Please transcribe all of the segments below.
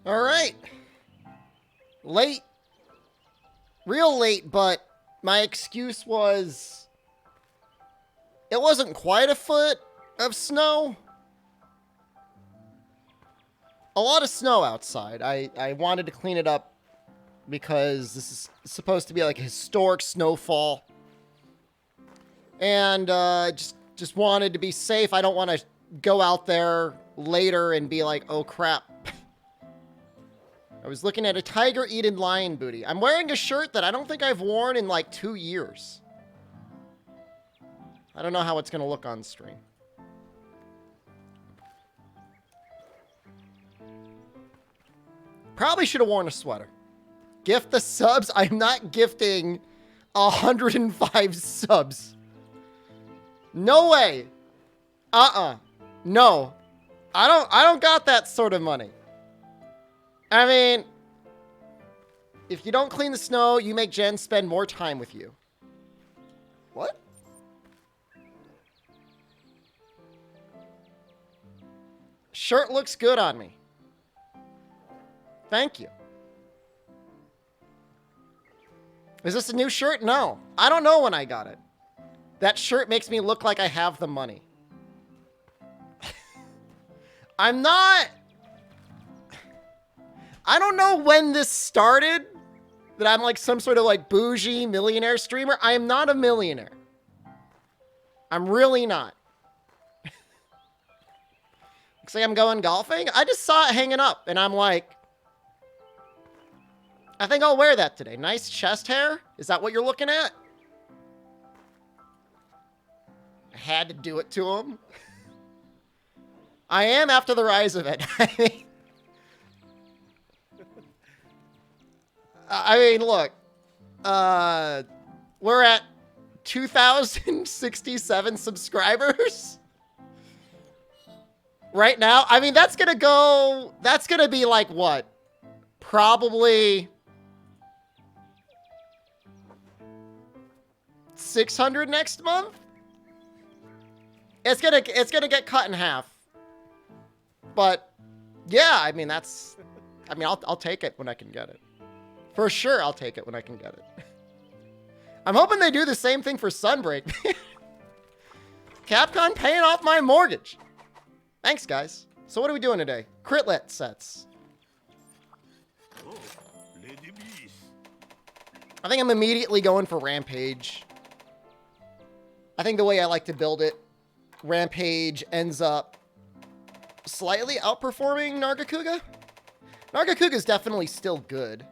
All right. Late. Real late, but my excuse was it wasn't quite a foot of snow. A lot of snow outside. I wanted to clean it up because this is supposed to be like a historic snowfall. And just wanted to be safe. I don't want to go out there later and be like, oh crap. I was looking at a tiger-eaten lion booty. I'm wearing a shirt that I don't think I've worn in like 2 years. I don't know how it's going to look on stream. Probably should have worn a sweater. Gift the subs. I'm not gifting 105 subs. No way. No. I don't got that sort of money. I mean, if you don't clean the snow, you make Jen spend more time with you. What? Shirt looks good on me. Thank you. Is this a new shirt? No. I don't know when I got it. That shirt makes me look like I have the money. I'm not... I don't know when this started, that I'm like some sort of like bougie millionaire streamer. I am not a millionaire. I'm really not. Looks like I'm going golfing. I just saw it hanging up and I'm like, I think I'll wear that today. Nice chest hair. Is that what you're looking at? I had to do it to him. I am after the Rise event. I mean, look, we're at 2,067 subscribers right now. I mean, that's going to be like what? Probably 600 next month. It's going to get cut in half. But yeah, I mean, I'll take it when I can get it. For sure, I'll take it when I can get it. I'm hoping they do the same thing for Sunbreak. Capcom paying off my mortgage. Thanks, guys. So what are we doing today? Critlet sets. I think I'm immediately going for Rampage. I think the way I like to build it, Rampage ends up slightly outperforming Nargacuga. Nargacuga is definitely still good.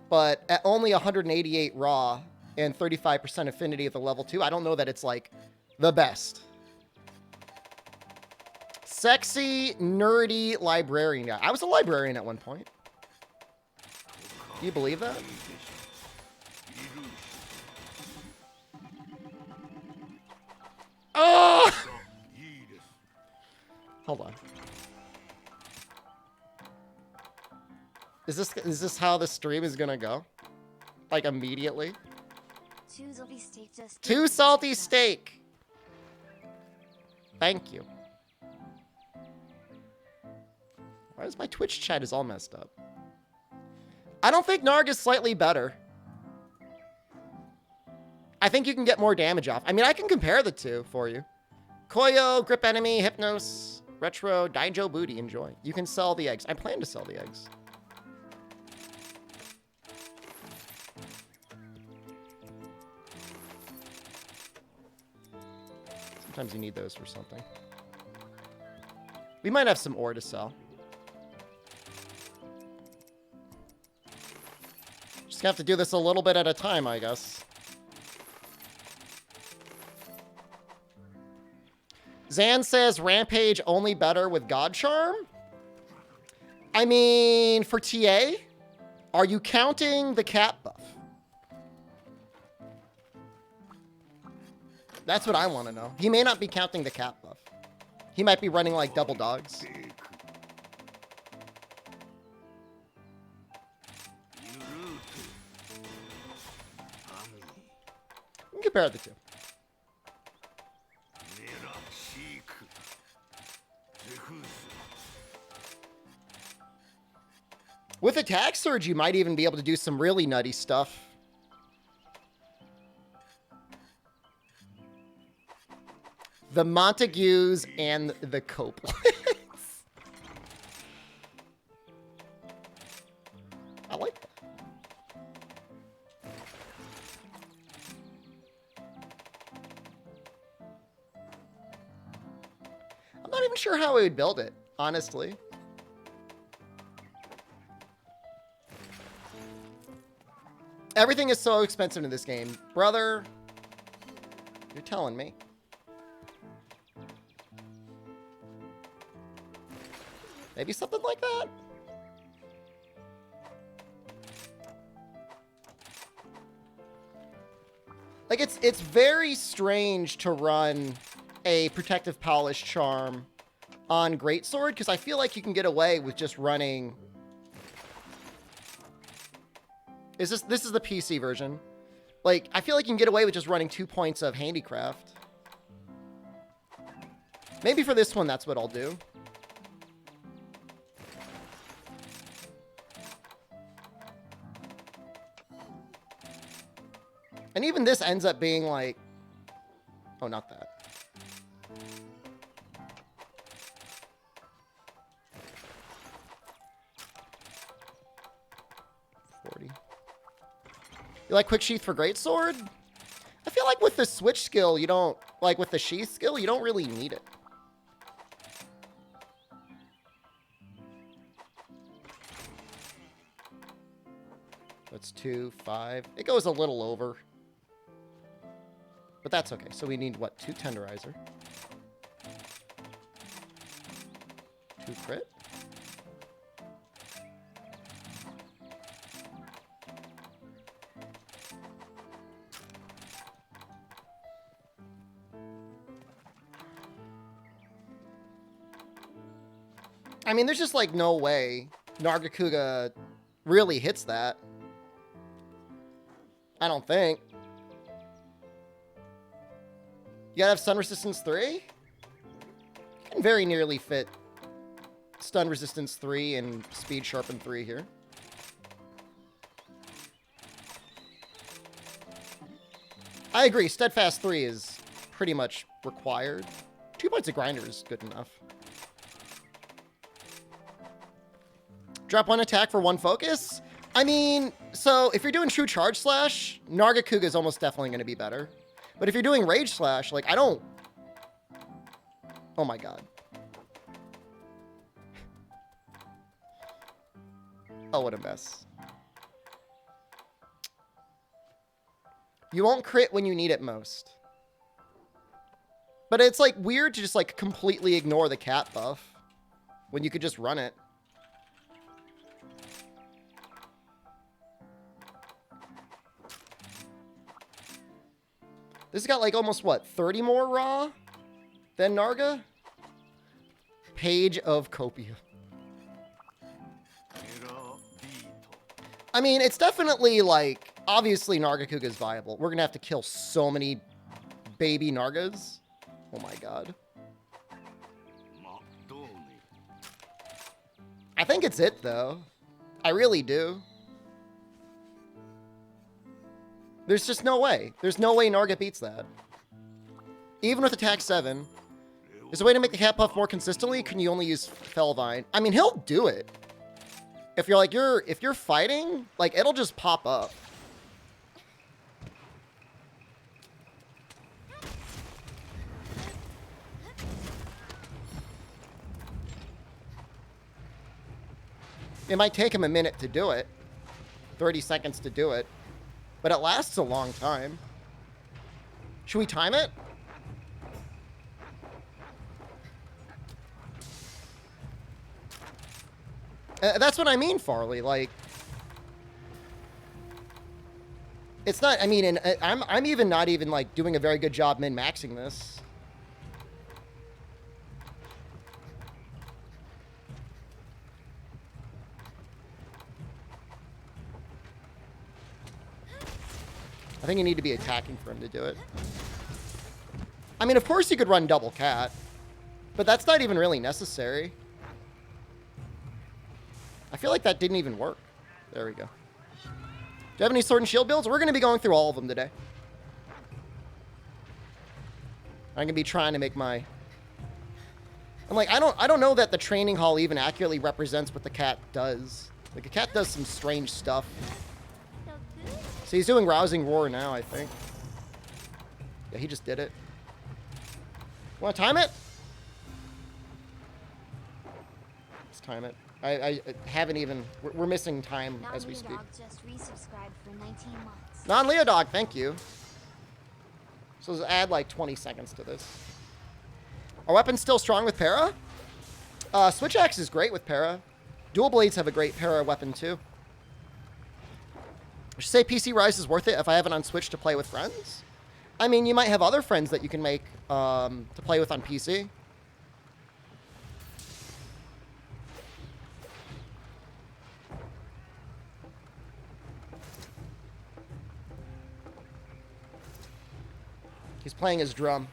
But at only 188 raw and 35% affinity at the level 2, I don't know that it's like the best. Sexy, nerdy librarian guy. I was a librarian at one point. Do you believe that? Oh! Hold on. Is this how the stream is gonna go? Like immediately? Too salty steak. Thank you. Why is my Twitch chat is all messed up? I don't think Narg is slightly better. I think you can get more damage off. I mean, I can compare the two for you. Koyo, Grip Enemy, Hypnos, Retro, Daijo Booty, enjoy. You can sell the eggs. I plan to sell the eggs. Sometimes you need those for something. We might have some ore to sell. Just gonna have to do this a little bit at a time, I guess. Zan says Rampage only better with God Charm. I mean, for TA, are you counting the cat buff? That's what I want to know. He may not be counting the cat buff. He might be running like double dogs. You can compare the two. With Attack Surge, you might even be able to do some really nutty stuff. The Montagues and the Coplets. I like that. I'm not even sure how I would build it, honestly. Everything is so expensive in this game. Brother, you're telling me. Maybe something like that? Like, it's very strange to run a Protective Polish Charm on Greatsword, because I feel like you can get away with just running... This is the PC version. Like, I feel like you can get away with just running 2 points of Handicraft. Maybe for this one, that's what I'll do. And even this ends up being like... Oh, not that. You like Quick Sheath for Greatsword? I feel like with the switch skill, you don't... Like, with the sheath skill, you don't really need it. That's 2, 5. It goes a little over. But that's okay. So we need, what, 2 Tenderizer. 2 crit. I mean, there's just, like, no way Nargacuga really hits that. I don't think. You gotta have Stun Resistance 3? You can very nearly fit Stun Resistance 3 and Speed Sharpen 3 here. I agree, Steadfast 3 is pretty much required. 2 points of Grinder is good enough. Drop 1 attack for 1 focus? I mean, so if you're doing True Charge Slash, Nargacuga is almost definitely going to be better. But if you're doing Rage Slash, like, I don't... Oh my god. Oh, what a mess. You won't crit when you need it most. But it's, like, weird to just, like, completely ignore the cat buff when you could just run it. This has got, like, almost, what, 30 more raw than Narga? Page of Copia. I mean, it's definitely, like, obviously Nargacuga is viable. We're gonna have to kill so many baby Nargas. Oh my god. I think it's it, though. I really do. There's just no way. There's no way Narga beats that. Even with attack 7. Is there a way to make the cat puff more consistently? Can you only use Fellvine? I mean, he'll do it. If you're like, if you're fighting, like, it'll just pop up. It might take him a minute to do it. 30 seconds to do it. But it lasts a long time. Should we time it? That's what I mean, Farley. Like, it's not. I mean, and I'm even not even like doing a very good job min-maxing this. I think you need to be attacking for him to do it. I mean, of course you could run double cat, but that's not even really necessary. I feel like that didn't even work. There we go. Do you have any sword and shield builds? We're going to be going through all of them today. I'm going to be trying to make my... I'm like, I don't know that the training hall even accurately represents what the cat does. Like, a cat does some strange stuff. So he's doing Rousing Roar now, I think. Yeah, he just did it. Want to time it? Let's time it. I haven't even... We're missing time as we speak. Just resubscribed for 19 months. Non-Leodog, thank you. So let's add like 20 seconds to this. Are weapons still strong with para? Switch axe is great with para. Dual blades have a great para weapon too. I should say PC Rise is worth it if I have it on Switch to play with friends. I mean, you might have other friends that you can make to play with on PC. He's playing his drum.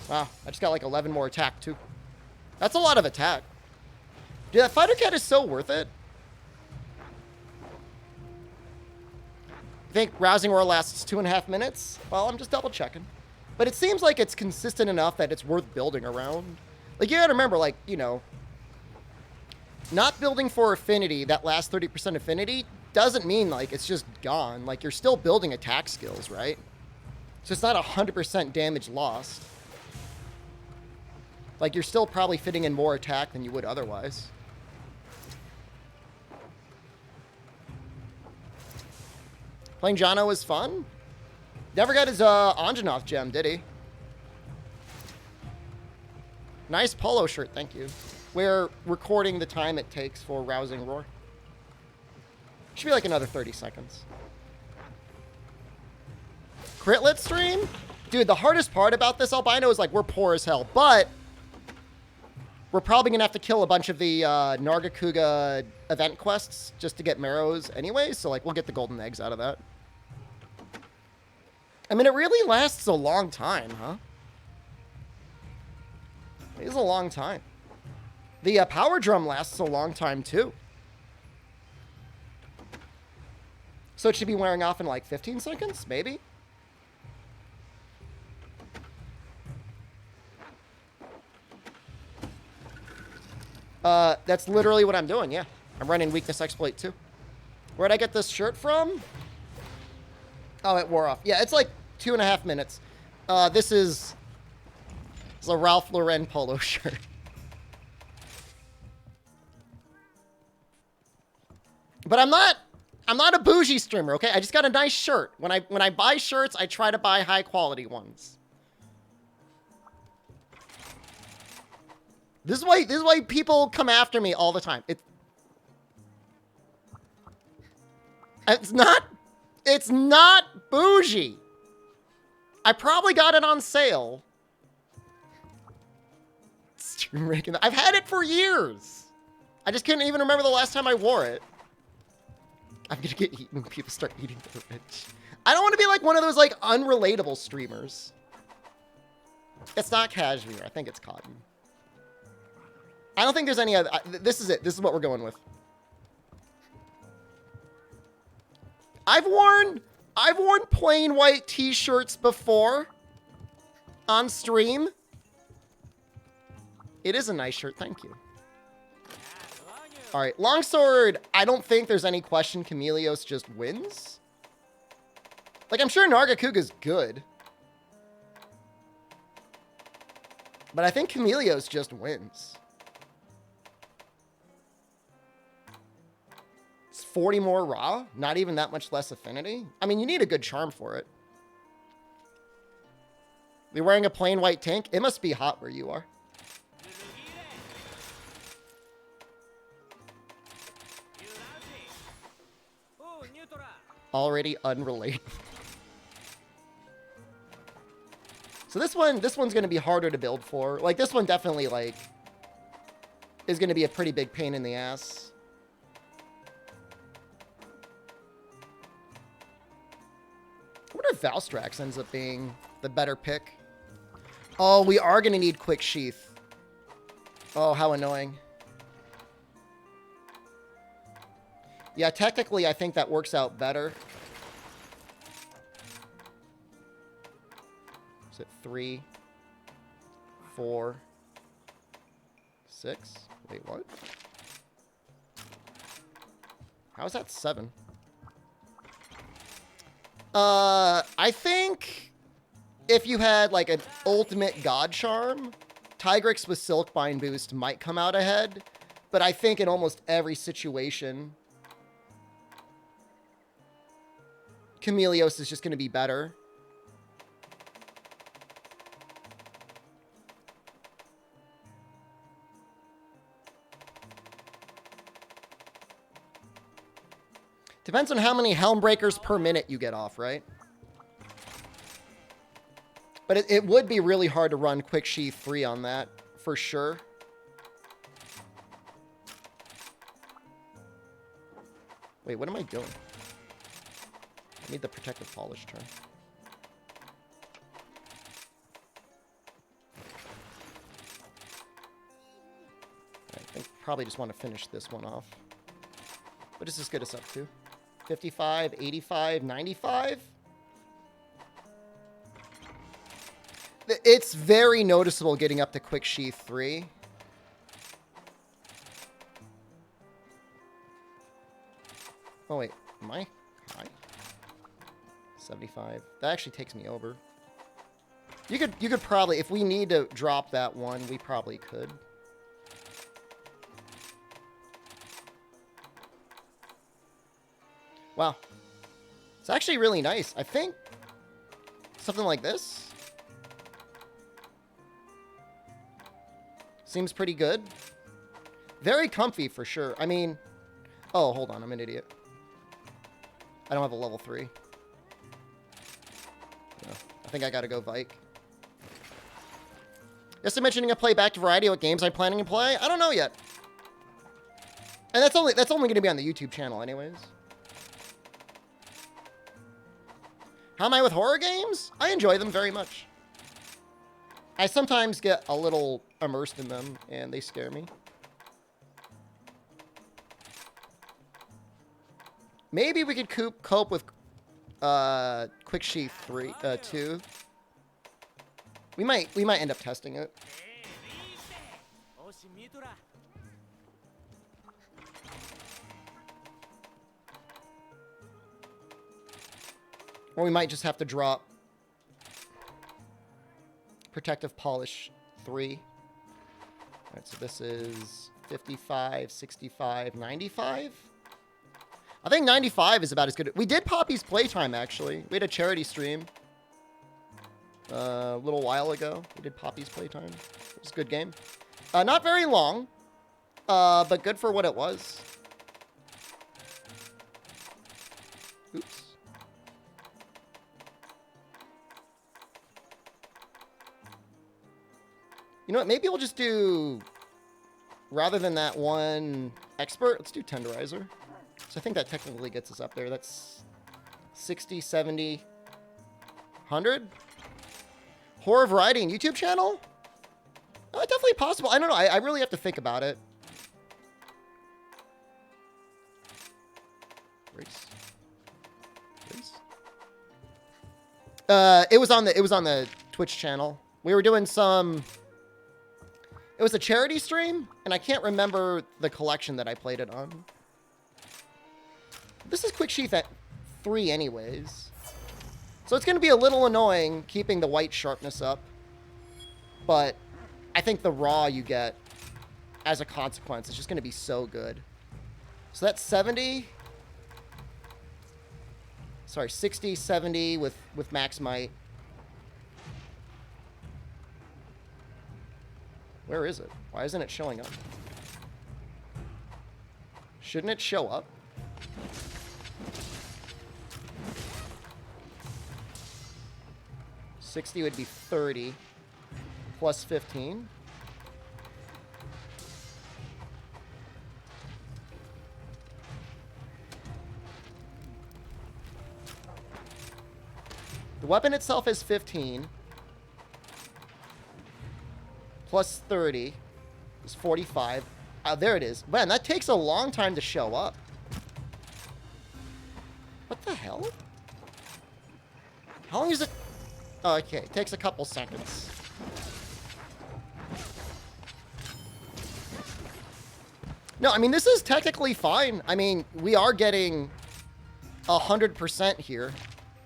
Wow, I just got like 11 more attack too. That's a lot of attack. Dude, that fighter cat is so worth it. I think Rousing Roar lasts 2.5 minutes. Well, I'm just double checking. But it seems like it's consistent enough that it's worth building around. Like, you gotta remember, like, you know, not building for affinity, that last 30% affinity, doesn't mean, like, it's just gone. Like, you're still building attack skills, right? So it's not 100% damage lost. Like, you're still probably fitting in more attack than you would otherwise. Playing Jono was fun. Never got his Anjanath gem, did he? Nice polo shirt, thank you. We're recording the time it takes for Rousing Roar. Should be like another 30 seconds. Critlet stream? Dude, the hardest part about this albino is like we're poor as hell, but we're probably gonna have to kill a bunch of the Nargacuga event quests just to get marrows anyway, so like we'll get the golden eggs out of that. I mean, it really lasts a long time, huh? It is a long time. The power drum lasts a long time too. So it should be wearing off in like 15 seconds, maybe? That's literally what I'm doing, yeah. I'm running weakness exploit too. Where'd I get this shirt from? Oh, it wore off. Yeah, it's like 2.5 minutes. This is a Ralph Lauren polo shirt. But I'm not a bougie streamer, okay? I just got a nice shirt. When I buy shirts, I try to buy high quality ones. This is why people come after me all the time. It's not bougie. I probably got it on sale. I've had it for years. I just couldn't even remember the last time I wore it. I'm gonna get eaten when people start eating the rich. I don't want to be like one of those like unrelatable streamers. It's not cashmere. I think it's cotton. I don't think there's any other. This is it. This is what we're going with. I've worn plain white t-shirts before on stream. It is a nice shirt. Thank you. All right, longsword. I don't think there's any question Chameleos just wins. Like, I'm sure Nargacuga's good. But I think Chameleos just wins. It's 40 more raw, not even that much less affinity. I mean, you need a good charm for it. You're wearing a plain white tank? It must be hot where you are. Already unrelated. So this one's going to be harder to build for. Like, this one definitely, like, is going to be a pretty big pain in the ass. I wonder if Valstrax ends up being the better pick. Oh, we are going to need Quick Sheath. Oh, how annoying. Yeah, technically, I think that works out better. Is it 3, 4, 6? Wait, what? How is that 7? I think if you had like an ultimate god charm, Tigrex with Silkbind boost might come out ahead. But I think in almost every situation, Chameleos is just going to be better. Depends on how many Helmbreakers per minute you get off, right? But it would be really hard to run Quick Sheath 3 on that, for sure. Wait, what am I doing? I need the Protective Polish turn. I think probably just want to finish this one off. What does this get us up to? 55, 85, 95? It's very noticeable getting up to Quick Sheath 3. Oh, wait. Am I high? 75. That actually takes me over. You could probably, if we need to drop that one, we probably could. Wow. It's actually really nice. I think something like this seems pretty good. Very comfy for sure. I mean, oh, hold on. I'm an idiot. I don't have a level 3. No, I think I gotta go Vike. Just mentioning I play back to variety. What games I'm planning to play? I don't know yet. And that's only going to be on the YouTube channel anyways. How am I with horror games? I enjoy them very much. I sometimes get a little immersed in them, and they scare me. Maybe we could cope with Quick Sheath 2. We might end up testing it. Or we might just have to drop Protective Polish 3. All right, so this is 55, 65, 95. I think 95 is about as good. We did Poppy's Playtime, actually. We had a charity stream a little while ago. We did Poppy's Playtime. It was a good game. Not very long, but good for what it was. Oops. You know what? Maybe we'll just do, rather than that one expert, let's do Tenderizer. So I think that technically gets us up there. That's 60, 70, 100. Horror Variety and YouTube channel? Definitely possible. I don't know. I really have to think about it. Race. It was on the Twitch channel. We were doing some. It was a charity stream, and I can't remember the collection that I played it on. This is Quick Sheath at 3 anyways. So it's going to be a little annoying keeping the white sharpness up. But I think the raw you get as a consequence is just going to be so good. So that's 70. Sorry, 60, 70 with max might. Where is it? Why isn't it showing up? Shouldn't it show up? $60 would be 30 plus 15. The weapon itself is 15 plus 30. It's 45. There it is. Man, that takes a long time to show up. What the hell? How long is it? Oh, okay, it takes a couple seconds. No, I mean, this is technically fine. I mean, we are getting 100% here.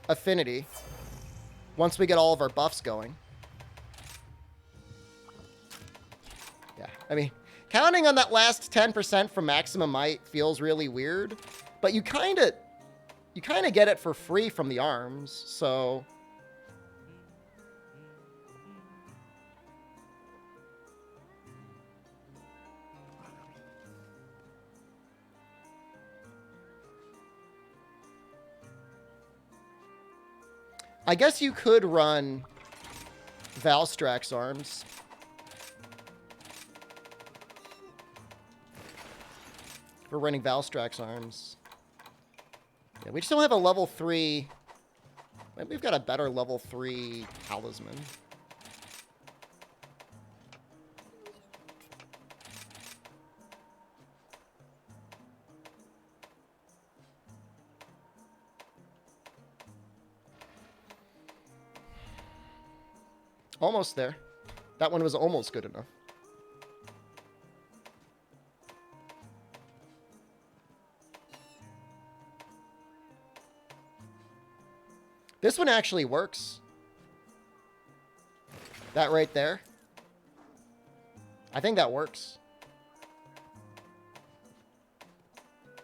Affinity. Once we get all of our buffs going. Yeah, I mean, counting on that last 10% from maximum might feels really weird. But you kind of get it for free from the arms, so... I guess you could run Valstrax arms. We're running Valstrax arms. Yeah, we just don't have a level 3... Maybe we've got a better level 3 talisman. Almost there. That one was almost good enough. This one actually works. That right there. I think that works.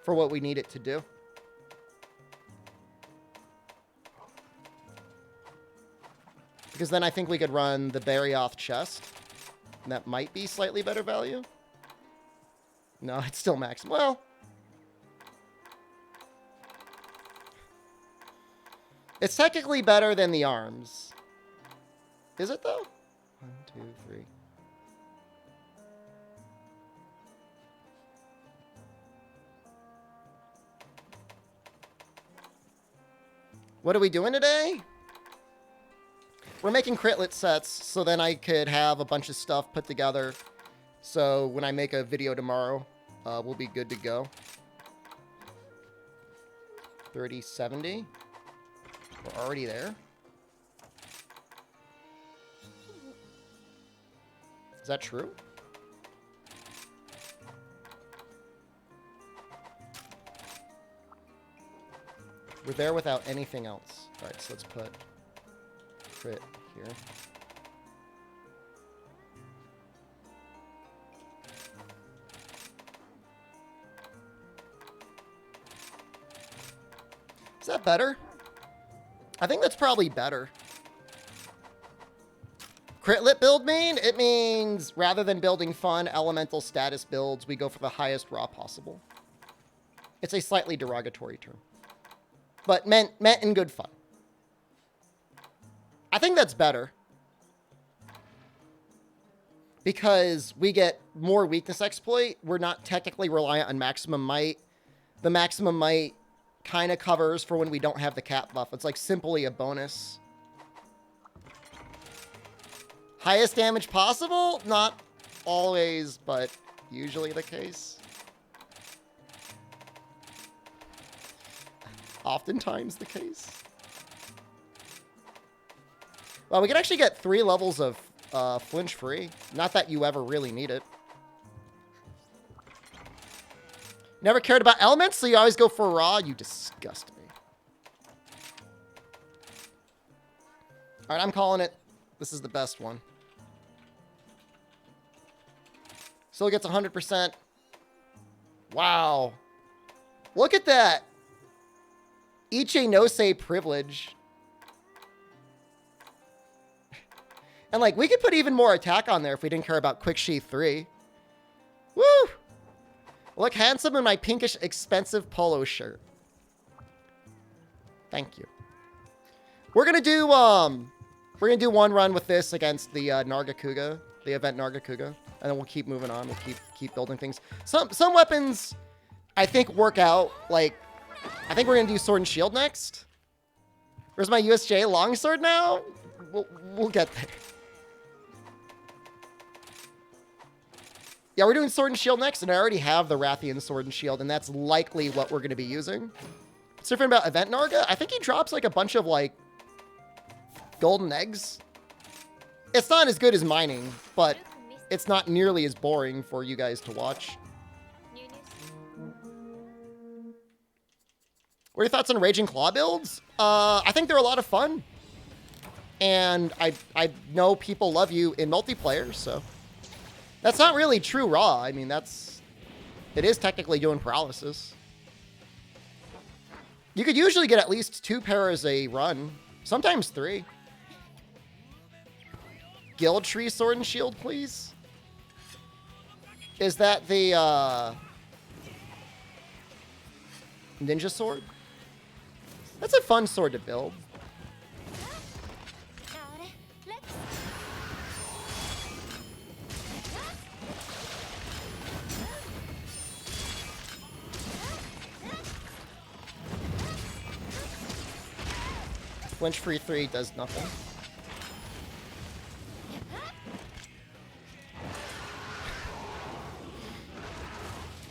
For what we need it to do. Because then I think we could run the Barioth chest. And that might be slightly better value. No, it's still max. Well. It's technically better than the arms. Is it though? 1, 2, 3. What are we doing today? We're making Critlet sets, so then I could have a bunch of stuff put together. So when I make a video tomorrow, we'll be good to go. 3070. We're already there. Is that true? We're there without anything else. All right, so let's put crit here. Is that better? I think that's probably better. Critlet build mean? It means rather than building fun elemental status builds, we go for the highest raw possible. It's a slightly derogatory term. But meant in good fun. I think that's better. Because we get more weakness exploit. We're not technically reliant on maximum might. The maximum might kind of covers for when we don't have the cap buff. It's like simply a bonus. Highest damage possible? Not always, but usually the case. Oftentimes the case. Well, we can actually get 3 levels of flinch free. Not that you ever really need it. Never cared about elements, so you always go for raw? You disgust me. Alright, I'm calling it. This is the best one. Still gets 100%. Wow. Look at that. Ichi no se privilege. And like, we could put even more attack on there if we didn't care about Quick Sheath 3. Woo! Look handsome in my pinkish expensive polo shirt. Thank you. We're gonna do one run with this against the Nargacuga, the event Nargacuga, and then we'll keep moving on. We'll keep building things. Some weapons I think work out. Like, I think we're gonna do Sword and Shield next. Where's my USJ longsword now? We'll get there. Yeah, we're doing Sword and Shield next, and I already have the Rathian Sword and Shield, and that's likely what we're going to be using. What's different about Event Narga? I think he drops like a bunch of like golden eggs. It's not as good as mining, but it's not nearly as boring for you guys to watch. What are your thoughts on Raging Claw builds? I think they're a lot of fun. And I know people love you in multiplayer, so... That's not really true raw. I mean, it is technically doing paralysis. You could usually get at least 2 paras a run. Sometimes 3. Guild Tree Sword and Shield, please. Is that the, ninja sword? That's a fun sword to build. Flinch free 3 does nothing.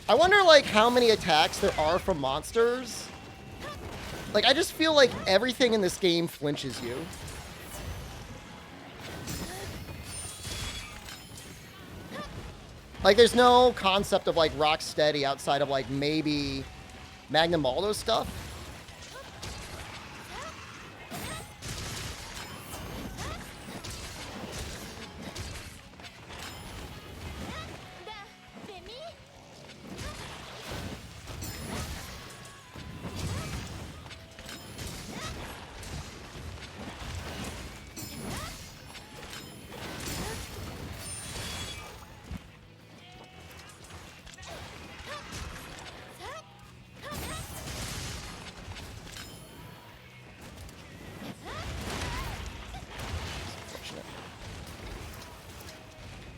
I wonder, like, how many attacks there are from monsters. Like, I just feel like everything in this game flinches you. Like, there's no concept of, like, rock steady outside of, like, maybe Magnum Maldo stuff.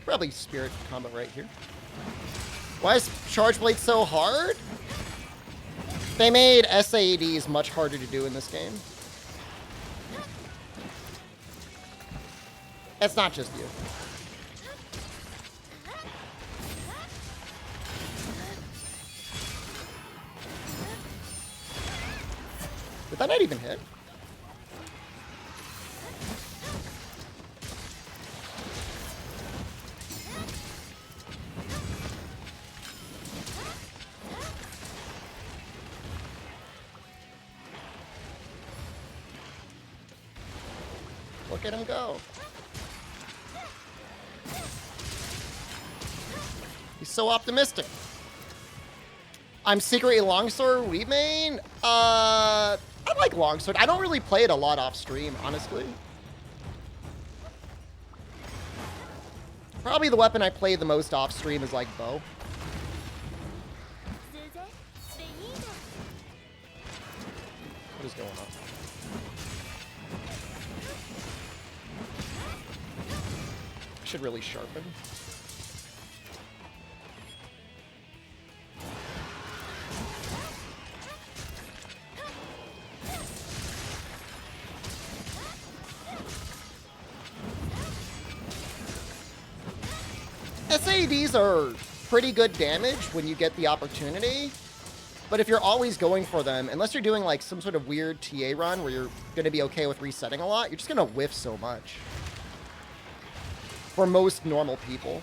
Probably Spirit combo right here. Why is Charge Blade so hard? They made SAEDs much harder to do in this game. It's not just you. Did that not even hit? Look at him go. He's so optimistic. I'm secretly Longsword Weed main. I like Longsword. I don't really play it a lot off stream, honestly. Probably the weapon I play the most off stream is like bow. What is going on? Should really sharpen. SAEDs are pretty good damage when you get the opportunity, but if you're always going for them, unless you're doing like some sort of weird TA run where you're going to be okay with resetting a lot, you're just going to whiff so much. For most normal people.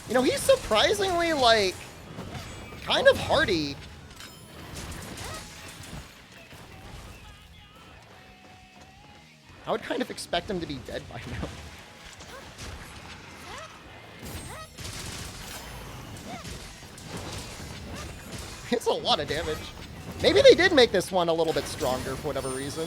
You know, he's surprisingly, like, kind of hardy. I would kind of expect him to be dead by now. It's a lot of damage. Maybe they did make this one a little bit stronger for whatever reason.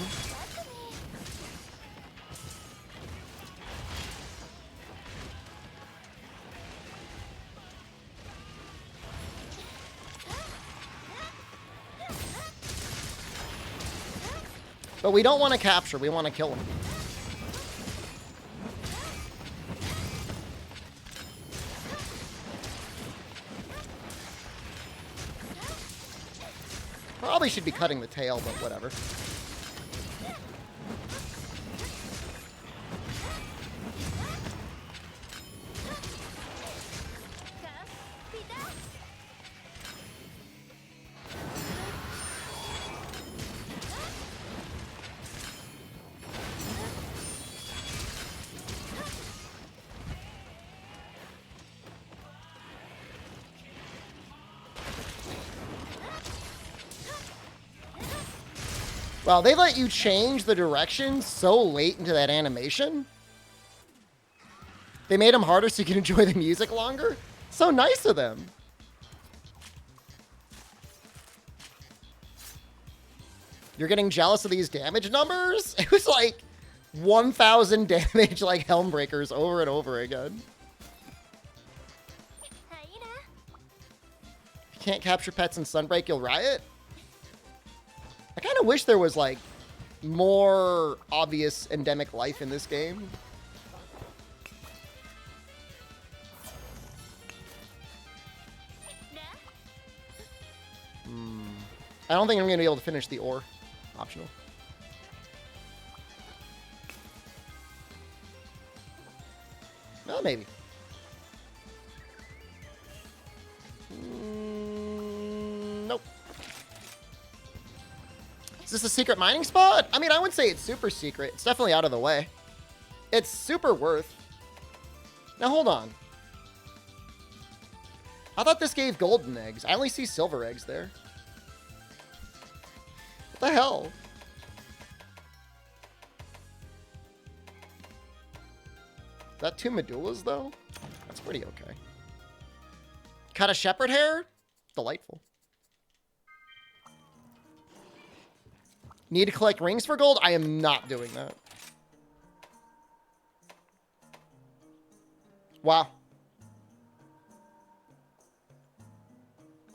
But we don't want to capture, we want to kill him. Probably should be cutting the tail, but whatever. Wow, they let you change the direction so late into that animation. They made them harder so you can enjoy the music longer. So nice of them. You're getting jealous of these damage numbers? It was like 1,000 damage like Helmbreakers over and over again. If you can't capture pets in Sunbreak, you'll riot? I kind of wish there was like more obvious endemic life in this game. I don't think I'm going to be able to finish the ore. Optional. Well, maybe. Nope. Is this a secret mining spot? I mean, I wouldn't say it's super secret. It's definitely out of the way. It's super worth. Now, hold on. I thought this gave golden eggs. I only see silver eggs there. What the hell? Is that 2 medullas, though? That's pretty okay. Cut a shepherd hair? Delightful. Need to collect rings for gold? I am not doing that. Wow.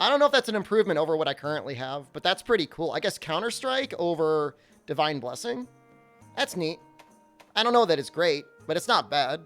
I don't know if that's an improvement over what I currently have, but that's pretty cool. I guess Counter-Strike over Divine Blessing. That's neat. I don't know that it's great, but it's not bad.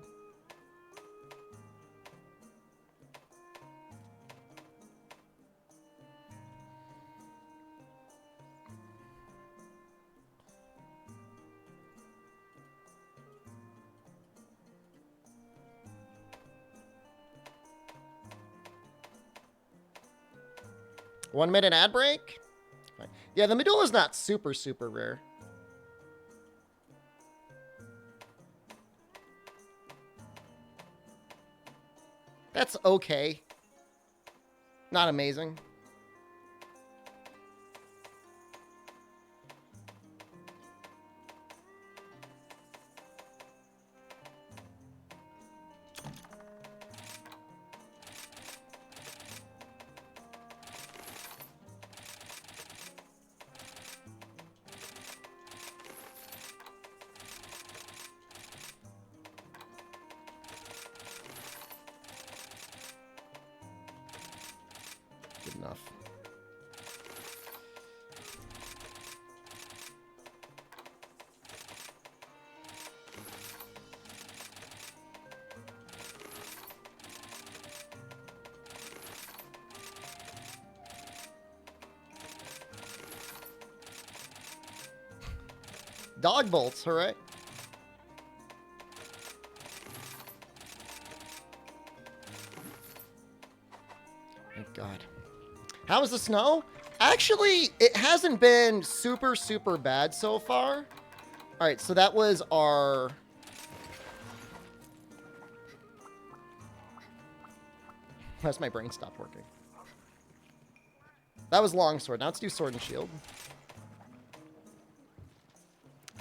One minute ad break? Fine. Yeah, the medulla is not super, super rare. That's okay. Not amazing. Good enough. Dog bolts, hooray. Thank God. How was the snow? Actually, it hasn't been super, super bad so far. All right, so that was our... Unless my brain stopped working. That was longsword. Now let's do sword and shield.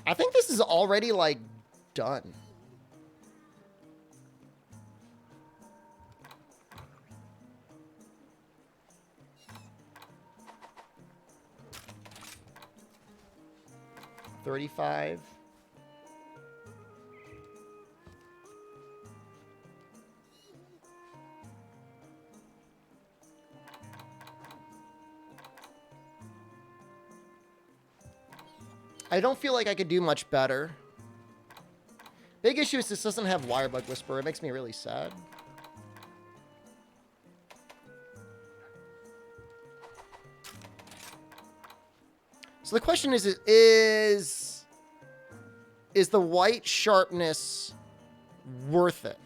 I think this is already, like, done. $35. I don't feel like I could do much better. Big issue is this doesn't have Wirebug Whisperer. It makes me really sad. So the question is is the white sharpness worth it?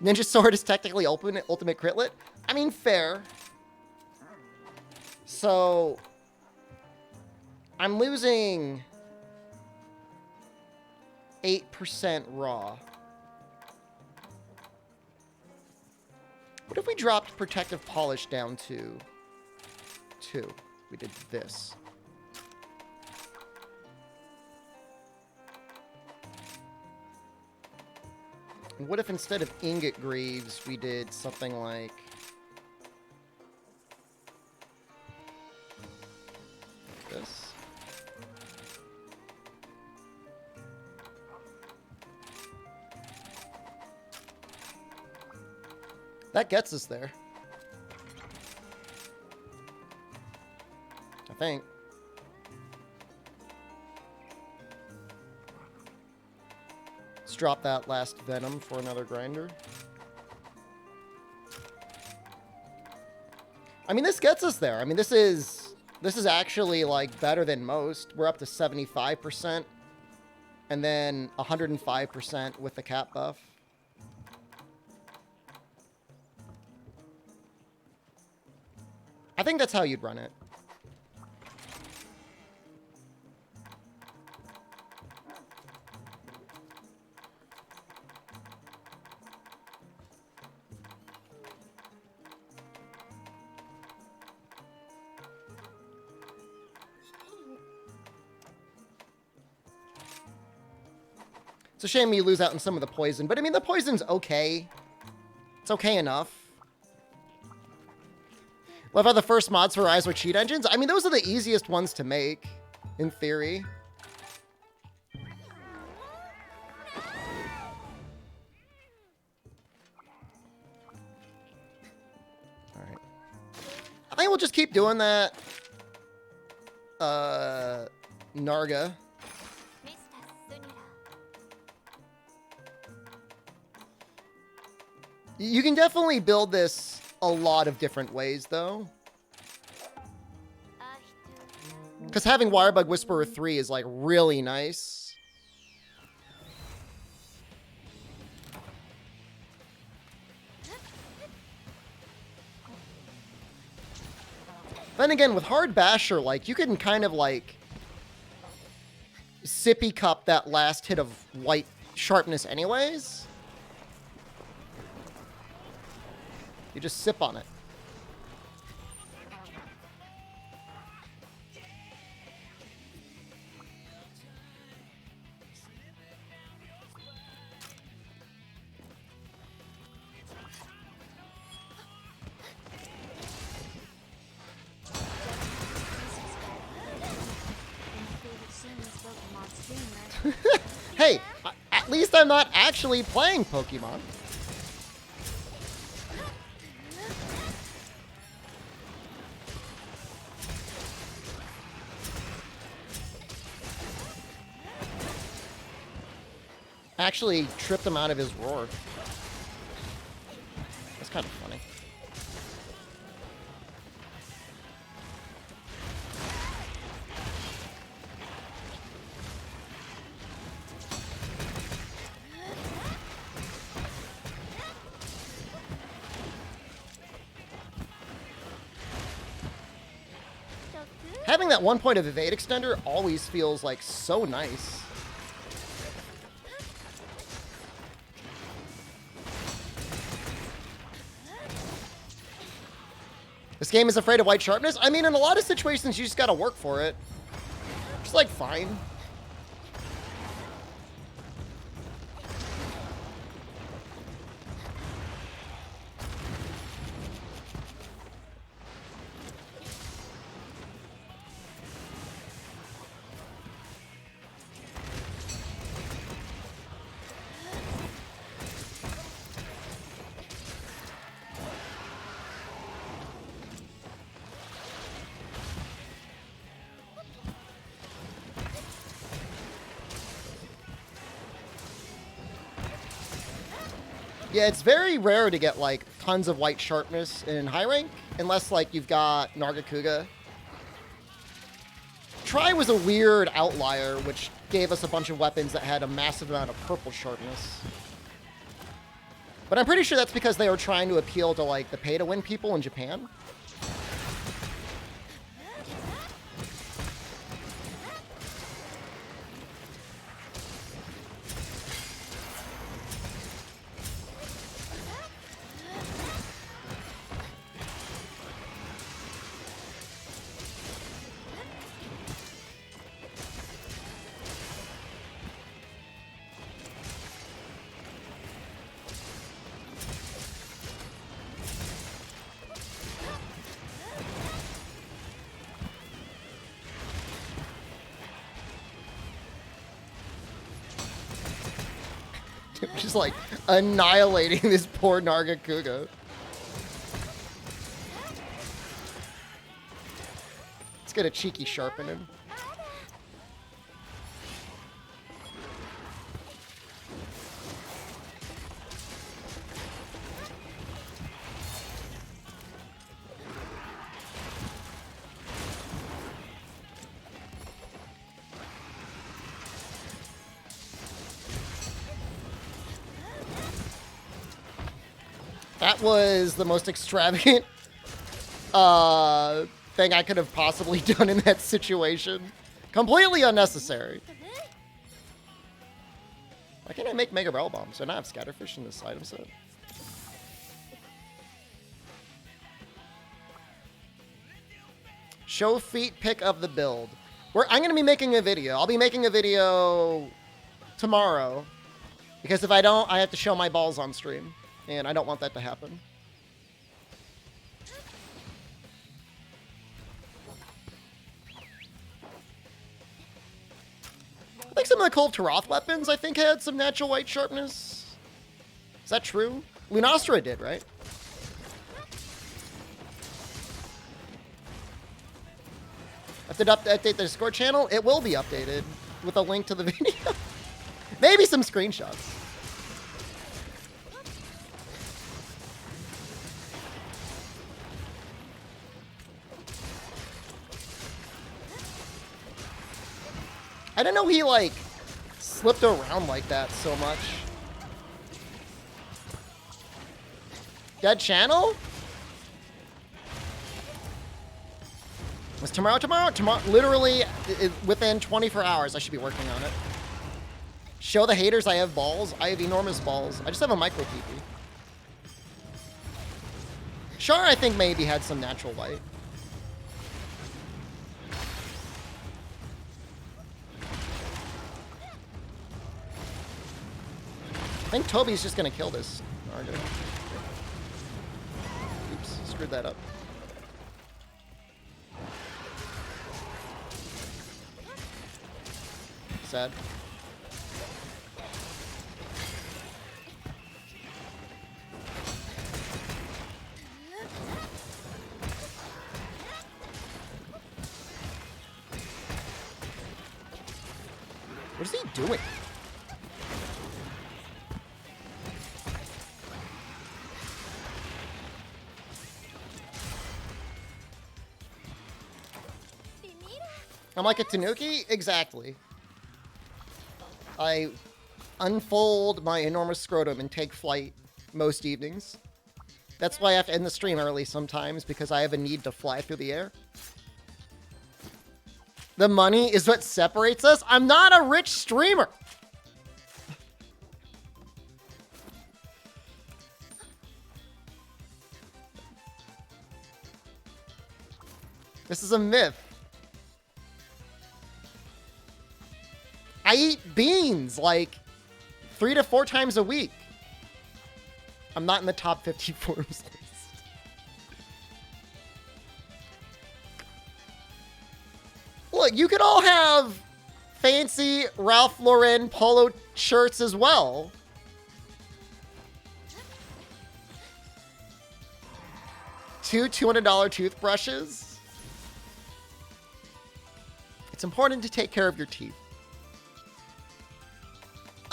Ninja Sword is technically ultimate Critlet. I mean, fair. So, I'm losing 8% raw. What if we dropped Protective Polish down to 2? We did this. And what if instead of Ingot Greaves, we did something like this? That gets us there. I think. Let's drop that last Venom for another grinder. I mean, this gets us there. I mean, this is actually, like, better than most. We're up to 75%. And then 105% with the cap buff. I think that's how you'd run it. It's a shame you lose out on some of the poison, but I mean, the poison's okay. It's okay enough. Love how the first mods for Rise were cheat engines. I mean, those are the easiest ones to make, in theory. Alright. I think we'll just keep doing that. Narga. You can definitely build this a lot of different ways, though. Because having Wirebug Whisperer 3 is, like, really nice. Then again, with Hard Basher, like, you can kind of, like, sippy cup that last hit of white sharpness anyways. You just sip on it. Hey, at least I'm not actually playing Pokemon. Actually tripped him out of his roar. That's kind of funny. Having that 1 point of evade extender always feels like so nice. This game is afraid of white sharpness? I mean, in a lot of situations, you just gotta work for it. It's like, fine. Yeah, it's very rare to get, like, tons of white sharpness in high rank, unless, like, you've got Nargacuga. Try was a weird outlier, which gave us a bunch of weapons that had a massive amount of purple sharpness. But I'm pretty sure that's because they were trying to appeal to, like, the pay-to-win people in Japan. Just like annihilating this poor Nargacuga. Let's get a cheeky sharpen him. That was the most extravagant thing I could have possibly done in that situation. Completely unnecessary. Why can't I make Mega Barrel Bombs? Do I not have Scatterfish in this item set? Show feet pick of the build. I'm going to be making a video. I'll be making a video tomorrow. Because if I don't, I have to show my balls on stream. And I don't want that to happen. I think some of the Cult Taroth weapons, I think, had some natural white sharpness. Is that true? Lunastra did, right? If they update the Discord channel, it will be updated with a link to the video. Maybe some screenshots. I didn't know he, like, slipped around like that so much. Dead channel? Was tomorrow? Tomorrow, literally, within 24 hours, I should be working on it. Show the haters I have balls. I have enormous balls. I just have a micro PP. Char, I think, maybe had some natural white. I think Toby's just gonna kill this Narga. Oops, screwed that up. Sad. What is he doing? I'm like a Tanuki? Exactly. I unfold my enormous scrotum and take flight most evenings. That's why I have to end the stream early sometimes, because I have a need to fly through the air. The money is what separates us? I'm not a rich streamer! This is a myth. I eat beans like 3 to 4 times a week. I'm not in the top 50 forums list. Look, you could all have fancy Ralph Lauren polo shirts as well. Two $200 toothbrushes. It's important to take care of your teeth.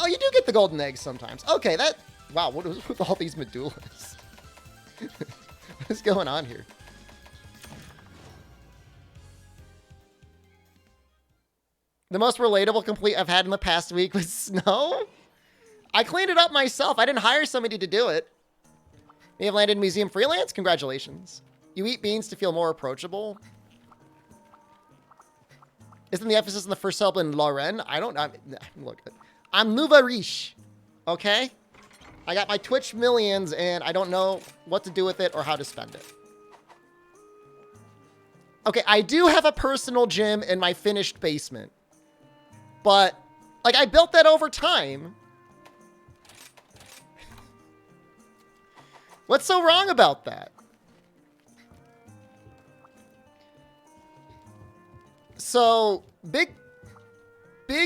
Oh, you do get the golden eggs sometimes. Okay, that... Wow, what is with all these medullas? What is going on here? The most relatable complete I've had in the past week was snow. I cleaned it up myself. I didn't hire somebody to do it. You have landed museum freelance? Congratulations. You eat beans to feel more approachable. Isn't the emphasis in the first syllable in Lorraine? Look, I'm nouveau riche. Okay? I got my Twitch millions and I don't know what to do with it or how to spend it. Okay, I do have a personal gym in my finished basement. But, like, I built that over time. What's so wrong about that? So, big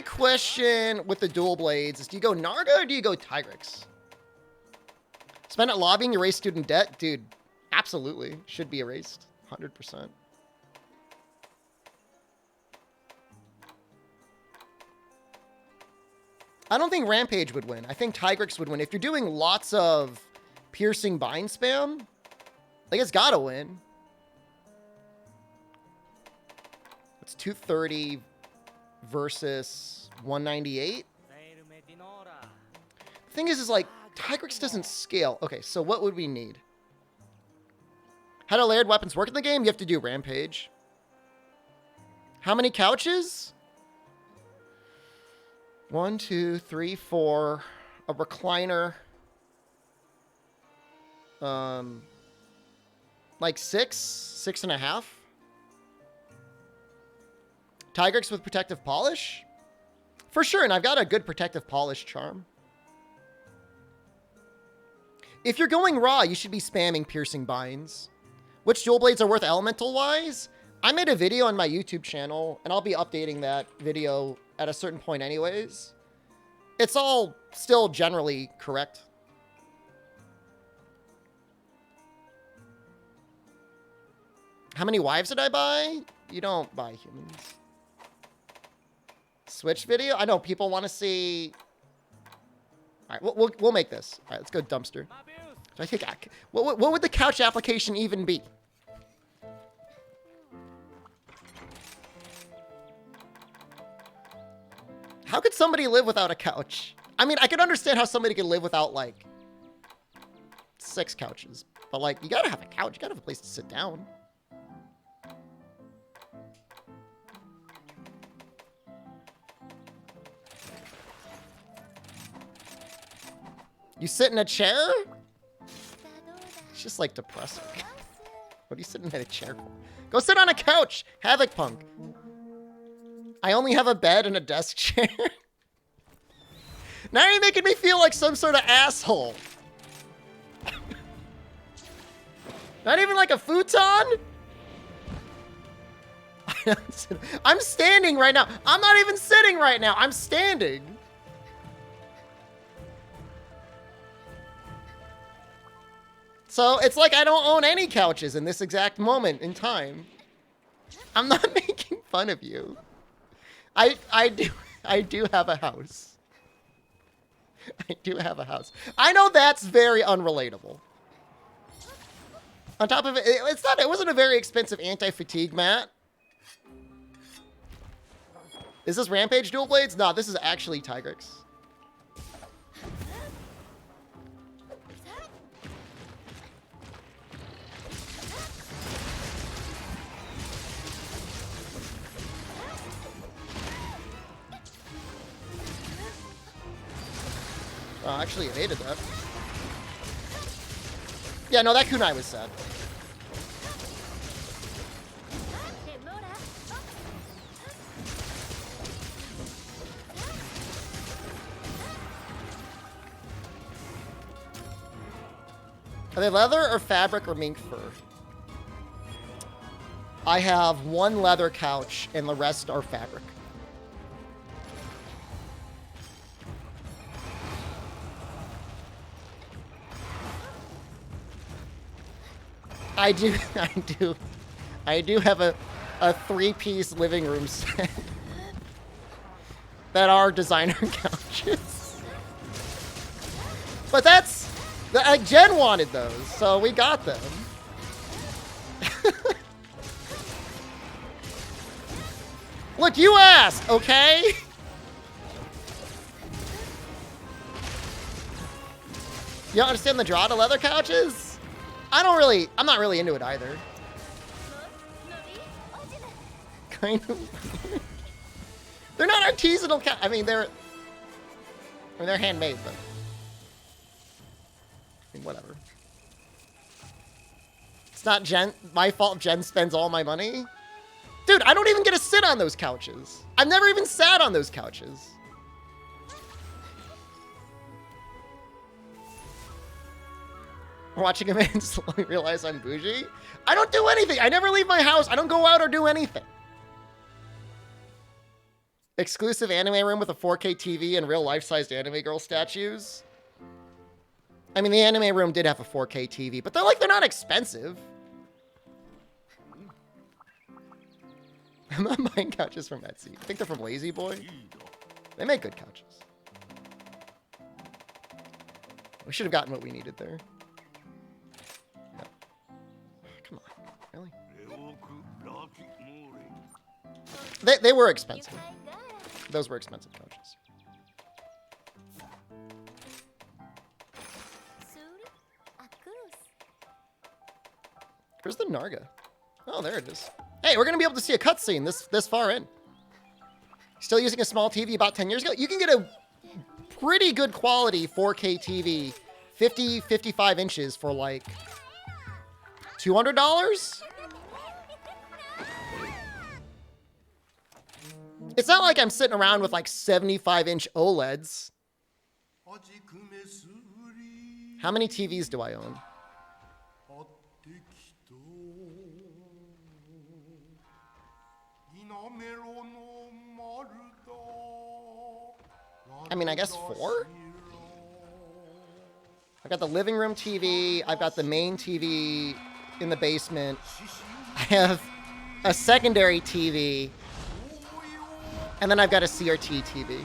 question with the dual blades is, do you go Narga or do you go Tigrex? Spend it lobbying, erase student debt? Dude, absolutely. Should be erased. 100%. I don't think Rampage would win. I think Tigrex would win. If you're doing lots of piercing bind spam, like, it's gotta win. It's 230 versus 198. The thing is like, Tigrex doesn't scale. Okay, so what would we need? How do layered weapons work in the game? You have to do Rampage. How many couches? 1, 2, 3, 4. A recliner. Like 6.5. Tigrex with protective polish? For sure, and I've got a good protective polish charm. If you're going raw, you should be spamming piercing binds. Which dual blades are worth elemental-wise? I made a video on my YouTube channel, and I'll be updating that video at a certain point anyways. It's all still generally correct. How many wives did I buy? You don't buy humans. Switch video? I know people want to see... All right, we'll make this. All right, let's go dumpster. So I think what would the couch application even be? How could somebody live without a couch? I mean, I could understand how somebody could live without, like, 6 couches. But, like, you gotta have a couch. You gotta have a place to sit down. You sit in a chair? It's just, like, depressing. What are you sitting in a chair for? Go sit on a couch! Havoc Punk. I only have a bed and a desk chair. Now you're making me feel like some sort of asshole. Not even like a futon? I'm standing right now. I'm not even sitting right now. I'm standing. So it's like I don't own any couches in this exact moment in time. I'm not making fun of you. I do have a house. I do have a house. I know that's very unrelatable. On top of it, it wasn't a very expensive anti-fatigue mat. Is this Rampage dual blades? No, this is actually Tigrex. Oh, actually evaded that. Yeah, no, that kunai was sad. Are they leather or fabric or mink fur? I have one leather couch and the rest are fabric. I do have a 3-piece living room set that are designer couches. But that's, like, Jen wanted those, so we got them. Look, you asked, okay? You don't understand the draw to leather couches? I'm not really into it either. Kind of. They're not artisanal I mean, they're handmade, but I mean, whatever. It's not my fault Jen spends all my money. Dude, I don't even get to sit on those couches. I've never even sat on those couches. Watching a man slowly realize I'm bougie. I don't do anything. I never leave my house. I don't go out or do anything. Exclusive anime room with a 4K TV and real life-sized anime girl statues. I mean, the anime room did have a 4K TV, but they're not expensive. I'm not buying couches from Etsy. I think they're from Lazy Boy. They make good couches. We should have gotten what we needed there. No. Come on, really? They were expensive. Those were expensive couches. Where's the Narga? Oh, there it is. Hey, we're gonna be able to see a cutscene this far in. Still using a small TV about 10 years ago? You can get a pretty good quality 4K TV, 55 inches for like $200? It's not like I'm sitting around with like 75-inch OLEDs. How many TVs do I own? I mean, I guess 4? I've got the living room TV. I've got the main TV in the basement. I have a secondary TV. And then I've got a CRT TV.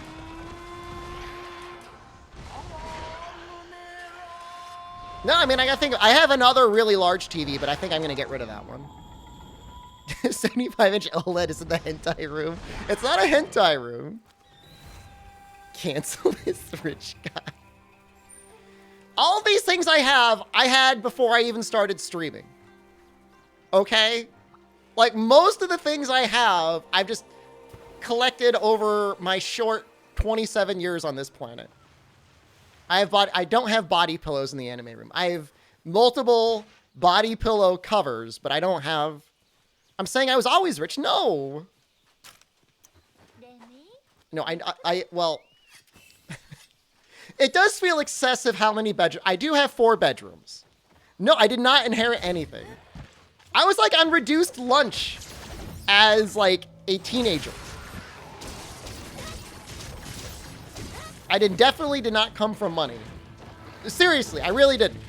No, I mean, I have another really large TV, but I think I'm going to get rid of that one. 75-inch OLED is in the hentai room. It's not a hentai room. Cancel this rich guy. All these things I had before I even started streaming. Okay? Like, most of the things I have, I've just collected over my short 27 years on this planet. I don't have body pillows in the anime room. I have multiple body pillow covers, but I don't have... I'm saying I was always rich. No. No, well... It does feel excessive how many bedrooms... I do have 4 bedrooms. No, I did not inherit anything. I was like on reduced lunch as like a teenager. I definitely did not come from money. Seriously, I really didn't.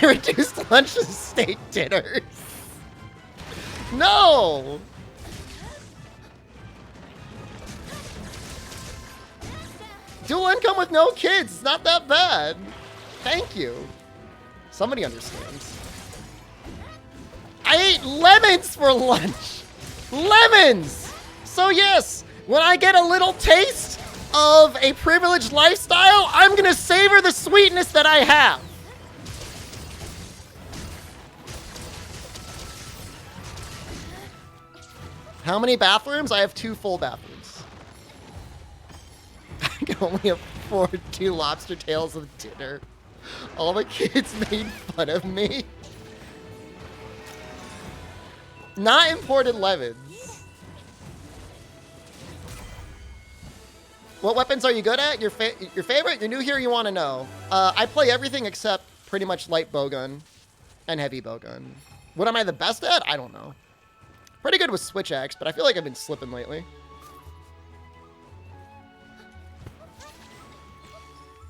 Reduced lunches, steak dinners. No! Dual income with no kids. It's not that bad. Thank you. Somebody understands. I ate lemons for lunch. Lemons! So yes, when I get a little taste of a privileged lifestyle, I'm gonna savor the sweetness that I have. How many bathrooms? I have 2 full bathrooms. I can only afford 2 lobster tails of dinner. All the kids made fun of me. Not imported lemons. What weapons are you good at? Your favorite? You're new here, you want to know. I play everything except pretty much light bowgun and heavy bowgun. What am I the best at? I don't know. Pretty good with switch axe, but I feel like I've been slipping lately.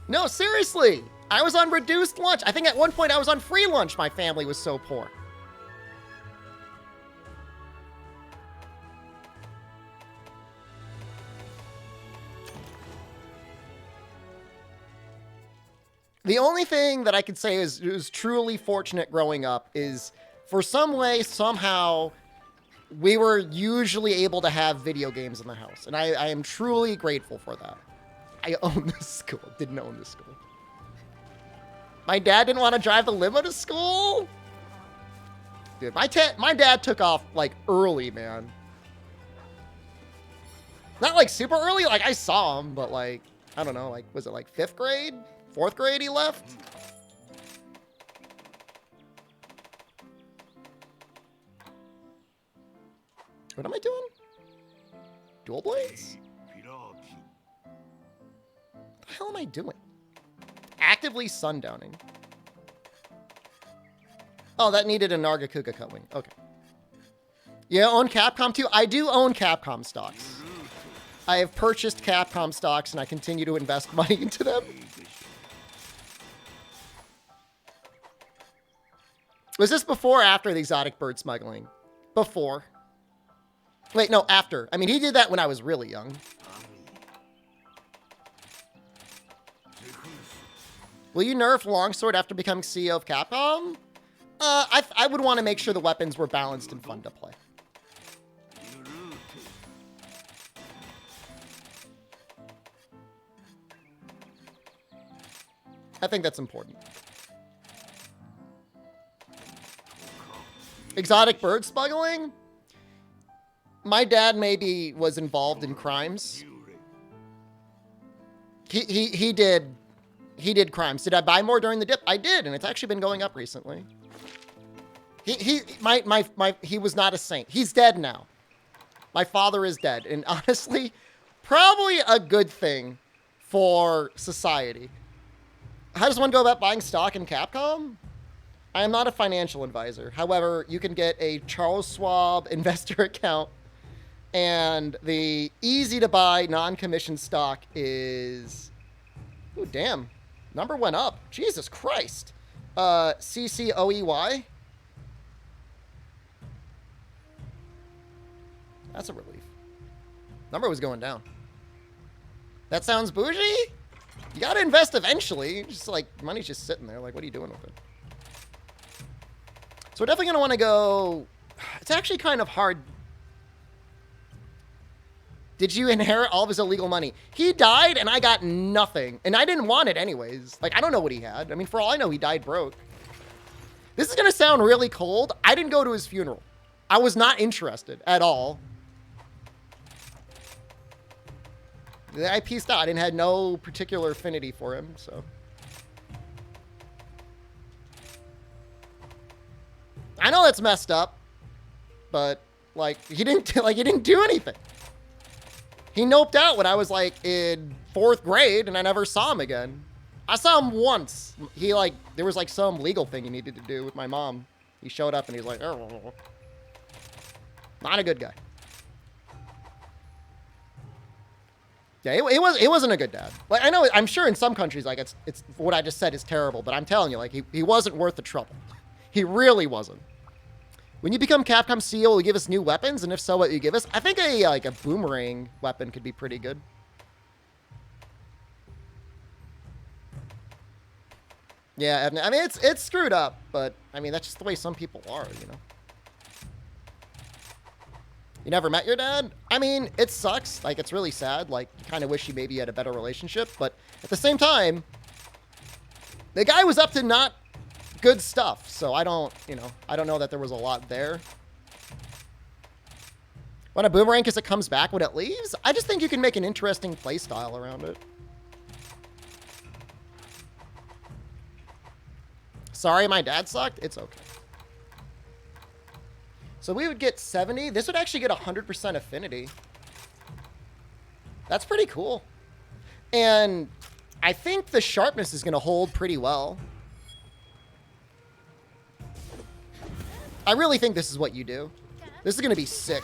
No, seriously. I was on reduced lunch. I think at one point I was on free lunch. My family was so poor. The only thing that I could say is was truly fortunate growing up is for some way, somehow, we were usually able to have video games in the house. And I am truly grateful for that. I own this school. Didn't own this school. My dad didn't want to drive the limo to school? Dude, my dad took off, like, early, man. Not, like, super early. Like, I saw him, but, like, I don't know. Like, was it, like, 5th grade? 4th grade he left? What am I doing? Dual blades? What the hell am I doing? Actively sundowning. Oh, that needed a Nargacuga Cutwing. Okay. You own Capcom too? I do own Capcom stocks. I have purchased Capcom stocks and I continue to invest money into them. Was this before or after the exotic bird smuggling? Before. Wait, no, after. I mean, he did that when I was really young. Will you nerf Longsword after becoming CEO of Capcom? I would want to make sure the weapons were balanced and fun to play. I think that's important. Exotic bird smuggling? My dad maybe was involved in crimes. He did crimes. Did I buy more during the dip? I did, and it's actually been going up recently. He was not a saint. He's dead now. My father is dead, and honestly, probably a good thing for society. How does one go about buying stock in Capcom? I am not a financial advisor. However, you can get a Charles Schwab investor account, and the easy to buy non-commissioned stock is, oh damn, number went up. Jesus Christ. CCOEY. That's a relief. Number was going down. That sounds bougie? You gotta invest eventually. Just like, money's just sitting there. Like, what are you doing with it? So we're definitely gonna wanna go... It's actually kind of hard. Did you inherit all of his illegal money? He died and I got nothing. And I didn't want it anyways. Like, I don't know what he had. I mean, for all I know, he died broke. This is gonna sound really cold. I didn't go to his funeral. I was not interested at all. I pieced out. I didn't have no particular affinity for him, so. I know that's messed up, but like he didn't do anything. He noped out when I was like in 4th grade, and I never saw him again. I saw him once. He like there was like some legal thing he needed to do with my mom. He showed up and he's like, oh. Not a good guy. Yeah, it wasn't a good dad. Like I know, I'm sure in some countries like it's what I just said is terrible, but I'm telling you, like he wasn't worth the trouble. He really wasn't. When you become Capcom CEO, will you give us new weapons? And if so, what you give us? I think a boomerang weapon could be pretty good. Yeah, I mean it's screwed up, but I mean that's just the way some people are, you know. You never met your dad? I mean, it sucks. Like, it's really sad. Like, you kind of wish you maybe had a better relationship. But at the same time, the guy was up to not good stuff. So I don't know that there was a lot there. Want a boomerang because it comes back when it leaves? I just think you can make an interesting play style around it. Sorry, my dad sucked. It's okay. So we would get 70. This would actually get 100% affinity. That's pretty cool. And I think the sharpness is going to hold pretty well. I really think this is what you do. This is going to be sick.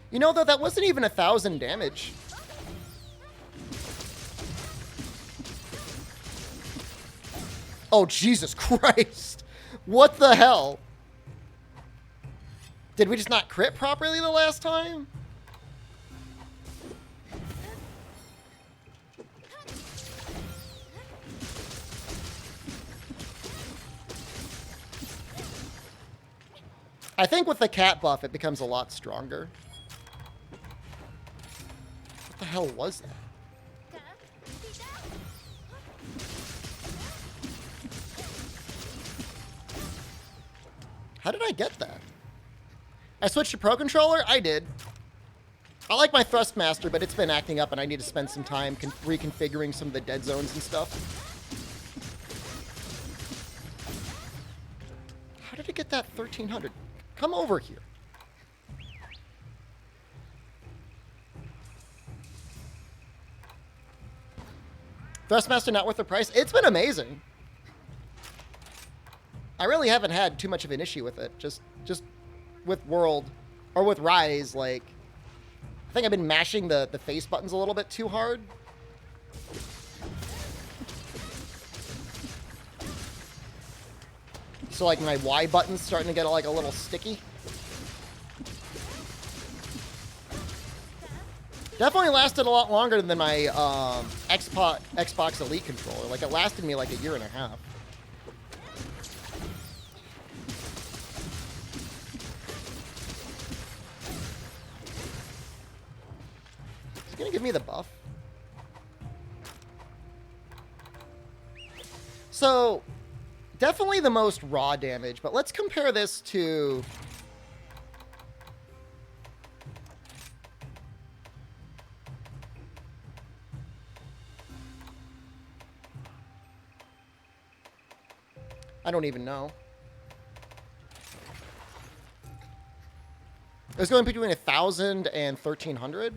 You know, though, that wasn't even 1,000 damage. Oh, Jesus Christ. What the hell? Did we just not crit properly the last time? I think with the cat buff, it becomes a lot stronger. What the hell was that? How did I get that? I switched to Pro Controller? I did. I like my Thrustmaster, but it's been acting up and I need to spend some time reconfiguring some of the dead zones and stuff. How did I get that 1300? Come over here. Thrustmaster not worth the price? It's been amazing. I really haven't had too much of an issue with it. Just with World, or with Rise, like, I think I've been mashing the face buttons a little bit too hard. So, like, my Y button's starting to get, like, a little sticky. Definitely lasted a lot longer than my Xbox Elite controller. Like, it lasted me, like, a year and a half. Is he gonna give me the buff? So, definitely the most raw damage, but let's compare this to... I don't even know. It was going between 1,000 and 1,300.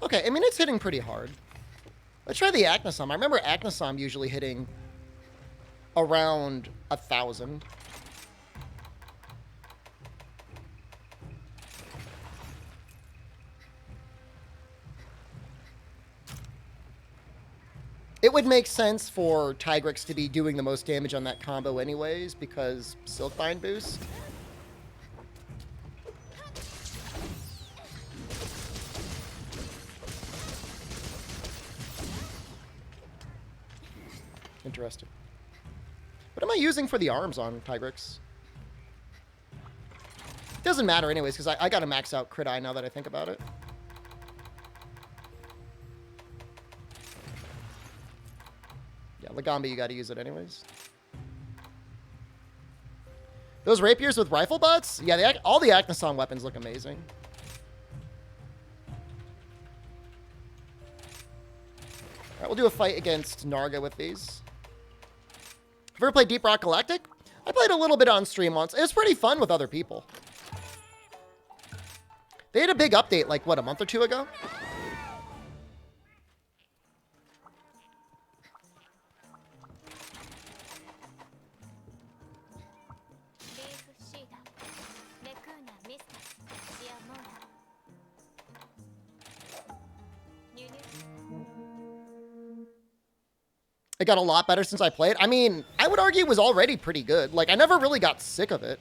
Okay, I mean, it's hitting pretty hard. Let's try the Acnosom. I remember Acnosom usually hitting around 1,000. It would make sense for Tigrex to be doing the most damage on that combo anyways, because Silkbind boost. Interesting. What am I using for the arms on Tigrex? Doesn't matter anyways, because I got to max out Crit Eye now that I think about it. Yeah, Lagambi, you got to use it anyways. Those rapiers with rifle butts? Yeah, all the Acnosom weapons look amazing. Alright, we'll do a fight against Narga with these. Have you ever played Deep Rock Galactic? I played a little bit on stream once. It was pretty fun with other people. They had a big update, like, what, a month or two ago? It got a lot better since I played. I mean, I would argue it was already pretty good. Like, I never really got sick of it.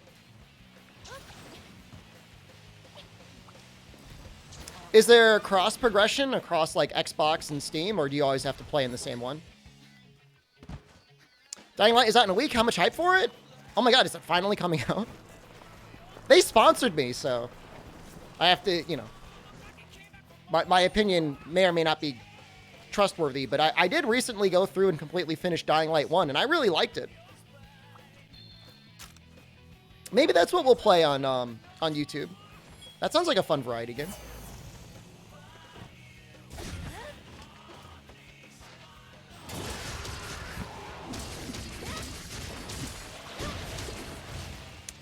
Is there cross progression across, like, Xbox and Steam, or do you always have to play in the same one? Dying Light is out in a week. How much hype for it? Oh my god, is it finally coming out? They sponsored me, so I have to, you know. My opinion may or may not be trustworthy, but I did recently go through and completely finish Dying Light 1, and I really liked it. Maybe that's what we'll play on YouTube. That sounds like a fun variety game.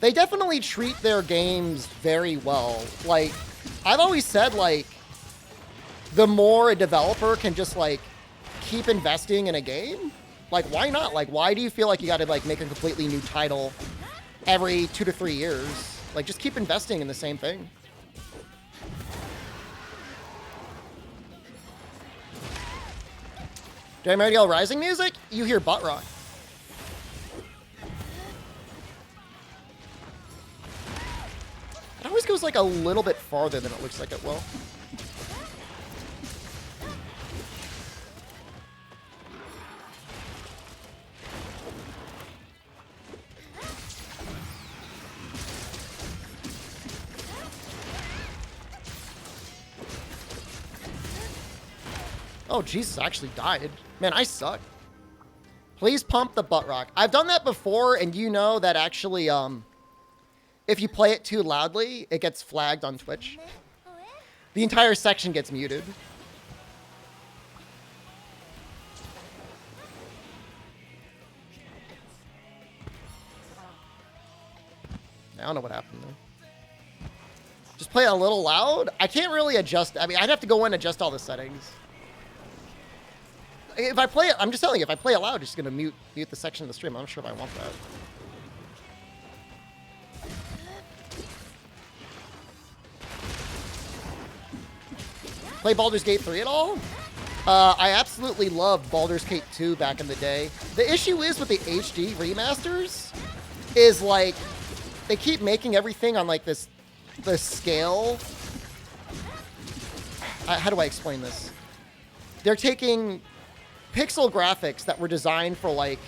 They definitely treat their games very well. Like, I've always said, like, the more a developer can just, like, keep investing in a game, Like, why not? Like, why do you feel like you got to like make a completely new title every 2 to 3 years? Like, just keep investing in the same thing. During Mariel Rising music, you hear butt rock. It always goes like a little bit farther than it looks like it will. Oh, Jesus, I actually died. Man, I suck. Please pump the butt rock. I've done that before, and you know that actually, if you play it too loudly, it gets flagged on Twitch. The entire section gets muted. I don't know what happened there. Just play it a little loud? I can't really adjust. I mean, I'd have to go in and adjust all the settings. If I play it, I'm just telling you, if I play it loud, it's just going to mute the section of the stream. I'm not sure if I want that. Play Baldur's Gate 3 at all? I absolutely loved Baldur's Gate 2 back in the day. The issue is with the HD remasters is like they keep making everything on like the scale. How do I explain this? They're taking pixel graphics that were designed for like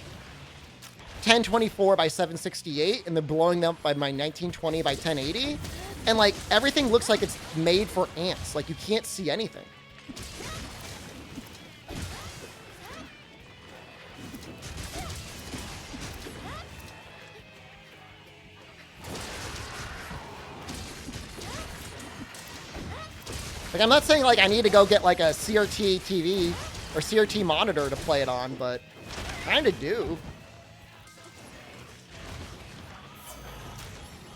1024 by 768 and they're blowing them up by my 1920 by 1080. And like everything looks like it's made for ants. Like you can't see anything. Like I'm not saying like I need to go get like a CRT TV or CRT monitor to play it on, but kind of do.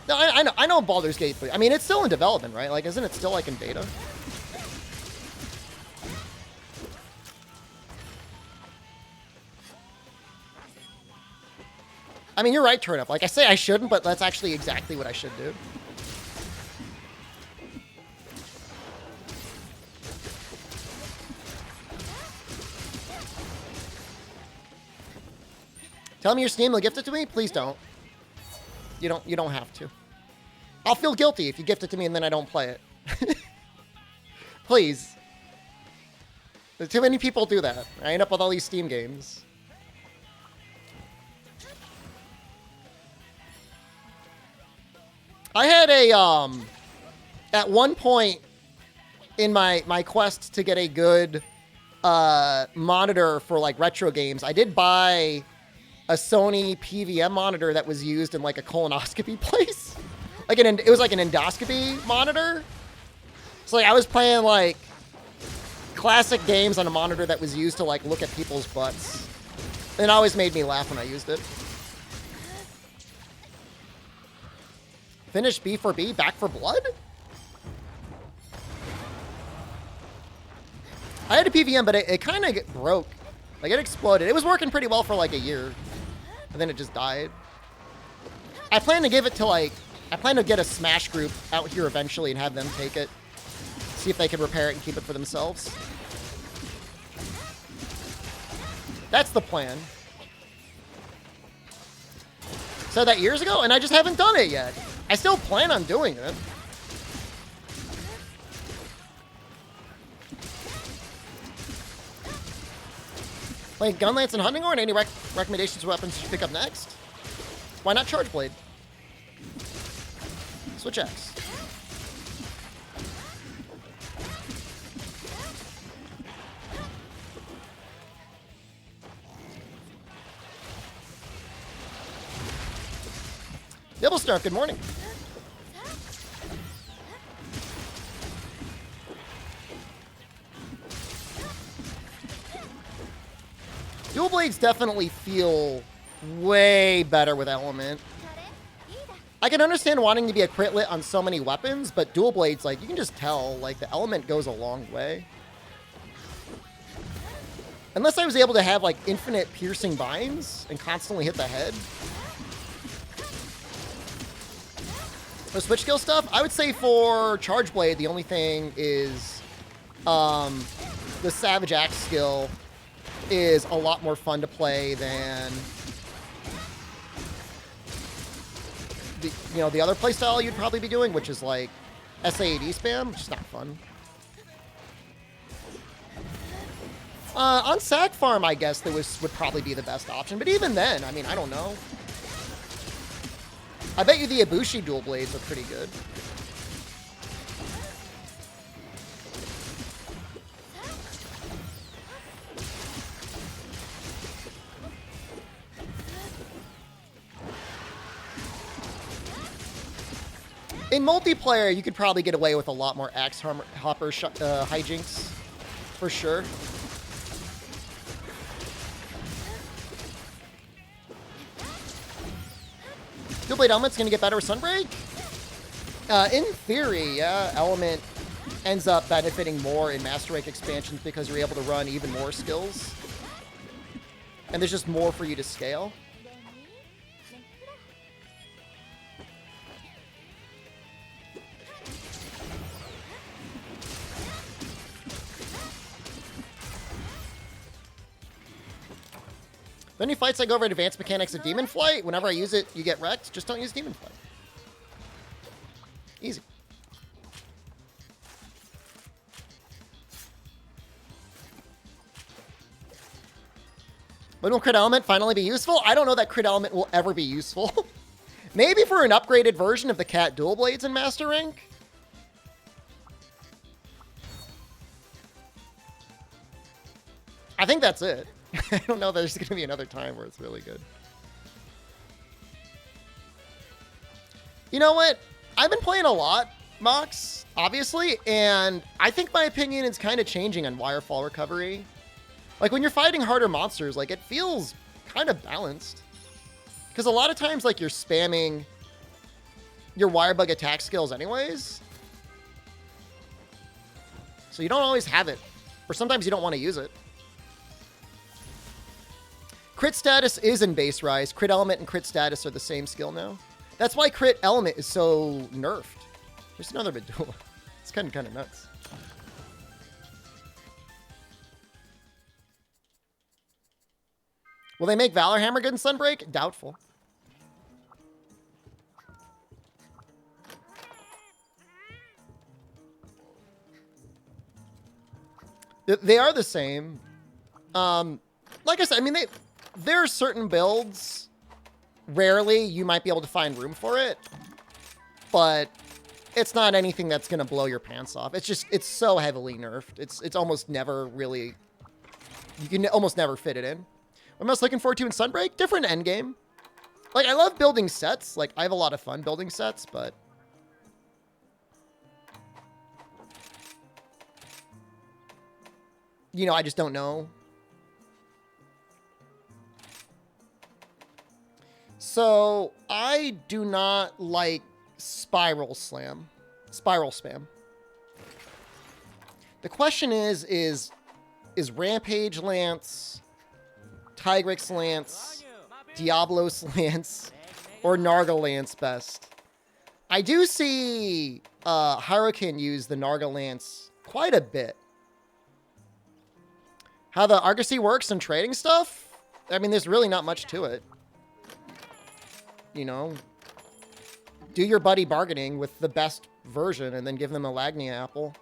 No, I know Baldur's Gate 3. I mean, it's still in development, right? Like, isn't it still, like, in beta? I mean, you're right, Turnip. Like, I say I shouldn't, but that's actually exactly what I should do. Tell me your Steam will gift it to me? Please don't. You don't have to. I'll feel guilty if you gift it to me and then I don't play it. Please. Too many people do that. I end up with all these Steam games. I had a, at one point in my quest to get a good, monitor for, like, retro games, I did buy a Sony PVM monitor that was used in, like, a colonoscopy place. Like, it was, like, an endoscopy monitor. So, like, I was playing, like, classic games on a monitor that was used to, like, look at people's butts. And it always made me laugh when I used it. Finish B4B, Back for Blood? I had a PVM, but it kind of broke. Like, it exploded. It was working pretty well for, like, a year. And then it just died. I plan to give it to, like... I plan to get a Smash group out here eventually and have them take it. See if they can repair it and keep it for themselves. That's the plan. Said that years ago, and I just haven't done it yet. I still plan on doing it. Playing Gunlance and Hunting Horn? Any recommendations for weapons to pick up next? Why not Charge Blade? Switch X. Nibblestar, good morning. Dual blades definitely feel way better with Element. I can understand wanting to be a Critlet on so many weapons, but dual blades, like, you can just tell, like, the Element goes a long way. Unless I was able to have, like, infinite piercing binds and constantly hit the head. The switch skill stuff, I would say for Charge Blade, the only thing is the Savage Axe skill is a lot more fun to play than the other playstyle you'd probably be doing, which is like SAAD spam, which is not fun. On Sack Farm, I guess that would probably be the best option, but even then, I mean, I don't know. I bet you the Ibushi dual blades are pretty good. In multiplayer, you could probably get away with a lot more axe hopper hijinks, for sure. Dual Blade Element's going to get better with Sunbreak? In theory, yeah. Element ends up benefiting more in Master Rank expansions because you're able to run even more skills. And there's just more for you to scale. Then any fights I go over advanced mechanics of Demon Flight, whenever I use it, you get wrecked. Just don't use Demon Flight. Easy. When will Crit Element finally be useful? I don't know that Crit Element will ever be useful. Maybe for an upgraded version of the Cat Dual Blades in Master Rank. I think that's it. I don't know that there's going to be another time where it's really good. You know what? I've been playing a lot, Mox, obviously, and I think my opinion is kind of changing on Wirefall Recovery. Like, when you're fighting harder monsters, like, it feels kind of balanced. Because a lot of times, like, you're spamming your Wirebug attack skills anyways. So you don't always have it. Or sometimes you don't want to use it. Crit status is in base rise. Crit element and crit status are the same skill now. That's why crit element is so nerfed. There's another bit dual. It's kind of nuts. Will they make Valor Hammer good in Sunbreak? Doubtful. They are the same. Like I said, I mean, there are certain builds, rarely you might be able to find room for it, but it's not anything that's going to blow your pants off. It's just, it's so heavily nerfed. It's almost never really, you can almost never fit it in. What am I most looking forward to in Sunbreak? Different endgame. Like, I love building sets. Like, I have a lot of fun building sets, but you know, I just don't know. So, I do not like spiral spam. The question is Rampage Lance, Tigrex Lance, Diablos Lance, or Narga Lance best? I do see Hurricane use the Narga Lance quite a bit. How the Argosy works and trading stuff? I mean, there's really not much to it. You know, do your buddy bargaining with the best version and then give them a Lagnia apple.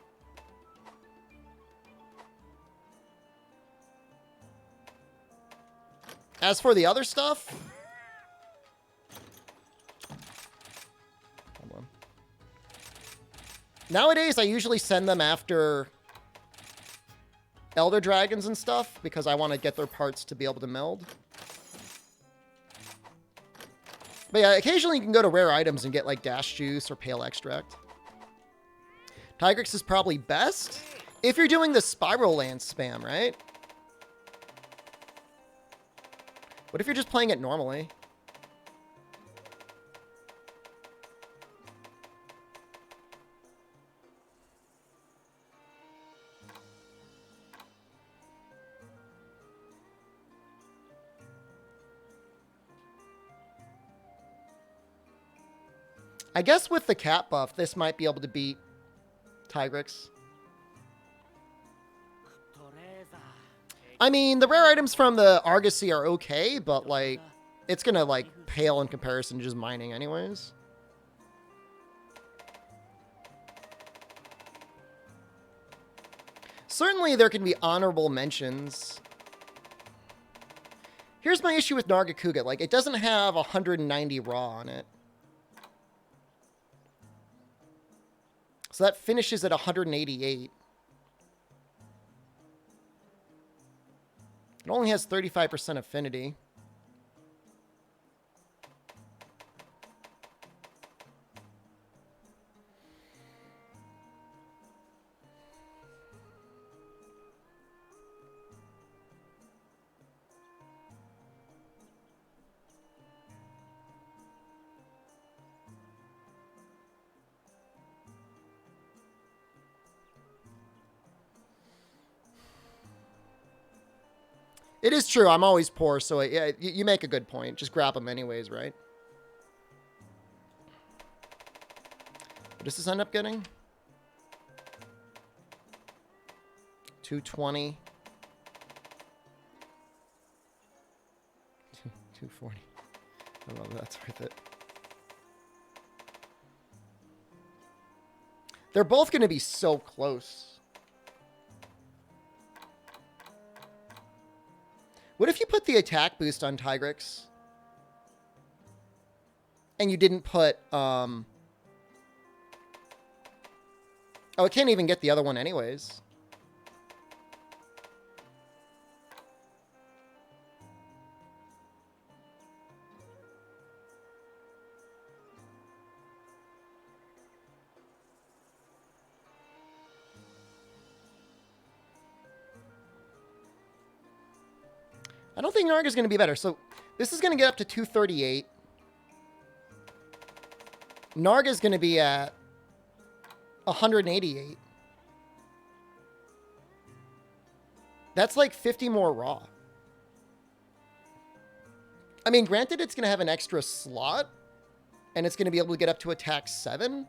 As for the other stuff, hold on. Nowadays, I usually send them after Elder Dragons and stuff because I want to get their parts to be able to meld. But yeah, occasionally you can go to rare items and get like Dash Juice or Pale Extract. Tigrex is probably best if you're doing the Spiral Lance spam, right? What if you're just playing it normally? I guess with the cat buff, this might be able to beat Tigrex. I mean, the rare items from the Argosy are okay, but, like, it's gonna, like, pale in comparison to just mining anyways. Certainly there can be honorable mentions. Here's my issue with Nargacuga. Like, it doesn't have 190 raw on it. So that finishes at 188. It only has 35% affinity. It is true. I'm always poor, so yeah, you make a good point. Just grab them anyways, right? What does this end up getting? 220. 240. I don't know if that's worth it. They're both going to be so close. What if you put the attack boost on Tigrex and you didn't put, oh, it can't even get the other one anyways. I don't think Narga's going to be better. So this is going to get up to 238. Narga's going to be at 188. That's like 50 more raw. I mean, granted, it's going to have an extra slot, and it's going to be able to get up to attack 7.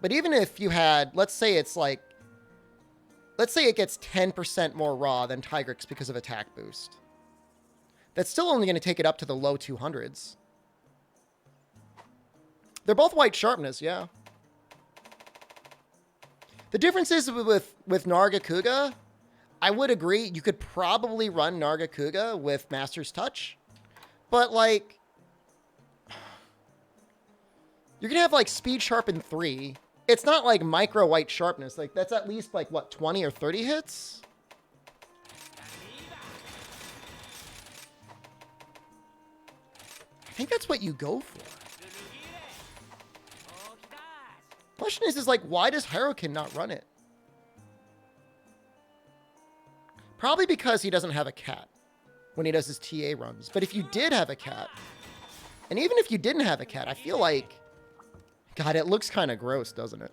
But even if you had, let's say it's like, let's say it gets 10% more raw than Tigrex because of attack boost. That's still only going to take it up to the low 200s. They're both white sharpness, yeah. The difference is with Nargacuga, I would agree, you could probably run Nargacuga with Master's Touch. But, like, you're going to have, like, Speed Sharpen 3. It's not like micro white sharpness. Like, that's at least like, what, 20 or 30 hits? I think that's what you go for. Question is like, why does Hirokin not run it? Probably because he doesn't have a cat when he does his TA runs. But if you did have a cat, and even if you didn't have a cat, I feel like, God, it looks kind of gross, doesn't it?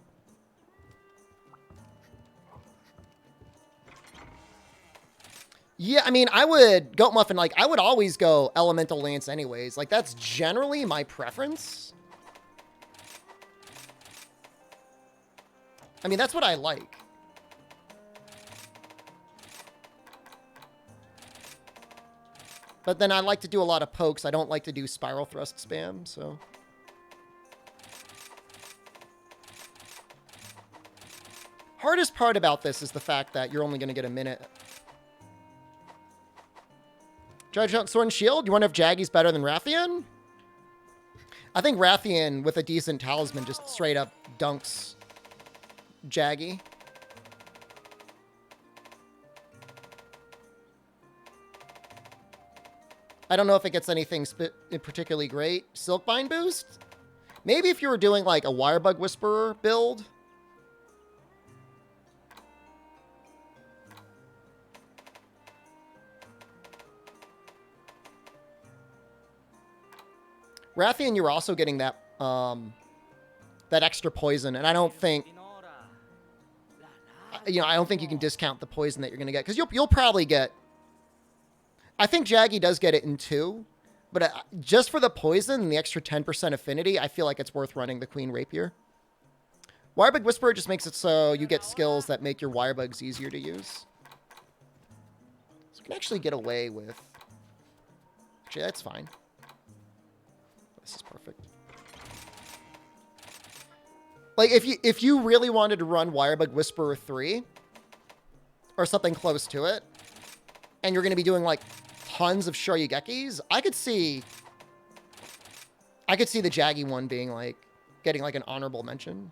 Yeah, I mean, I would, Goat Muffin, like, I would always go Elemental Lance anyways. Like, that's generally my preference. I mean, that's what I like. But then I like to do a lot of pokes. I don't like to do Spiral Thrust spam, so... Hardest part about this is the fact that you're only going to get a minute. Judge Sword and Shield? You wonder if Jaggy's better than Rathian? I think Rathian, with a decent talisman, just straight up dunks Jaggy. I don't know if it gets anything particularly great. Silkbind boost? Maybe if you were doing like a Wirebug Whisperer build. Rathian, you're also getting that that extra poison, and I don't think, you know, I don't think you can discount the poison that you're going to get, because you'll probably get, I think Jaggy does get it in 2, But just for the poison and the extra 10% affinity, I feel like it's worth running the Queen Rapier. Wirebug Whisperer just makes it so you get skills that make your wirebugs easier to use. So you can actually get away with... Actually, that's fine. This is perfect. Like, if you really wanted to run Wirebug Whisperer 3, or something close to it, and you're going to be doing, like, tons of Shoryugekis, I could see the Jaggy one being, like, getting, like, an honorable mention.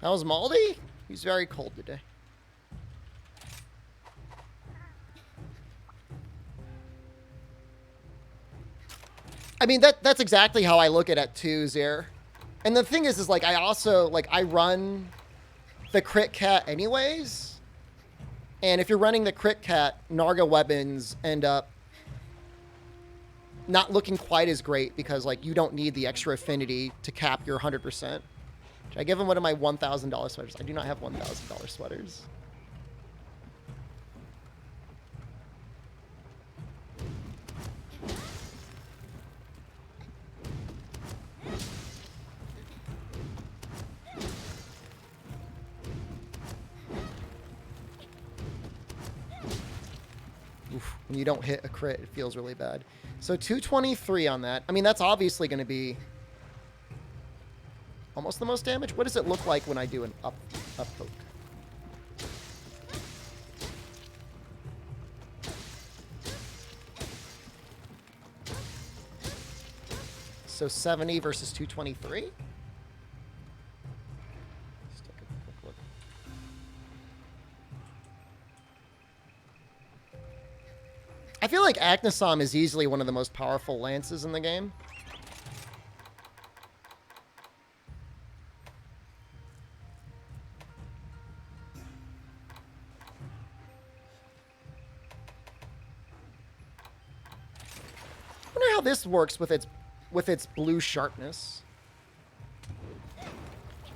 How's Maldy? He's very cold today. I mean, that's exactly how I look at it too, Zir. And the thing is like, I also, like, I run the Crit Cat anyways. And if you're running the Crit Cat, Narga weapons end up not looking quite as great because, like, you don't need the extra affinity to cap your 100%. Should I give him one of my $1,000 sweaters? I do not have $1,000 sweaters. Oof, when you don't hit a crit, it feels really bad. So 223 on that. I mean, that's obviously going to be almost the most damage. What does it look like when I do an up poke? So 70 versus 223? Let's take a quick look. I feel like Acnasom is easily one of the most powerful lances in the game. I wonder how this works with its blue sharpness.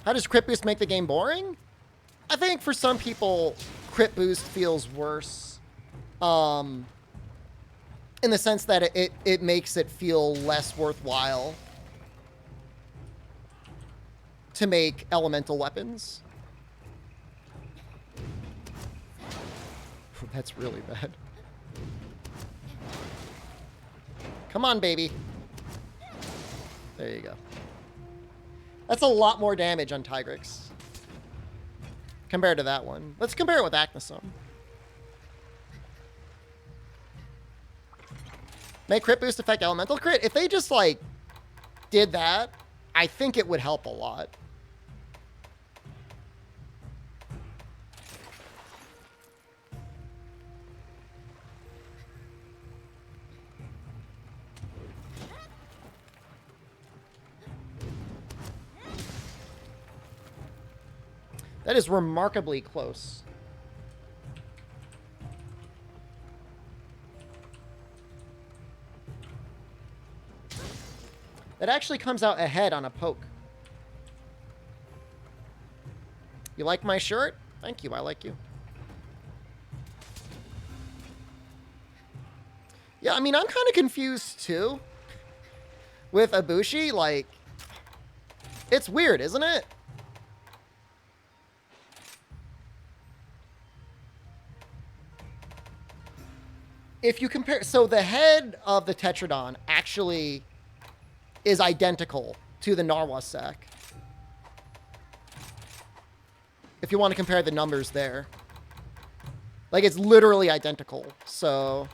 How does crit boost make the game boring? I think for some people, crit boost feels worse. In the sense that it makes it feel less worthwhile to make elemental weapons. That's really bad. Come on, baby. There you go. That's a lot more damage on Tigrex compared to that one. Let's compare it with Acnasom. Make crit boost affect elemental crit? If they just, like, did that, I think it would help a lot. That is remarkably close. That actually comes out ahead on a poke. You like my shirt? Thank you, I like you. Yeah, I mean, I'm kind of confused too. With Ibushi, like, it's weird, isn't it? If you compare, so the head of the Tetradon actually is identical to the Narwasak. If you want to compare the numbers there. Like, it's literally identical, so...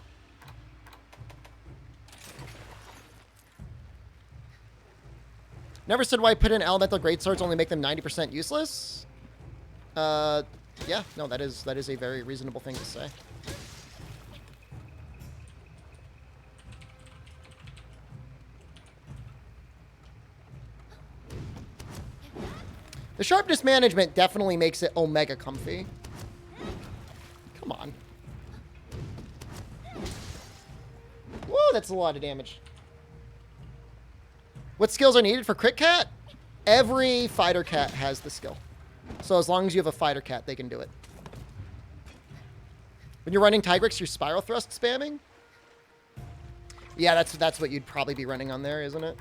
Never said why put in elemental greatswords only make them 90% useless? Yeah, no, that is a very reasonable thing to say. The sharpness management definitely makes it omega comfy. Come on. Whoa, that's a lot of damage. What skills are needed for Crit Cat? Every fighter cat has the skill. So as long as you have a fighter cat, they can do it. When you're running Tigrix, you're Spiral Thrust spamming? Yeah, that's what you'd probably be running on there, isn't it?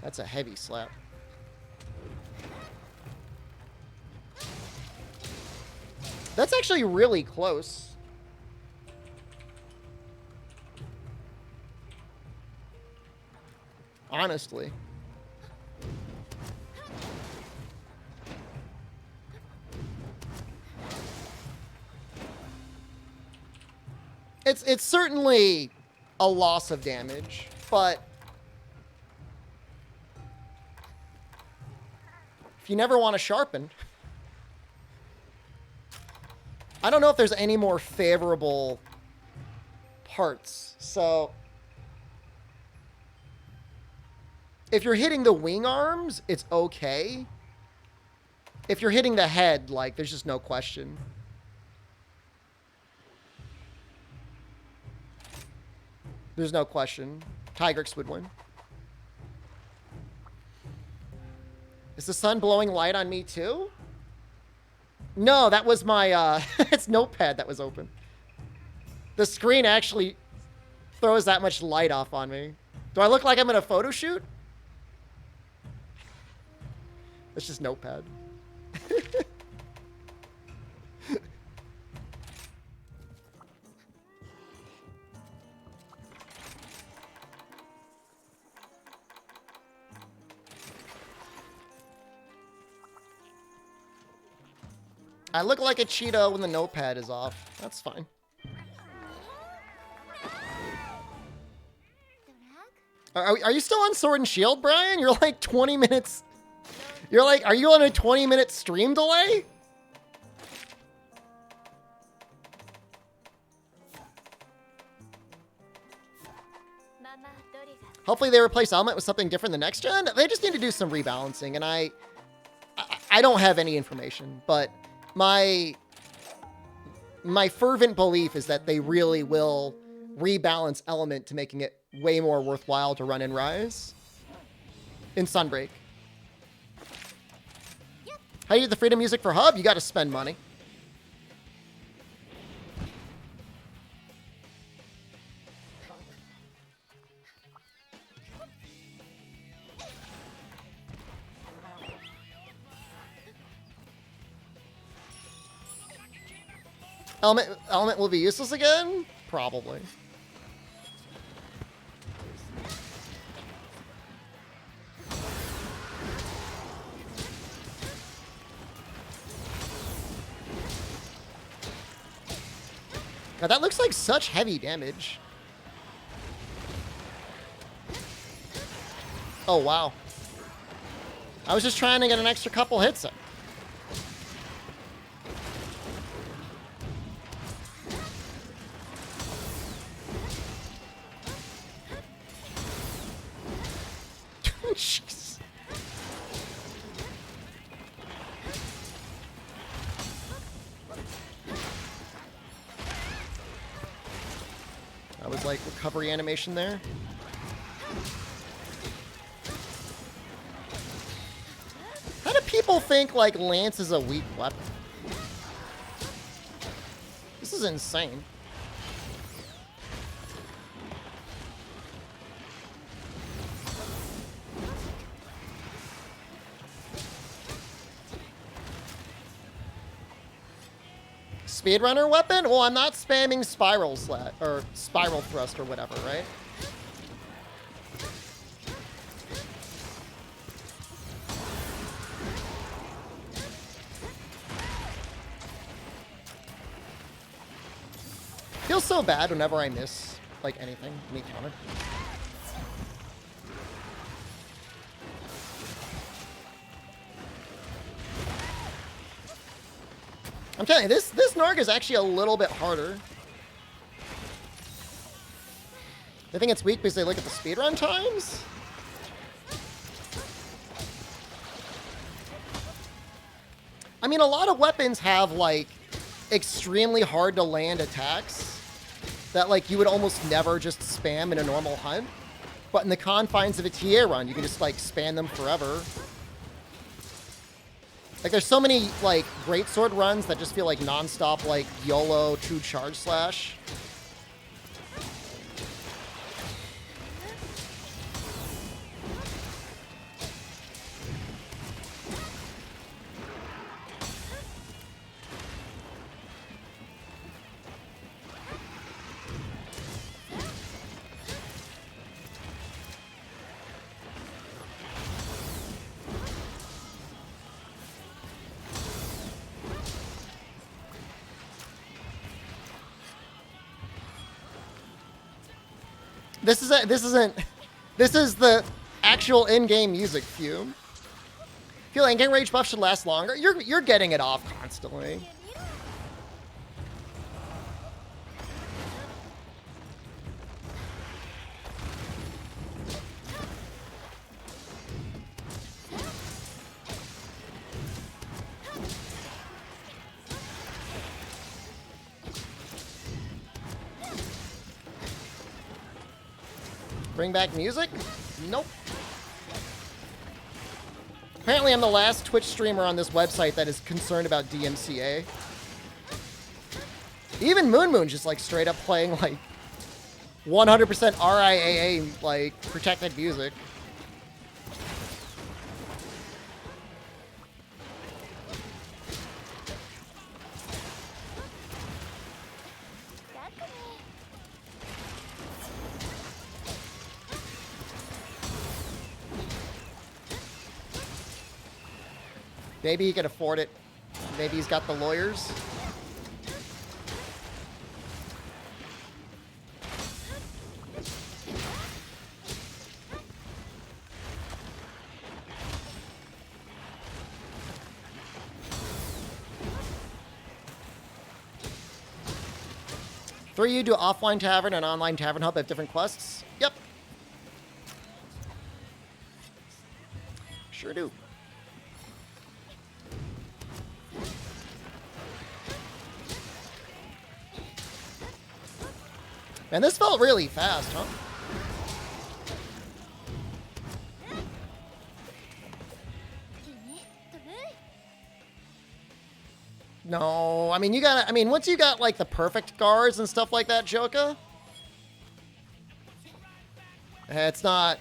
That's a heavy slap. That's actually really close. Honestly. It's certainly a loss of damage, but if you never want to sharpen, I don't know if there's any more favorable parts. So if you're hitting the wing arms, it's okay. If you're hitting the head, like, there's just no question. There's no question. Tigrix would win. Is the sun blowing light on me too? No, that was my, it's Notepad that was open. The screen actually throws that much light off on me. Do I look like I'm in a photo shoot? It's just Notepad. I look like a Cheeto when the Notepad is off. That's fine. Are you still on Sword and Shield, Brian? You're like 20 minutes... You're like, are you on a 20-minute stream delay? Hopefully they replace Element with something different the next gen. They just need to do some rebalancing, and I don't have any information, but my fervent belief is that they really will rebalance Element to making it way more worthwhile to run in Rise. In Sunbreak. How do you get the freedom music for Hub? You got to spend money. Element will be useless again? Probably. God, that looks like such heavy damage. Oh, wow. I was just trying to get an extra couple hits in. Jeez. That was like recovery animation there. How do people think like Lance is a weak weapon? This is insane. Speedrunner weapon? Well, I'm not spamming spiral slat or spiral thrust or whatever, right? Feels so bad whenever I miss like anything. Me counter. I'm telling you, this Narg is actually a little bit harder. They think it's weak because they look at the speedrun times? I mean, a lot of weapons have, like, extremely hard to land attacks that, like, you would almost never just spam in a normal hunt. But in the confines of a TA run, you can just, like, spam them forever. Like, there's so many, like, greatsword runs that just feel like non-stop, like, YOLO true charge slash. This is the actual in-game music, Fume. Feel like in-game rage buff should last longer. You're getting it off constantly. Bring back music? Nope. Apparently I'm the last Twitch streamer on this website that is concerned about DMCA. Even Moon Moon just like straight up playing like 100% RIAA like protected music. Maybe he can afford it. Maybe he's got the lawyers. Three, you do offline tavern and online tavern hub have different quests? Yep. Sure do. Man, this felt really fast, huh? No, I mean, you gotta, I mean, once you got, like, the perfect guards and stuff like that, Joka, it's not,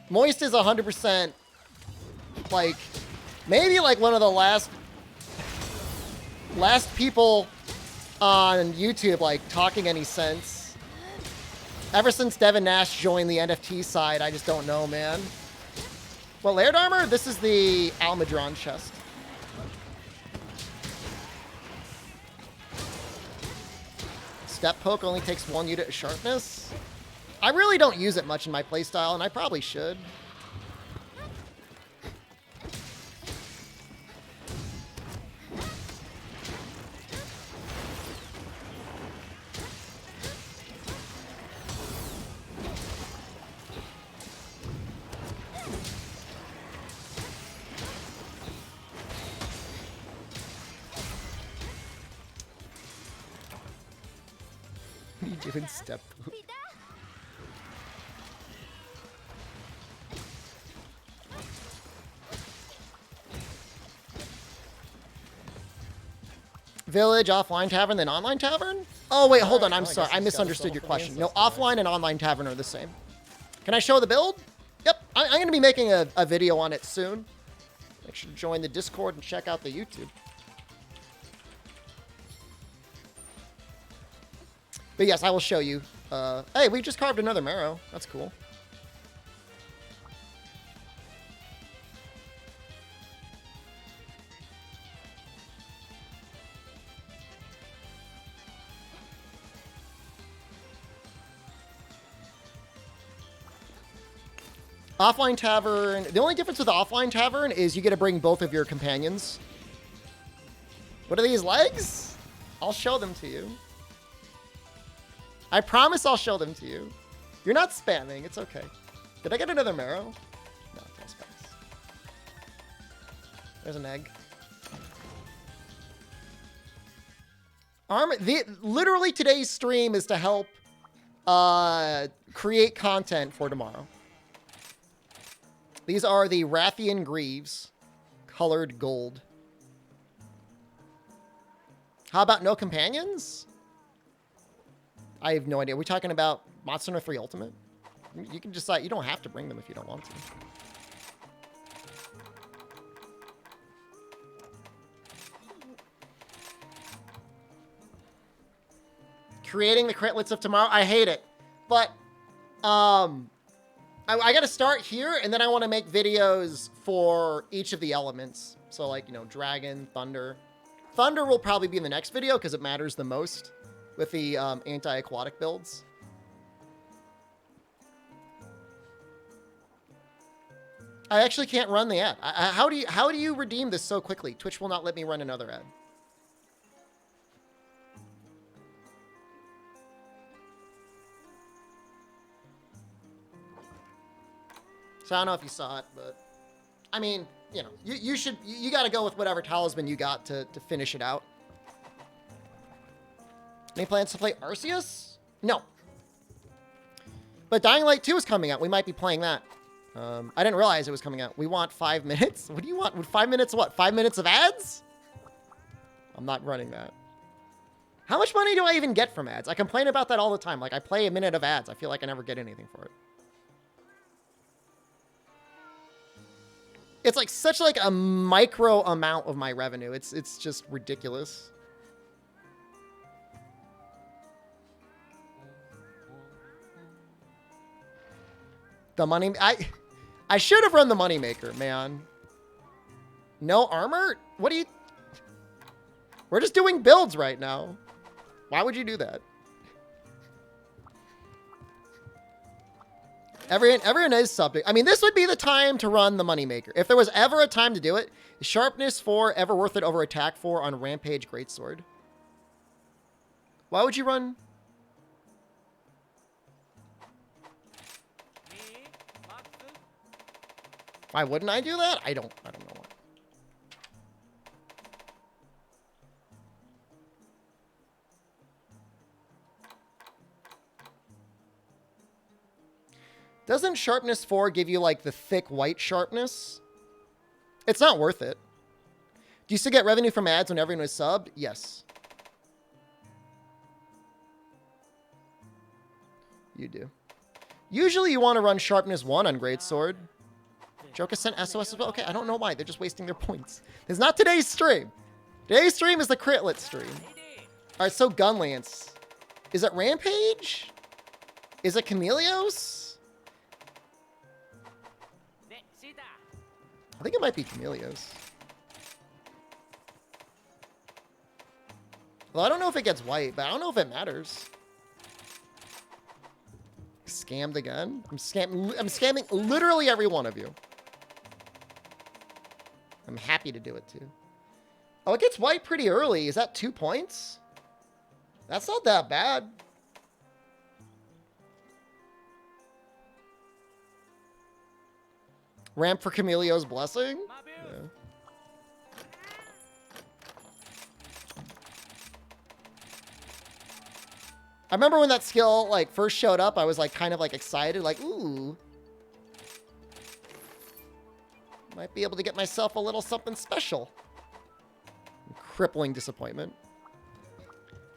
Moist is 100%, like, maybe, like, one of the last people on YouTube, like, talking any sense. Ever since Devin Nash joined the NFT side, I just don't know, man. Well, Laird Armor, this is the Almudron chest. Step Poke only takes 1 unit of sharpness. I really don't use it much in my playstyle, and I probably should. Doing step poop. Village, offline tavern, then online tavern? Oh, wait, hold on. I'm sorry. I misunderstood your question. No, offline and online tavern are the same. Can I show the build? Yep. I'm going to be making a video on it soon. Make sure to join the Discord and check out the YouTube. But yes, I will show you. Hey, we just carved another marrow. That's cool. Offline tavern. The only difference with the offline tavern is you get to bring both of your companions. What are these legs? I'll show them to you. I promise I'll show them to you. You're not spamming. It's okay. Did I get another marrow? No, that's fast. There's an egg. Literally today's stream is to help create content for tomorrow. These are the Rathian Greaves, colored gold. How about no companions? I have no idea. Are we talking about Monster Hunter 3 Ultimate? You can decide. You don't have to bring them if you don't want to. Creating the Critlets of tomorrow. I hate it. But, I got to start here, and then I want to make videos for each of the elements. So, like, you know, Dragon, Thunder. Thunder will probably be in the next video because it matters the most with the anti-aquatic builds. I actually can't run the ad. How do you redeem this so quickly? Twitch will not let me run another ad. So I don't know if you saw it, but I mean, you know, you got to go with whatever talisman you got to finish it out. Any plans to play Arceus? No. But Dying Light 2 is coming out. We might be playing that. I didn't realize it was coming out. We want 5 minutes? What do you want? Would 5 minutes what? 5 minutes of ads? I'm not running that. How much money do I even get from ads? I complain about that all the time. Like, I play a minute of ads. I feel like I never get anything for it. It's like such like a micro amount of my revenue. It's just ridiculous. The money... I should have run the moneymaker, man. No armor? What do you... We're just doing builds right now. Why would you do that? Everyone is subject. I mean, this would be the time to run the moneymaker. If there was ever a time to do it, is Sharpness 4 ever worth it over Attack 4 on Rampage Greatsword? Why would you run... Why wouldn't I do that? I don't know why. Doesn't Sharpness 4 give you like the thick white sharpness? It's not worth it. Do you still get revenue from ads when everyone is subbed? Yes. You do. Usually you want to run Sharpness 1 on Greatsword. Joka sent SOS as well. Okay, I don't know why. They're just wasting their points. It's not today's stream. Today's stream is the Critlet stream. All right, so Gunlance. Is it Rampage? Is it Chameleos? I think it might be Chameleos. Well, I don't know if it gets white, but I don't know if it matters. Scammed again? I'm scamming literally every one of you. I'm happy to do it too. Oh, it gets white pretty early. Is that 2 points? That's not that bad. Ramp for Chameleo's Blessing? Yeah. I remember when that skill like first showed up, I was like kind of like excited, like, ooh. Might be able to get myself a little something special. Crippling disappointment.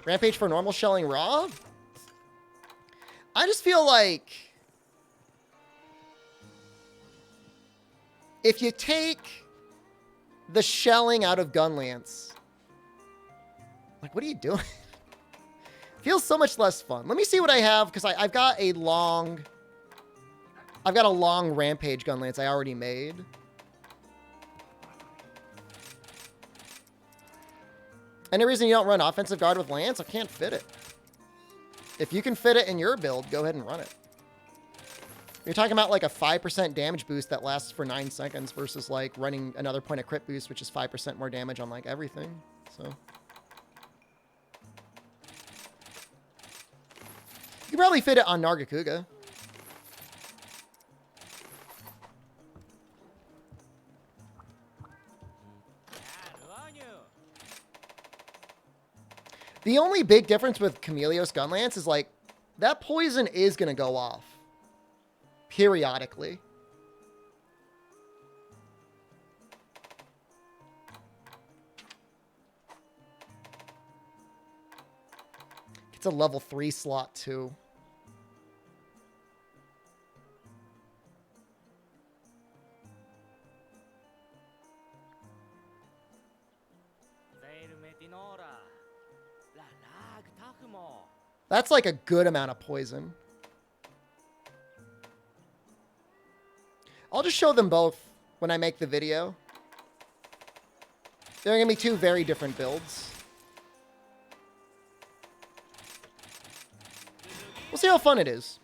Rampage for normal shelling raw? I just feel like if you take the shelling out of Gunlance, like, what are you doing? Feels so much less fun. Let me see what I have, because I've got a long Rampage Gunlance I already made. Any reason you don't run offensive guard with Lance? I can't fit it. If you can fit it in your build, go ahead and run it. You're talking about like a 5% damage boost that lasts for 9 seconds versus like running another point of crit boost, which is 5% more damage on like everything. So you can probably fit it on Nargacuga. The only big difference with Chameleos Gunlance is like that poison is going to go off periodically. It's a level 3 slot too. That's like a good amount of poison. I'll just show them both when I make the video. They're going to be two very different builds. We'll see how fun it is.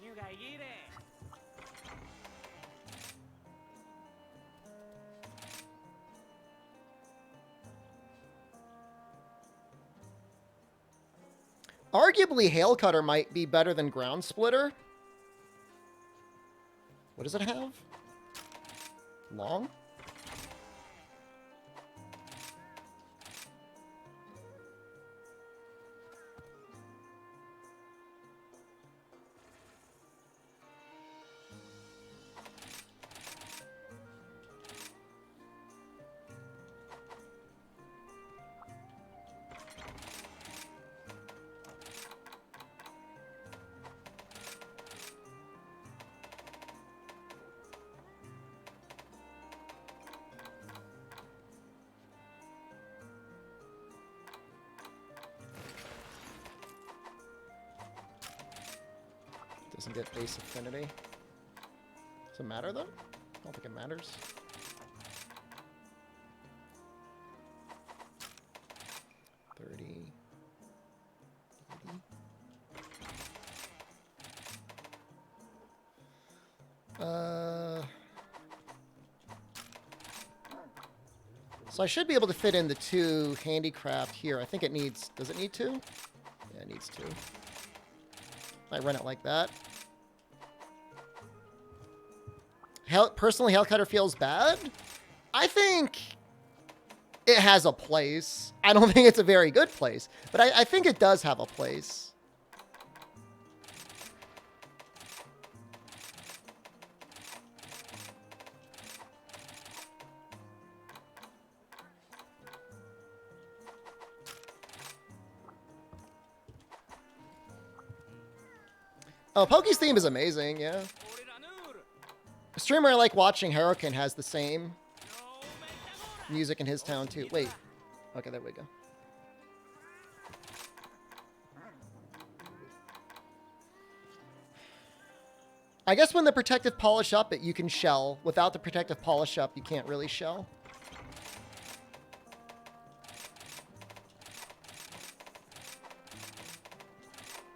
Arguably, Hail Cutter might be better than Ground Splitter. What does it have? Long? Doesn't get base affinity. Does it matter though? I don't think it matters. So I should be able to fit in the 2 handicraft here. I think it needs... Does it need 2? Yeah, it needs 2. I run it like that. Personally, Hail Cutter feels bad. I think it has a place. I don't think it's a very good place, but I think it does have a place. Oh, Poke's theme is amazing, yeah. A streamer I like watching, Harukin, has the same music in his town, too. Wait. Okay, there we go. I guess when the protective polish up, you can shell. Without the protective polish up, you can't really shell.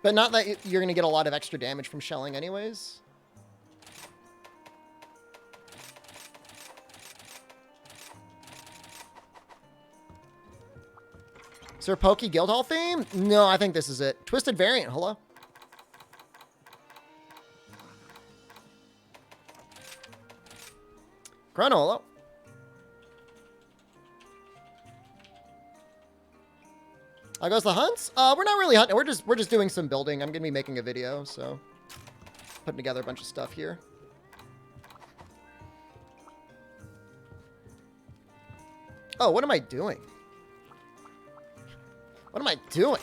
But not that you're going to get a lot of extra damage from shelling anyways. Is there a Poke Guildhall theme? No, I think this is it. Twisted Variant, hello. Chrono, hello. How goes the hunts? We're not really hunting. We're just doing some building. I'm gonna be making a video, so putting together a bunch of stuff here. Oh, what am I doing? What am I doing?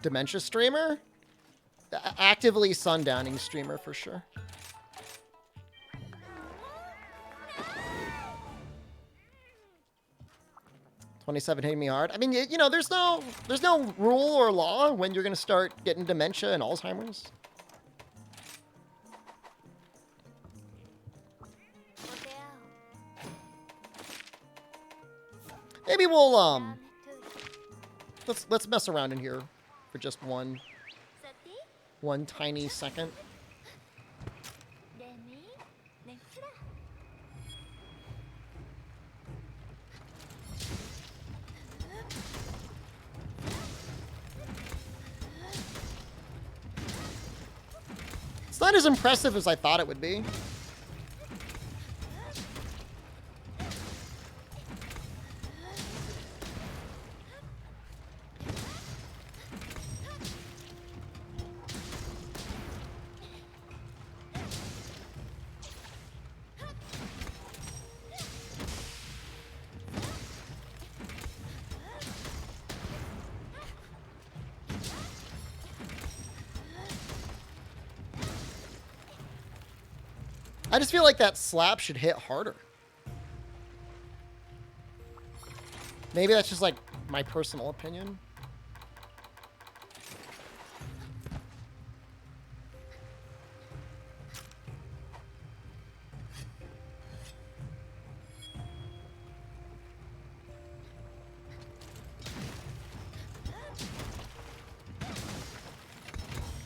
Dementia streamer? Actively sundowning streamer for sure. $27 hitting me hard. I mean, you know, there's no rule or law when you're gonna start getting dementia and Alzheimer's. Maybe we'll let's mess around in here for just one tiny second. It's not as impressive as I thought it would be. I just feel like that slap should hit harder. Maybe that's just like my personal opinion.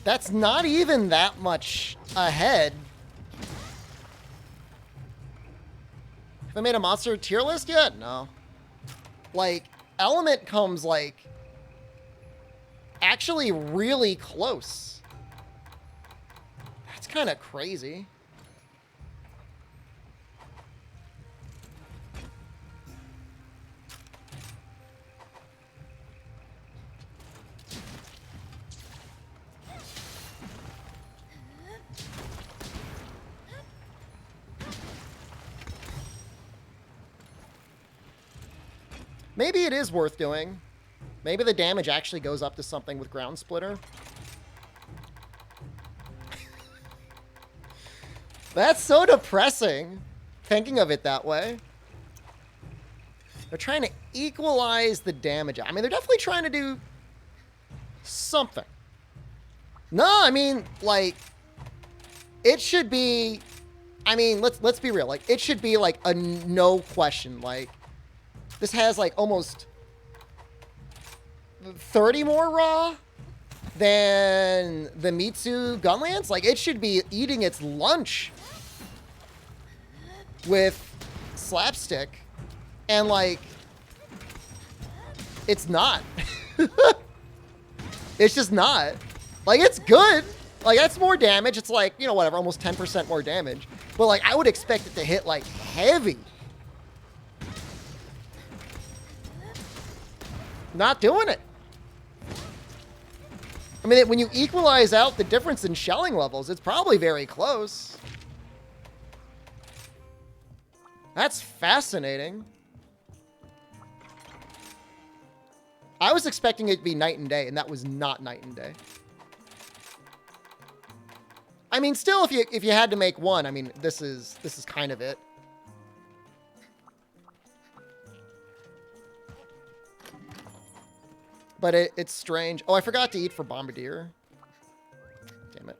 That's not even that much ahead. Have I made a monster tier list yet? No. Like, Element comes, like, actually really close. That's kind of crazy. Maybe it is worth doing. Maybe the damage actually goes up to something with Ground Splitter. That's so depressing, thinking of it that way. They're trying to equalize the damage. I mean, they're definitely trying to do something. No, I mean, like, it should be... I mean, let's be real. Like, it should be, like, a no question, like... This has, like, almost 30 more raw than the Mitsu Gunlance. Like, it should be eating its lunch with Slapstick. And, like, it's not. It's just not. Like, it's good. Like, that's more damage. It's like, you know, whatever, almost 10% more damage. But, like, I would expect it to hit, like, heavy. Not doing it. I mean, when you equalize out the difference in shelling levels, it's probably very close. That's fascinating. I was expecting it to be night and day, and that was not night and day. I mean, still, if you had to make one, I mean, this is kind of it. But it's strange. Oh, I forgot to eat for Bombardier. Damn it.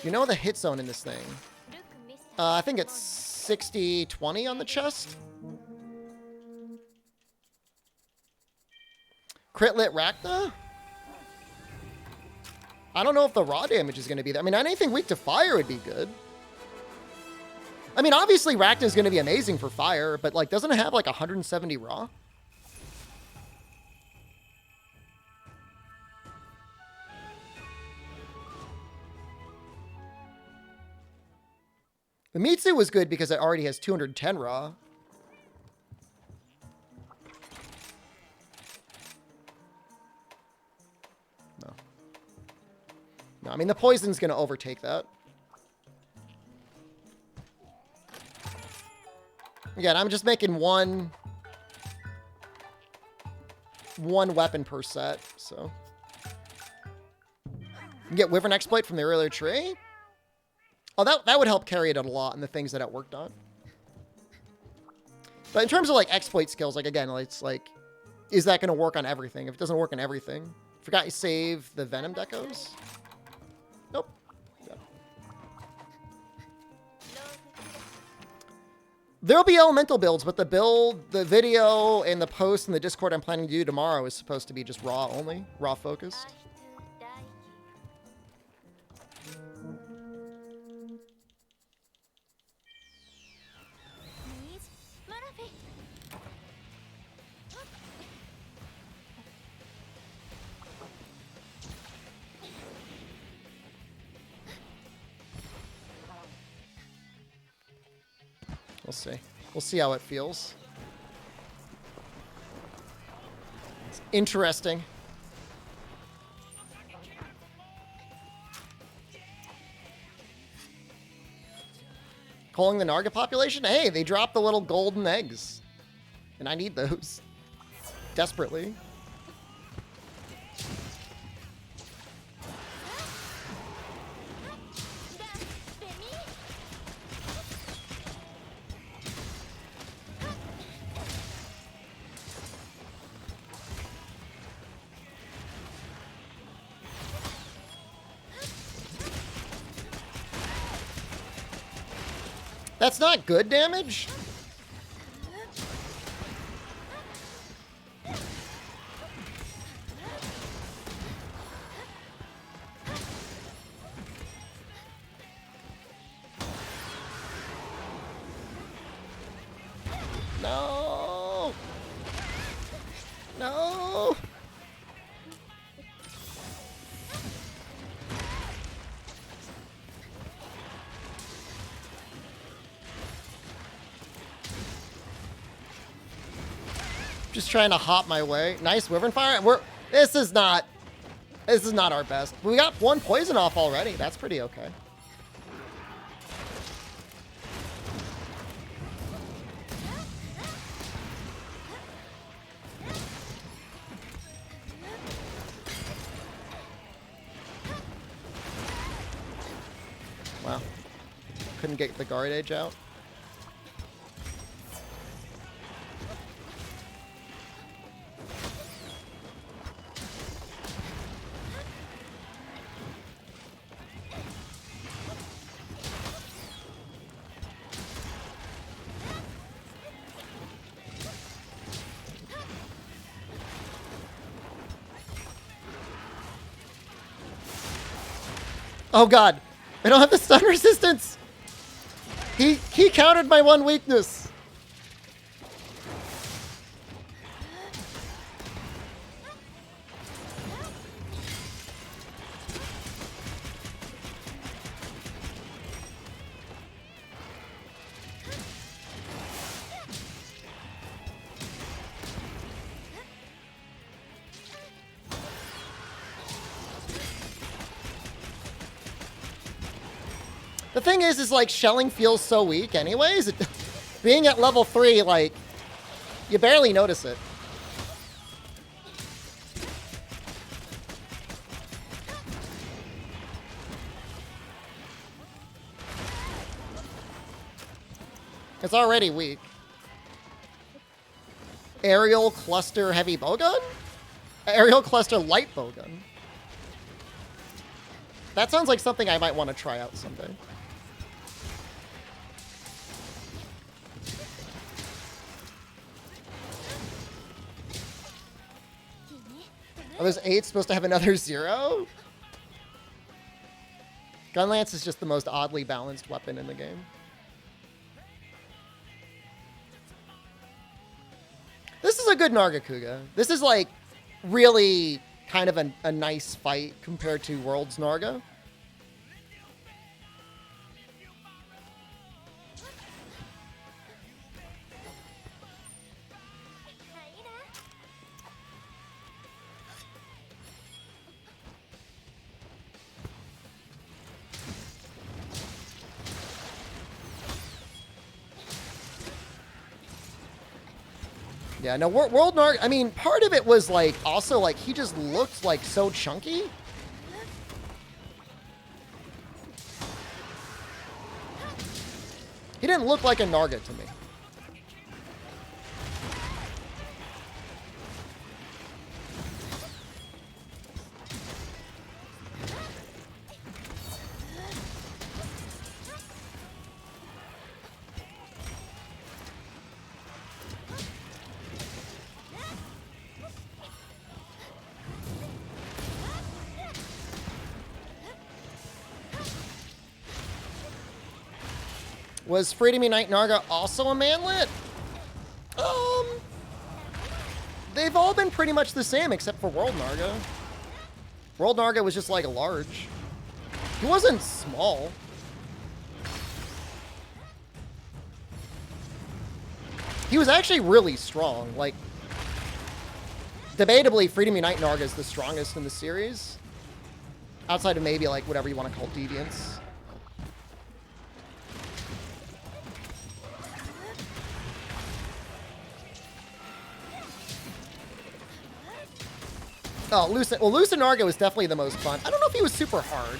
You know the hit zone in this thing? I think it's 60-20 on the chest. Critlet Rakna? I don't know if the raw damage is going to be there. I mean, anything weak to fire would be good. I mean, obviously Rakna is going to be amazing for fire, but, like, doesn't it have, like, 170 raw? The Mitsu was good because it already has 210 raw. No. No, I mean, the poison's going to overtake that. Again, I'm just making one weapon per set, so. You can get Wyvern Exploit from the earlier tree? Oh, that would help carry it a lot in the things that it worked on. But in terms of, like, exploit skills, like, again, it's like, is that going to work on everything? If it doesn't work on everything. Forgot you save the Venom Decos? Nope. Yeah. There'll be elemental builds, but the build, the video, and the post in the Discord I'm planning to do tomorrow is supposed to be just raw only. Raw focused. We'll see. We'll see how it feels. It's interesting. Calling the Narga population? Hey, they dropped the little golden eggs. And I need those. Desperately. That's not good damage. No. No. Just trying to hop my way. Nice Wyvern Fire. This is not our best. We got one poison off already. That's pretty okay. Wow. Couldn't get the guard edge out. Oh god, I don't have the stun resistance. He countered my one weakness. The thing is like shelling feels so weak anyways. Being at level 3, like, you barely notice it. It's already weak. Aerial cluster heavy bowgun? Aerial cluster light bowgun. That sounds like something I might want to try out someday. Oh, this 8 supposed to have another 0? Gunlance is just the most oddly balanced weapon in the game. This is a good Nargacuga. This is like really kind of a nice fight compared to World's Narga. Yeah, no, World Narg, I mean, part of it was, like, also, like, he just looked, like, so chunky. He didn't look like a Narga to me. Was Freedom Unite Narga also a manlet? They've all been pretty much the same except for World Narga. World Narga was just like a large. He wasn't small. He was actually really strong. Like, debatably, Freedom Unite Narga is the strongest in the series. Outside of maybe, like, whatever you want to call Deviants. Oh, Lucid. Well, Lucid Narga was definitely the most fun. I don't know if he was super hard.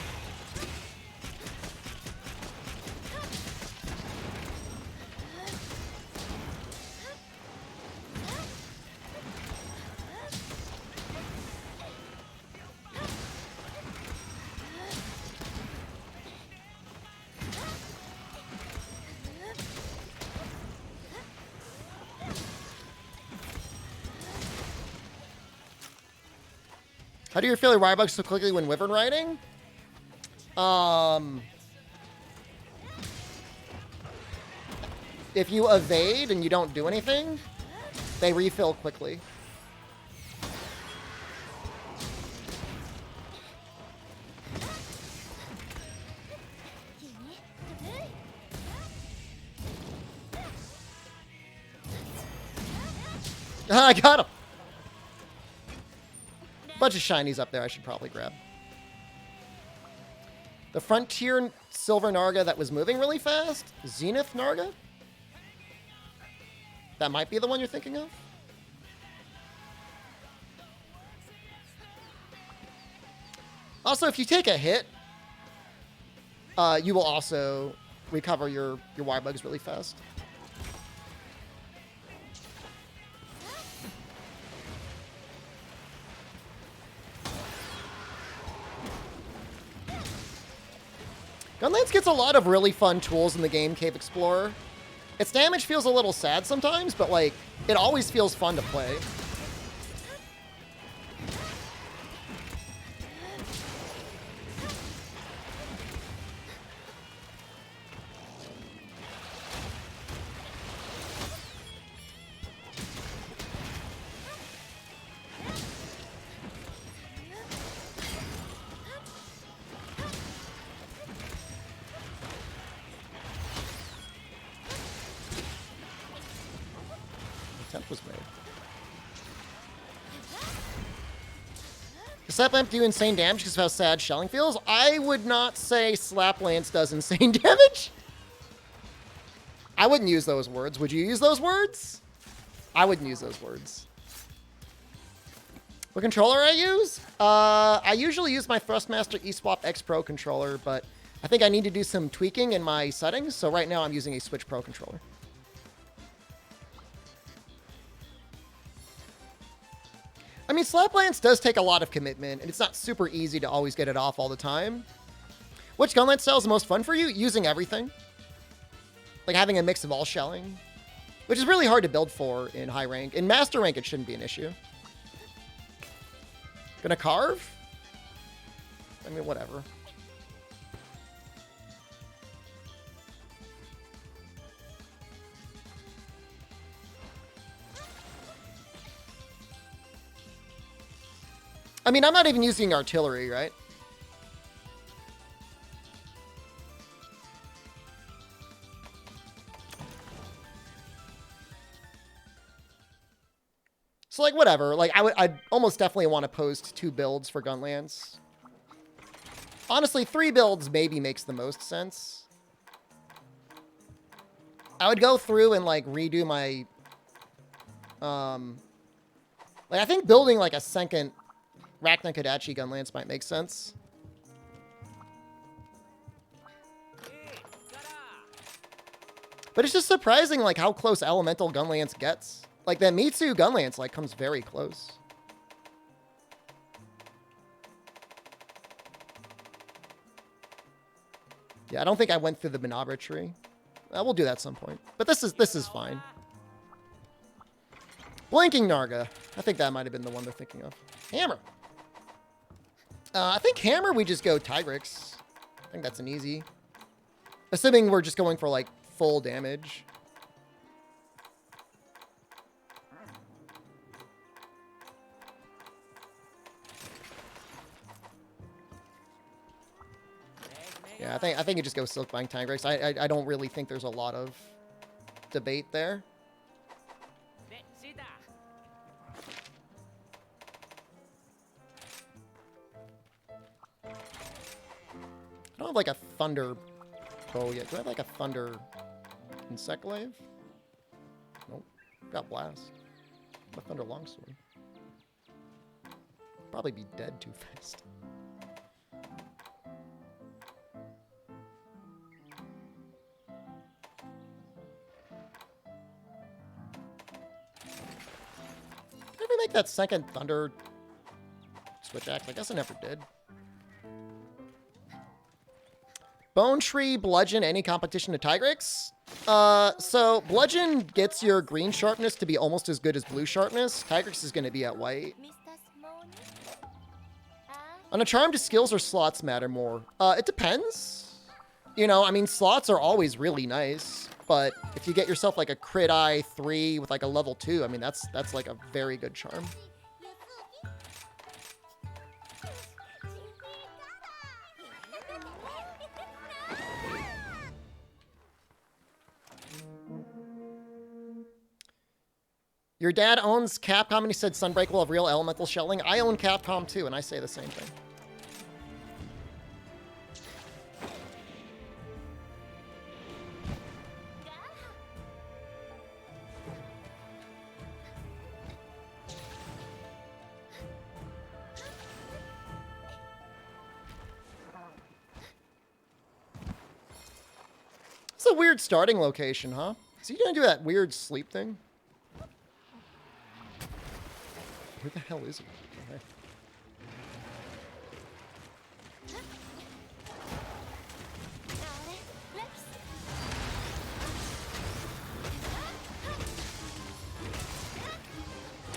How do you feel Rybugs so quickly when Wyvern riding? If you evade and you don't do anything, they refill quickly. I got him! Bunch of shinies up there I should probably grab. The Frontier Silver Narga that was moving really fast? Zenith Narga? That might be the one you're thinking of? Also, if you take a hit, you will also recover your Wybugs really fast. Gunlance gets a lot of really fun tools in the game, Cave Explorer. Its damage feels a little sad sometimes, but, like, it always feels fun to play. Was made. Does Slaplamp do insane damage because of how sad shelling feels? I would not say Slaplance does insane damage. I wouldn't use those words. Would you use those words? I wouldn't use those words. What controller I use? I usually use my Thrustmaster eSwap X Pro controller, but I think I need to do some tweaking in my settings, so right now I'm using a Switch Pro controller. I mean, Slaplance does take a lot of commitment, and it's not super easy to always get it off all the time. Which Gunlance style is the most fun for you? Using everything. Like having a mix of all shelling. Which is really hard to build for in high rank. In master rank, it shouldn't be an issue. Gonna carve? I mean, whatever. I mean, I'm not even using artillery, right? So, like, whatever. Like, I'd almost definitely want to post 2 builds for Gunlance. Honestly, 3 builds maybe makes the most sense. I would go through and, like, redo my... Like, I think building, like, a second... Rachna Kodachi Gunlance might make sense. But it's just surprising, like, how close Elemental Gunlance gets. Like, the Mitsu Gunlance, like, comes very close. Yeah, I don't think I went through the Minabra tree. We'll do that at some point. But this is fine. Blinking Narga. I think that might have been the one they're thinking of. Hammer. I think Hammer, we just go Tigrex. I think that's an easy. Assuming we're just going for, like, full damage. Yeah, I think you just go Silkbind Tigrex. I don't really think there's a lot of debate there. don't have like a thunder bow yet. Do I have like a thunder insect glaive? Nope. Got blast. A thunder longsword. Probably be dead too fast. Never make that second thunder switch axe. I guess I never did. Bone Tree, Bludgeon, any competition to Tigrex? So Bludgeon gets your green sharpness to be almost as good as blue sharpness. Tigrex is going to be at white. On a charm, do skills or slots matter more? It depends. You know, I mean, slots are always really nice, but if you get yourself like a crit eye 3 with like a level 2, I mean, that's like a very good charm. Your dad owns Capcom and he said Sunbreak will have real elemental shelling. I own Capcom too, and I say the same thing. It's a weird starting location, huh? Is he gonna do that weird sleep thing? Where the hell is he? Okay.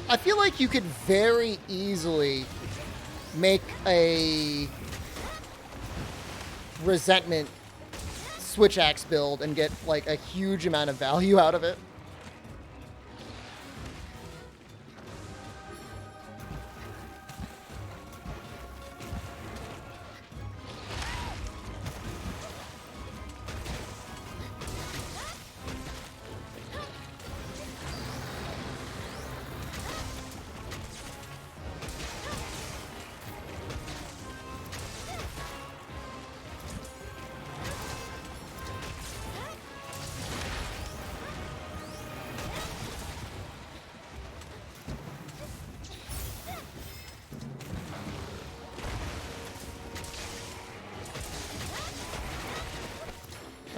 I feel like you could very easily make a resentment switch axe build and get like a huge amount of value out of it.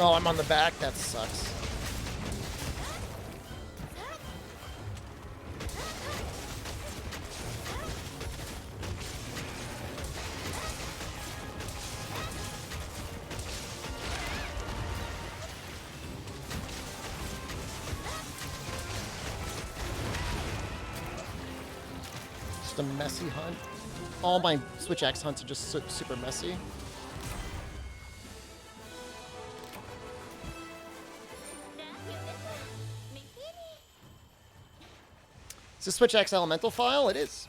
Oh, I'm on the back? That sucks. Just a messy hunt. All my switch axe hunts are just super messy. Is this Switch X Elemental file? It is.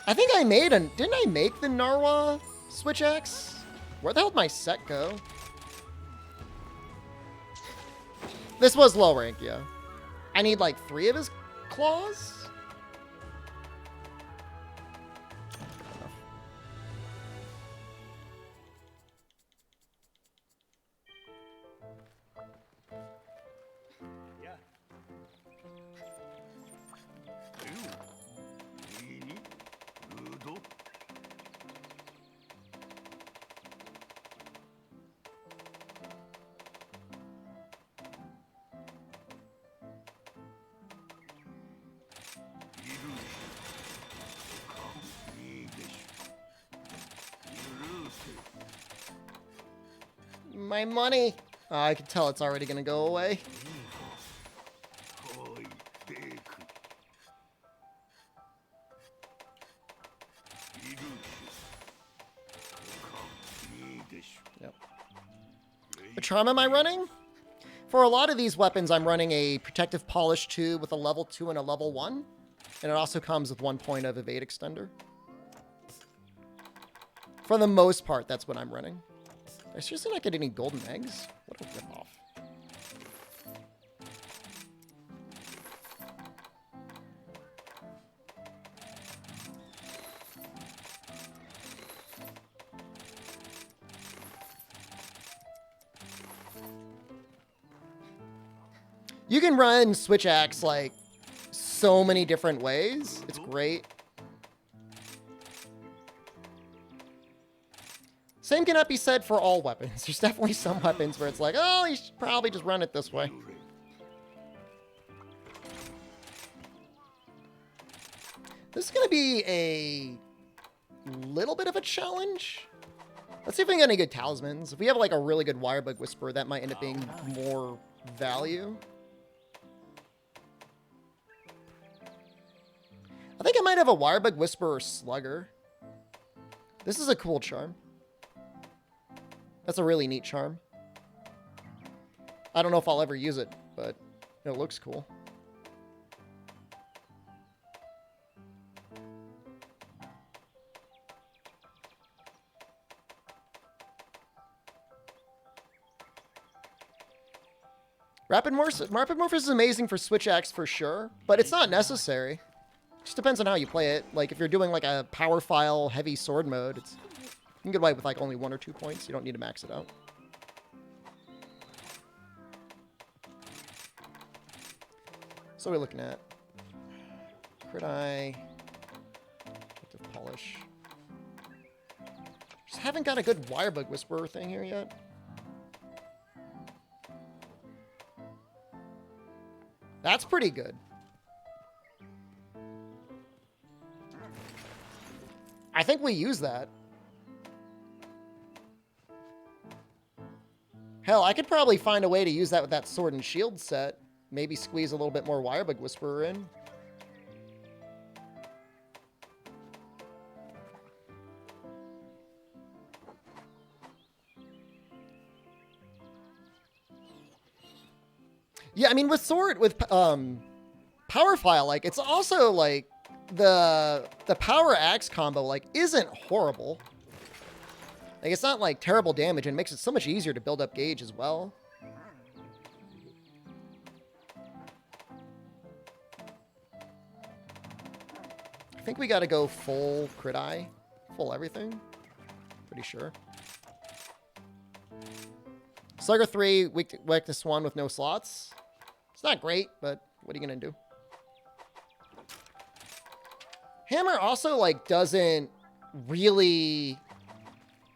I think I made a... Didn't I make the Narwa Switch X? Where the hell did my set go? This was low rank, yeah. I need like 3 of his claws? My money! Oh, I can tell it's already gonna go away. Yep. What charm am I running? For a lot of these weapons, I'm running a Protective Polish 2 with a level 2 and a level 1. And it also comes with 1 point of Evade Extender. For the most part, that's what I'm running. I seriously not get any golden eggs? What a ripoff. You can run Switch Axe like so many different ways. It's great. Same cannot be said for all weapons. There's definitely some weapons where it's like, oh, you should probably just run it this way. This is going to be a little bit of a challenge. Let's see if we can get any good talismans. If we have like a really good Wirebug Whisperer, that might end up being more value. I think I might have a Wirebug Whisperer Slugger. This is a cool charm. That's a really neat charm. I don't know if I'll ever use it, but it looks cool. Rapid Morph is amazing for Switch Axe for sure, but it's not necessary. Just depends on how you play it. Like if you're doing like a power file heavy sword mode, you can get away with like only 1 or 2 points. You don't need to max it out. So we're looking at Crit Eye, Protective Polish. Just haven't got a good Wirebug Whisperer thing here yet. That's pretty good. I think we use that. Hell, I could probably find a way to use that with that Sword and Shield set. Maybe squeeze a little bit more Wirebug Whisperer in. Yeah, I mean, with Power File, like, it's also, like, the Power Axe combo, like, isn't horrible. Like, it's not, like, terrible damage, and it makes it so much easier to build up gauge as well. I think we gotta go full Crit Eye. Full everything. Pretty sure. Slugger 3, weakness 1 with no slots. It's not great, but what are you gonna do? Hammer also, like, doesn't really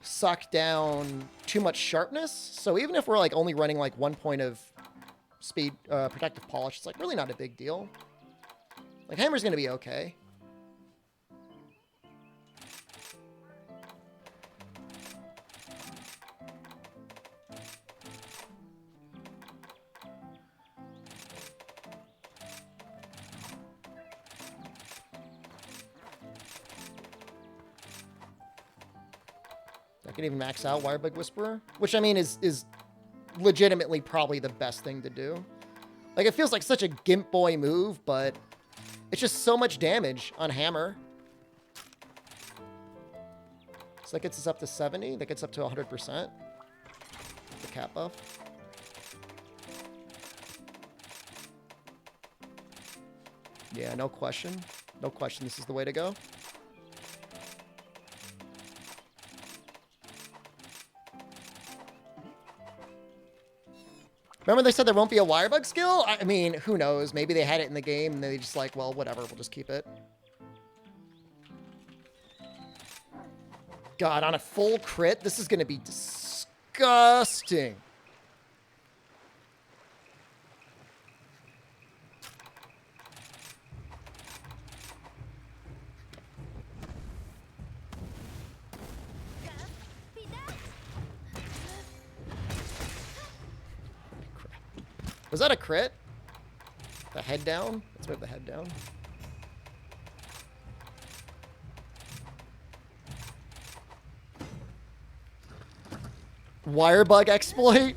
suck down too much sharpness. So even if we're, like, only running, like, 1 point of speed, protective polish, it's, like, really not a big deal. Like, Hammer's gonna be okay. I can even max out Wirebug Whisperer, which I mean is legitimately probably the best thing to do. Like, it feels like such a Gimp Boy move, but it's just so much damage on Hammer. So that gets us up to 70. That gets up to 100%. The cap buff. Yeah, no question. No question this is the way to go. Remember they said there won't be a Wirebug skill? I mean, who knows? Maybe they had it in the game and they just like, well, whatever, we'll just keep it. God, on a full crit, this is going to be disgusting. Was that a crit? The head down? Let's move the head down. Wirebug exploit?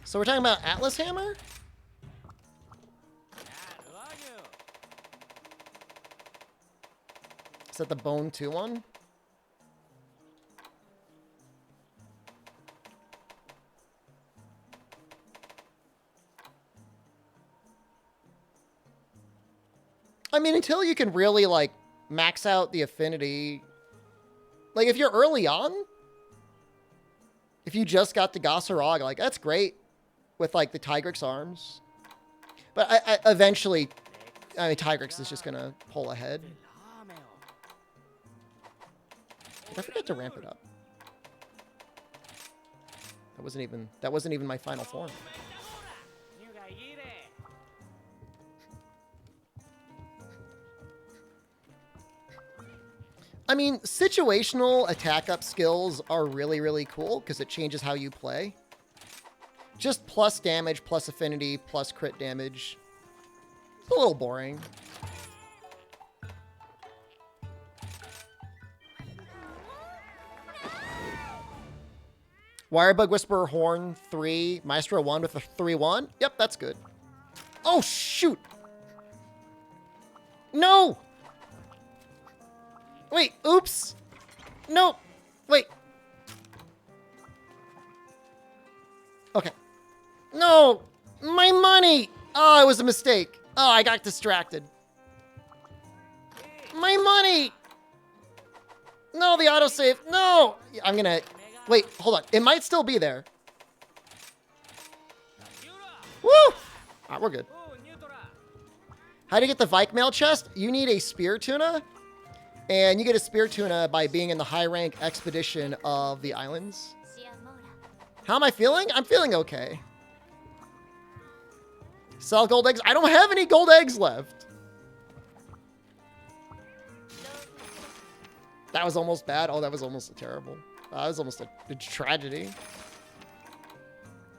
So we're talking about Atlas Hammer? Is that the Bone 2 one? I mean, until you can really, like, max out the affinity. Like, if you're early on, if you just got the Gasarog, like, that's great with, like, the Tigrex arms. But I eventually, I mean, Tigrex is just going to pull ahead. Did I forget to ramp it up? That wasn't even my final form. I mean, situational attack up skills are really, really cool because it changes how you play. Just plus damage, plus affinity, plus crit damage. It's a little boring. Wirebug Whisperer Horn 3, Maestro 1 with a 3-1. Yep, that's good. Oh, shoot! No! Wait, oops! No! Wait. Okay. No! My money! Oh, it was a mistake. Oh, I got distracted. My money! No, the autosave. No! I'm gonna... Wait, hold on. It might still be there. Woo! Alright, we're good. How do you get the Vike mail chest? You need a spear tuna. And you get a spear tuna by being in the high rank expedition of the islands. How am I feeling? I'm feeling okay. Sell gold eggs. I don't have any gold eggs left. That was almost bad. Oh, that was almost terrible. That was almost a tragedy.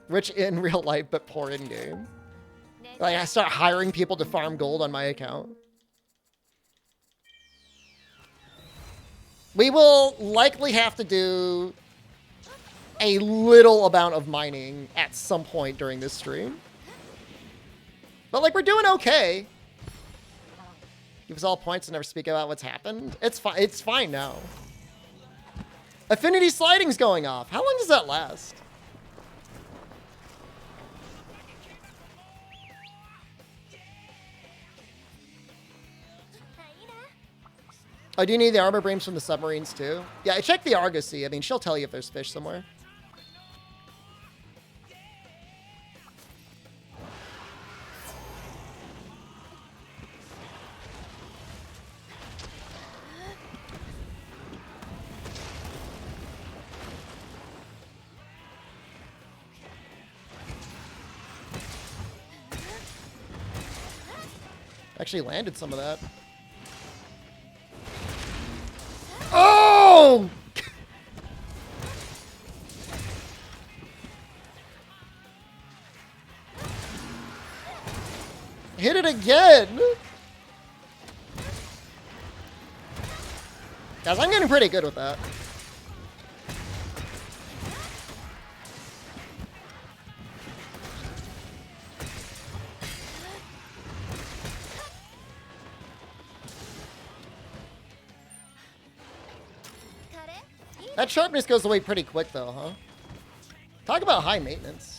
Rich in real life, but poor in game. Like, I start hiring people to farm gold on my account. We will likely have to do a little amount of mining at some point during this stream. But, like, we're doing okay. Give us all points and never speak about what's happened. It's fine. It's fine now. Affinity sliding's going off. How long does that last? Oh, do you need the armor beams from the submarines too? Yeah, I checked the Argosy. I mean, she'll tell you if there's fish somewhere. Actually landed some of that. Oh! Hit it again! Guys, I'm getting pretty good with that. That sharpness goes away pretty quick, though, huh? Talk about high maintenance.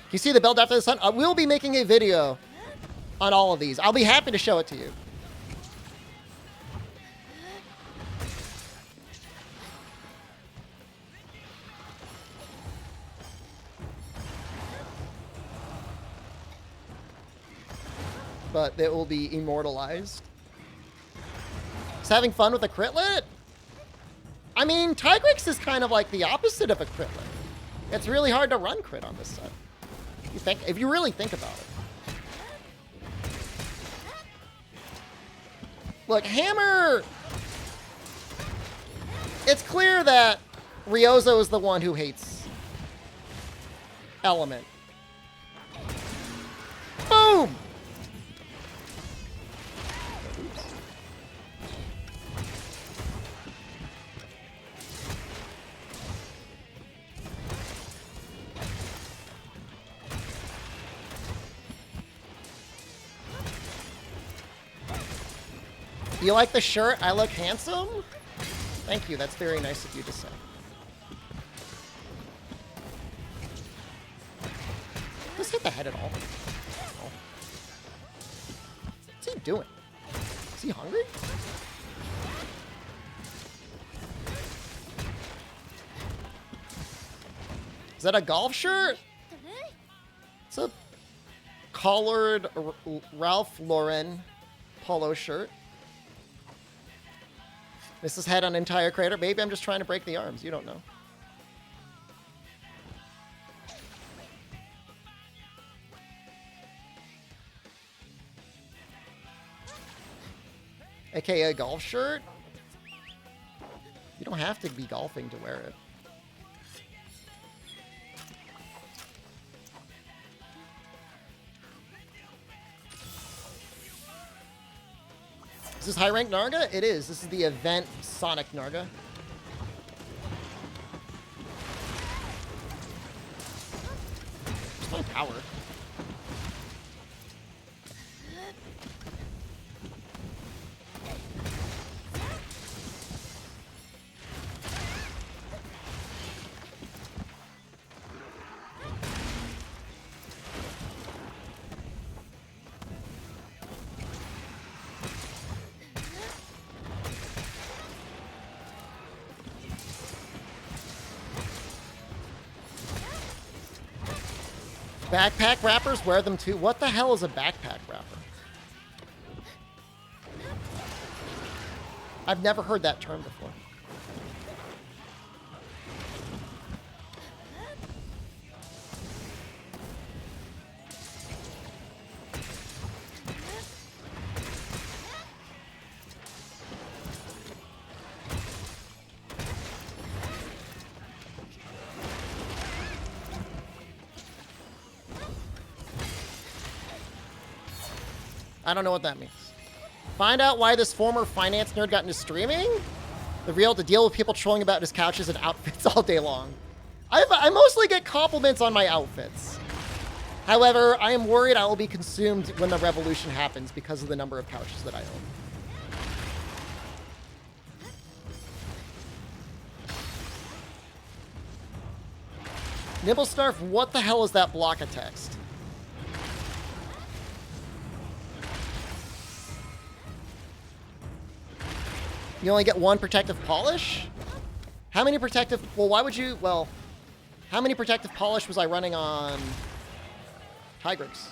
You see the build after the sun? I will be making a video on all of these. I'll be happy to show it to you. But it will be immortalized. Is having fun with a Critlet? I mean, Tigrex is kind of like the opposite of a Critlet. It's really hard to run crit on this set. If you really think about it. Look, Hammer! It's clear that Ryozo is the one who hates Element. Boom! Boom! You like the shirt? I look handsome? Thank you. That's very nice of you to say. Does hit the head at all? No. What's he doing? Is he hungry? Is that a golf shirt? It's a collared Ralph Lauren polo shirt. This is head on entire crater. Maybe I'm just trying to break the arms. You don't know. AKA golf shirt? You don't have to be golfing to wear it. Is this high rank Narga? It is. This is the event Sonic Narga. There's no power. Backpack wrappers wear them too. What the hell is a backpack wrapper? I've never heard that term before. I don't know what that means. Find out why this former finance nerd got into streaming? To deal with people trolling about his couches and outfits all day long. I mostly get compliments on my outfits. However, I am worried I will be consumed when the revolution happens because of the number of couches that I own. Nibblesnarf, what the hell is that block of text? You only get one protective polish? How many protective... Well, why would you... Well, how many protective polish was I running on Tigrix?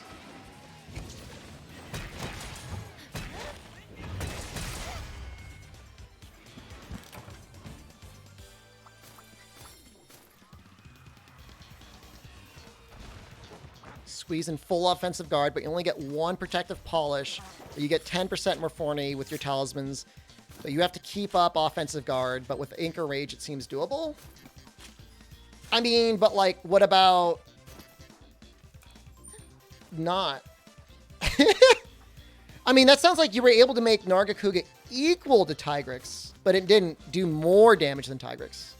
Squeeze in full offensive guard, but you only get one protective polish. You get 10% more thorny with your talismans. But you have to keep up offensive guard, but with Anchor Rage, it seems doable. I mean, but like, what about not? I mean, that sounds like you were able to make Nargacuga equal to Tigrix, but it didn't do more damage than Tigrix.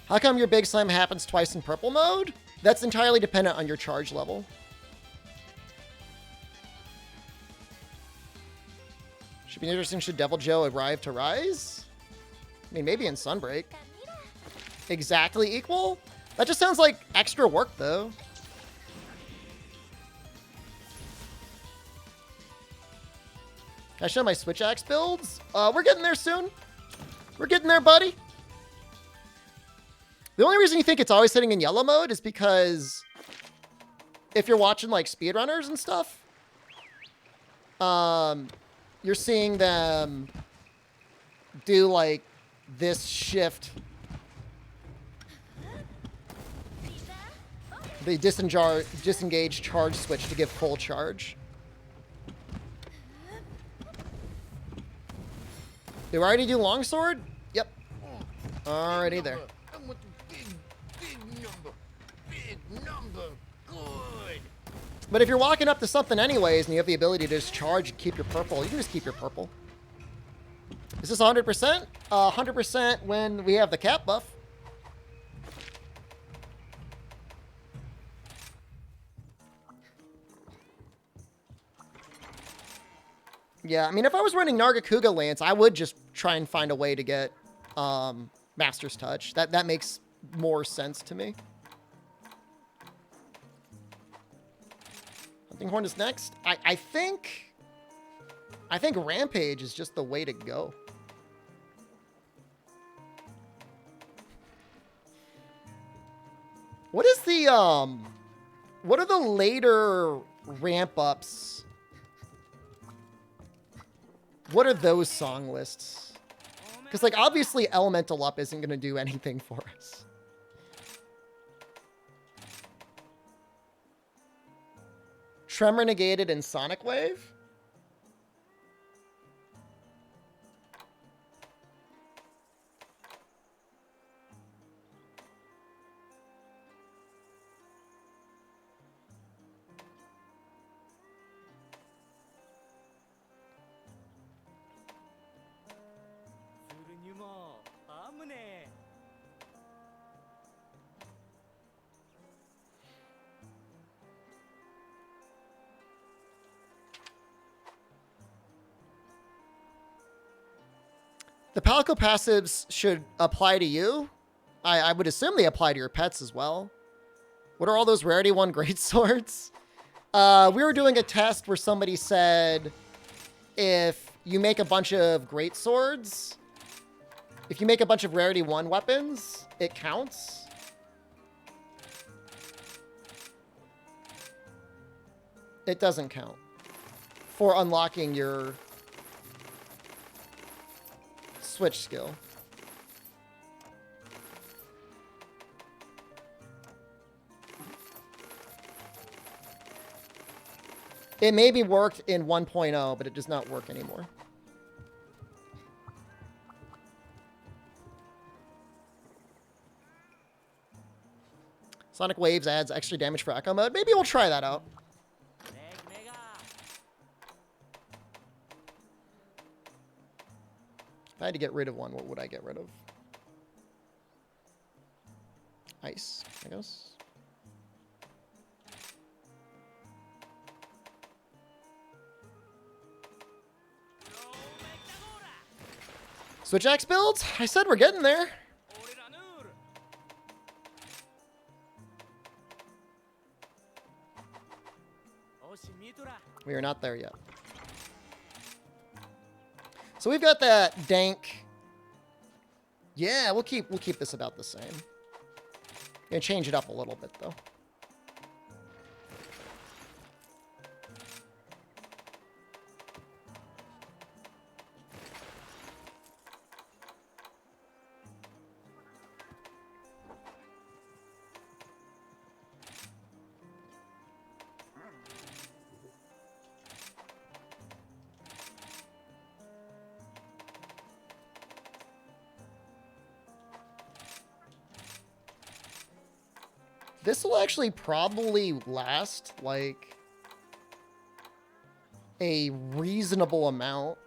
How come your big slam happens twice in purple mode? That's entirely dependent on your charge level. Should be interesting, should Devil Joe arrive to rise? I mean, maybe in Sunbreak. Exactly equal? That just sounds like extra work, though. Can I show my Switch Axe builds? We're getting there soon. We're getting there, buddy. The only reason you think it's always sitting in yellow mode is because if you're watching, like, speedrunners and stuff, you're seeing them do, like, this shift. The disengage charge switch to give full charge. Do I already do longsword? Yep. Already there. But if you're walking up to something anyways and you have the ability to just charge and keep your purple, you can just keep your purple. Is this 100%? 100% when we have the cap buff. Yeah, I mean, if I was running Nargacuga Lance, I would just try and find a way to get Master's Touch. That makes more sense to me. Hunting Horn is next. I think Rampage is just the way to go. What is the what are the later ramp ups? What are those song lists? Because, like, obviously Elemental Up isn't going to do anything for us. Tremor negated and Sonic Wave? The Palico passives should apply to you. I would assume they apply to your pets as well. What are all those Rarity 1 great swords? We were doing a test where somebody said if you make a bunch of great swords, if you make a bunch of Rarity 1 weapons, it counts. It doesn't count for unlocking your switch skill. It maybe worked in 1.0, but it does not work anymore. Sonic Waves adds extra damage for Echo Mode. Maybe we'll try that out. If I had to get rid of one, what would I get rid of? Ice, I guess. Switch axe builds? I said we're getting there. We are not there yet. So we've got that dank. Yeah, we'll keep this about the same. Gonna change it up a little bit though. This will actually probably last, like, a reasonable amount.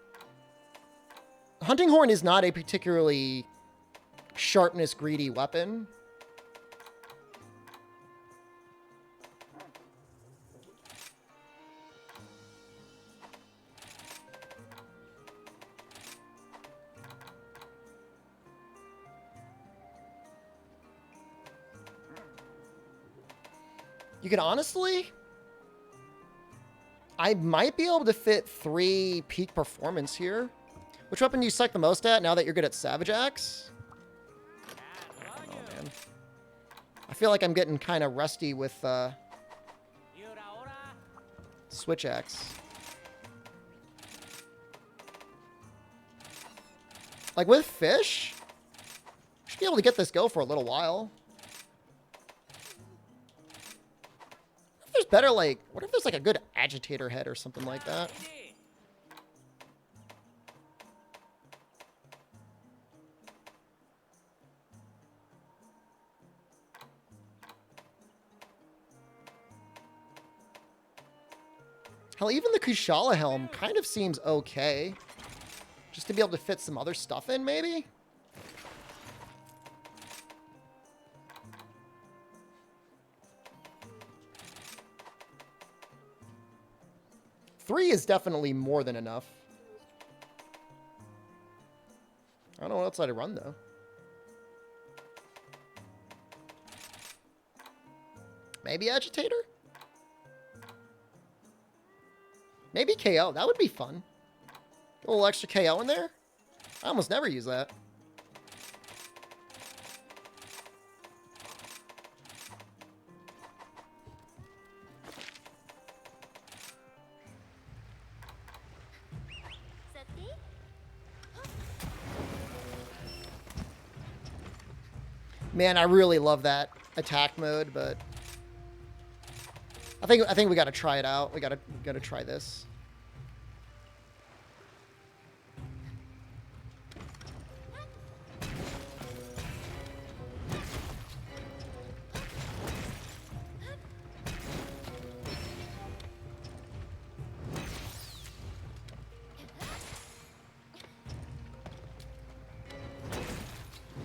Hunting Horn is not a particularly sharpness-greedy weapon. You can honestly, I might be able to fit 3 peak performance here. Which weapon do you suck the most at now that you're good at Savage Axe? I don't know, man. I feel like I'm getting kind of rusty with Switch Axe. Like with Fish, I should be able to get this go for a little while. There's better, like, what if there's like a good agitator head or something like that? Hell, even the Kushala helm kind of seems okay. Just to be able to fit some other stuff in, maybe? Three is definitely more than enough. I don't know what else I'd run, though. Maybe Agitator? Maybe KO. That would be fun. A little extra KO in there. I almost never use that. Man, I really love that attack mode, but I think we got to try it out. We got to try this.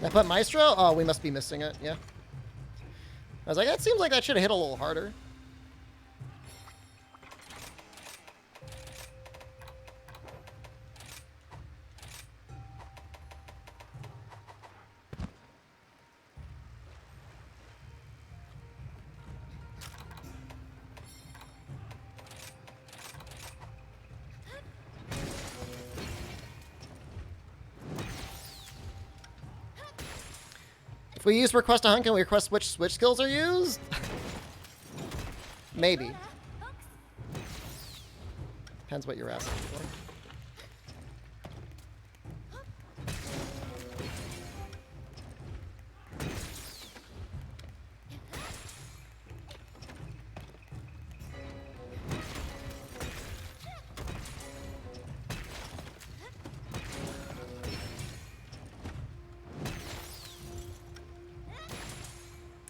I put Maestro? Oh, we must be missing it. Yeah. I was like, that seems like that should have hit a little harder. If we use request a hunt, can we request which switch skills are used? Maybe. Depends what you're asking for.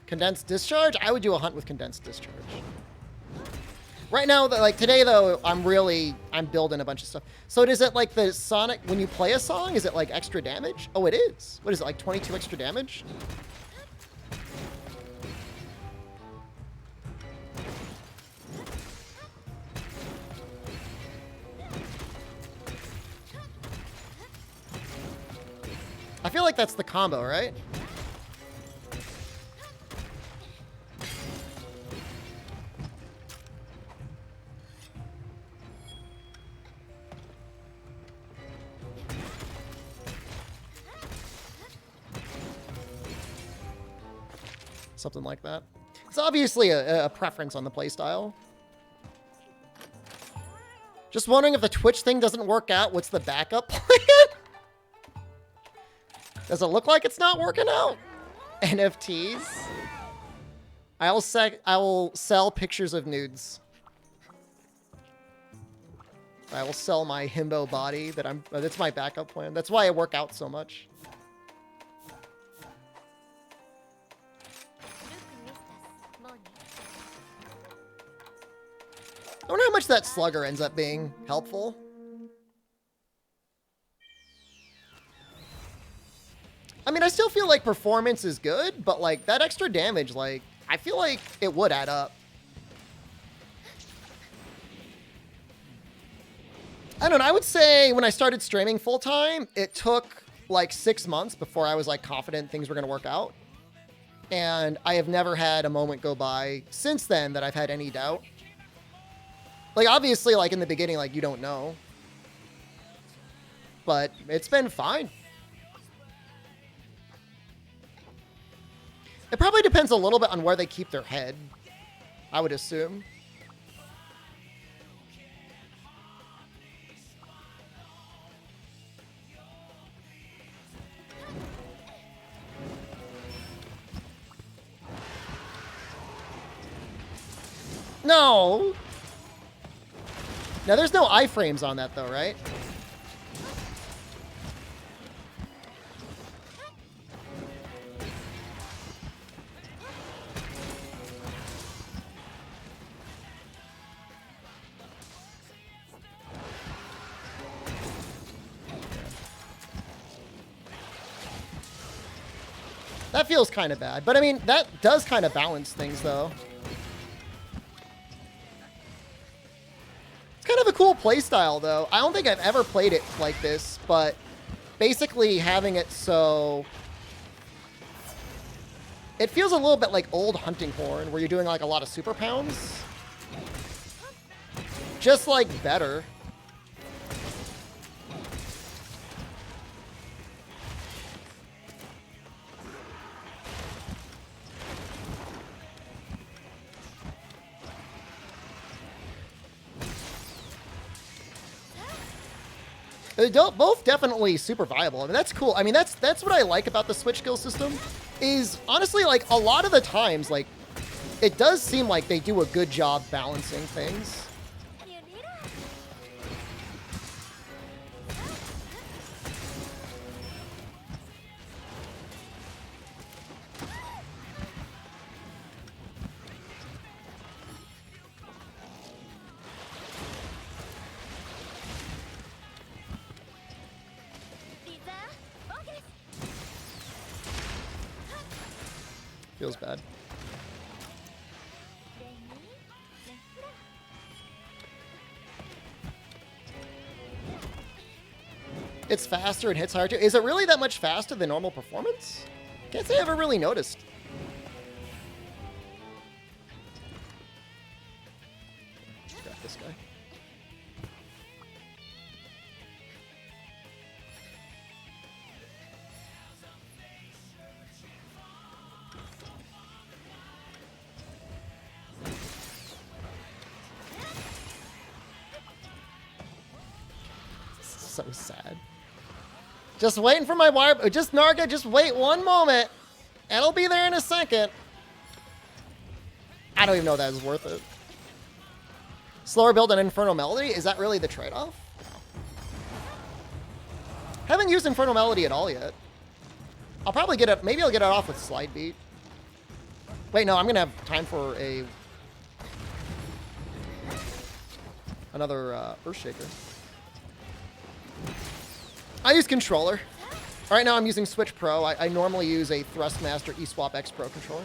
Condensed discharge? I would do a hunt with condensed discharge. Right now, like today though, I'm building a bunch of stuff. So is it like the Sonic, when you play a song, is it like extra damage? Oh, it is. What is it, like 22 extra damage? I feel like that's the combo, right? Something like that. It's obviously a preference on the playstyle. Just wondering if the Twitch thing doesn't work out, what's the backup plan? Does it look like it's not working out? NFTs? I will sell pictures of nudes. I will sell my himbo body that's my backup plan. That's why I work out so much. I wonder how much that slugger ends up being helpful. I mean, I still feel like performance is good, but like that extra damage, like I feel like it would add up. I don't know. I would say when I started streaming full time, it took like 6 months before I was like confident things were going to work out. And I have never had a moment go by since then that I've had any doubt. Like, obviously, like, in the beginning, like, you don't know. But it's been fine. It probably depends a little bit on where they keep their head, I would assume. No! Now, there's no iframes on that, though, right? That feels kind of bad. But I mean, that does kind of balance things, though. It's kind of a cool playstyle, though. I don't think I've ever played it like this, but basically having it so... It feels a little bit like old Hunting Horn, where you're doing like a lot of super pounds. Just like better. They're both definitely super viable. I mean, that's cool. I mean, that's what I like about the Switch skill system. Is honestly, like, a lot of the times, like, it does seem like they do a good job balancing things. Feels bad. It's faster and hits harder too. Is it really that much faster than normal performance? Can't say I ever really noticed. Grab this guy. So sad. Just waiting for my wire. Just Narga, just wait one moment. It'll be there in a second. I don't even know if that is worth it. Slower build and Infernal Melody? Is that really the trade-off? Haven't used Infernal Melody at all yet. I'll probably get it. Maybe I'll get it off with Slide Beat. Wait, no, I'm going to have time for another Earthshaker. I use controller. Right now I'm using Switch Pro. I normally use a Thrustmaster eSwap X Pro controller.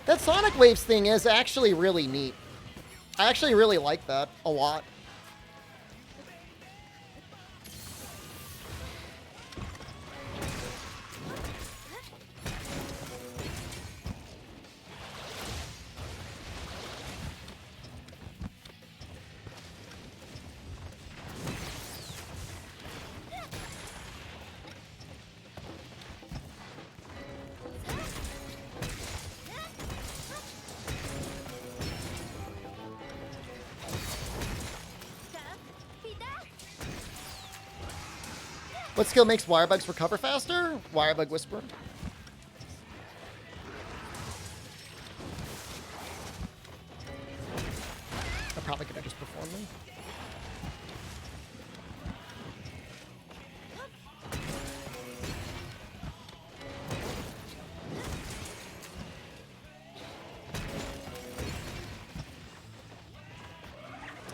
That Sonic Waves thing is actually really neat. I actually really like that a lot. What skill makes wirebugs recover faster? Wirebug Whisper. I'm probably gonna just perform them.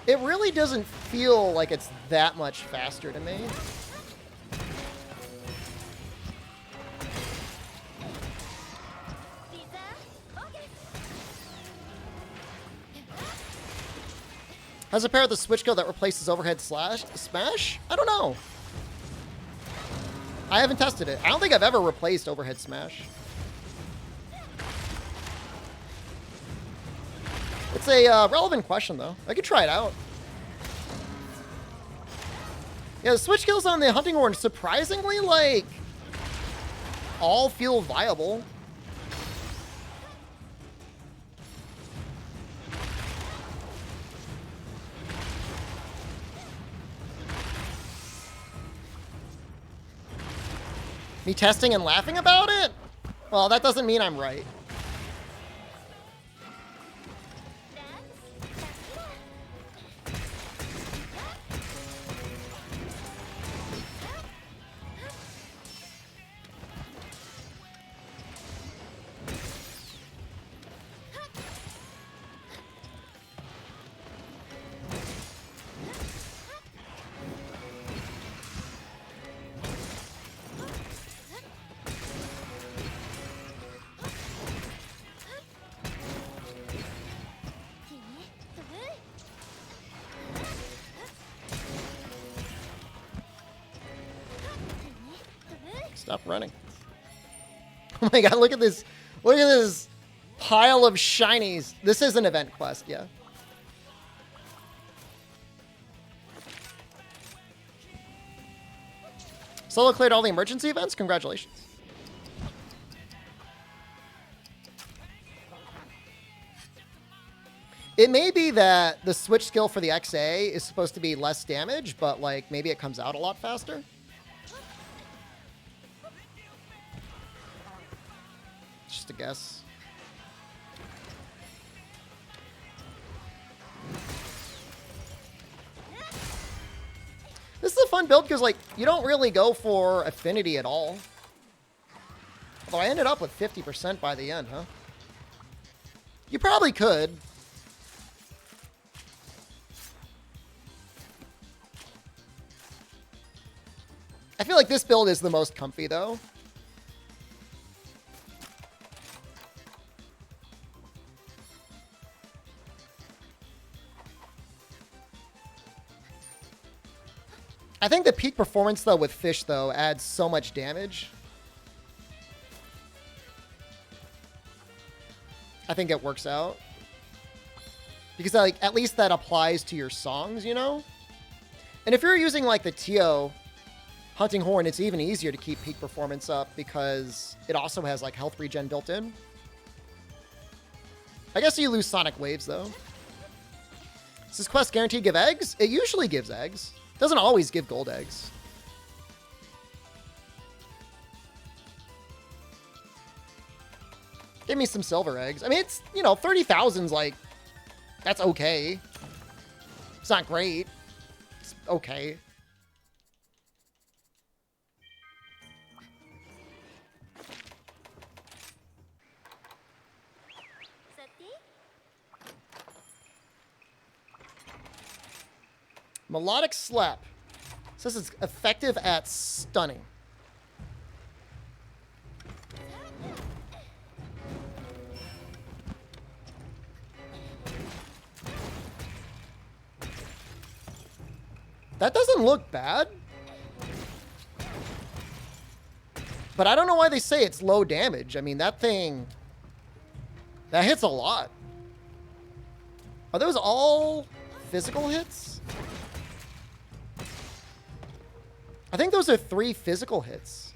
It really doesn't feel like it's that much faster to me. How's it pair with the Switch skill that replaces overhead smash? I don't know. I haven't tested it. I don't think I've ever replaced overhead smash. It's a relevant question, though. I could try it out. Yeah, the Switch skills on the Hunting Horn, surprisingly, like, all feel viable. Me testing and laughing about it? Well, that doesn't mean I'm right. Stop running. Oh my god, look at this. Look at this pile of shinies. This is an event quest, yeah. Solo cleared all the emergency events? Congratulations. It may be that the switch skill for the XA is supposed to be less damage, but like maybe it comes out a lot faster. Just a guess. This is a fun build because like you don't really go for affinity at all. Although I ended up with 50% by the end, huh? You probably could. I feel like this build is the most comfy, though. I think the peak performance, though, with Fish, though, adds so much damage. I think it works out. Because, like, at least that applies to your songs, you know? And if you're using, like, the Tio Hunting Horn, it's even easier to keep peak performance up because it also has, like, health regen built in. I guess you lose Sonic Waves, though. Does this quest guaranteed give eggs? It usually gives eggs. It doesn't always give gold eggs. Give me some silver eggs. I mean, it's, you know, 30,000's like, that's okay. It's not great. It's okay. Melodic Slap. Says it's effective at stunning. That doesn't look bad. But I don't know why they say it's low damage. I mean, that thing... that hits a lot. Are those all physical hits? I think those are 3 physical hits.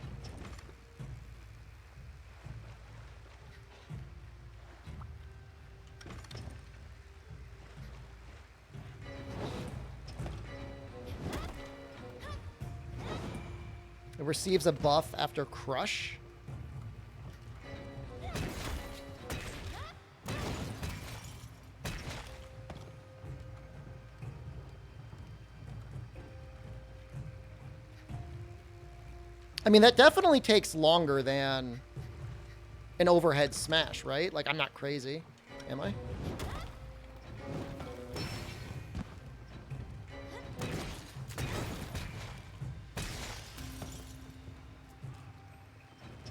It receives a buff after Crush. I mean, that definitely takes longer than an overhead smash, right? Like, I'm not crazy, am I?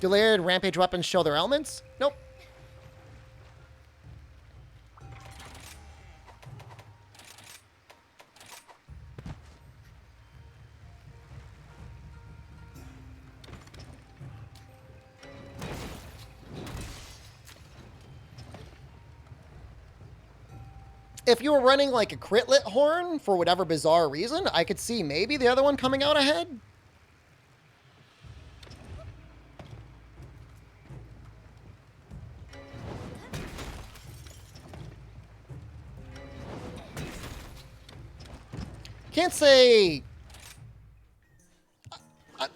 Do layered Rampage weapons show their elements? Nope. If you were running like a Critlet horn for whatever bizarre reason, I could see maybe the other one coming out ahead. Can't say,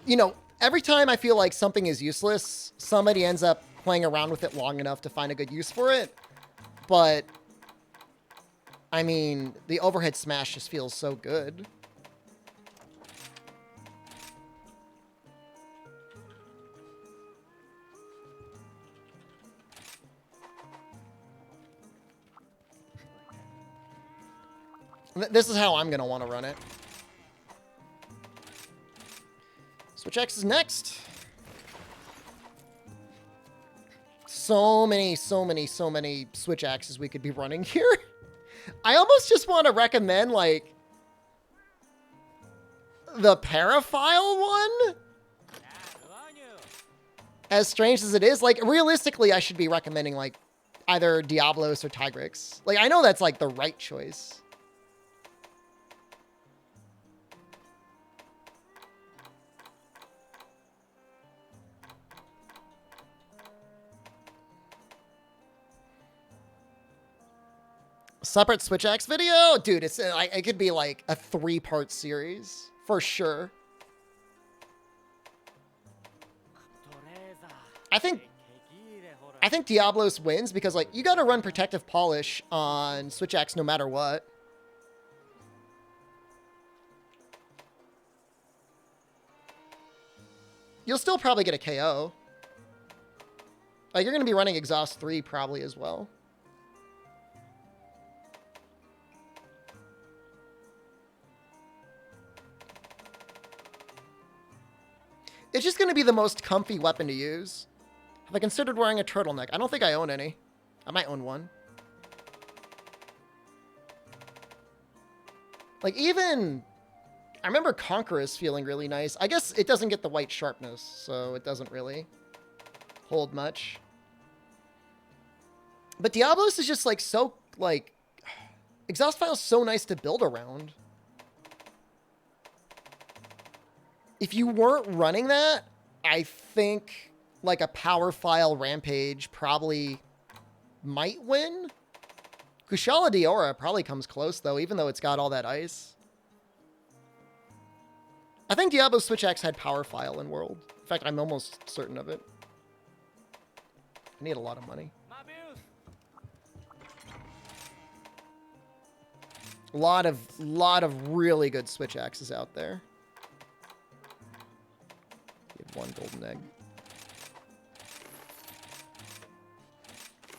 you know, every time I feel like something is useless, somebody ends up playing around with it long enough to find a good use for it. But, I mean, the overhead smash just feels so good. This is how I'm going to want to run it. Switch X is next. So many Switch Axes we could be running here. I almost just want to recommend, like, the Paraphile one. as strange as it is, like, realistically, I should be recommending, like, either Diablos or Tigrex. Like, I know that's, like, the right choice. Separate Switch Axe video? Dude, it's like, it could be, like, a 3-part series. For sure. I think Diablos wins because, like, you gotta run Protective Polish on Switch Axe no matter what. You'll still probably get a KO. Like, you're gonna be running Exhaust 3 probably as well. It's just gonna be the most comfy weapon to use. Have I considered wearing a turtleneck? I don't think I own any. I might own one. Like, even... I remember Conquerus feeling really nice. I guess it doesn't get the white sharpness, so it doesn't really hold much. But Diablos is just, like, so, like... Exhaust File's so nice to build around. If you weren't running that, I think... like a power file Rampage probably might win. Kushala Diora probably comes close though, even though it's got all that ice. I think Diablo Switch Axe had power file in World. In fact, I'm almost certain of it. I need a lot of money. A lot of really good Switch Axes out there. You have 1 golden egg.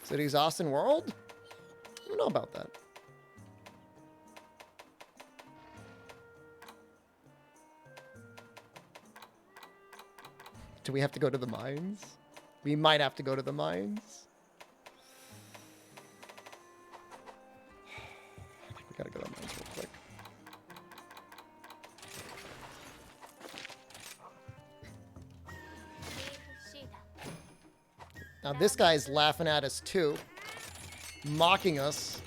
Is it Exhaust in World? I don't know about that. Do we have to go to the mines? We might have to go to the mines. I think we gotta go to the mines real quick. Now this guy's laughing at us too. Mocking us.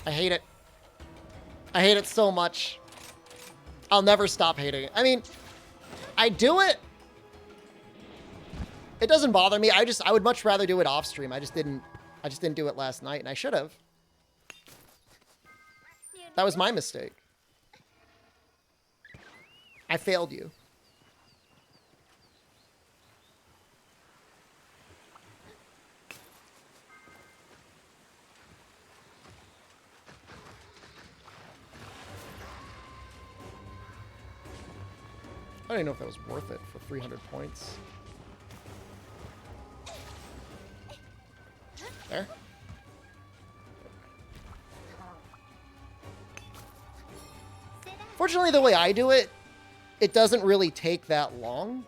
I hate it. I hate it so much. I'll never stop hating it. I mean, I do it. It doesn't bother me. I would much rather do it off stream. I just didn't do it last night, and I should have. That was my mistake. I failed you. I don't even know if that was worth it for 300 points. There. Fortunately, the way I do it, it doesn't really take that long.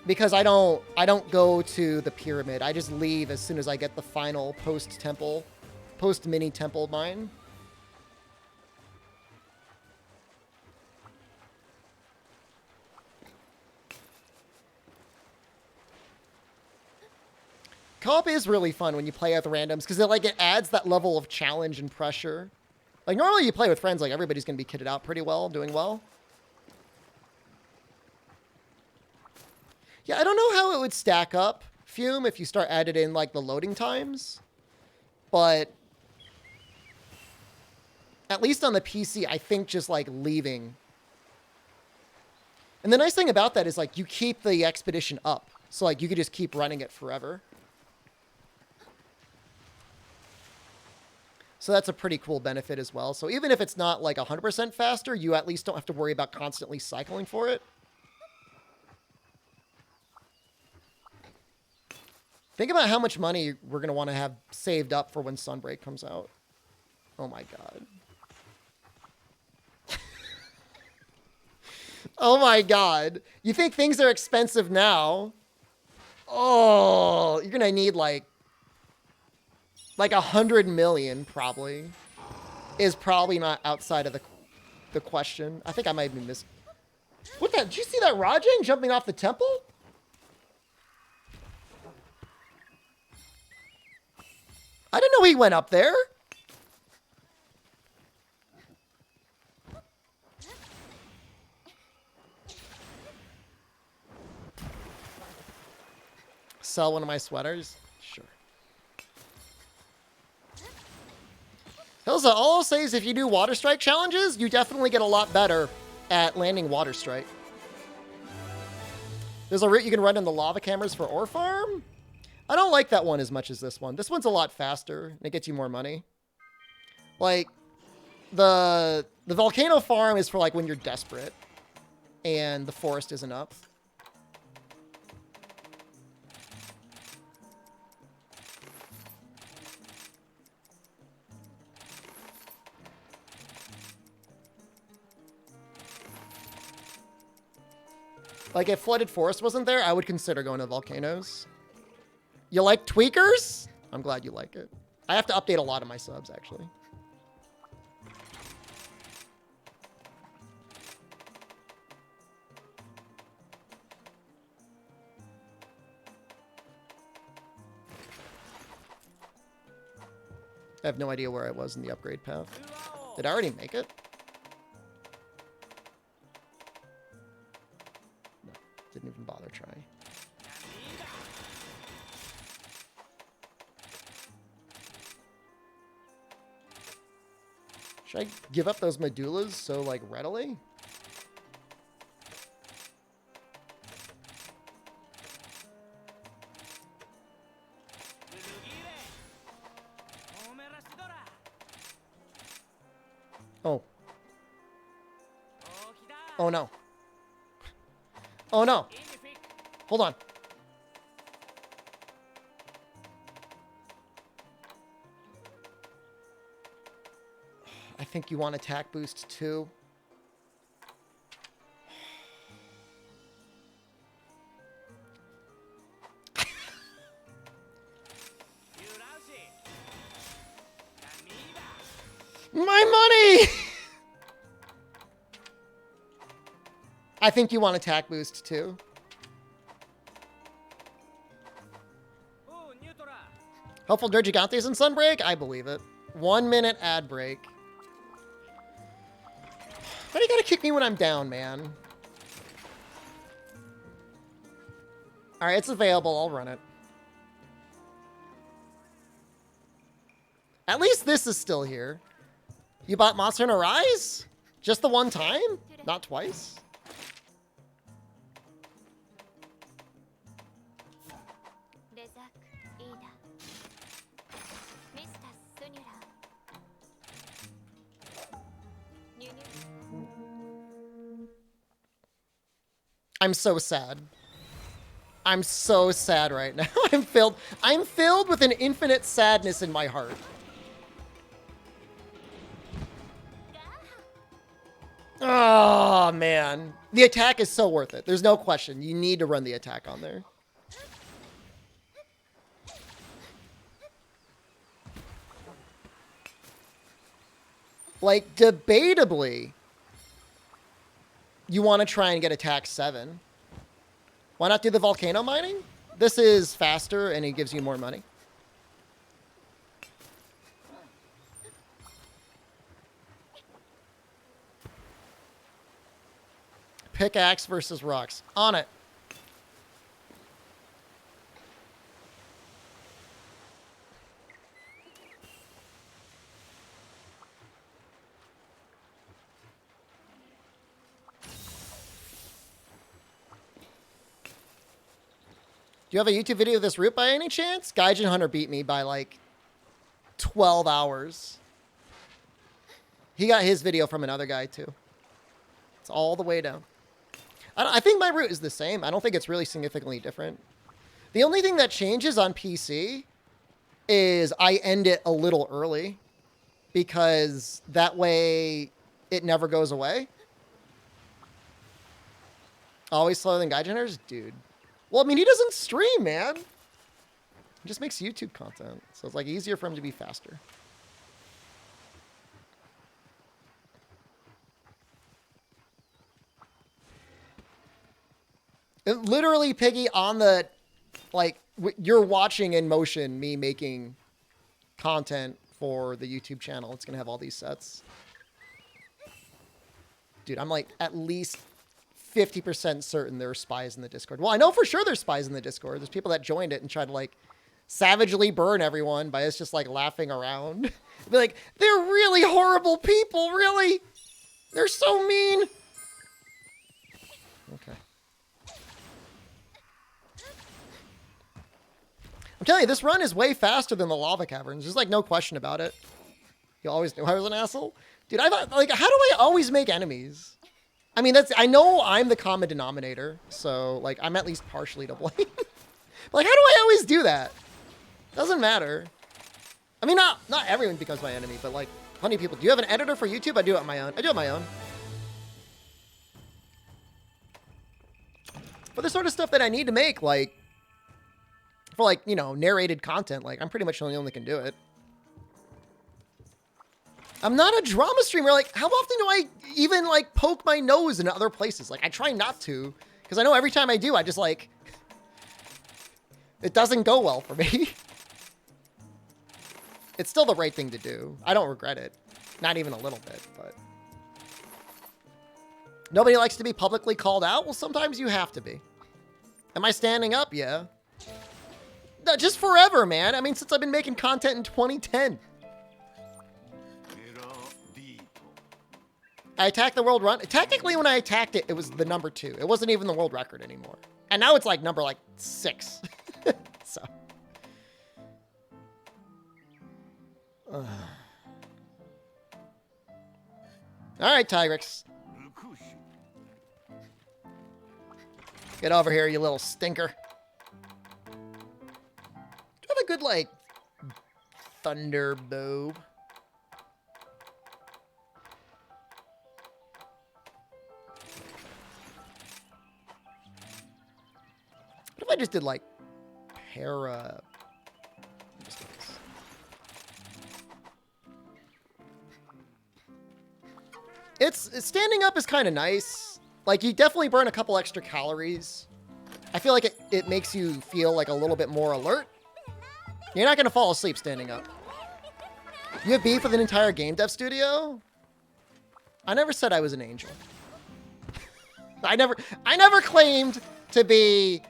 Because I don't go to the pyramid. I just leave as soon as I get the final post-mini temple mine. Co-op is really fun when you play with randoms because it adds that level of challenge and pressure. Like normally you play with friends, like everybody's gonna be kitted out pretty well, doing well. Yeah, I don't know how it would stack up, Fume, if you start adding in like the loading times, but at least on the PC, I think just like leaving. And the nice thing about that is like you keep the expedition up, so like you could just keep running it forever. So that's a pretty cool benefit as well. So even if it's not like 100% faster, you at least don't have to worry about constantly cycling for it. Think about how much money we're going to want to have saved up for when Sunbreak comes out. Oh my god. Oh my god. You think things are expensive now? Oh, you're gonna need like 100 million probably. Is probably not outside of the question. I think I might be What the? Did you see that Rajang jumping off the temple? I didn't know he went up there. Sell one of my sweaters? Sure. Hilsa, all I'll say is if you do water strike challenges, you definitely get a lot better at landing water strike. There's a route you can run in the lava cameras for ore farm. I don't like that one as much as this one. This one's a lot faster and it gets you more money. Like the volcano farm is for like when you're desperate and the forest isn't up. Like, if Flooded Forest wasn't there, I would consider going to volcanoes. You like tweakers? I'm glad you like it. I have to update a lot of my subs, actually. I have no idea where I was in the upgrade path. Did I already make it? Didn't even bother trying. Should I give up those medullas so, like, readily? Oh. Oh, no. Oh no. Hold on. I think you want attack boost too. My money! I think you want attack boost too. Helpful Durgigantes and Sunbreak? I believe it. 1 minute ad break. Why do you gotta kick me when I'm down, man? Alright, it's available. I'll run it. At least this is still here. You bought Monster Hunter Rise? Just the one time? Not twice? I'm so sad. I'm so sad right now. I'm filled with an infinite sadness in my heart. Oh, man. The attack is so worth it. There's no question. You need to run the attack on there. Like, debatably, you want to try and get attack 7. Why not do the volcano mining? This is faster and it gives you more money. Pickaxe versus rocks. On it. Do you have a YouTube video of this route by any chance? Gaijin Hunter beat me by like 12 hours. He got his video from another guy too. It's all the way down. I think my route is the same. I don't think it's really significantly different. The only thing that changes on PC is I end it a little early because that way it never goes away. Always slower than guy generators? Dude. Well, I mean, he doesn't stream, man. He just makes YouTube content. So it's like easier for him to be faster. It literally, Piggy, on the, like, you're watching in motion me making content for the YouTube channel. It's going to have all these sets. Dude, I'm like at least 50% certain there are spies in the Discord. Well, I know for sure there's spies in the Discord. There's people that joined it and tried to like savagely burn everyone by us just like laughing around. Be like, they're really horrible people, really. They're so mean. Okay. I'm telling you, this run is way faster than the lava caverns. There's like no question about it. You always knew I was an asshole. Dude, I thought, like, how do I always make enemies? I mean, I know I'm the common denominator, so, like, I'm at least partially to blame. But, like, how do I always do that? Doesn't matter. I mean, not everyone becomes my enemy, but, like, plenty of people. Do you have an editor for YouTube? I do it on my own. I do it on my own. But the sort of stuff that I need to make, like, for, like, you know, narrated content, like, I'm pretty much the only one that can do it. I'm not a drama streamer. Like, how often do I even, like, poke my nose in other places? Like, I try not to, because I know every time I do, I just, like, it doesn't go well for me. It's still the right thing to do. I don't regret it. Not even a little bit, but. Nobody likes to be publicly called out? Well, sometimes you have to be. Am I standing up? Yeah. No, just forever, man. I mean, since I've been making content in 2010. I attacked the world run. Technically, when I attacked it, it was the number 2. It wasn't even the world record anymore. And now it's like number like 6. So. All right, Tigrex. Get over here, you little stinker. Do you have a good, like, thunder bow? What if I just did, like, para... It's standing up is kind of nice. Like, you definitely burn a couple extra calories. I feel like it makes you feel, like, a little bit more alert. You're not going to fall asleep standing up. You have beef with an entire game dev studio? I never said I was an angel. I never claimed to be...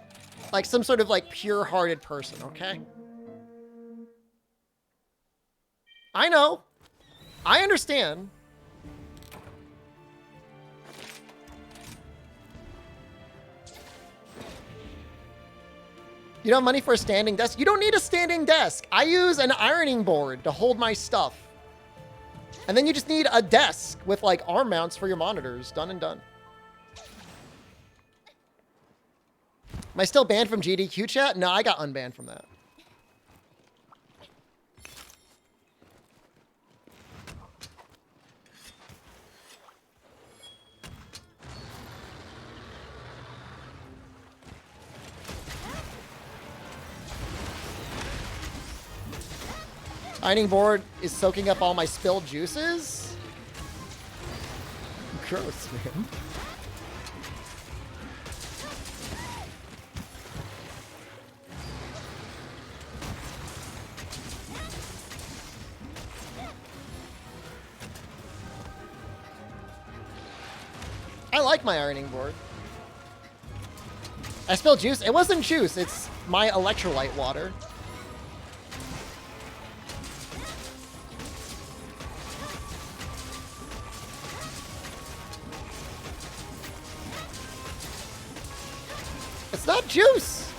like some sort of like pure-hearted person, okay? I know. I understand. You don't have money for a standing desk? You don't need a standing desk. I use an ironing board to hold my stuff. And then you just need a desk with like arm mounts for your monitors. Done and done. Am I still banned from GDQ chat? No, I got unbanned from that. Ironing board is soaking up all my spilled juices? Gross, man. I like my ironing board. I spilled juice. It wasn't juice. It's my electrolyte water. It's not juice.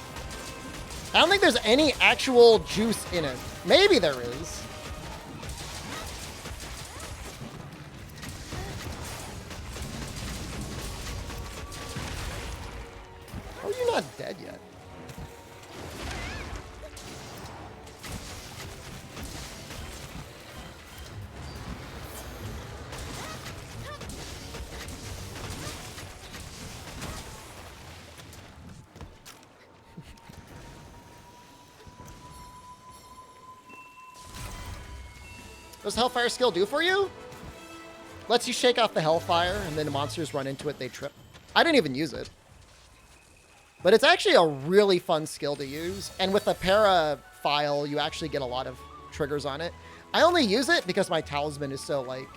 I don't think there's any actual juice in it. Maybe there is. How are you not dead yet? What does Hellfire skill do for you? Lets you shake off the Hellfire, and then the monsters run into it, they trip. I didn't even use it. But it's actually a really fun skill to use. And with the para file, you actually get a lot of triggers on it. I only use it because my talisman is so, like,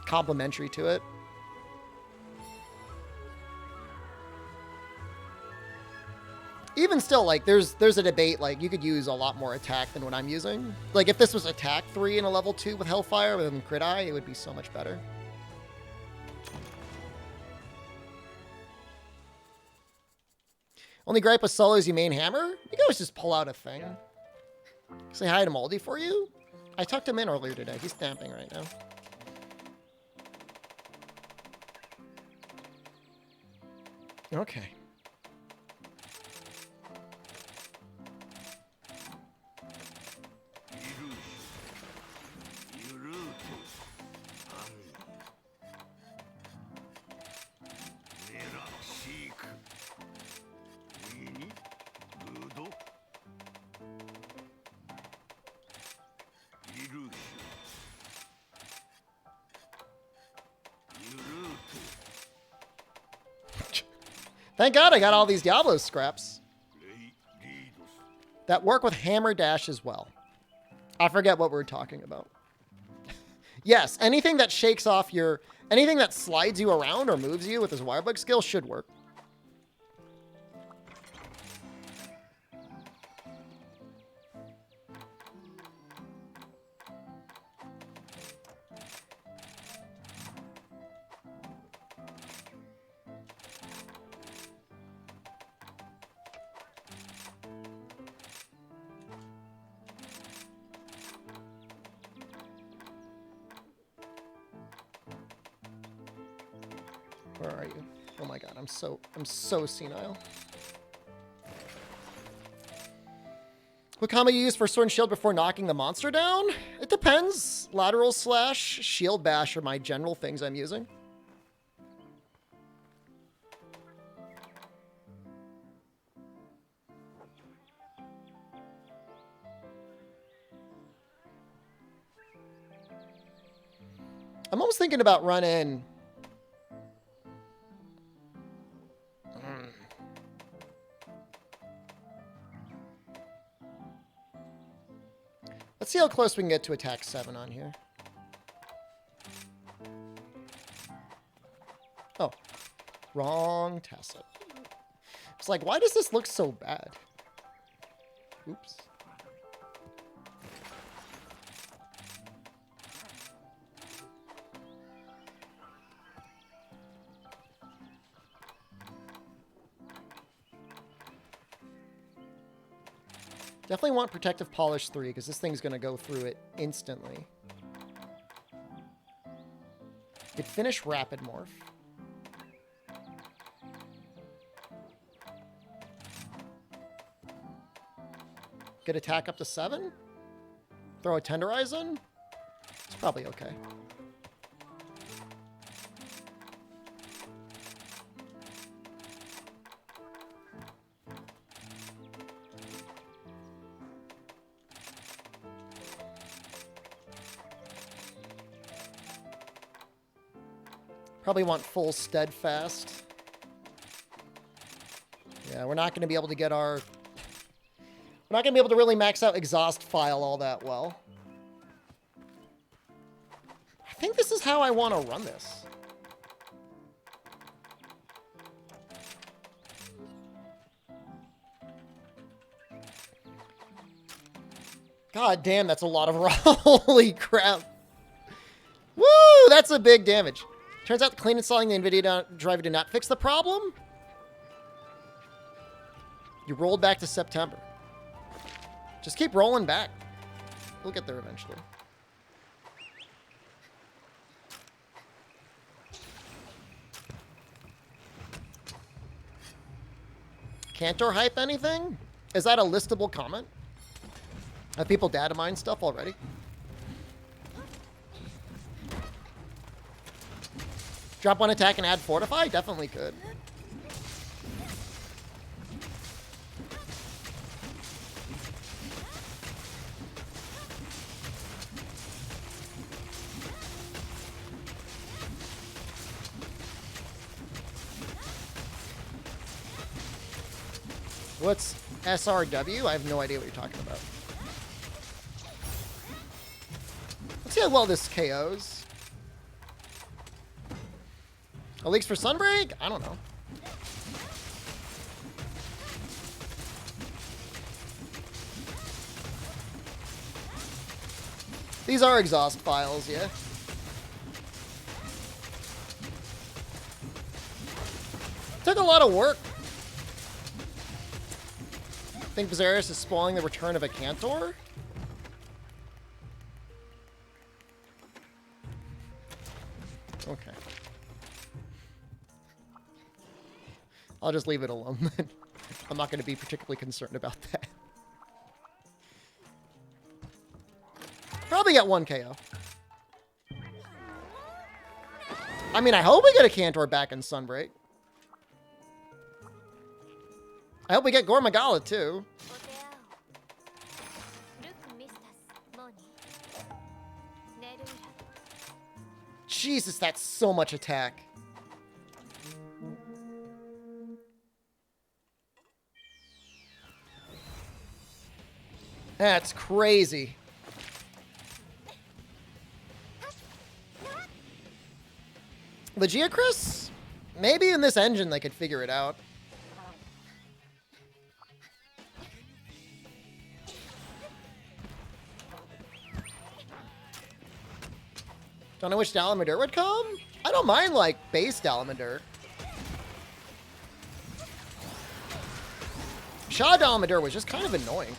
complementary to it. Even still, like, there's a debate, like, you could use a lot more attack than what I'm using. Like, if this was attack 3 in a level 2 with Hellfire rather than Crit Eye, it would be so much better. Only gripe with solo is you main hammer? You can always just pull out a thing. Say hi to Moldy for you? I tucked him in earlier today. He's napping right now. Okay. Thank God I got all these Diablo scraps that work with hammer dash as well. I forget what we're talking about. Yes, anything that shakes off your... anything that slides you around or moves you with his Wirebug skill should work. Where are you? Oh my God, I'm so senile. What combo you use for Sword and Shield before knocking the monster down? It depends. Lateral slash, shield bash are my general things I'm using. I'm almost thinking about running... Let's see how close we can get to attack 7 on here. Oh, wrong tacit. It's like, why does this look so bad? Oops. Definitely want Protective Polish 3, because this thing's going to go through it instantly. Could finish Rapid Morph. Get attack up to 7? Throw a Tenderize in? It's probably okay. Probably want full Steadfast. Yeah, we're not going to be able to get our... We're not going to be able to really max out Exhaust File all that well. I think this is how I want to run this. God damn, that's a lot of... Holy crap. Woo! That's a big damage. Turns out clean installing the NVIDIA driver did not fix the problem. You rolled back to September. Just keep rolling back. We'll get there eventually. Cantor hype anything? Is that a listable comment? Have people data mine stuff already? Drop 1 attack and add Fortify? Definitely could. What's SRW? I have no idea what you're talking about. Let's see how well this KOs. A leaks for Sunbreak? I don't know. These are exhaust files, yeah. Took a lot of work. I think Bizarus is spoiling the return of a Cantor. Okay. I'll just leave it alone then. I'm not going to be particularly concerned about that. Probably got 1 KO. I mean, I hope we get a Cantor back in Sunbreak. I hope we get Gormagala too. Jesus, that's so much attack. That's crazy. The Geocris? Maybe in this engine they could figure it out. Don't know which Dalamadur would come? I don't mind, like, base Dalamadur. Shaw Dalamadur was just kind of annoying.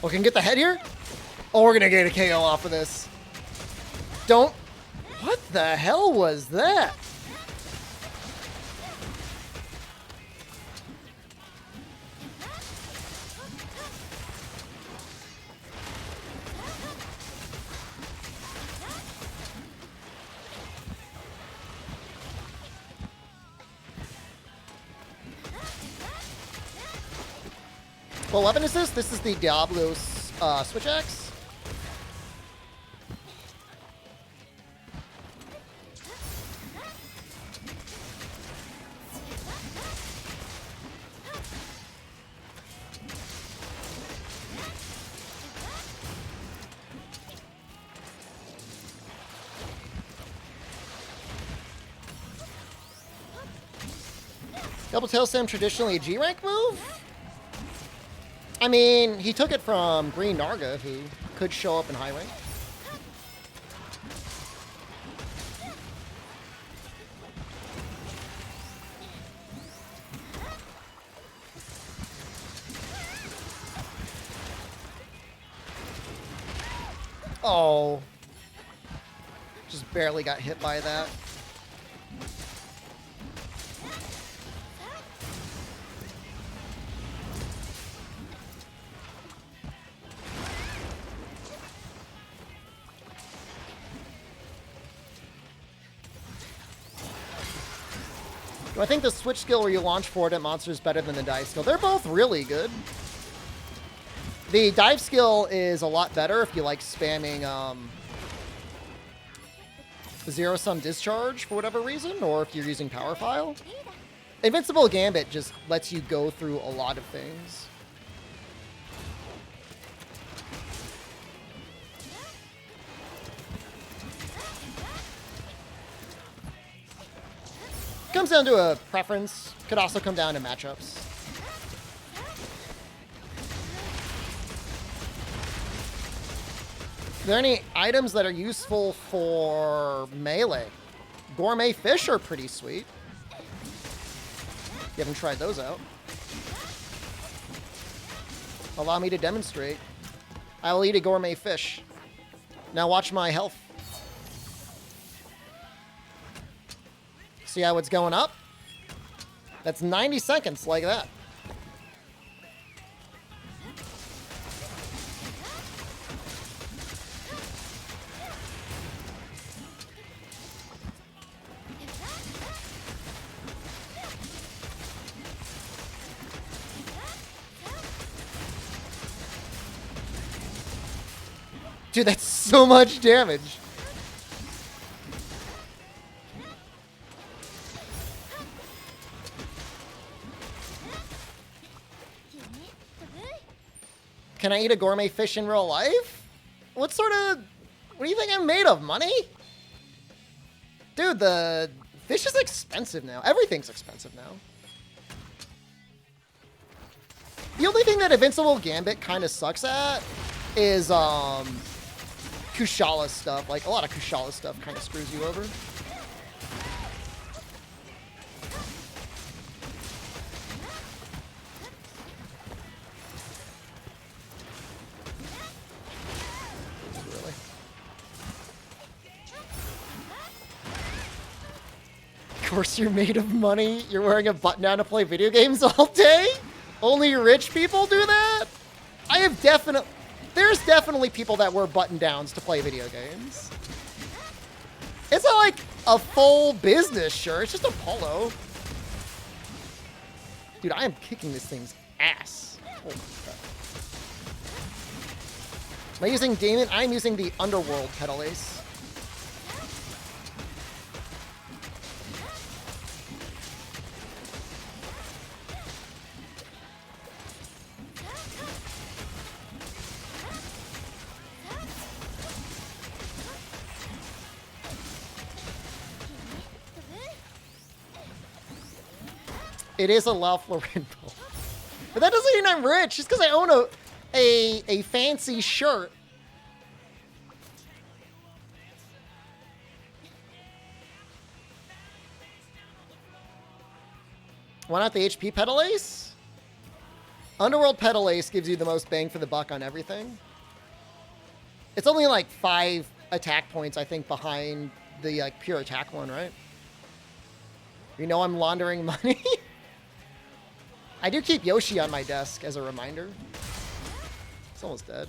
Oh, can get the head here? Oh, we're gonna get a KO off of this. Don't... What the hell was that? What weapon is this? This is the Diablo's switch axe. Double tail slam, traditionally a G rank move? I mean, he took it from Green Narga, who could show up in high rank. Oh. Just barely got hit by that. I think the switch skill where you launch forward at monsters is better than the dive skill. They're both really good. The dive skill is a lot better if you like spamming zero-sum discharge for whatever reason, or if you're using power file. Invincible Gambit just lets you go through a lot of things. Comes down to a preference. Could also come down to matchups. Are there any items that are useful for melee? Gourmet fish are pretty sweet. You haven't tried those out. Allow me to demonstrate. I will eat a gourmet fish. Now watch my health. See how it's going up? That's 90 seconds like that. Dude, that's so much damage. Can I eat a gourmet fish in real life? What do you think I'm made of, money? Dude, the fish is expensive now. Everything's expensive now. The only thing that Invincible Gambit kind of sucks at is Kushala stuff. Like, a lot of Kushala stuff kind of screws you over. Really? Of course you're made of money. You're wearing a button down to play video games all day? Only rich people do that? There's definitely people that wear button downs to play video games. It's not like a full business shirt. It's just a polo. Dude, I am kicking this thing's ass. Holy crap. Am I using Demon? I'm using the Underworld Petal Ace. It is a Loeffler rainbow. But that doesn't mean I'm rich. Just because I own a fancy shirt. Why not the HP Petal Ace? Underworld Petal Ace gives you the most bang for the buck on everything. It's only like 5 attack points, I think, behind the like pure attack one, right? You know I'm laundering money? I do keep Yoshi on my desk as a reminder. It's almost dead.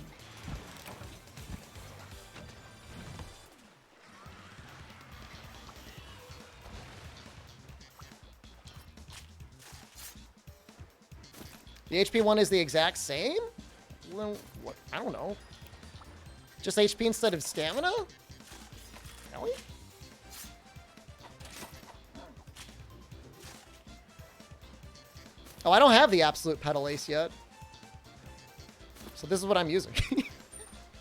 The HP one is the exact same? Well, what? I don't know. Just HP instead of stamina? Really? Oh, I don't have the absolute Petal Ace yet. So this is what I'm using.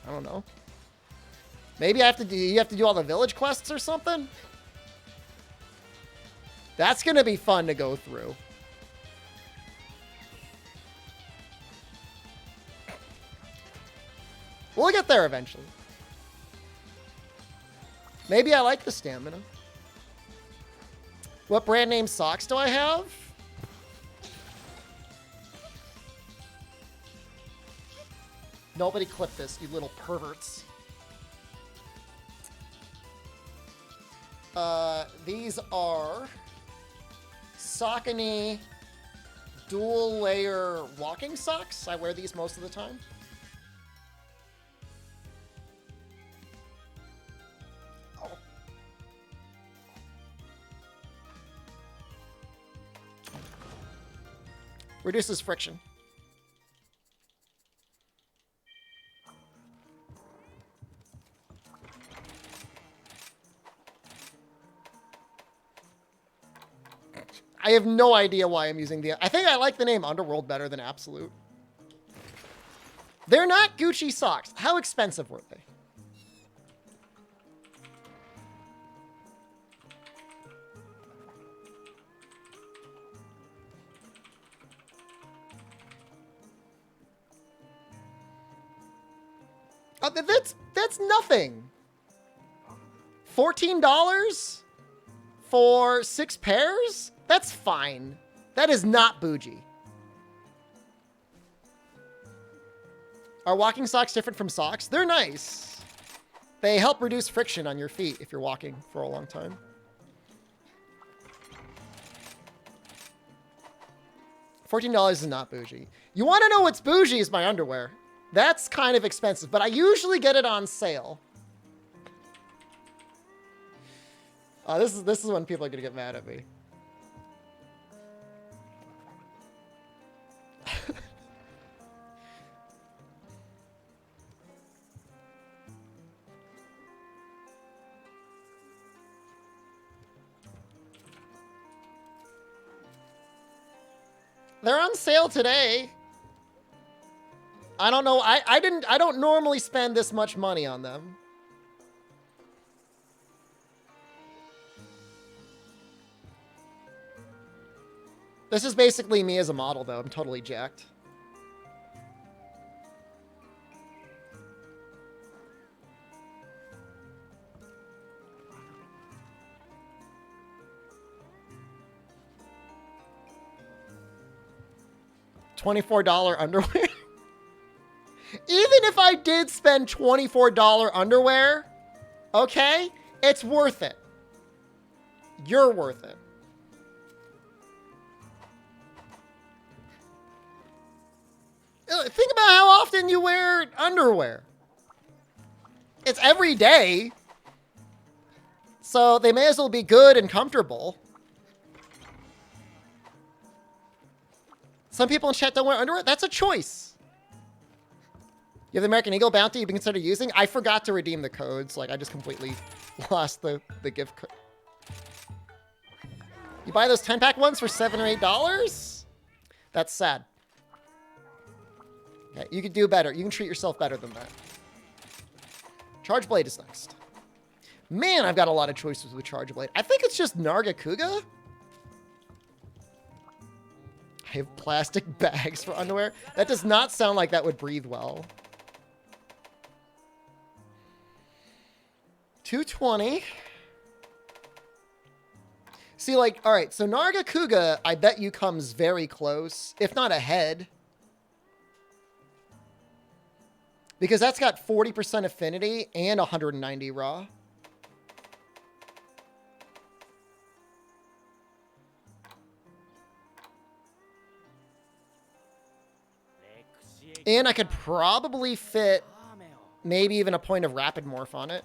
I don't know. Maybe you have to do all the village quests or something? That's gonna be fun to go through. We'll get there eventually. Maybe I like the stamina. What brand name socks do I have? Nobody clip this, you little perverts. These are Saucony dual layer walking socks. I wear these most of the time. Oh. Reduces friction. I have no idea why I'm using the... I think I like the name Underworld better than Absolute. They're not Gucci socks. How expensive were they? Oh, that's nothing. $14 for 6 pairs? That's fine. That is not bougie. Are walking socks different from socks? They're nice. They help reduce friction on your feet if you're walking for a long time. $14 is not bougie. You want to know what's bougie is my underwear. That's kind of expensive, but I usually get it on sale. This is when people are gonna get mad at me. They're on sale today. I don't know. I don't normally spend this much money on them. This is basically me as a model, though. I'm totally jacked. $24 underwear? Even if I did spend $24 underwear, okay, it's worth it. You're worth it. Think about how often you wear underwear. It's every day. So they may as well be good and comfortable. Some people in chat don't wear underwear. That's a choice. You have the American Eagle bounty you've been considered using? I forgot to redeem the codes. Like, I just completely lost the gift code. You buy those 10-pack ones for $7 or $8? That's sad. Okay, you could do better. You can treat yourself better than that. Charge Blade is next. Man, I've got a lot of choices with Charge Blade. I think it's just Nargacuga. I have plastic bags for underwear. That does not sound like that would breathe well. 220. See, like, all right, so Nargacuga, I bet you comes very close, if not ahead. Because that's got 40% affinity and 190 raw. And I could probably fit maybe even a point of rapid morph on it.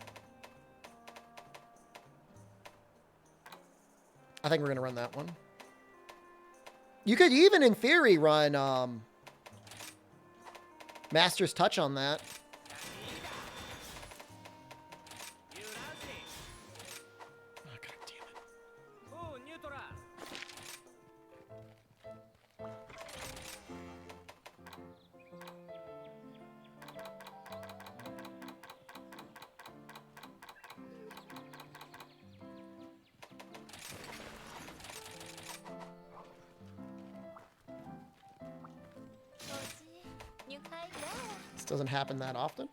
I think we're going to run that one. You could even, in theory, run Master's Touch on that. Oh, God damn it. This doesn't happen that often.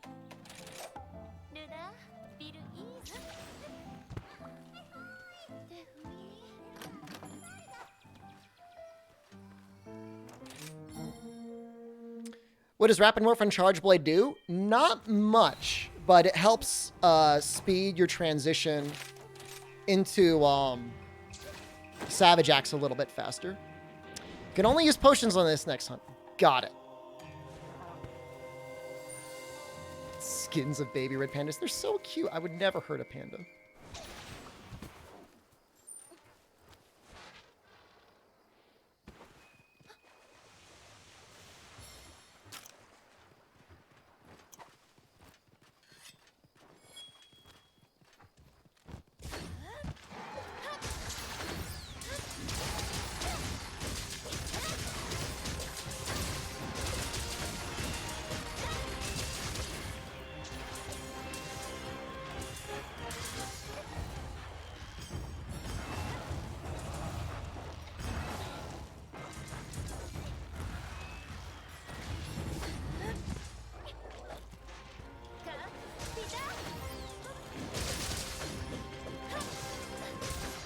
What does Rapid Morph and Charge Blade do? Not much, but it helps speed your transition into Savage Axe a little bit faster. You can only use potions on this next hunt. Got it. Skins of baby red pandas. They're so cute. I would never hurt a panda.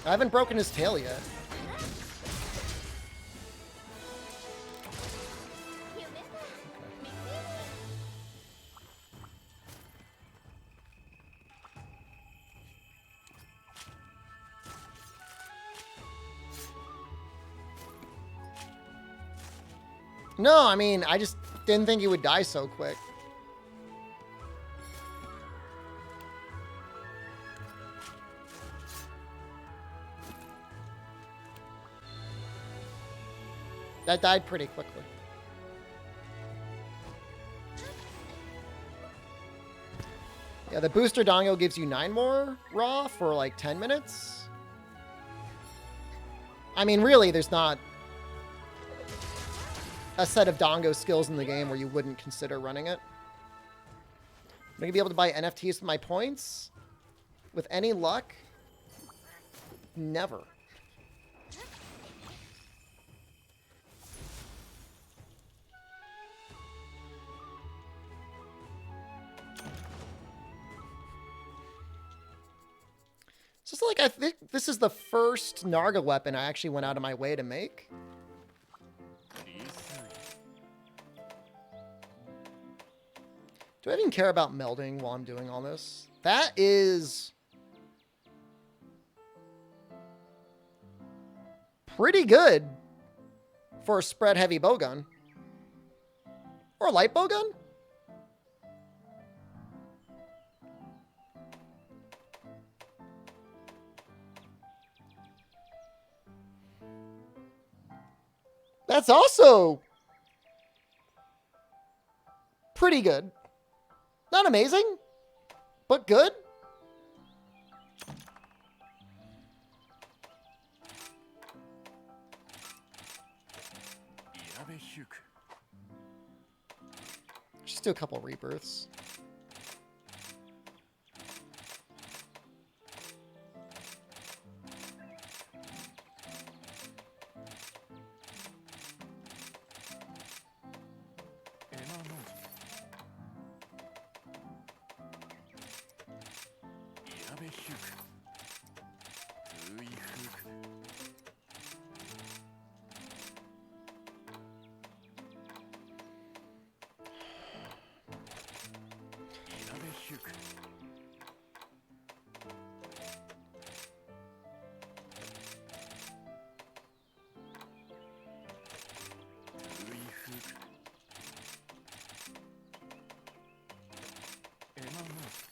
I haven't broken his tail yet. No, I mean, I just didn't think he would die so quick. That died pretty quickly. Yeah, the booster dongo gives you 9 more raw for like 10 minutes. I mean, really, there's not a set of Dongo skills in the game where you wouldn't consider running it. Am I going to be able to buy NFTs with my points? With any luck? Never. It's just like, I think this is the first Narga weapon I actually went out of my way to make. Do I even care about melding while I'm doing all this? That is pretty good for a spread heavy bowgun. Or a light bowgun? That's also pretty good. Not amazing, but good. Just do a couple rebirths.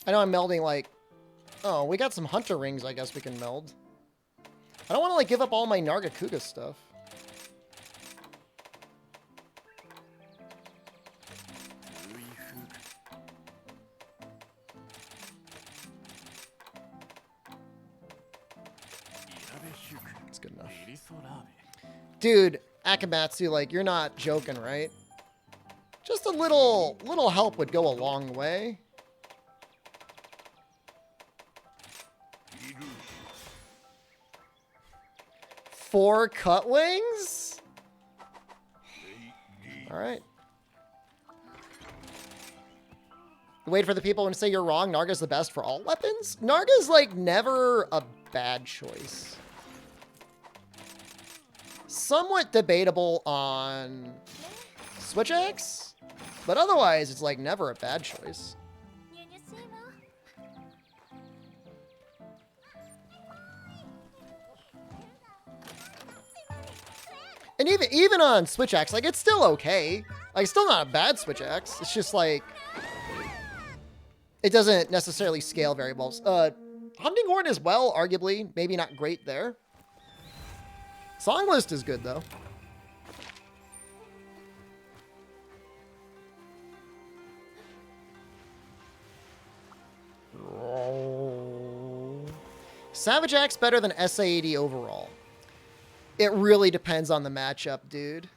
I know I'm melding like, oh, we got some hunter rings I guess we can meld. I don't want to like give up all my Nargacuga stuff. That's good enough. Dude, Akamatsu, like, you're not joking, right? Just a little help would go a long way. Four cut wings? All right. Wait for the people and say you're wrong. Narga's the best for all weapons? Narga's like never a bad choice. Somewhat debatable on Switch Axe, but otherwise it's like never a bad choice. And even on Switch Axe, like, it's still okay. Like, it's still not a bad Switch Axe. It's just, like, it doesn't necessarily scale very well. Hunting Horn as well, arguably. Maybe not great there. Song List is good, though. Savage Axe better than SA80 overall. It really depends on the matchup, dude.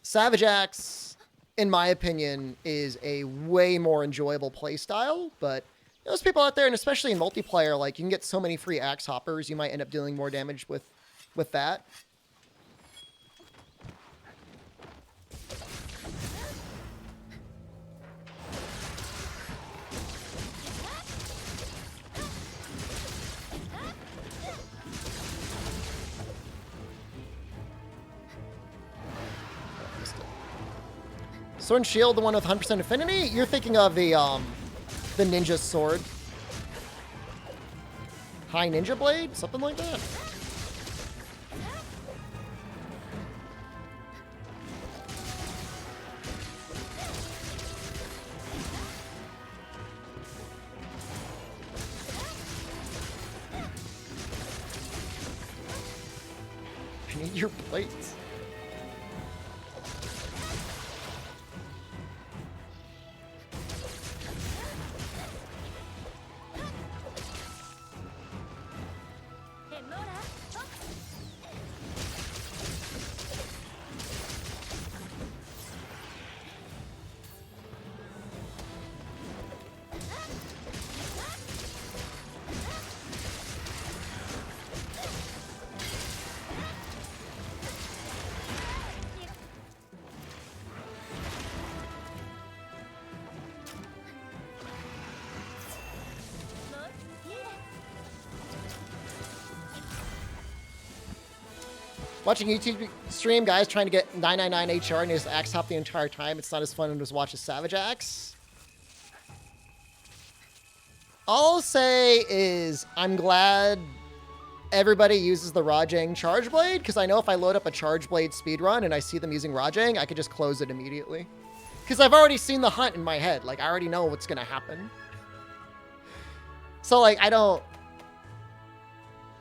Savage Axe, in my opinion, is a way more enjoyable playstyle, but those people out there, and especially in multiplayer, like, you can get so many free axe hoppers, you might end up dealing more damage with that. Sword and Shield, the one with 100% affinity? You're thinking of the ninja sword. High Ninja Blade? Something like that. I need your plates. Watching YouTube stream, guys trying to get 999 HR and just axe hop the entire time. It's not as fun as watch a Savage Axe. All I'll say is I'm glad everybody uses the Rajang Charge Blade, because I know if I load up a Charge Blade speedrun and I see them using Rajang, I could just close it immediately. Because I've already seen the hunt in my head. Like, I already know what's going to happen. So, like, I don't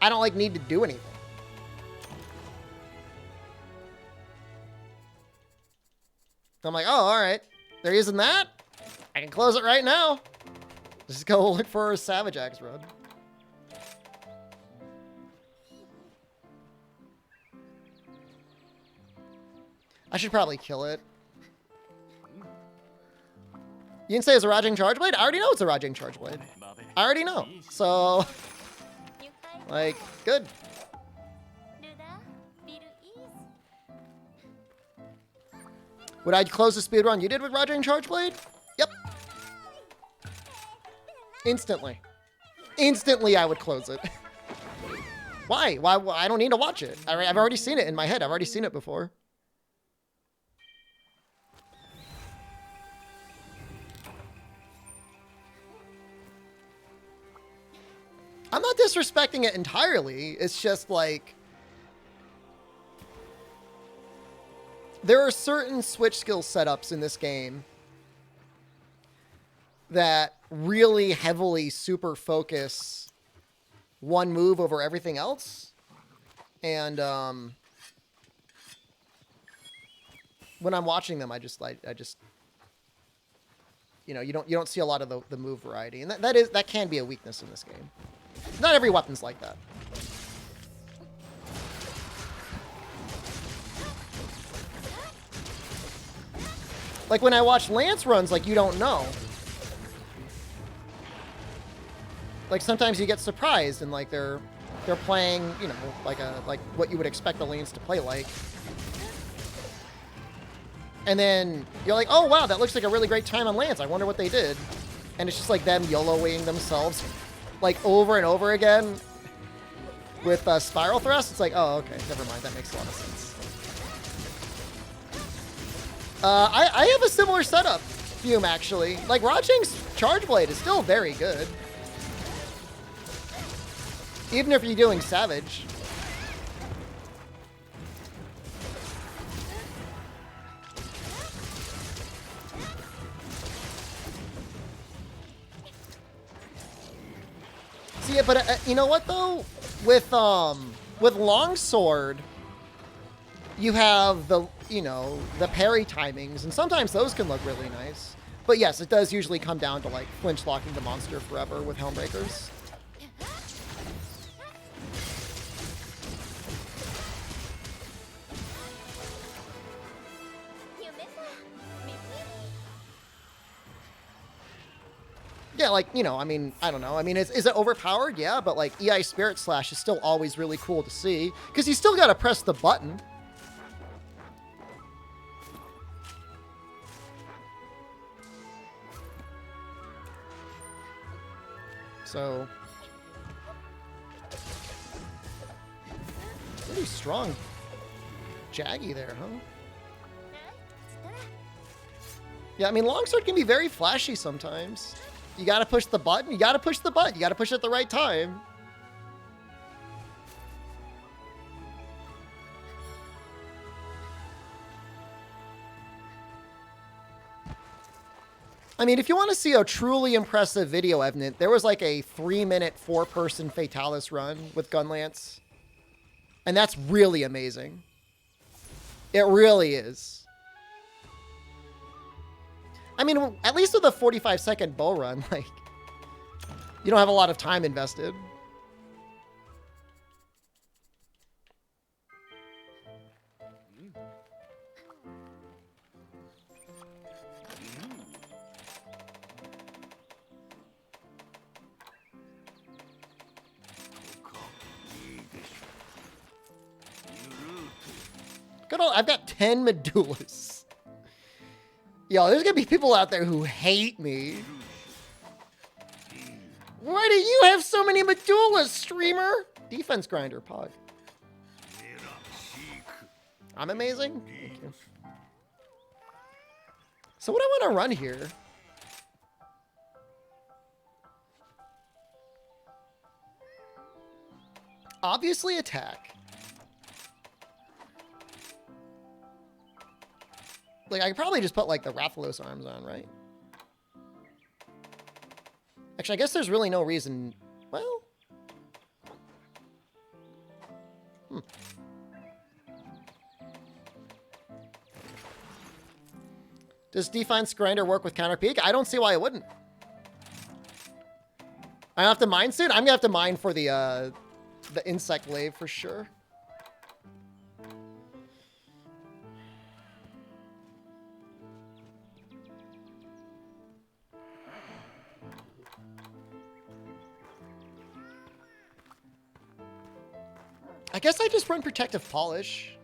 like, need to do anything. I'm like, oh, all right. They're using that? I can close it right now. Just go look for a Savage Axe run. I should probably kill it. You didn't say it's a Rajang Charge Blade? I already know it's a Rajang Charge Blade. I already know. So, like, good. Would I close the speedrun you did with Rajang Charge Blade? Yep. Instantly. Instantly I would close it. Why? Why? I don't need to watch it. I've already seen it in my head. I've already seen it before. I'm not disrespecting it entirely. It's just like, there are certain switch skill setups in this game that really heavily super focus one move over everything else. And when I'm watching them, I just you know, you don't see a lot of the move variety, and that can be a weakness in this game. Not every weapon's like that. Like when I watch Lance runs, like, you don't know. Like sometimes you get surprised and like they're playing, you know, like what you would expect a Lance to play like. And then you're like, oh wow, that looks like a really great time on Lance. I wonder what they did. And it's just like them YOLOing themselves like over and over again with spiral thrust. It's like, oh, okay, never mind. That makes a lot of sense. I have a similar setup, Fume, actually. Like, Rajang's Charge Blade is still very good. Even if you're doing Savage. See, yeah, but you know what though? With Longsword, you have the, you know, the parry timings, and sometimes those can look really nice. But yes, it does usually come down to like flinch locking the monster forever with Helmbreakers. Yeah, like, you know, I mean, I don't know. I mean, is it overpowered? Yeah, but like EI Spirit Slash is still always really cool to see, because you still got to press the button. So, pretty strong Jaggy there, huh? Yeah, I mean, Longsword can be very flashy sometimes. You gotta push the button. You gotta push the button. You gotta push it at the right time. I mean, if you want to see a truly impressive video, Evident, there was like a 3-minute 4-person Fatalis run with Gunlance. And that's really amazing. It really is. I mean, at least with a 45-second bow run, like, you don't have a lot of time invested. Good old, I've got 10 medullas. Yo, there's gonna be people out there who hate me. Why do you have so many medullas, streamer? Defense grinder, Pog. I'm amazing? Thank you. So what do I want to run here? Obviously attack. Like, I could probably just put, like, the Rathalos arms on, right? Actually, I guess there's really no reason... Well... Does Defense Grinder work with Counter Peak? I don't see why it wouldn't. I have to mine soon? I'm gonna have to mine for the Insect Glaive for sure. I guess I just run Protective Polish.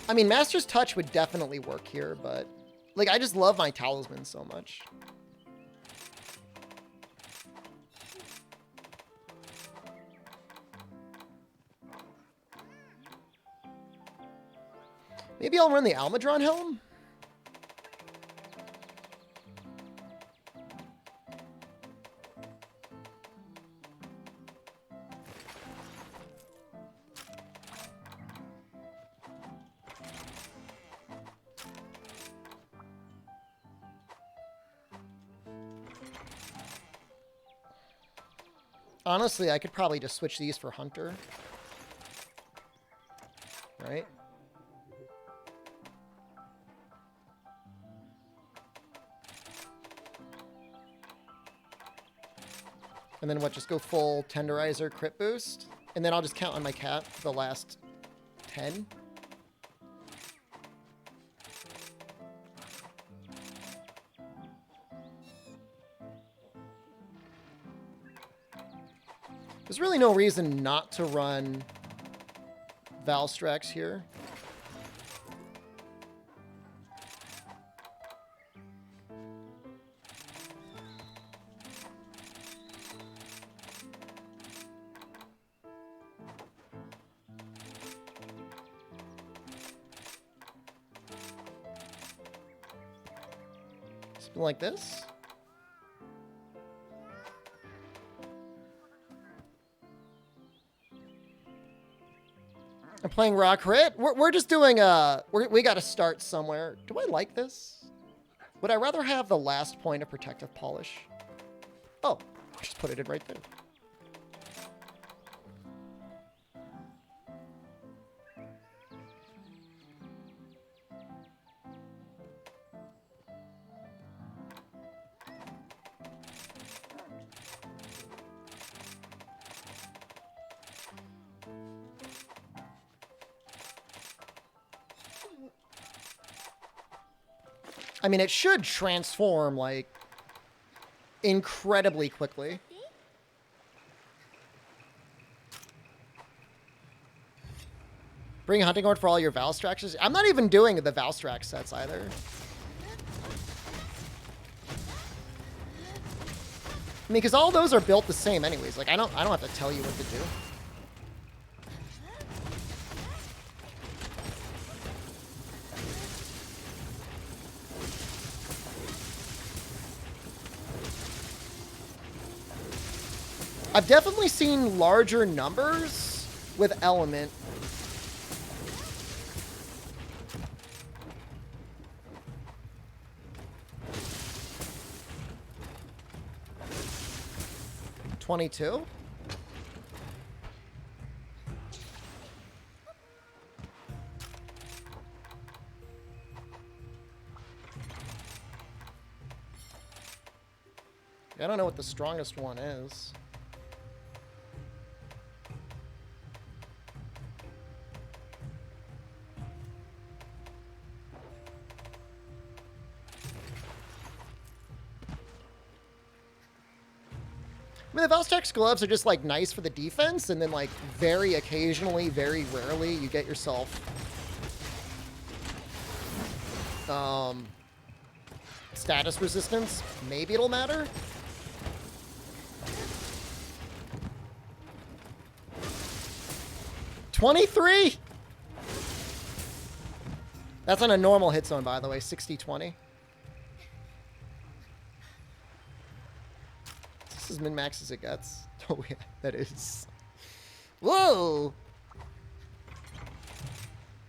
I mean, Master's Touch would definitely work here, but... Like, I just love my Talisman so much. Maybe I'll run the Almudron Helm? Honestly, I could probably just switch these for Hunter. Right? And then what, just go full Tenderizer crit boost? And then I'll just count on my cat for the last 10. There's really no reason not to run Valstrax here. Something like this. I'm playing Raw Crit. We're just doing we got to start somewhere. Do I like this? Would I rather have the last point of Protective Polish? Oh, just put it in right there. I mean, it should transform, like, incredibly quickly. Bring Hunting Horn for all your Valstraxes. I'm not even doing the Valstrax sets either. I mean, because all those are built the same anyways. Like, I don't have to tell you what to do. I've definitely seen larger numbers with Element. $22? I don't know what the strongest one is. I mean, the Valstrax gloves are just, like, nice for the defense, and then, like, very occasionally, very rarely, you get yourself... status resistance. Maybe it'll matter. $23! That's on a normal hit zone, by the way, 60-20. This is min-max as it gets. Oh, yeah, that is. Whoa!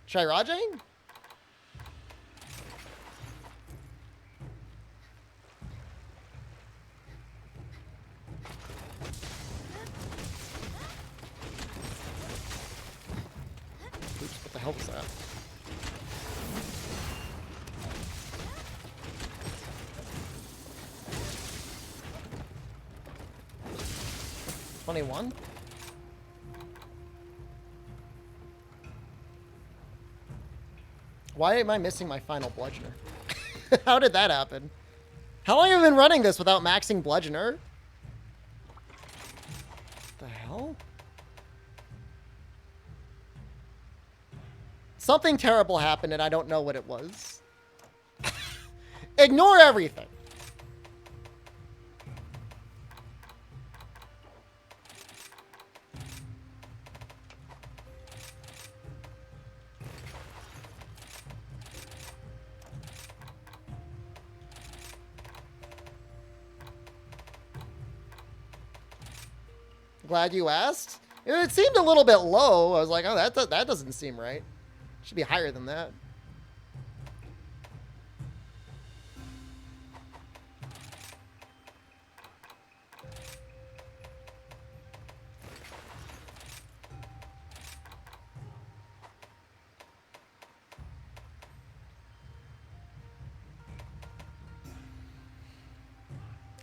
Try Rajang? Oops, what the hell was that? $21? Why am I missing my final bludgeoner? How did that happen? How long have I been running this without maxing bludgeoner? What the hell? Something terrible happened and I don't know what it was. Ignore everything. Glad you asked. It seemed a little bit low. I was like, oh, that doesn't seem right. Should be higher than that.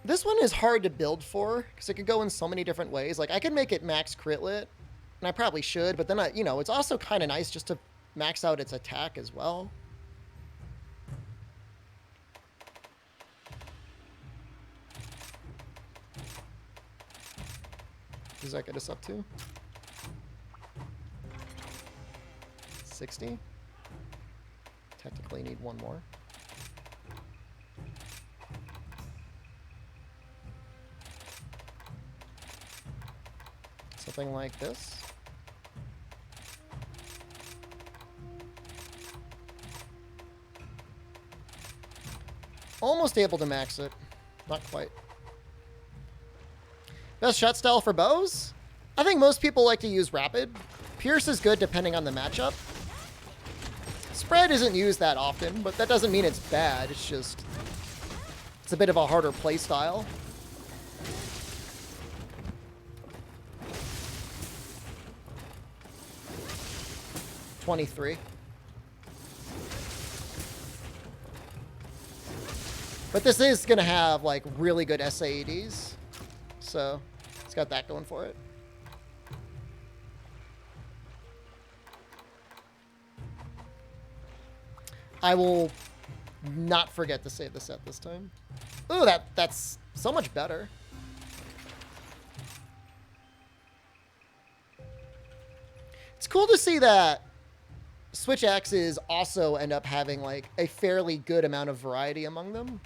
This one is hard to build for because it could go in so many different ways. Like I could make it max Critlet, and I probably should, but then it's also kind of nice just to max out its attack as well. Does that get us up to 60? Technically need one more. Something like this. Almost able to max it. Not quite. Best shot style for bows? I think most people like to use rapid. Pierce is good depending on the matchup. Spread isn't used that often, but that doesn't mean it's bad. It's just, it's a bit of a harder play style. $23. But this is going to have, like, really good SAEDs. So, it's got that going for it. I will not forget to save the set this time. Ooh, that's so much better. It's cool to see that Switch axes also end up having, like, a fairly good amount of variety among them.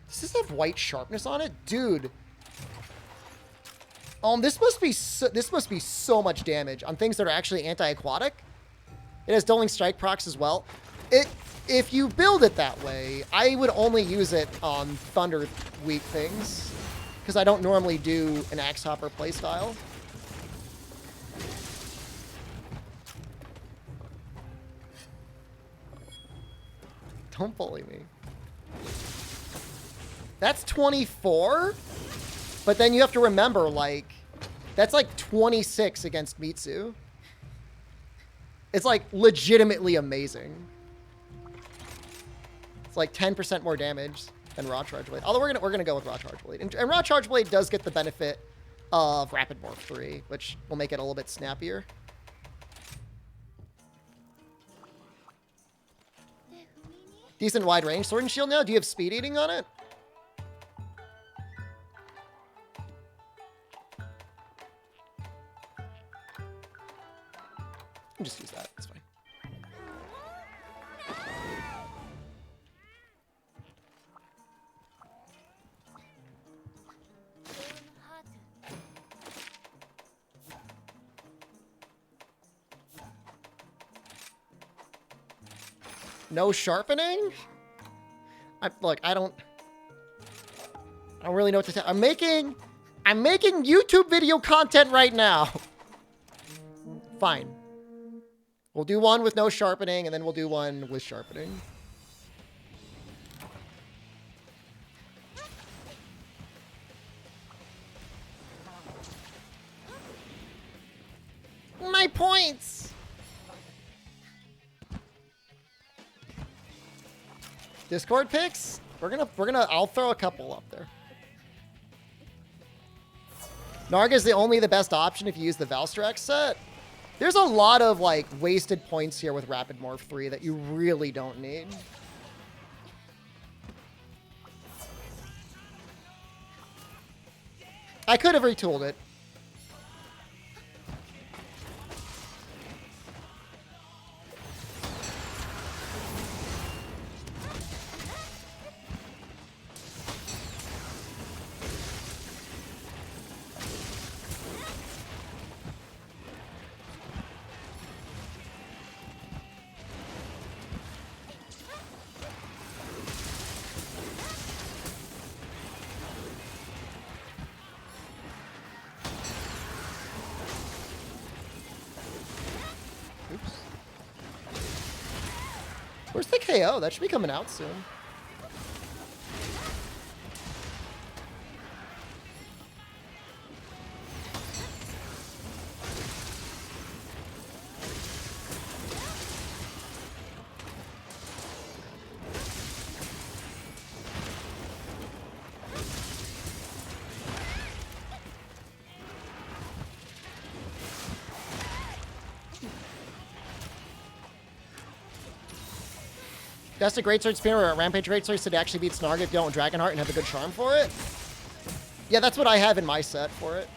Does this have white sharpness on it? Dude. This must be so much damage on things that are actually anti-aquatic. It has Dueling Strike procs as well. If you build it that way, I would only use it on Thunder weak things, because I don't normally do an Axe Hopper playstyle. Don't bully me. That's 24? But then you have to remember, like, that's like 26 against Mitsu. It's like legitimately amazing. It's like 10% more damage than Raw Charge Blade. Although we're gonna go with Raw Charge Blade. And Raw Charge Blade does get the benefit of Rapid Morph 3, which will make it a little bit snappier. Decent wide range Sword and Shield now. Do you have Speed Eating on it? You can just use that. It's fine. No sharpening? Look, I don't really know what to tell. I'm making YouTube video content right now. Fine. We'll do one with no sharpening, and then we'll do one with sharpening. My points! Discord picks? I'll throw a couple up there. Narga's only the best option if you use the Valstrax set. There's a lot of, like, wasted points here with Rapid Morph 3 that you really don't need. I could have retooled it. Where's the KO? That should be coming out soon. That's a Greatsword spin where a Rampage Greatsword said actually beats Narga if you don't Dragonheart and have a good charm for it. Yeah, that's what I have in my set for it.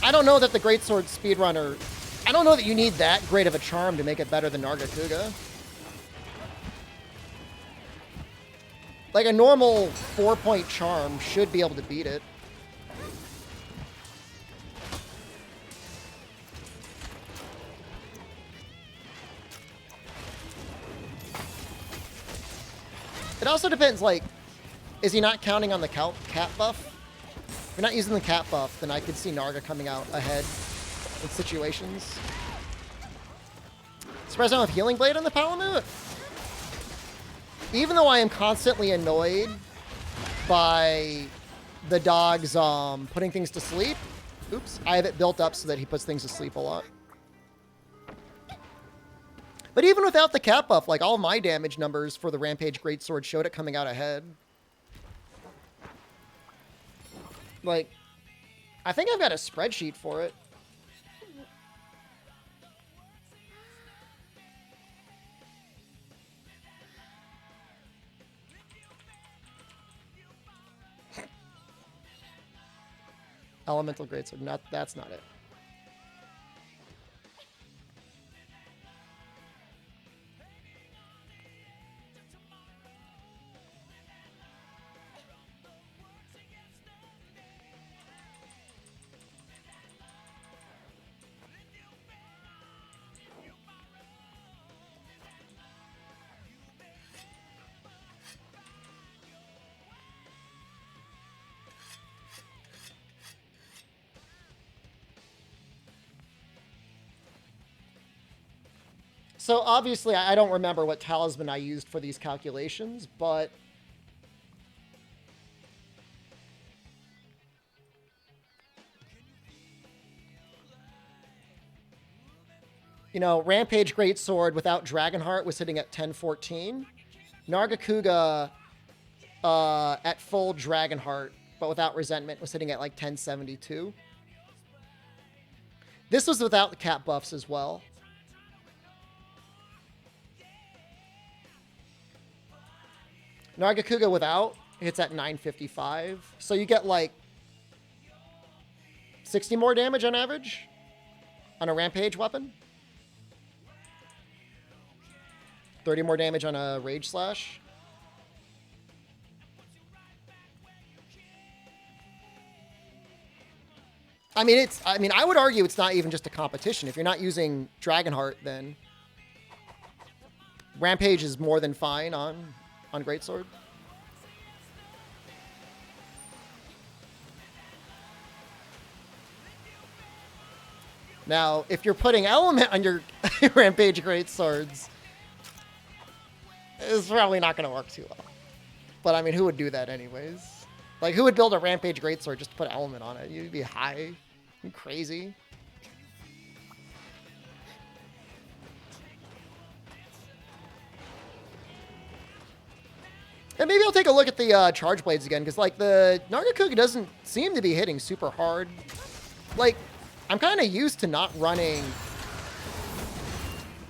I don't know that the Greatsword speedrunner... I don't know that you need that great of a charm to make it better than Nargacuga. Like, a normal 4-point charm should be able to beat it. It also depends, like, is he not counting on the cat buff? If you're not using the cat buff, then I could see Narga coming out ahead in situations. Surprised I don't have Healing Blade on the Palamute? Even though I am constantly annoyed by the dog's putting things to sleep, oops, I have it built up so that he puts things to sleep a lot. But even without the cat buff, like, all my damage numbers for the Rampage Greatsword showed it coming out ahead. Like, I think I've got a spreadsheet for it. Elemental Greatsword, that's not it. So obviously, I don't remember what talisman I used for these calculations, but you know, Rampage Greatsword without Dragonheart was sitting at 1014. Nargacuga at full Dragon Heart, but without resentment, was sitting at like 1072. This was without the cap buffs as well. Nargacuga without hits at 955. So you get like 60 more damage on average on a Rampage weapon. 30 more damage on a Rage Slash. I mean, I would argue it's not even just a competition. If you're not using Dragonheart, then Rampage is more than fine on Greatsword. Now, if you're putting Element on your Rampage Greatswords, it's probably not going to work too well. But I mean, who would do that anyways? Like, who would build a Rampage Greatsword just to put Element on it? You'd be high. You crazy. And maybe I'll take a look at the Charge Blades again, because, like, the Nargacuga doesn't seem to be hitting super hard. Like, I'm kind of used to not running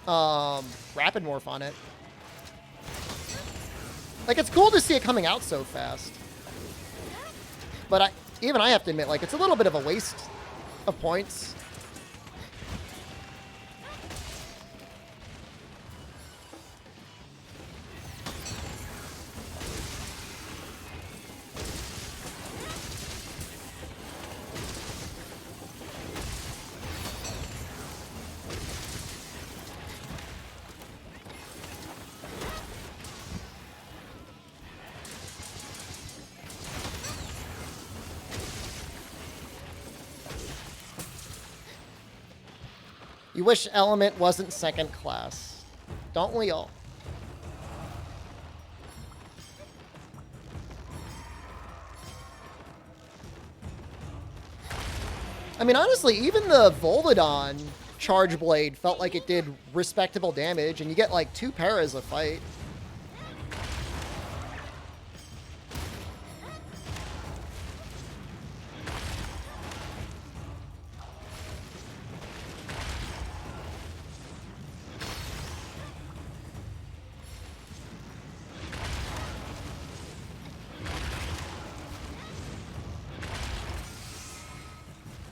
Rapid Morph on it. Like, it's cool to see it coming out so fast. But even I have to admit, like, it's a little bit of a waste of points. You wish Element wasn't second class. Don't we all? I mean, honestly, even the Volvidon Charge Blade felt like it did respectable damage, and you get like 2 paras a fight.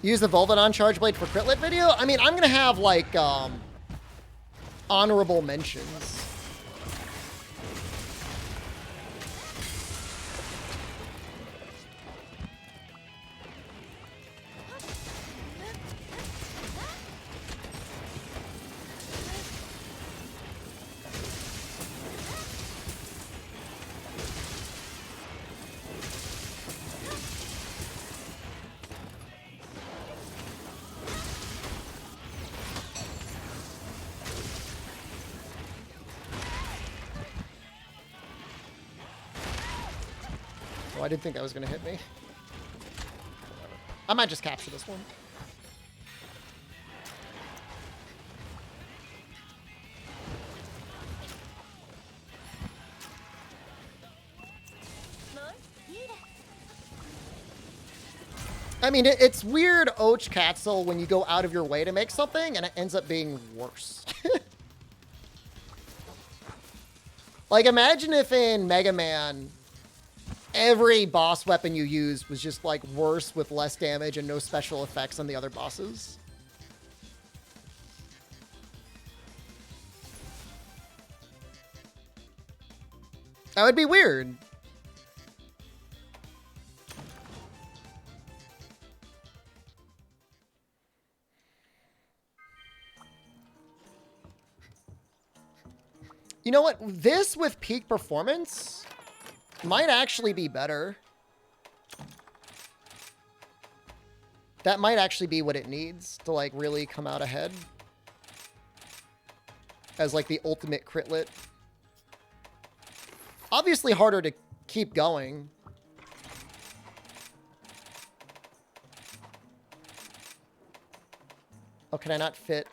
Use the Volvidon Charge Blade for Critlet video? I mean, I'm going to have, like, honorable mentions. Oh, I didn't think that was going to hit me. I might just capture this one. I mean, it's weird Och Catzel when you go out of your way to make something and it ends up being worse. Like, imagine if in Mega Man, every boss weapon you used was just, like, worse with less damage and no special effects on the other bosses. That would be weird. You know what? This with peak performance might actually be better. That might actually be what it needs to, like, really come out ahead. As, like, the ultimate Critlet. Obviously harder to keep going. Oh, can I not fit?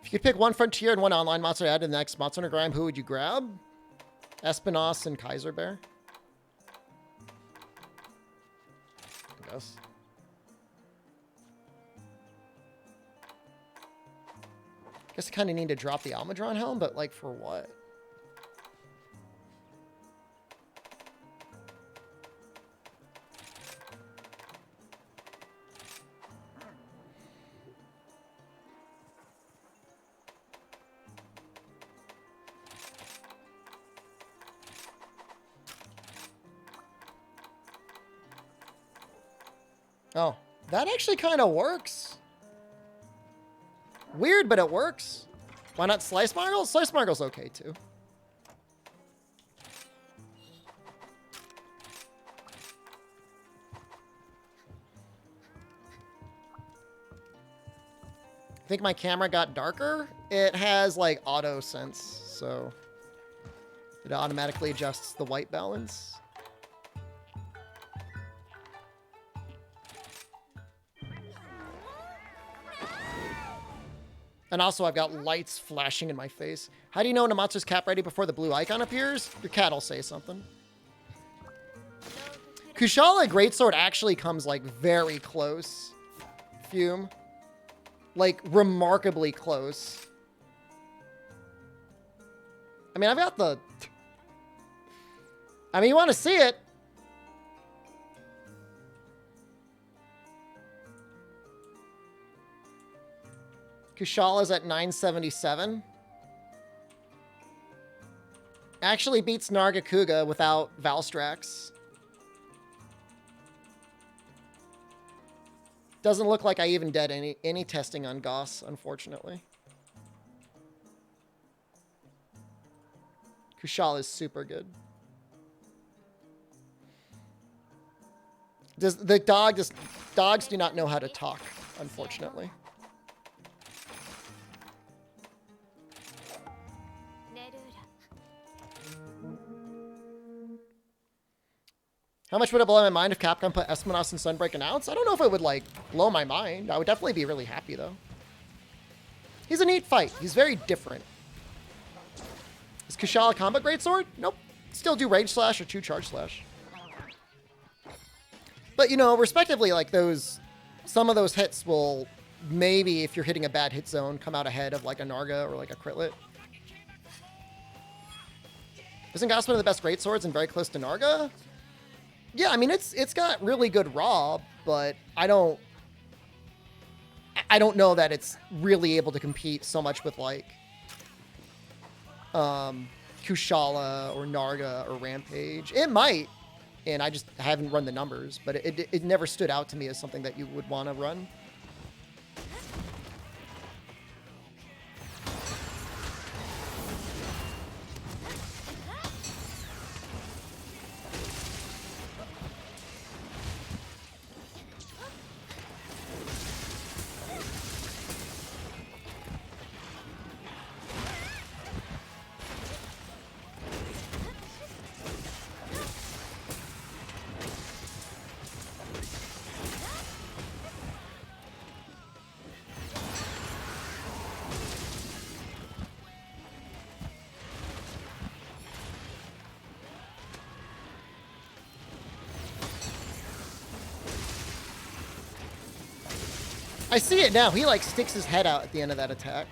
If you could pick one Frontier and one online monster to add to the next Monster Hunter Grime, who would you grab? Espinos and Kaiser Bear. I guess. Guess I kind of need to drop the Almudron Helm, but like for what? Oh, that actually kind of works. Weird, but it works. Why not Slice Margle? Slice Margle's okay, too. I think my camera got darker. It has, like, auto sense, so it automatically adjusts the white balance. And also, I've got lights flashing in my face. How do you know when a monster's cap ready before the blue icon appears? Your cat will say something. Kushala Greatsword actually comes, like, very close. Fume. Like, remarkably close. I mean, I've got the... I mean, you want to see it? Kushala's at 977. Actually beats Nargacuga without Valstrax. Doesn't look like I even did any testing on Goss, unfortunately. Kushala is super good. Dogs do not know how to talk, unfortunately. How much would it blow my mind if Capcom put Espinos and Sunbreak and Outs? I don't know if it would, like, blow my mind. I would definitely be really happy, though. He's a neat fight. He's very different. Is Kushala Combat Greatsword? Nope. Still do Rage Slash or 2 Charge Slash. But, you know, respectively, like, some of those hits will maybe, if you're hitting a bad hit zone, come out ahead of, like, a Narga or, like, a Critlet. Isn't Goss one of the best Greatswords and very close to Narga? Yeah, I mean, it's got really good raw, but I don't know that it's really able to compete so much with, like, Kushala or Narga or Rampage. It might, and I just haven't run the numbers, but it never stood out to me as something that you would want to run. I see it now. He, like, sticks his head out at the end of that attack.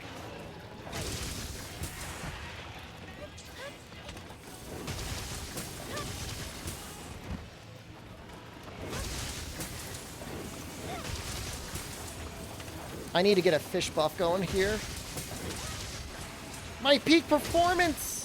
I need to get a fish buff going here. My peak performance!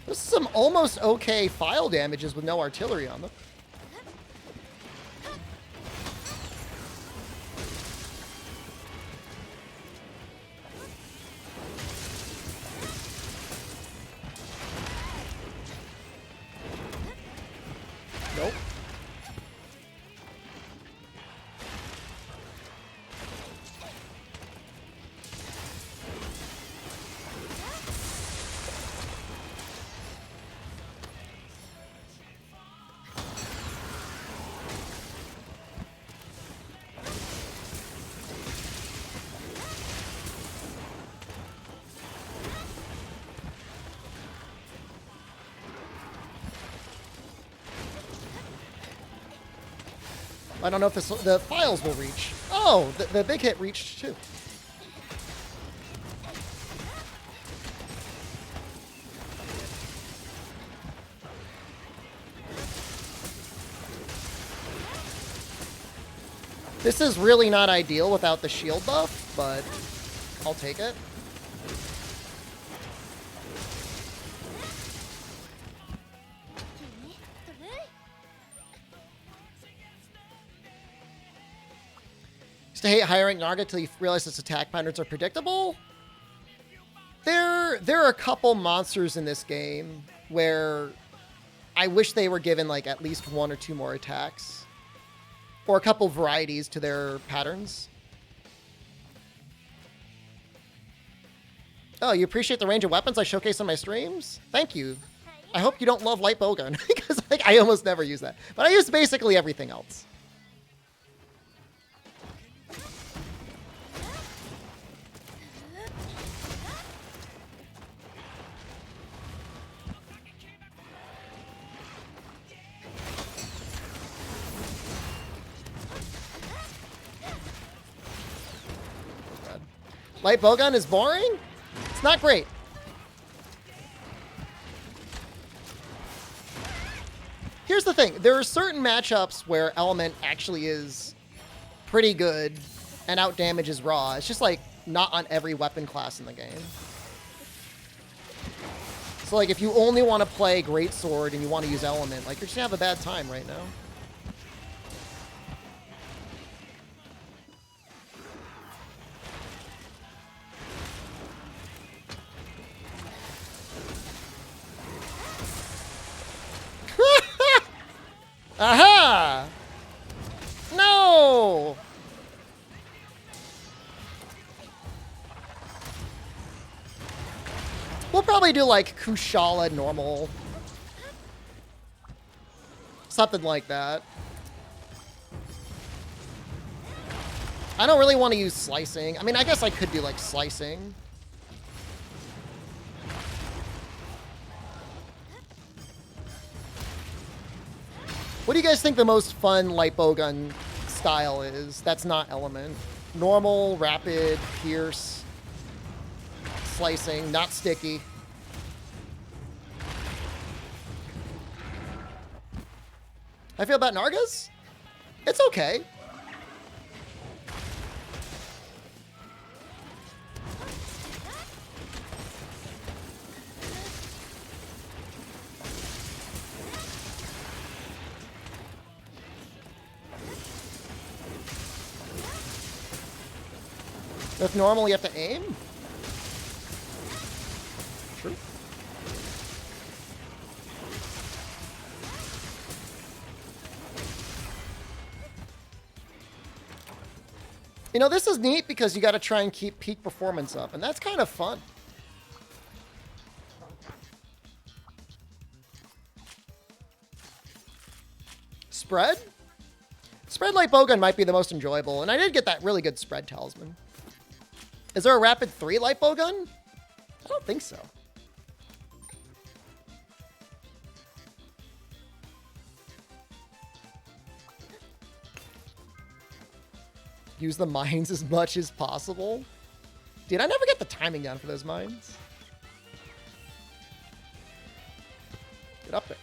This is some almost okay file damages with no artillery on them. Nope. I don't know if the files will reach. Oh, the big hit reached too. This is really not ideal without the shield buff, but I'll take it. Used to hate hiring Naga till you realize its attack patterns are predictable. There are a couple monsters in this game where I wish they were given like at least 1 or 2 more attacks. Or a couple varieties to their patterns. Oh, you appreciate the range of weapons I showcase on my streams? Thank you. I hope you don't love light bowgun, because like, I almost never use that. But I use basically everything else. Light bowgun is boring? It's not great. Here's the thing. There are certain matchups where Element actually is pretty good and outdamages Raw. It's just like not on every weapon class in the game. So like if you only want to play Greatsword and you want to use Element, like you're just gonna have a bad time right now. Aha! No! We'll probably do like Kushala normal. Something like that. I don't really want to use slicing. I mean, I guess I could do like slicing. What do you guys think the most fun light bowgun style is? That's not Element. Normal, rapid, pierce, slicing, not sticky. How I feel about Nargas? It's okay. With normal, you have to aim? True. You know, this is neat because you got to try and keep peak performance up, and that's kind of fun. Spread? Spread light bowgun might be the most enjoyable, and I did get that really good spread talisman. Is there a rapid 3 light bowgun? I don't think so. Use the mines as much as possible. Dude, I never get the timing down for those mines. Get up there.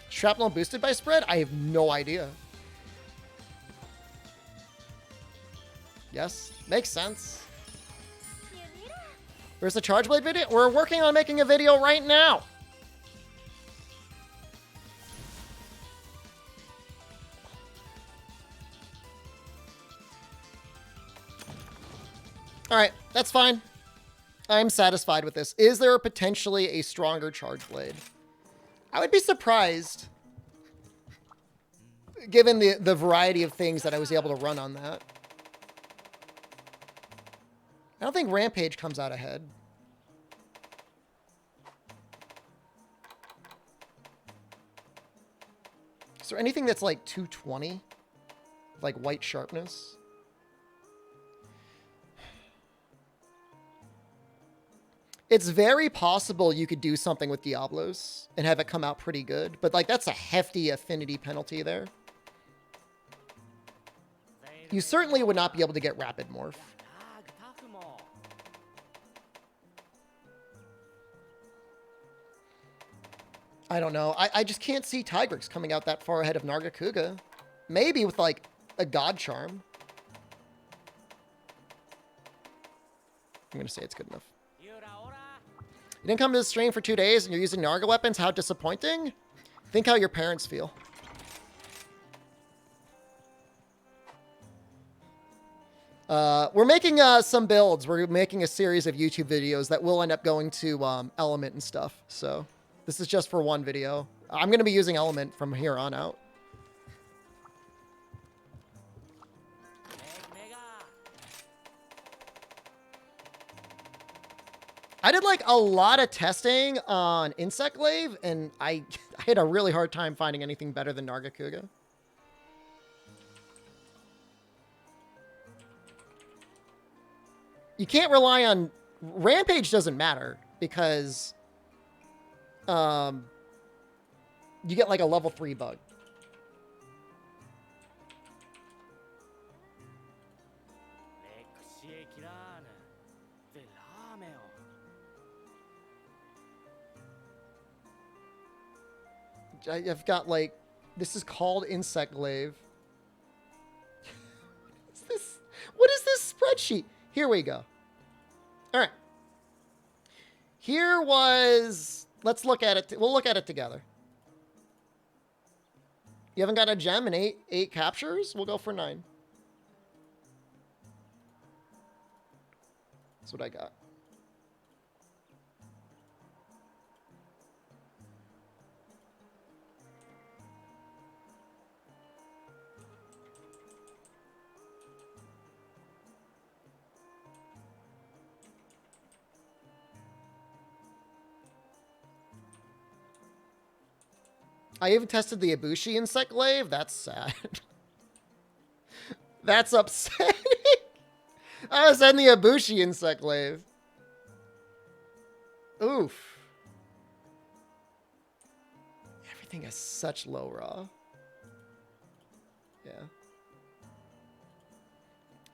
Shrapnel boosted by spread? I have no idea. Yes, makes sense. Where's the Charge Blade video? We're working on making a video right now. All right, that's fine. I'm satisfied with this. Is there potentially a stronger charge blade? I would be surprised, given the variety of things that I was able to run on that. I don't think Rampage comes out ahead. Is there anything that's like 220? Like white sharpness? It's very possible you could do something with Diablos and have it come out pretty good. But like that's a hefty affinity penalty there. You certainly would not be able to get Rapid Morph. I don't know. I just can't see Tigrex coming out that far ahead of Nargacuga. Maybe with, like, a God Charm. I'm going to say it's good enough. You didn't come to the stream for 2 days and you're using Narga weapons? How disappointing? Think how your parents feel. We're making some builds. We're making a series of YouTube videos that will end up going to Element and stuff, so... This is just for one video. I'm going to be using Element from here on out. I did like a lot of testing on Insect Glaive, and I had a really hard time finding anything better than Nargacuga. You can't rely on... Rampage doesn't matter, because... you get like a level 3 bug. I've got like, this is called Insect Glaive. What is this spreadsheet? Here we go. All right. Here was... Let's look at it. We'll look at it together. You haven't got a gem and eight captures? We'll go for 9. That's what I got. I even tested the Ibushi Insect Glaive. That's sad. That's upsetting. I was in the Ibushi Insect Glaive. Oof. Everything has such low raw. Yeah.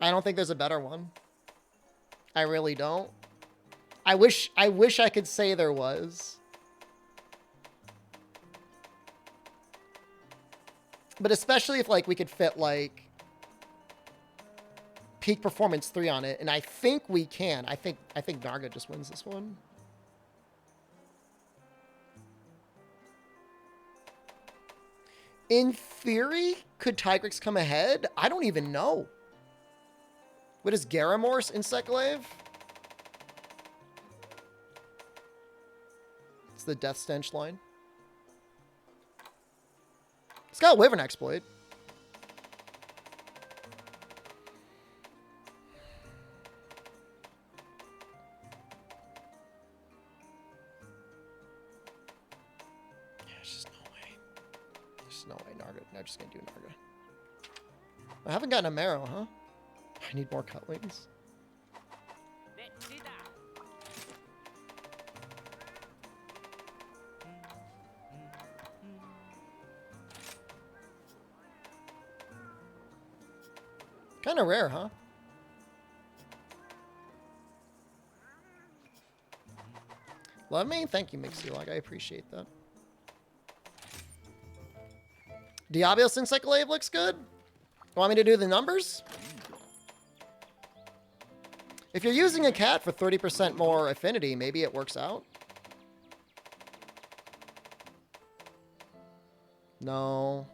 I don't think there's a better one. I really don't. I wish I could say there was. But especially if, like, we could fit, like, Peak Performance 3 on it. And I think we can. I think Narga just wins this one. In theory, could Tigrex come ahead? I don't even know. What is Garamor's Insect Glaive? It's the Death Stench line. It's got Wyvern Exploit. Yeah, there's just no way. There's no way Narga. I'm just gonna do Narga. I haven't gotten a Marrow, huh? I need more Cutlings. Kind of rare, huh? Love me? Thank you, Mixulog. I appreciate that. Diablos Insect Glaive looks good. Want me to do the numbers? If you're using a cat for 30% more affinity, maybe it works out. No.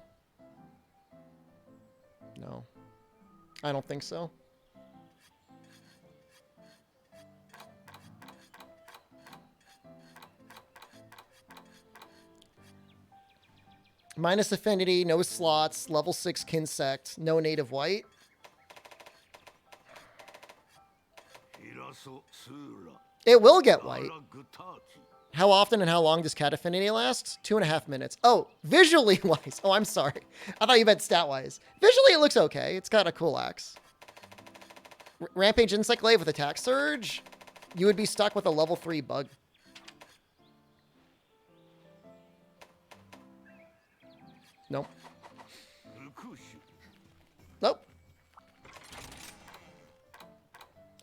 No. I don't think so. Minus affinity, no slots, level 6 Kinsect, no native white. It will get white. How often and how long does cat affinity last? 2.5 minutes. Oh, visually wise. Oh, I'm sorry. I thought you meant stat wise. Visually, it looks okay. It's got a cool axe. Rampage Insect Glaive with attack surge. You would be stuck with a level 3 bug. Nope. Nope.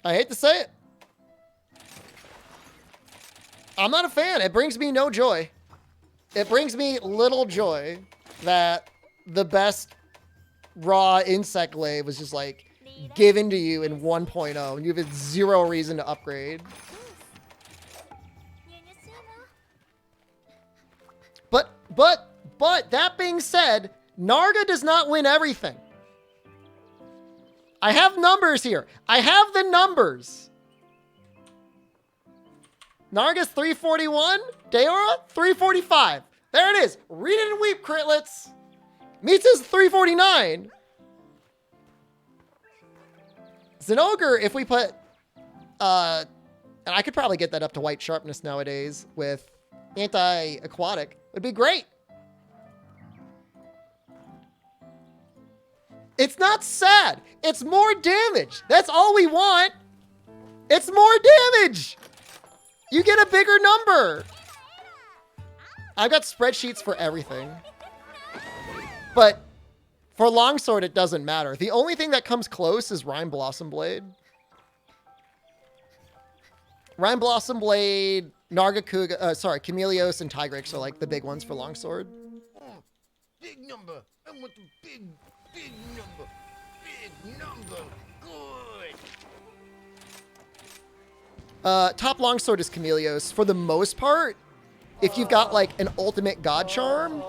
I hate to say it. I'm not a fan. It brings me no joy. It brings me little joy that the best raw insect glaive was just like given to you in 1.0 and you have zero reason to upgrade. But that being said, Narga does not win everything. I have numbers here. I have the numbers. Narga's 341, Deora 345. There it is. Read it and weep, Critlets. Mitsu's 349. Zinogre, if we put, and I could probably get that up to white sharpness nowadays with anti-aquatic, would be great. It's not sad. It's more damage. That's all we want. It's more damage. You get a bigger number. I've got spreadsheets for everything. But for Longsword, it doesn't matter. The only thing that comes close is Rime Blossom Blade. Rime Blossom Blade, Nargacuga, Chameleos and Tigrex are like the big ones for Longsword. Oh, big number. I want the big number. Big number. Good. Top Longsword is Chameleos. For the most part, if you've got like an ultimate God Charm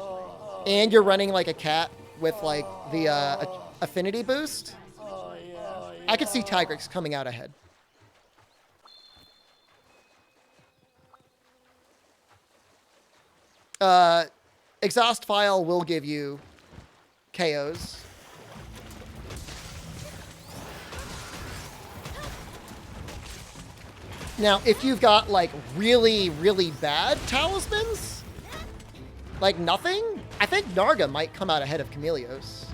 and you're running like a cat with like the affinity boost, I could see Tigrex coming out ahead. Exhaust File will give you KOs. Now, if you've got like really, really bad talismans, like nothing, I think Narga might come out ahead of Chameleos.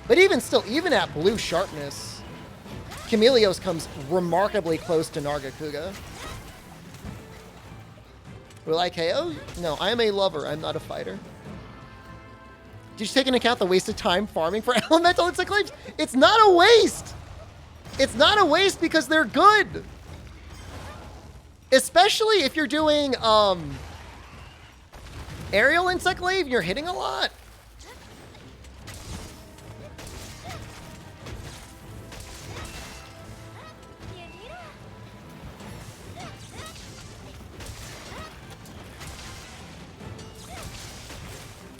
But even still, even at blue sharpness, Chameleos comes remarkably close to Nargacuga. Will I KO? No, I am a lover. I'm not a fighter. Did you take into account the wasted time farming for elemental insect glaives? It's not a waste. It's not a waste because they're good. Especially if you're doing aerial insect glaive and you're hitting a lot.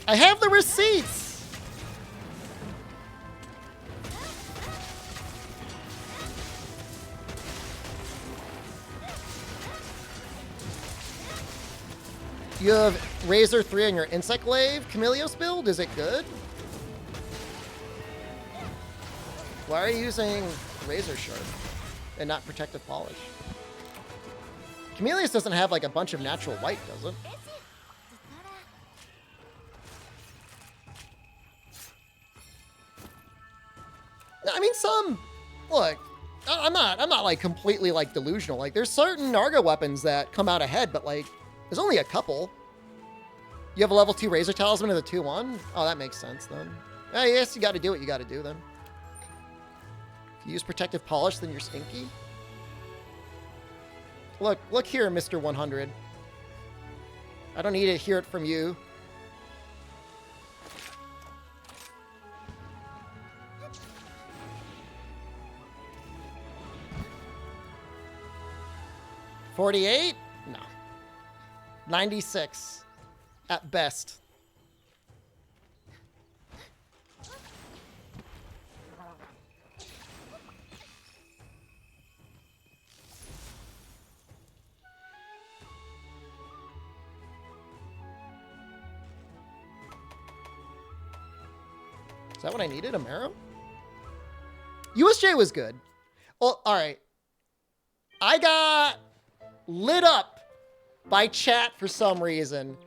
I have the receipts. You have Razor 3 on your Insect Glaive Chameleos build. Is it good? Why are you using Razor Sharp and not Protective Polish? Chameleos doesn't have like a bunch of natural white, does it? I mean, some, look, I'm not like completely like delusional. Like there's certain Narga weapons that come out ahead, but like there's only a couple. You have a level 2 Razor Talisman and a 2-1? Oh, that makes sense then. Yes, you got to do what you got to do then. If you use Protective Polish, then you're stinky. Look here, Mr. 100. I don't need to hear it from you. $48? No. 96 at best. that what I needed? A marrow? USJ was good. Well, all right. I got lit up by chat for some reason,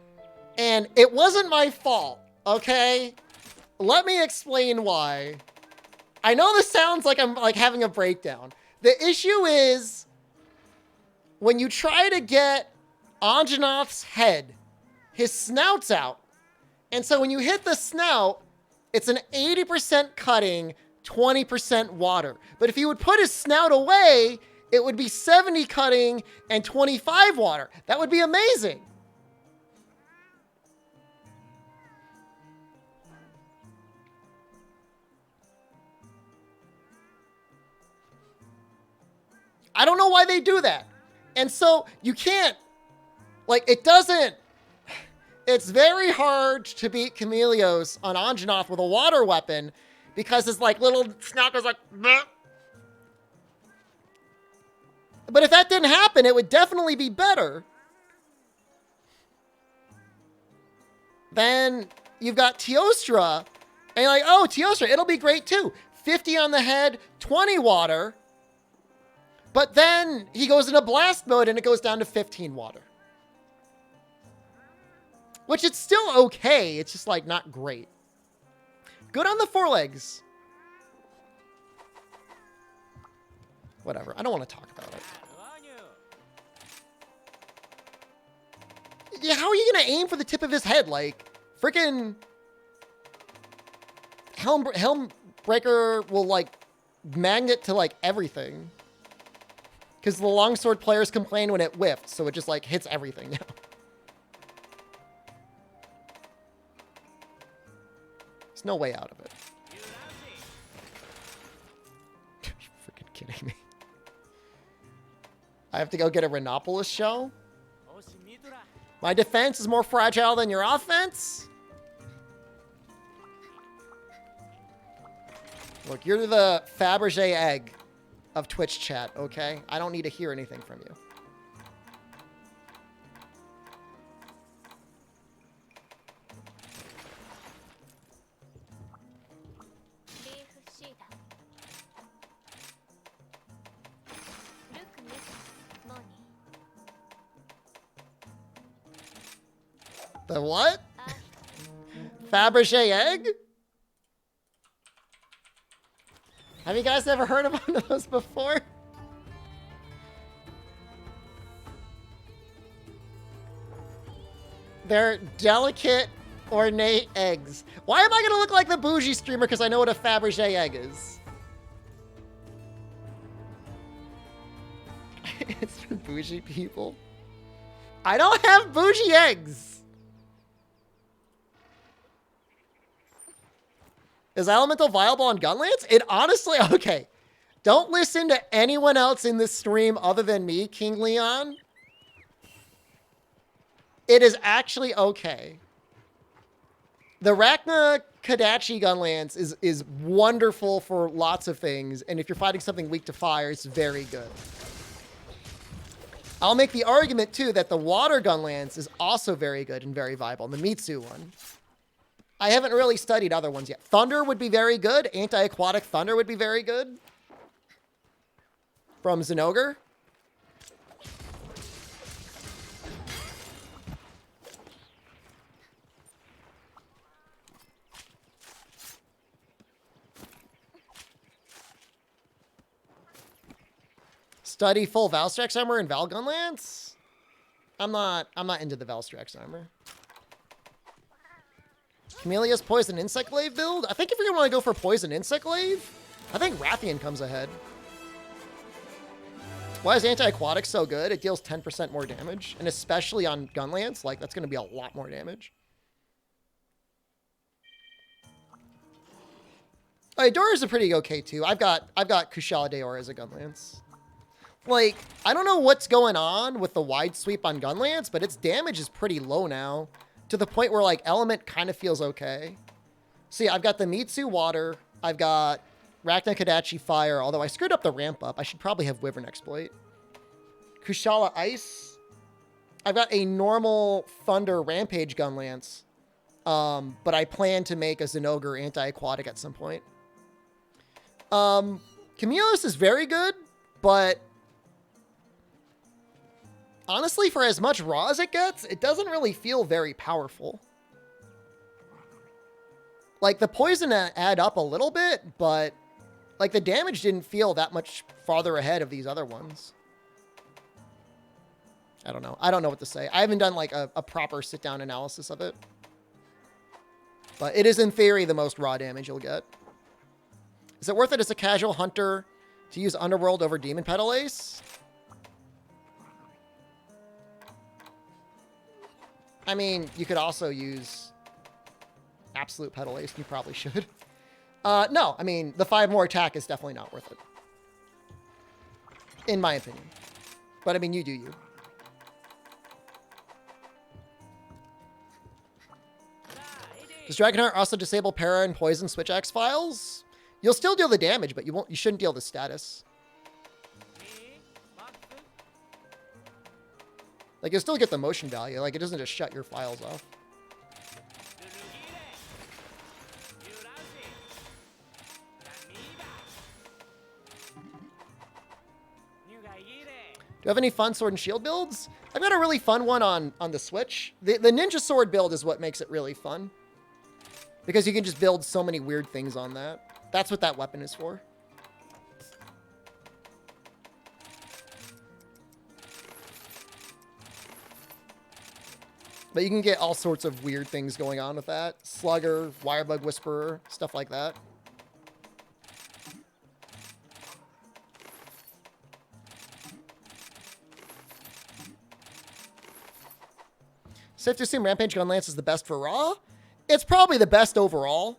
and it wasn't my fault, okay? Let me explain why. I know this sounds like I'm like having a breakdown. The issue is when you try to get Anjanath's head, his snout's out. And so when you hit the snout, it's an 80% cutting, 20% water. But if you would put his snout away, it would be 70 cutting and 25 water. That would be amazing. I don't know why they do that. And so you can't, like, it doesn't, it's very hard to beat Chameleos on Anjanath with a water weapon because his, like, little snout goes like, bleh. But if that didn't happen, it would definitely be better. Then you've got Teostra, and you're like, oh, Teostra, it'll be great too. 50 on the head, 20 water. But then he goes into blast mode and it goes down to 15 water. Which it's still okay. It's just like not great. Good on the forelegs. Whatever. I don't want to talk about it. Yeah, how are you going to aim for the tip of his head? Like, freaking Helmbreaker will like magnet to like everything. Because the longsword players complain when it whiffed, so it just like hits everything now. There's no way out of it. You're freaking kidding me. I have to go get a Renopolis shell? My defense is more fragile than your offense? Look, you're the Fabergé egg of Twitch chat, okay? I don't need to hear anything from you. The what? Fabergé egg? Have you guys ever heard of one of those before? They're delicate, ornate eggs. Why am I going to look like the bougie streamer because I know what a Fabergé egg is? It's for bougie people. I don't have bougie eggs. Is Elemental viable on Gunlance? It honestly, okay. Don't listen to anyone else in this stream other than me, King Leon. It is actually okay. The Rachna Kadachi Gunlance is wonderful for lots of things, and if you're fighting something weak to fire, it's very good. I'll make the argument, too, that the Water Gunlance is also very good and very viable, the Mitsu one. I haven't really studied other ones yet. Thunder would be very good. Anti-aquatic Thunder would be very good. From Zinogre. Study full Valstrax armor and Val Gunlance? I'm not into the Valstrax armor. Chamelea's Poison Insect Glaive build? I think if you're going to want to go for Poison Insect Glaive, I think Rathian comes ahead. Why is Anti-Aquatic so good? It deals 10% more damage, and especially on Gunlance, like, that's going to be a lot more damage. Oh, Dora's a pretty okay, too. I've got Kushala Daora as a Gunlance. Like, I don't know what's going on with the wide sweep on Gunlance, but its damage is pretty low now. To the point where, like, Element kind of feels okay. See, I've got the Mitsu Water. I've got Rachna Kadachi Fire, although I screwed up the ramp up. I should probably have Wyvern Exploit. Kushala Ice. I've got a normal Thunder Rampage Gunlance. But I plan to make a Zinogre anti-aquatic at some point. Cumulus is very good, but honestly, for as much raw as it gets, it doesn't really feel very powerful. Like, the poison add up a little bit, but like the damage didn't feel that much farther ahead of these other ones. I don't know. I don't know what to say. I haven't done like a proper sit-down analysis of it. But it is, in theory, the most raw damage you'll get. Is it worth it as a casual hunter to use Underworld over Demon Petal Ace? I mean, you could also use Absolute Petal Ace. You probably should. No, I mean, the 5 more attack is definitely not worth it. In my opinion. But, I mean, you do you. Does Dragonheart also disable Para and Poison Switch Axe files? You'll still deal the damage, but you shouldn't deal the status. Like, you'll still get the motion value. Like, it doesn't just shut your files off. Do you have any fun Sword and Shield builds? I've got a really fun one on the Switch. The Ninja Sword build is what makes it really fun. Because you can just build so many weird things on that. That's what that weapon is for. But you can get all sorts of weird things going on with that. Slugger, Wirebug Whisperer, stuff like that. Safe to assume Rampage Gunlance is the best for Raw? It's probably the best overall.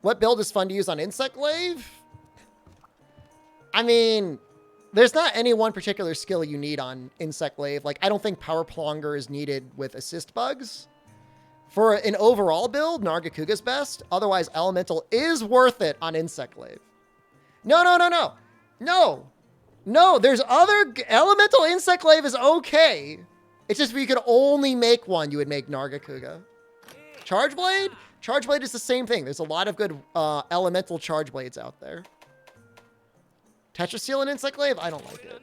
What build is fun to use on Insect Glaive? I mean, there's not any one particular skill you need on Insect Glaive. Like, I don't think Power Plonger is needed with Assist Bugs. For an overall build, Nargacuga's best. Otherwise, Elemental is worth it on Insect Glaive. No, no, no, no. No. No, there's other... Elemental Insect Glaive is okay. It's just if you could only make one, you would make Nargacuga. Charge Blade? Charge Blade is the same thing. There's a lot of good elemental Charge Blades out there. Tetrasteel and Insect Glaive? I don't like it.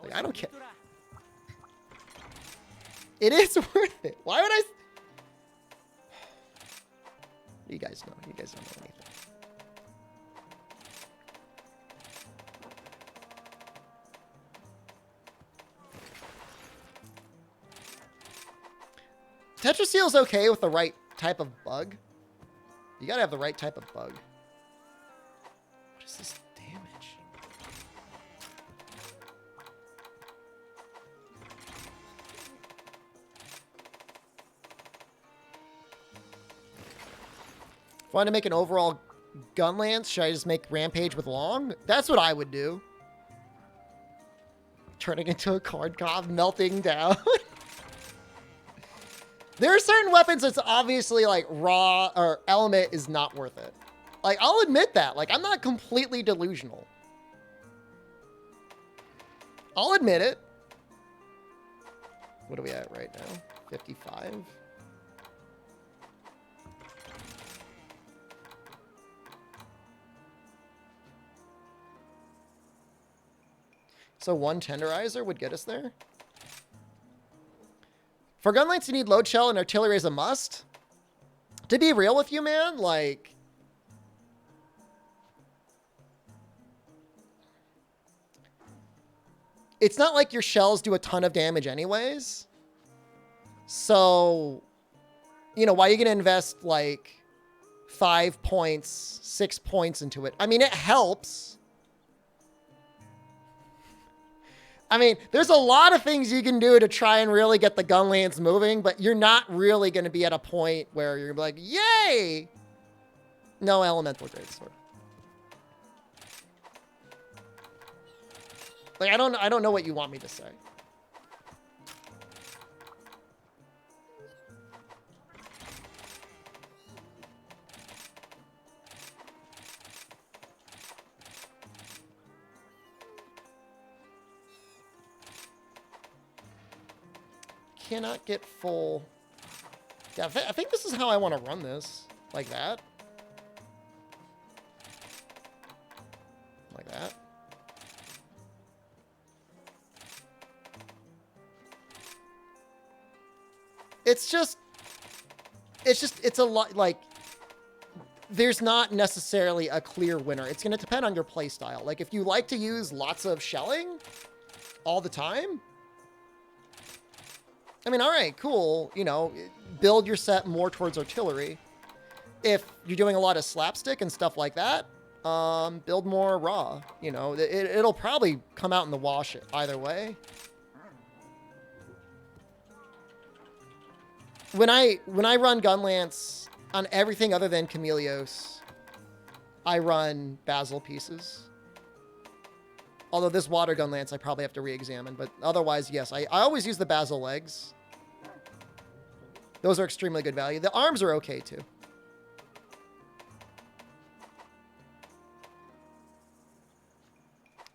Like, I don't care. It is worth it. Why would I... You guys know. You guys don't know anything. Tetrasteel is okay with the right type of bug. You gotta have the right type of bug. What is this damage? If I want to make an overall gun lance, should I just make Rampage with long? That's what I would do. Turning into a card cob, melting down. There are certain weapons that's obviously like raw or element is not worth it. Like, I'll admit that. Like, I'm not completely delusional. I'll admit it. What are we at right now? 55? So one Tenderizer would get us there? For Gunlights, you need Load Shell, and Artillery is a must. To be real with you, man, like... It's not like your shells do a ton of damage anyways. So, you know, why are you going to invest, like, 5 points, 6 points into it? I mean, it helps. I mean, there's a lot of things you can do to try and really get the gun lance moving, but you're not really going to be at a point where you're like, yay! No elemental greatsword. Like, I don't know what you want me to say. cannot get full... Yeah, I think this is how I want to run this. Like that. Like that. It's a lot, like, there's not necessarily a clear winner. It's going to depend on your play style. Like, if you like to use lots of shelling all the time, I mean, all right, cool. You know, build your set more towards artillery. If you're doing a lot of slapstick and stuff like that, build more raw. You know, it'll probably come out in the wash either way. When I run Gunlance on everything other than Chameleos, I run Basil pieces. Although this water Gunlance I probably have to re-examine, but otherwise, yes, I always use the Basil legs. Those are extremely good value. The arms are okay too.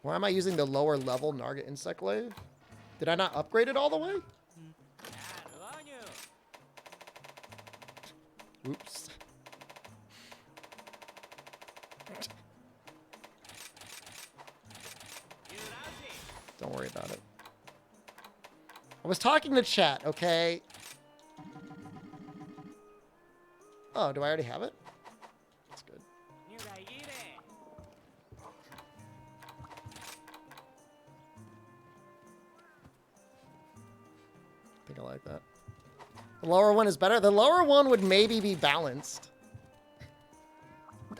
Why am I using the lower level Narga Insect Glaive? Did I not upgrade it all the way? Oops. Don't worry about it. I was talking to chat, okay? Oh, do I already have it? That's good. I think I like that. The lower one is better. The lower one would maybe be balanced.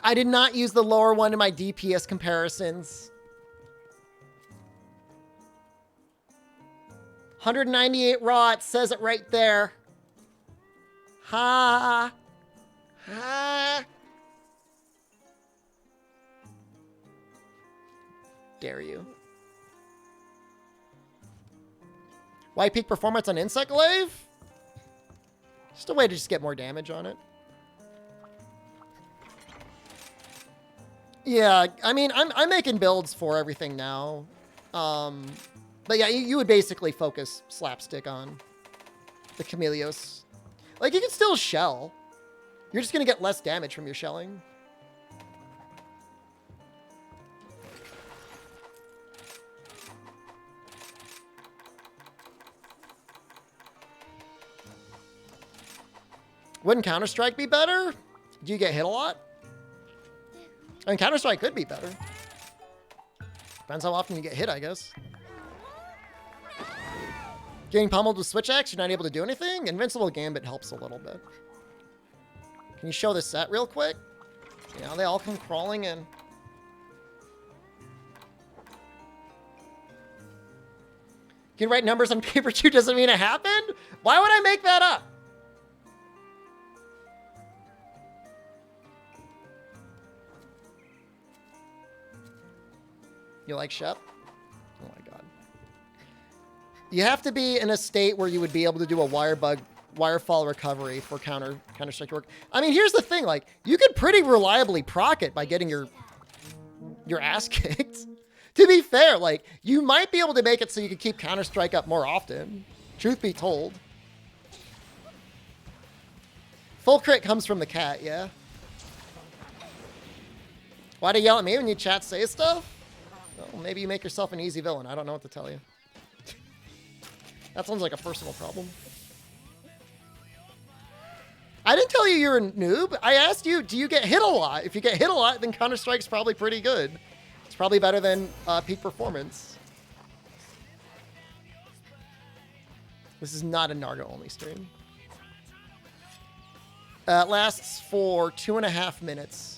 I did not use the lower one in my DPS comparisons. 198 raw, it says it right there. Ha. Ha. Dare you. Why peak performance on Insect Glaive? Just a way to just get more damage on it. Yeah, I mean, I'm making builds for everything now. But yeah, you would basically focus slapstick on the Chameleos. Like, you can still shell. You're just going to get less damage from your shelling. Wouldn't Counter-Strike be better? Do you get hit a lot? I mean, Counter-Strike could be better. Depends how often you get hit, I guess. Getting pummeled with Switch Axe, you're not able to do anything? Invincible Gambit helps a little bit. Can you show the set real quick? Yeah, they all come crawling in. Can you write numbers on paper too doesn't mean it happened? Why would I make that up? You like Shep? Oh my god. You have to be in a state where you would be able to do a wirefall recovery for Counter-Strike to work. I mean, here's the thing, like, you could pretty reliably proc it by getting your ass kicked. To be fair, like, you might be able to make it so you can keep Counter-Strike up more often. Truth be told. Full crit comes from the cat, yeah? Why do you yell at me when you chat say stuff? Well, maybe you make yourself an easy villain. I don't know what to tell you. That sounds like a personal problem. I didn't tell you you're a noob. I asked you, do you get hit a lot? If you get hit a lot, then Counter-Strike's probably pretty good. It's probably better than peak performance. This is not a Narga-only stream. It lasts for 2.5 minutes.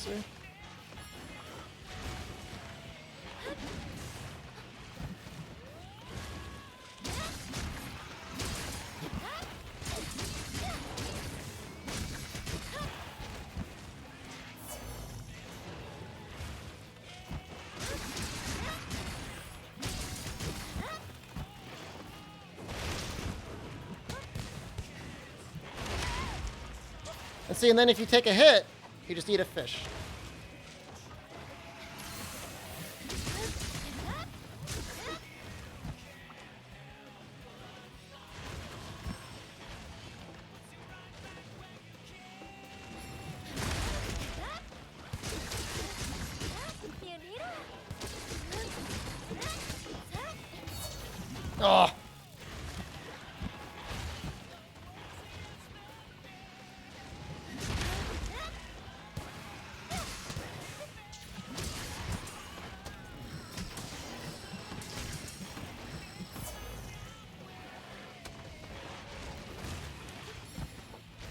see. And see, and then if you take a hit, you just eat a fish. Oh.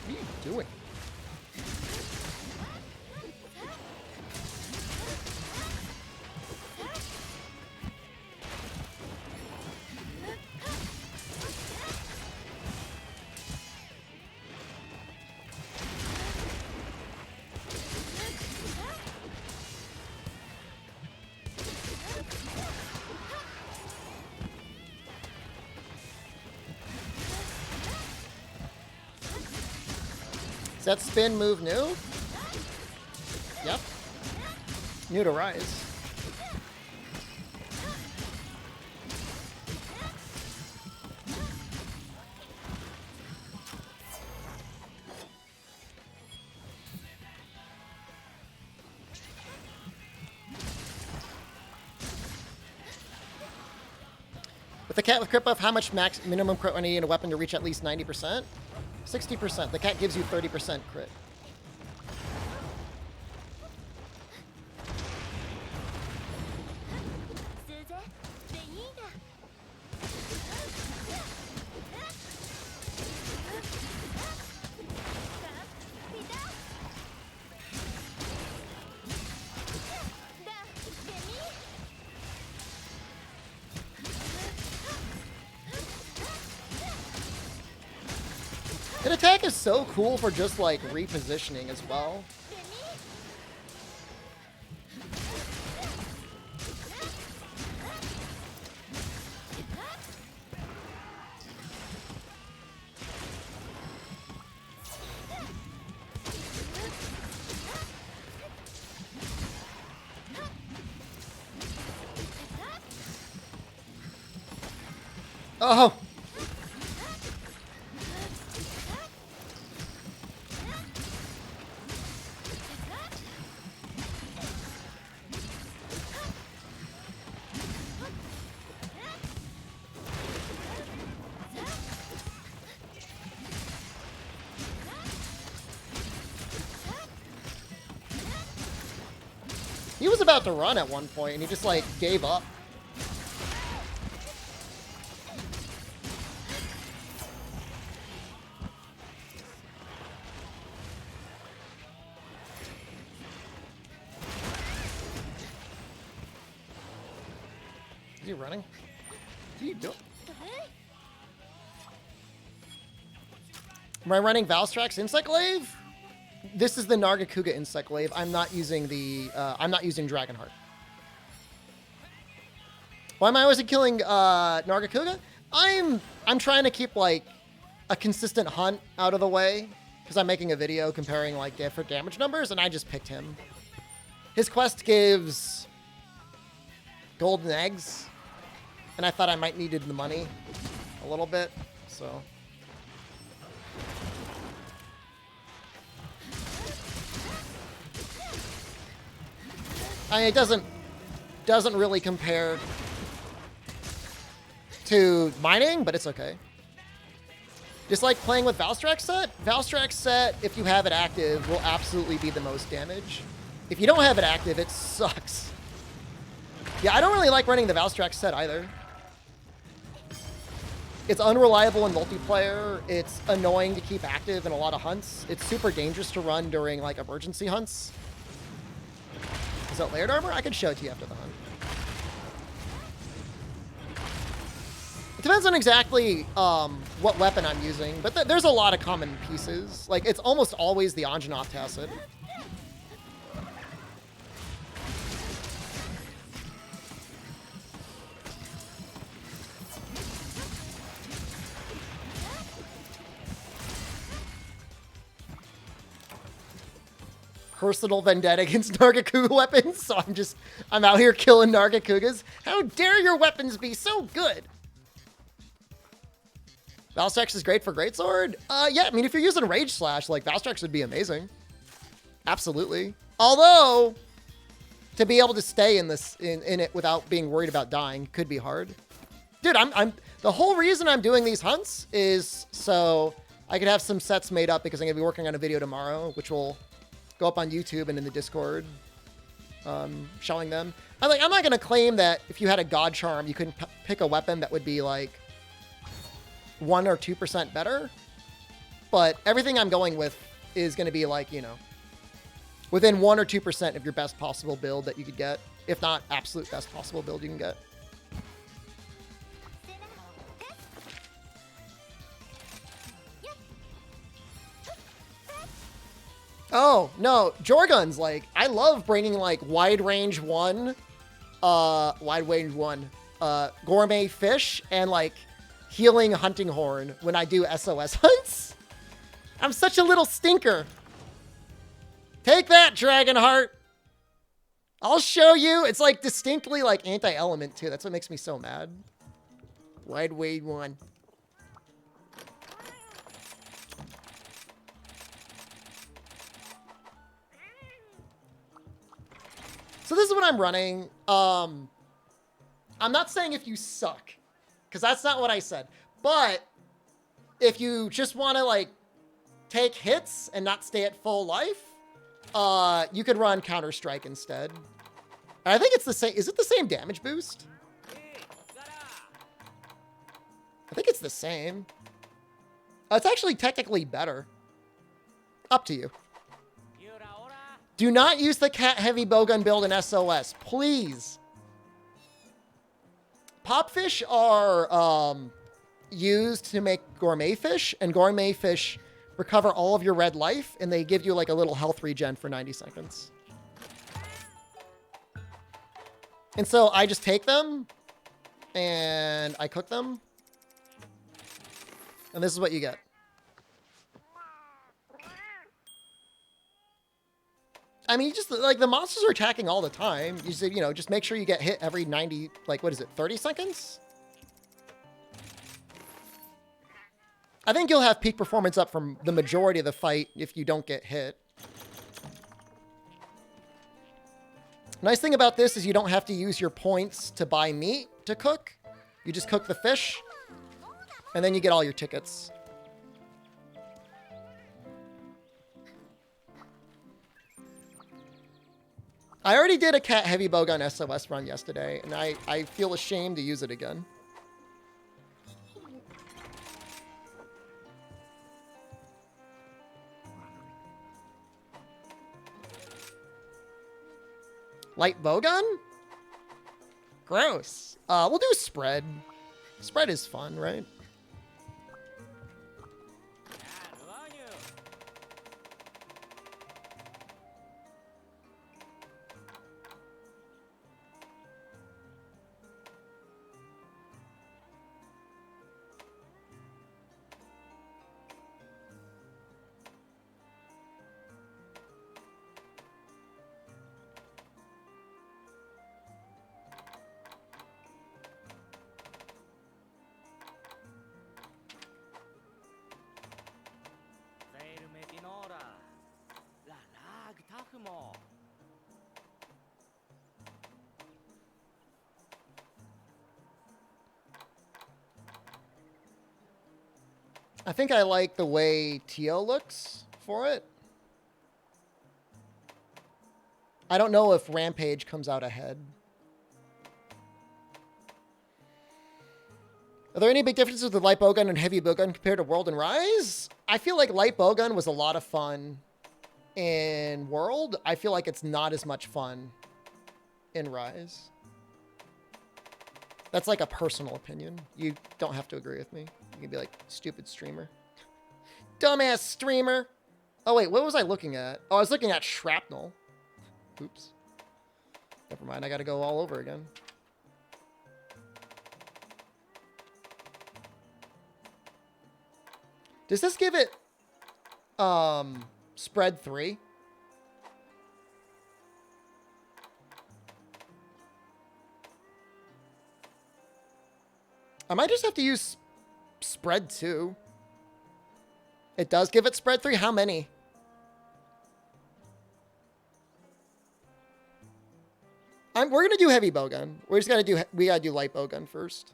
What are you doing? Is that spin move new? Yep. New to Rise. With the cat with crit buff, how much max minimum crit when you need in a weapon to reach at least 90%? 60%. The cat gives you 30% crit. An attack is so cool for just like repositioning as well. Oh! He was about to run at one point, and he just, like, gave up. Is he running? What are you doing? Am I running Valstrax Insect Glaive? This is the Nargacuga Insect Glaive. I'm not using the, I'm not using Dragonheart. Why am I always killing Nargacuga? I'm trying to keep like a consistent hunt out of the way because I'm making a video comparing like different damage numbers, and I just picked him. His quest gives golden eggs, and I thought I might needed the money a little bit, so. I mean, it doesn't really compare to mining, but it's okay. Just like playing with Valstrax set. Valstrax set, if you have it active, will absolutely be the most damage. If you don't have it active, it sucks. Yeah, I don't really like running the Valstrax set either. It's unreliable in multiplayer. It's annoying to keep active in a lot of hunts. It's super dangerous to run during like emergency hunts. out layered armor? I could show it to you after the hunt. It depends on exactly what weapon I'm using, but there's a lot of common pieces. Like, it's almost always the Anjanath Tacit. Personal vendetta against Nargacuga weapons, so I'm out here killing Nargacugas. How dare your weapons be so good? Valstrax is great for Greatsword? Yeah, I mean, if you're using Rage Slash, like, Valstrax would be amazing. Absolutely. Although, to be able to stay in it without being worried about dying could be hard. Dude, the whole reason I'm doing these hunts is so I could have some sets made up because I'm going to be working on a video tomorrow, which will go up on YouTube and in the Discord, showing them. I'm not going to claim that if you had a God Charm, you couldn't pick a weapon that would be like 1 or 2% better. But everything I'm going with is going to be like, you know, within 1 or 2% of your best possible build that you could get. If not absolute best possible build you can get. Oh, no, Jorgun's like, I love bringing like wide range one, gourmet fish and like healing hunting horn when I do SOS hunts. I'm such a little stinker. Take that, Dragonheart. I'll show you. It's like distinctly like anti-element too. That's what makes me so mad. Wide range one. So this is what I'm running. I'm not saying if you suck, because that's not what I said. But if you just want to like take hits and not stay at full life, you could run Counter-Strike instead. And I think it's the same. Is it the same damage boost? I think it's the same. It's actually technically better. Up to you. Do not use the cat heavy bowgun build in SOS, please. Popfish are used to make gourmet fish, and gourmet fish recover all of your red life, and they give you like a little health regen for 90 seconds. And so I just take them, and I cook them, and this is what you get. I mean, just like the monsters are attacking all the time. You just, you know, just make sure you get hit every 90, like, what is it, 30 seconds? I think you'll have peak performance up from the majority of the fight if you don't get hit. Nice thing about this is you don't have to use your points to buy meat to cook. You just cook the fish, and then you get all your tickets. I already did a cat heavy bowgun SOS run yesterday, and I feel ashamed to use it again. Light bowgun? Gross. We'll do spread. Spread is fun, right? I think I like the way Tio looks for it. I don't know if Rampage comes out ahead. Are there any big differences with light bowgun and heavy bowgun compared to World and Rise? I feel like light bowgun was a lot of fun in World. I feel like it's not as much fun in Rise. That's like a personal opinion. You don't have to agree with me. You can be like, stupid streamer. Dumbass streamer. Oh, wait, what was I looking at? Oh, I was looking at Shrapnel. Oops. Never mind, I gotta go all over again. Does this give it, spread 3? I might just have to use spread 2. It does give it spread 3? How many? We're gonna do heavy bowgun. We gotta do light bowgun first.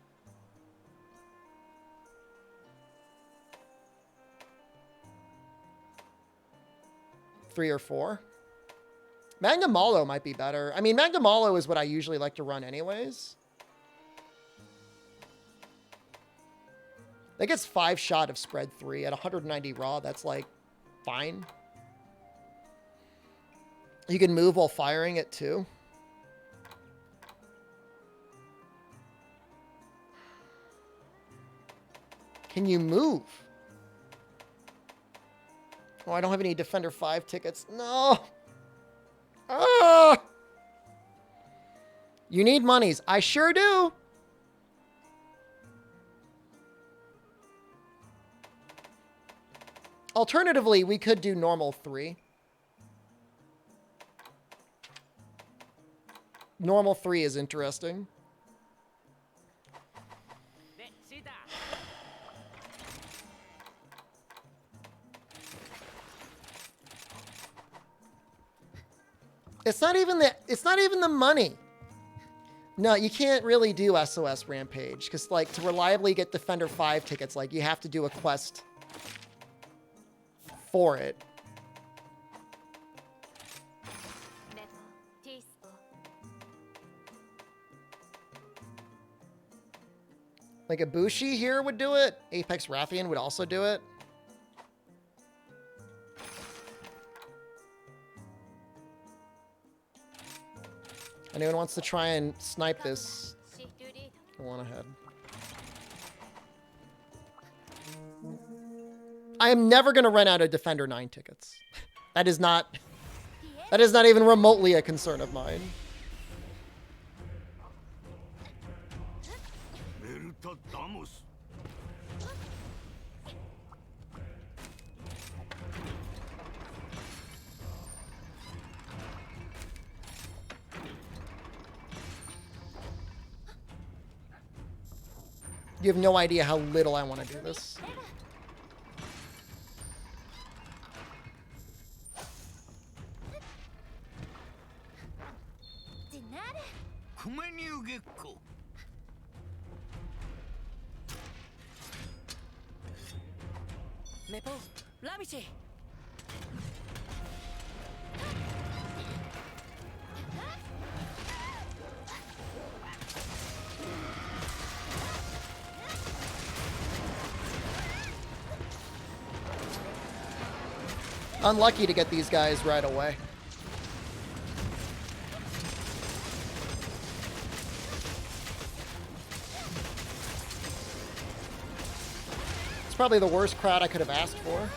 Three or 4. Magnum Malo might be better. I mean, Magnum Malo is what I usually like to run anyways. That gets 5 shot of spread 3 at 190 raw. That's like fine. You can move while firing it too. Can you move? Oh, I don't have any Defender 5 tickets. No. Ah! You need monies. I sure do. Alternatively, we could do normal 3. Normal 3 is interesting. It's not even the money. No, you can't really do SOS Rampage because, like, to reliably get Defender 5 tickets, like, you have to do a quest for it. Like, Ibushi here would do it. Apex Rathian would also do it. Anyone wants to try and snipe this? Go on ahead. I am never going to run out of Defender 9 tickets. That is not even remotely a concern of mine. You have no idea how little I want to do this. Unlucky to get these guys right away. It's probably the worst crowd I could have asked for.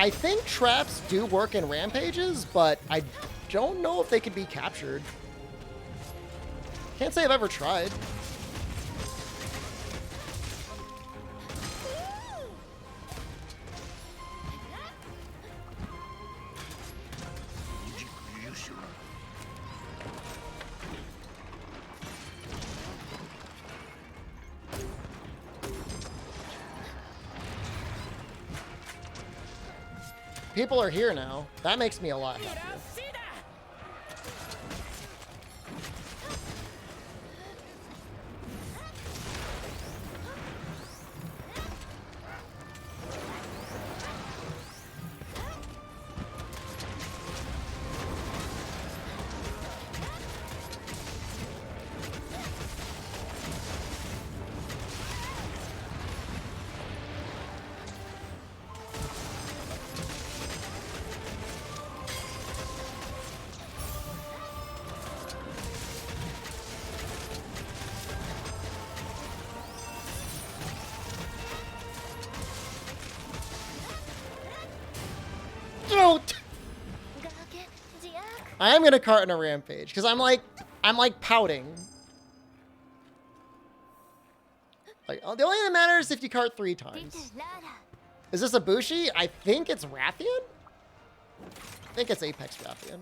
I think traps do work in rampages, but I don't know if they could be captured. Can't say I've ever tried. People are here now. That makes me a lot happier. I am gonna cart in a rampage because I'm like pouting. Like, the only thing that matters is if you cart 3 times. Is this a Bushi? I think it's Rathian? I think it's Apex Rathian.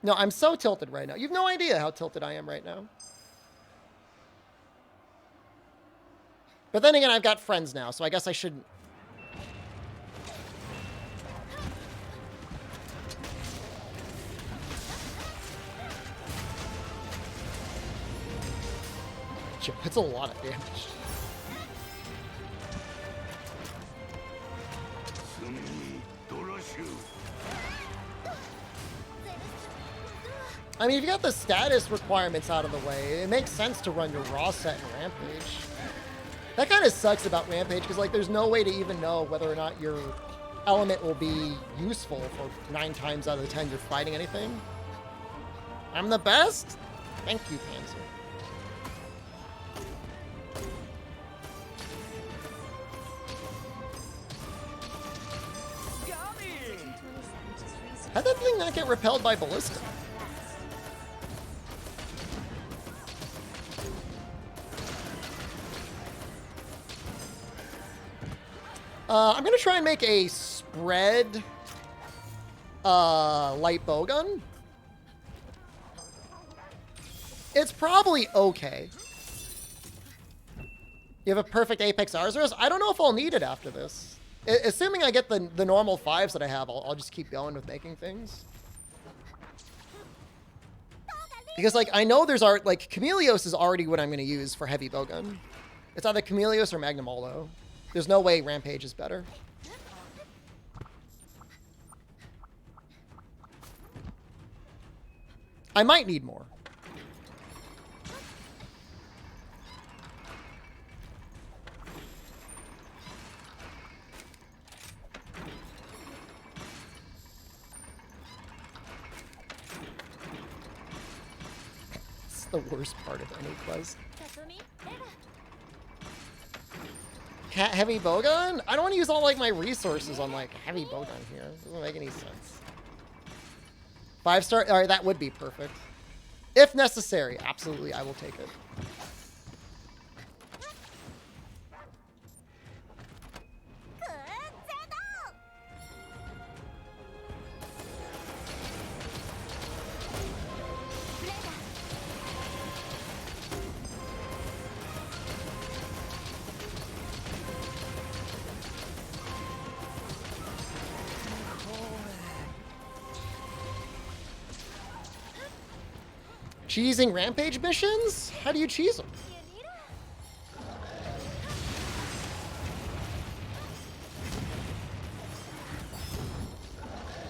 No, I'm so tilted right now. You have no idea how tilted I am right now. But then again, I've got friends now, so I guess I shouldn't. It's a lot of damage. I mean, if you got the status requirements out of the way, it makes sense to run your raw set in Rampage. That kind of sucks about Rampage, because like there's no way to even know whether or not your element will be useful for 9 times out of the 10 you're fighting anything. I'm the best? Thank you, Panzer. How'd that thing not get repelled by Ballista? I'm gonna try and make a spread light bowgun. It's probably okay. You have a perfect Apex Arzuros? I don't know if I'll need it after this. Assuming I get the normal 5s that I have, I'll just keep going with making things. Because, like, I know there's like, Chameleos is already what I'm going to use for heavy bowgun. It's either Chameleos or Magnum Aldo. There's no way Rampage is better. I might need more. It's the worst part of any quest. Heavy bowgun? I don't want to use all like my resources on like heavy bowgun here. It doesn't make any sense. 5-star? All right, that would be perfect. If necessary, absolutely, I will take it. Cheesing Rampage missions? How do you cheese them?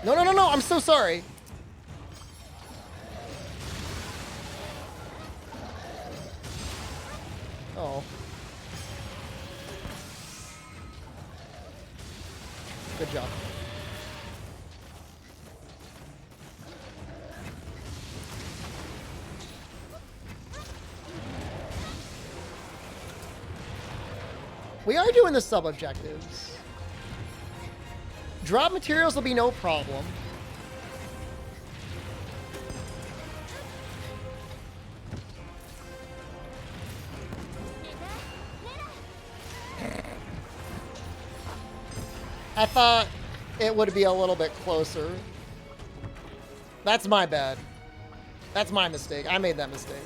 No, no, no, no, I'm so sorry. Oh. Good job. We are doing the sub-objectives. Drop materials will be no problem. I thought it would be a little bit closer. That's my bad. That's my mistake. I made that mistake.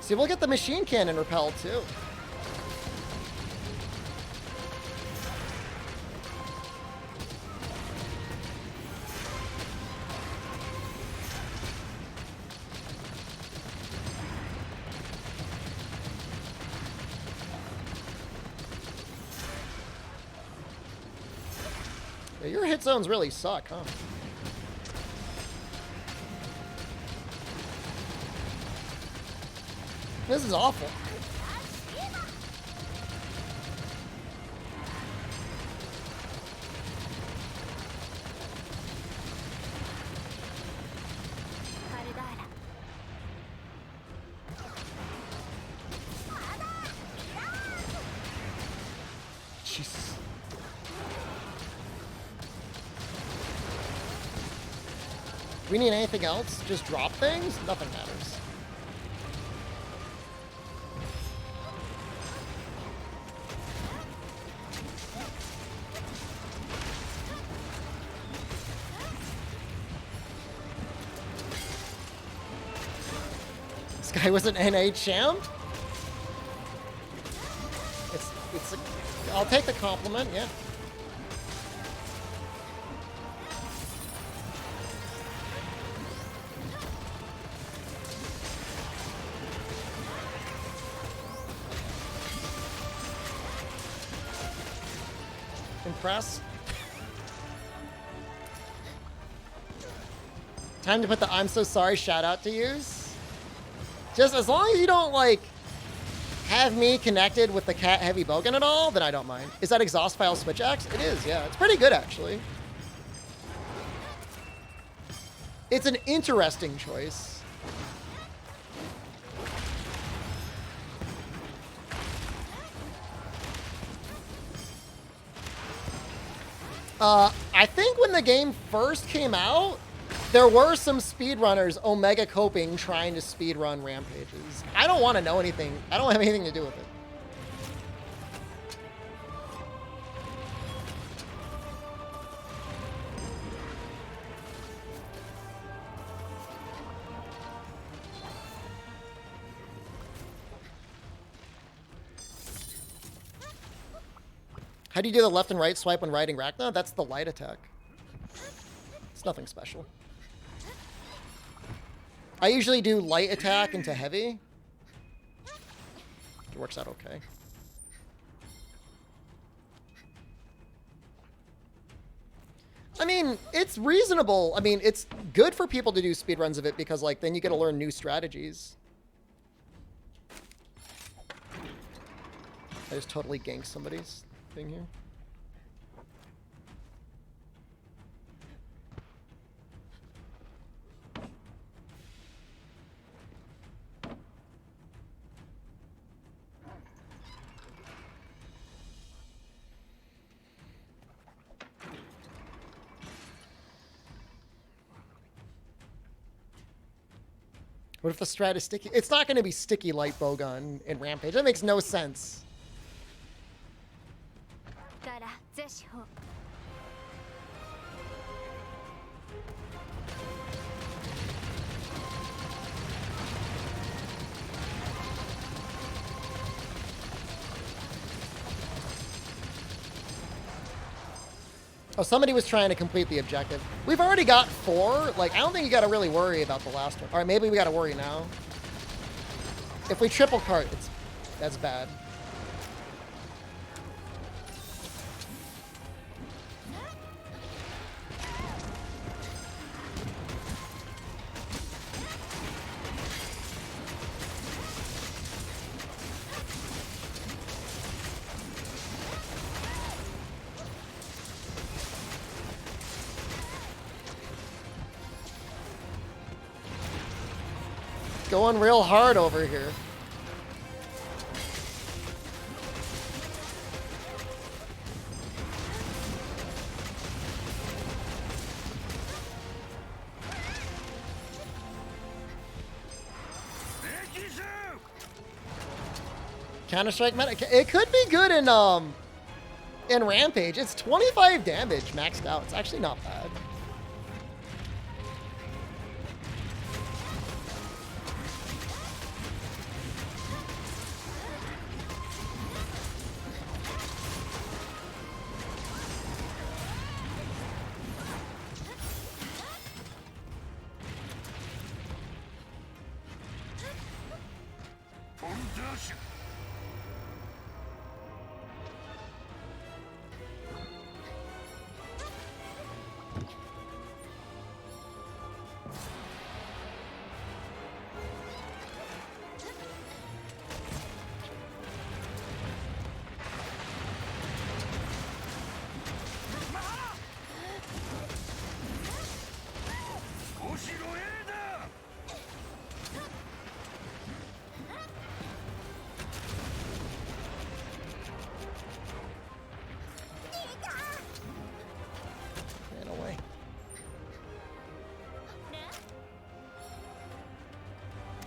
See, we'll get the machine cannon repelled too. Yeah, your hit zones really suck, huh? This is awful. Jesus. We need anything else? Just drop things? Nothing matters. This guy was an NA champ? It's a, I'll take the compliment, yeah. Impress. Time to put the I'm so sorry shout out to use. Just as long as you don't like have me connected with the cat heavy bowgun at all, then I don't mind. Is that exhaust file switch axe? It is, yeah. It's pretty good actually. It's an interesting choice. I think when the game first came out, there were some speedrunners Omega coping trying to speedrun rampages. I don't want to know anything. I don't have anything to do with it. How do you do the left and right swipe when riding Rachna? That's the light attack. It's nothing special. I usually do light attack into heavy. It works out okay. I mean, it's reasonable. I mean, it's good for people to do speedruns of it because, like, then you get to learn new strategies. I just totally ganked somebody's thing here. What if the strat is sticky? It's not going to be sticky light bowgun in Rampage. That makes no sense. Oh, somebody was trying to complete the objective. We've already got 4. Like, I don't think you got to really worry about the last one. All right, maybe we got to worry now. If we triple cart, that's bad. Going real hard over here. Counter-Strike meta. It could be good in Rampage. It's 25 damage maxed out. It's actually not bad.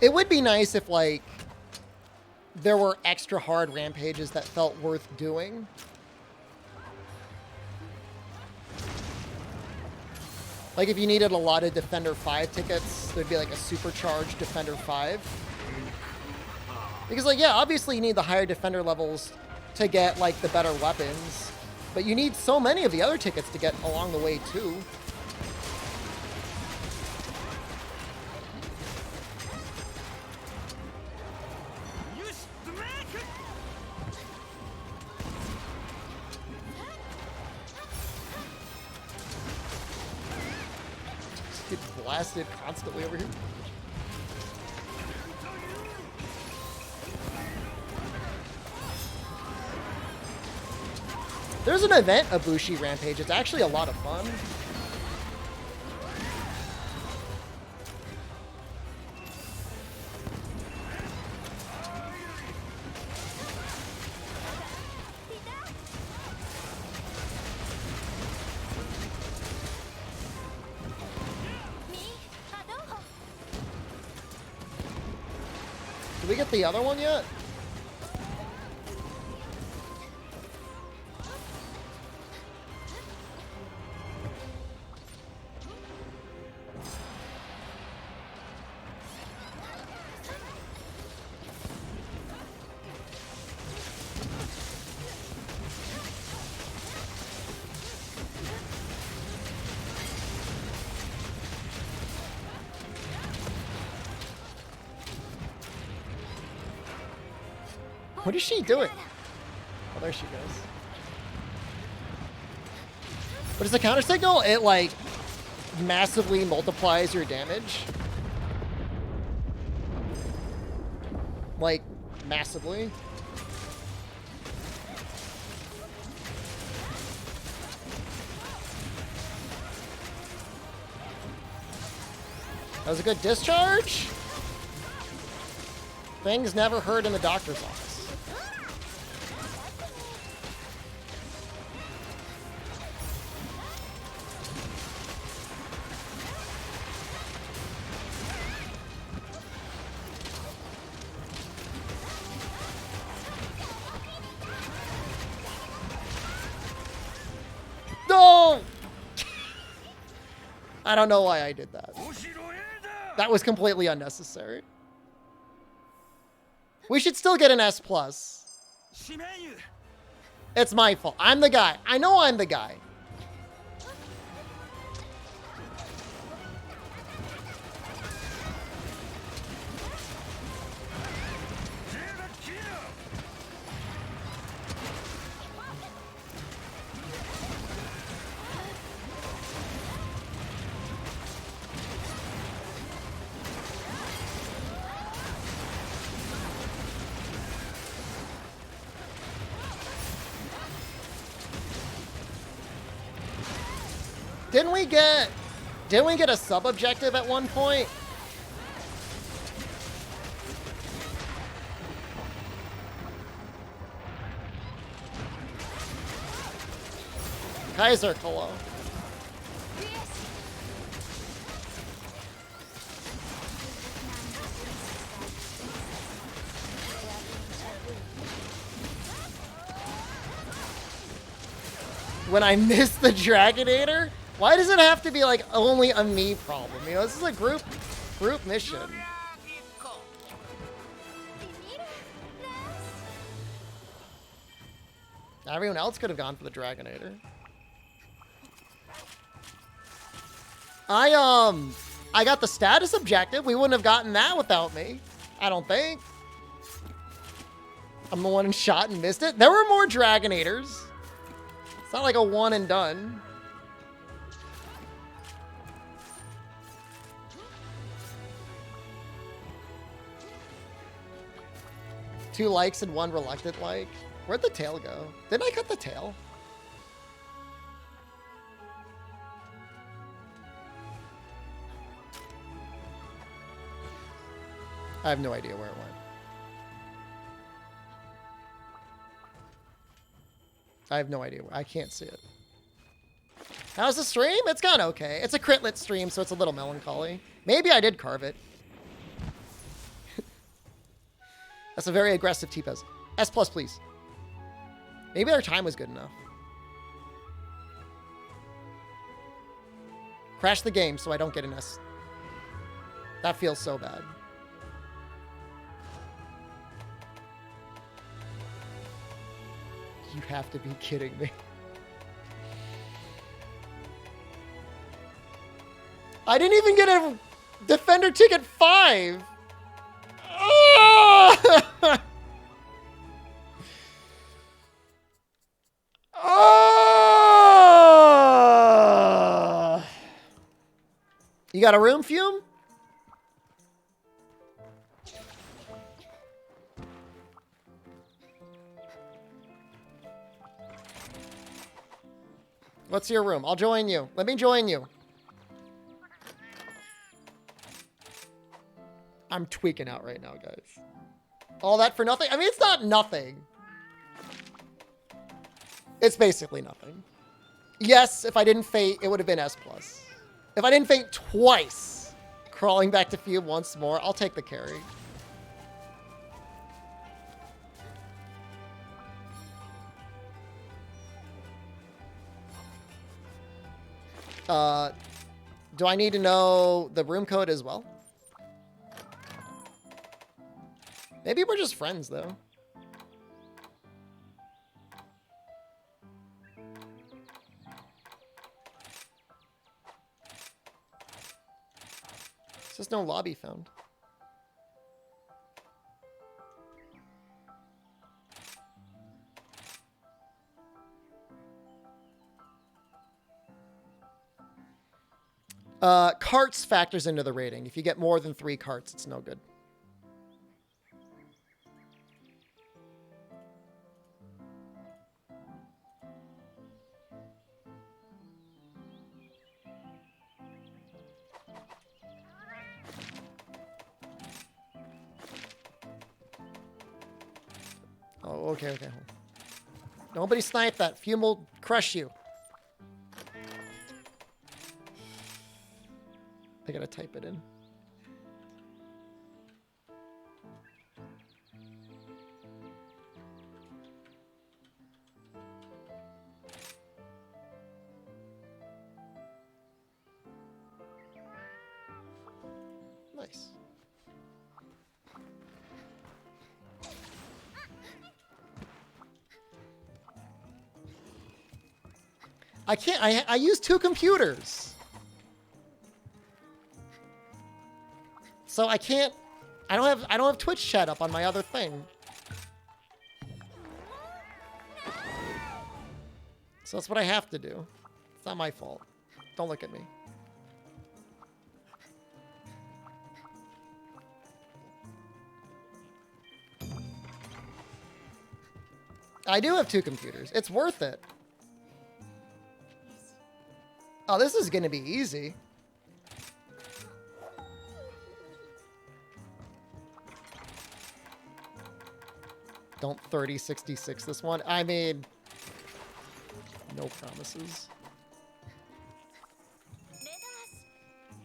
It would be nice if, like, there were extra hard rampages that felt worth doing. Like, if you needed a lot of Defender 5 tickets, there'd be, like, a supercharged Defender 5. Because, like, yeah, obviously you need the higher Defender levels to get, like, the better weapons. But you need so many of the other tickets to get along the way, too. Get blasted constantly over here. There's an event, Ibushi Rampage. It's actually a lot of fun. Did we get the other one yet? What is she doing? Oh, there she goes. What is the counter signal? It, like, massively multiplies your damage. Like, massively. That was a good discharge. Things never heard in the doctor's office. No! I don't know why I did that. That was completely unnecessary. We should still get an S+. It's my fault. I'm the guy. I know I'm the guy. Didn't we get a sub-objective at one point? Kaiser Kolo. When I miss the Dragonator? Why does it have to be, like, only a me problem? You know, this is a group mission. Everyone else could have gone for the Dragonator. I got the status objective. We wouldn't have gotten that without me. I don't think. I'm the one who shot and missed it. There were more Dragonators. It's not like a one and done. Two likes and one reluctant like. Where'd the tail go? Didn't I cut the tail? I have no idea where it went. I have no idea where. I can't see it. How's the stream? It's gone okay. It's a Critlet stream, so it's a little melancholy. Maybe I did carve it. That's a very aggressive T-Pez. S+, please. Maybe our time was good enough. Crash the game so I don't get an S. That feels so bad. You have to be kidding me. I didn't even get a Defender ticket 5. Oh! Oh! You got a room, Fume? What's your room? I'll join you. Let me join you. I'm tweaking out right now, guys. All that for nothing? I mean, it's not nothing. It's basically nothing. Yes, if I didn't faint, it would have been S+. If I didn't faint twice, crawling back to Fume once more, I'll take the carry. Do I need to know the room code as well? Maybe we're just friends, though. There's no lobby found. Carts factors into the rating. If you get more than 3 carts, it's no good. Oh, okay, okay. Nobody snipe that. Fume will crush you. I gotta type it in. Nice. I can't, I use 2 computers. So I can't, I don't have Twitch chat up on my other thing. So that's what I have to do. It's not my fault. Don't look at me. I do have 2 computers. It's worth it. Oh, this is gonna be easy. Don't 3066 this one. I mean, no promises.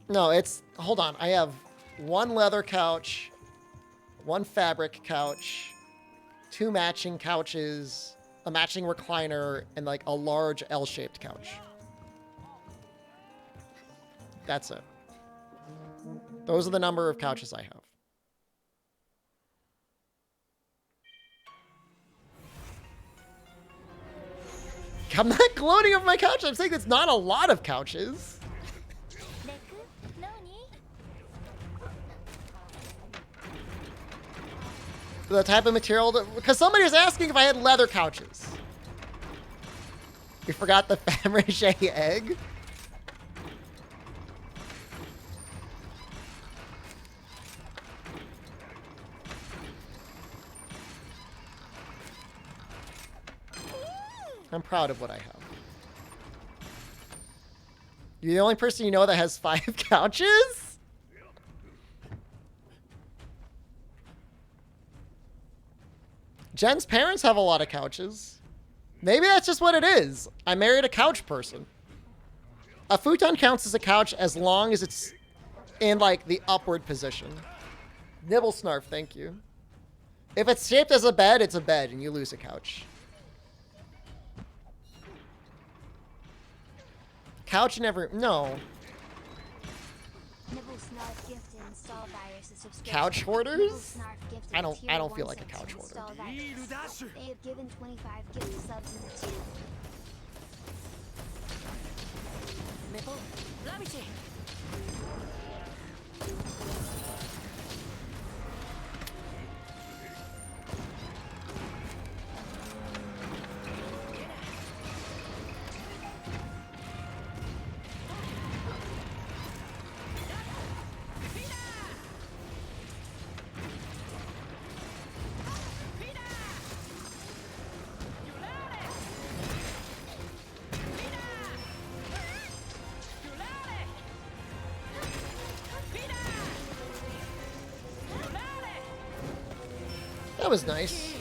No, it's, hold on. I have 1 leather couch, 1 fabric couch, 2 matching couches, a matching recliner, and like a large L-shaped couch. That's it. Those are the number of couches I have. I'm not gloating over my couch. I'm saying it's not a lot of couches. The type of material that, because somebody was asking if I had leather couches. You forgot the Fabergé egg? I'm proud of what I have. You're the only person you know that has 5 couches? Jen's parents have a lot of couches. Maybe that's just what it is. I married a couch person. A futon counts as a couch as long as it's in, like, the upward position. Nibble Snarf, thank you. If it's shaped as a bed, it's a bed, and you lose a couch. Couch never... No. Couch hoarders? I don't feel like a couch hoarder. They have given 25 gift subs in the channel. That was nice.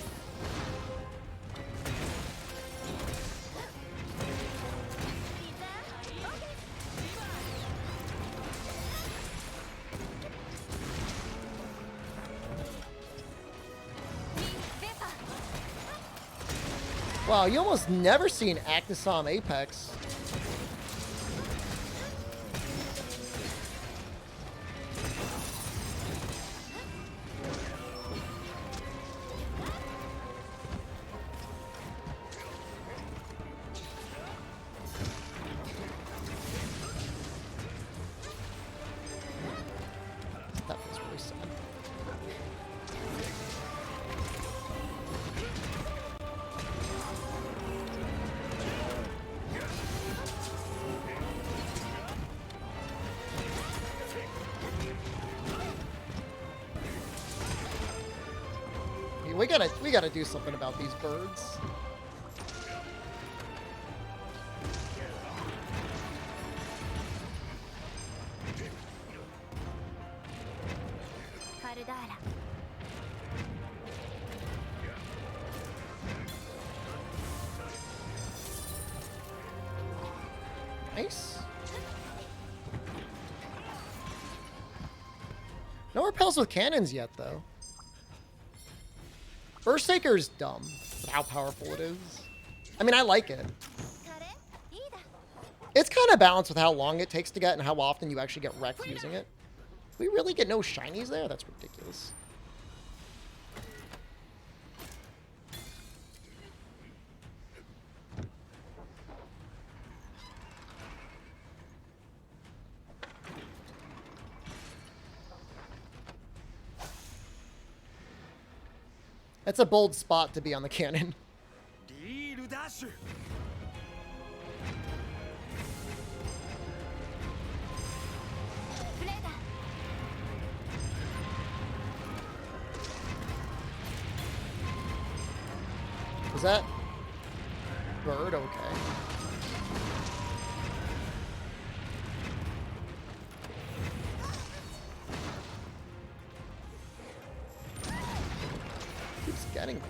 Wow, you almost never see an Actisom Apex. That was really sad. We gotta do something about these birds. Nice. No repels with cannons yet, though. Earthshaker's dumb with how powerful it is. I mean, I like it. It's kind of balanced with how long it takes to get and how often you actually get wrecked using it. We really get no shinies there? That's ridiculous. That's a bold spot to be on the cannon. Is that bird okay? Keeps getting me.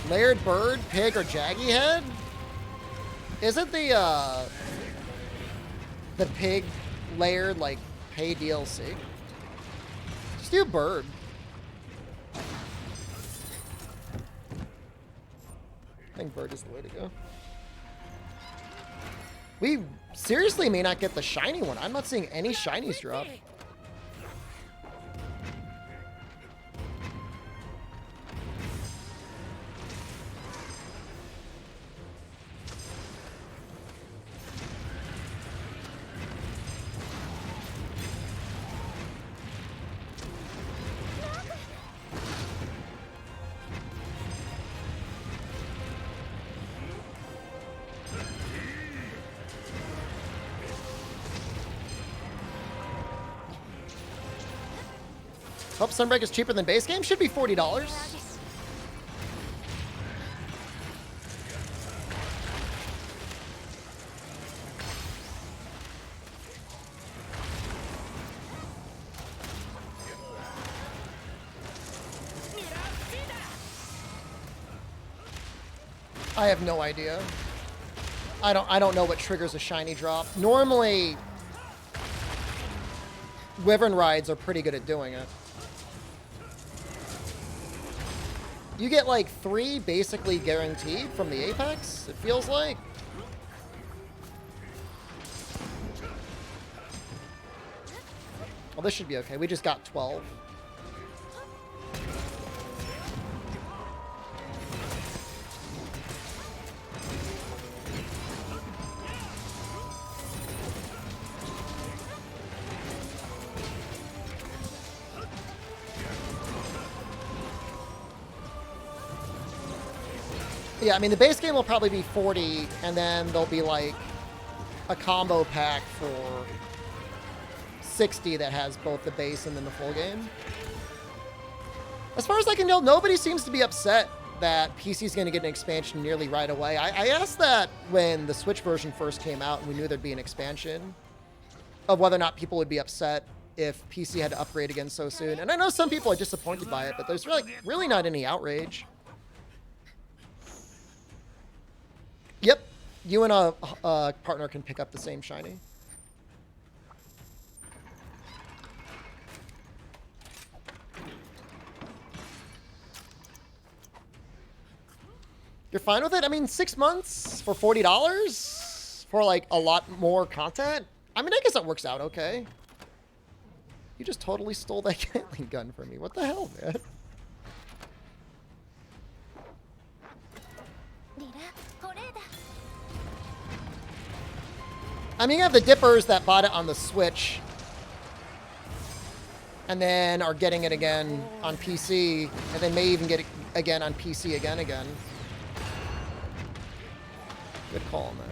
Layered bird, pig, or jaggy head? Isn't the pig layered like pay DLC? Just do bird. I think bird is the way to go. We seriously may not get the shiny one. I'm not seeing any shinies drop. Hope Sunbreak is cheaper than base game. Should be $40. I have no idea. I don't know what triggers a shiny drop. Normally, Wyvern rides are pretty good at doing it. You get like 3 basically guaranteed from the Apex, it feels like. Well, this should be okay. We just got 12. Yeah, I mean, the base game will probably be 40, and then there'll be, like, a combo pack for 60 that has both the base and then the full game. As far as I can tell, nobody seems to be upset that PC's going to get an expansion nearly right away. I asked that when the Switch version first came out and we knew there'd be an expansion, of whether or not people would be upset if PC had to upgrade again so soon. And I know some people are disappointed by it, but there's really not any outrage. Yep, you and a partner can pick up the same shiny. You're fine with it? I mean, 6 months for $40 for like a lot more content? I mean, I guess that works out okay. You just totally stole that Gatling gun from me. What the hell, man? I mean, you have the dippers that bought it on the Switch and then are getting it again on PC, and then may even get it again on PC again. Good call on that.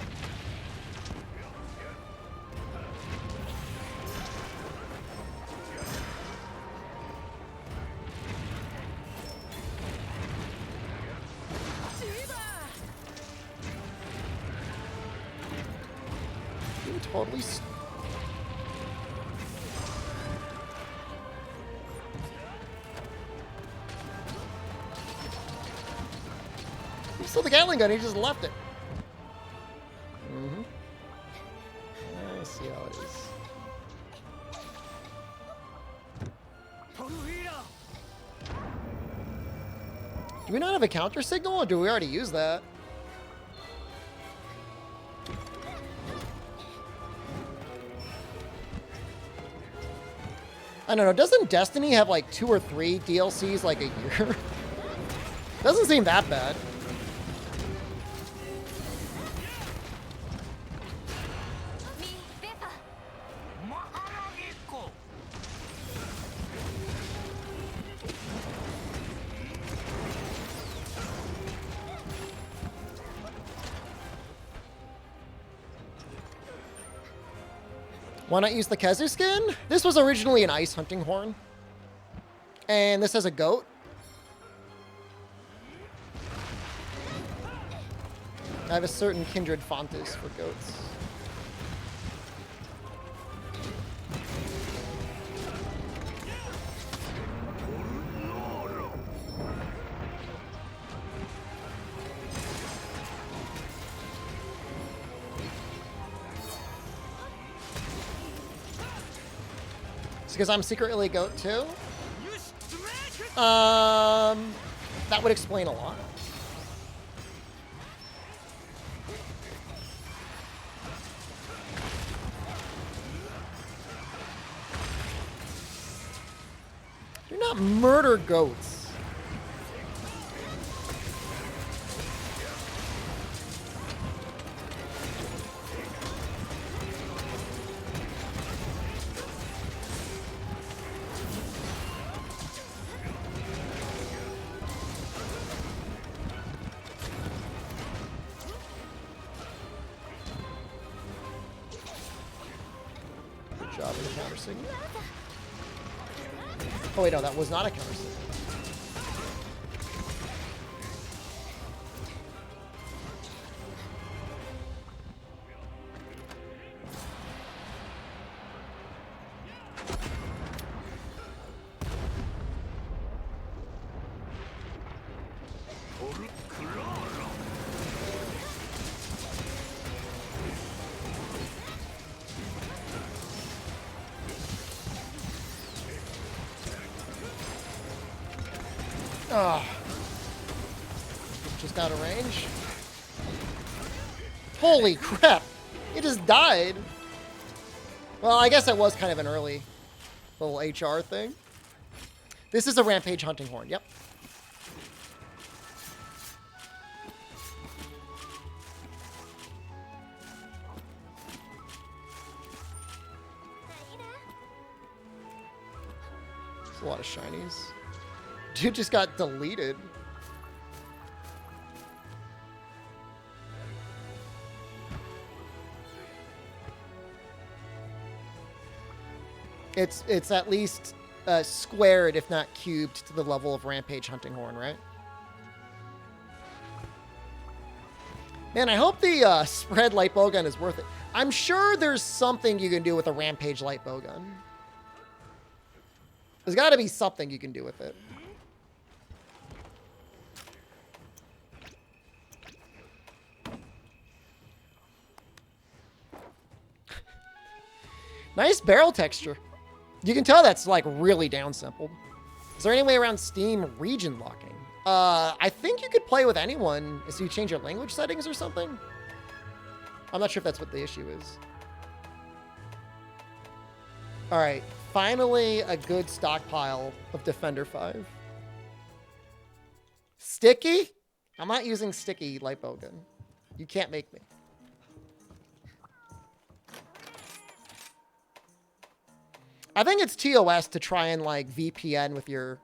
You totally... He stole the Gatling gun, he just left it. I see how it is. Do we not have a counter signal, or do we already use that? I don't know, doesn't Destiny have like 2 or 3 DLCs like a year? Doesn't seem that bad. Why not use the Kezu skin? This was originally an ice hunting horn. And this has a goat. I have a certain kindred fontus for goats. Because I'm secretly a goat too? That would explain a lot. Do not murder goats. Job in the counter signal. Oh wait, no, that was not a counter signal. Oh. Just out of range. Holy crap. He just died. Well, I guess that was kind of an early little HR thing. This is a Rampage Hunting Horn. Yep. There's a lot of shinies. Dude just got deleted. It's at least squared, if not cubed, to the level of Rampage Hunting Horn, right? Man, I hope the spread light bowgun is worth it. I'm sure there's something you can do with a Rampage light bowgun. There's got to be something you can do with it. Nice barrel texture. You can tell that's like really downsampled. Is there any way around Steam region locking? I think you could play with anyone as you change your language settings or something. I'm not sure if that's what the issue is. All right, finally a good stockpile of Defender 5. Sticky? I'm not using sticky light bowgun. You can't make me. I think it's TOS to try and like VPN with your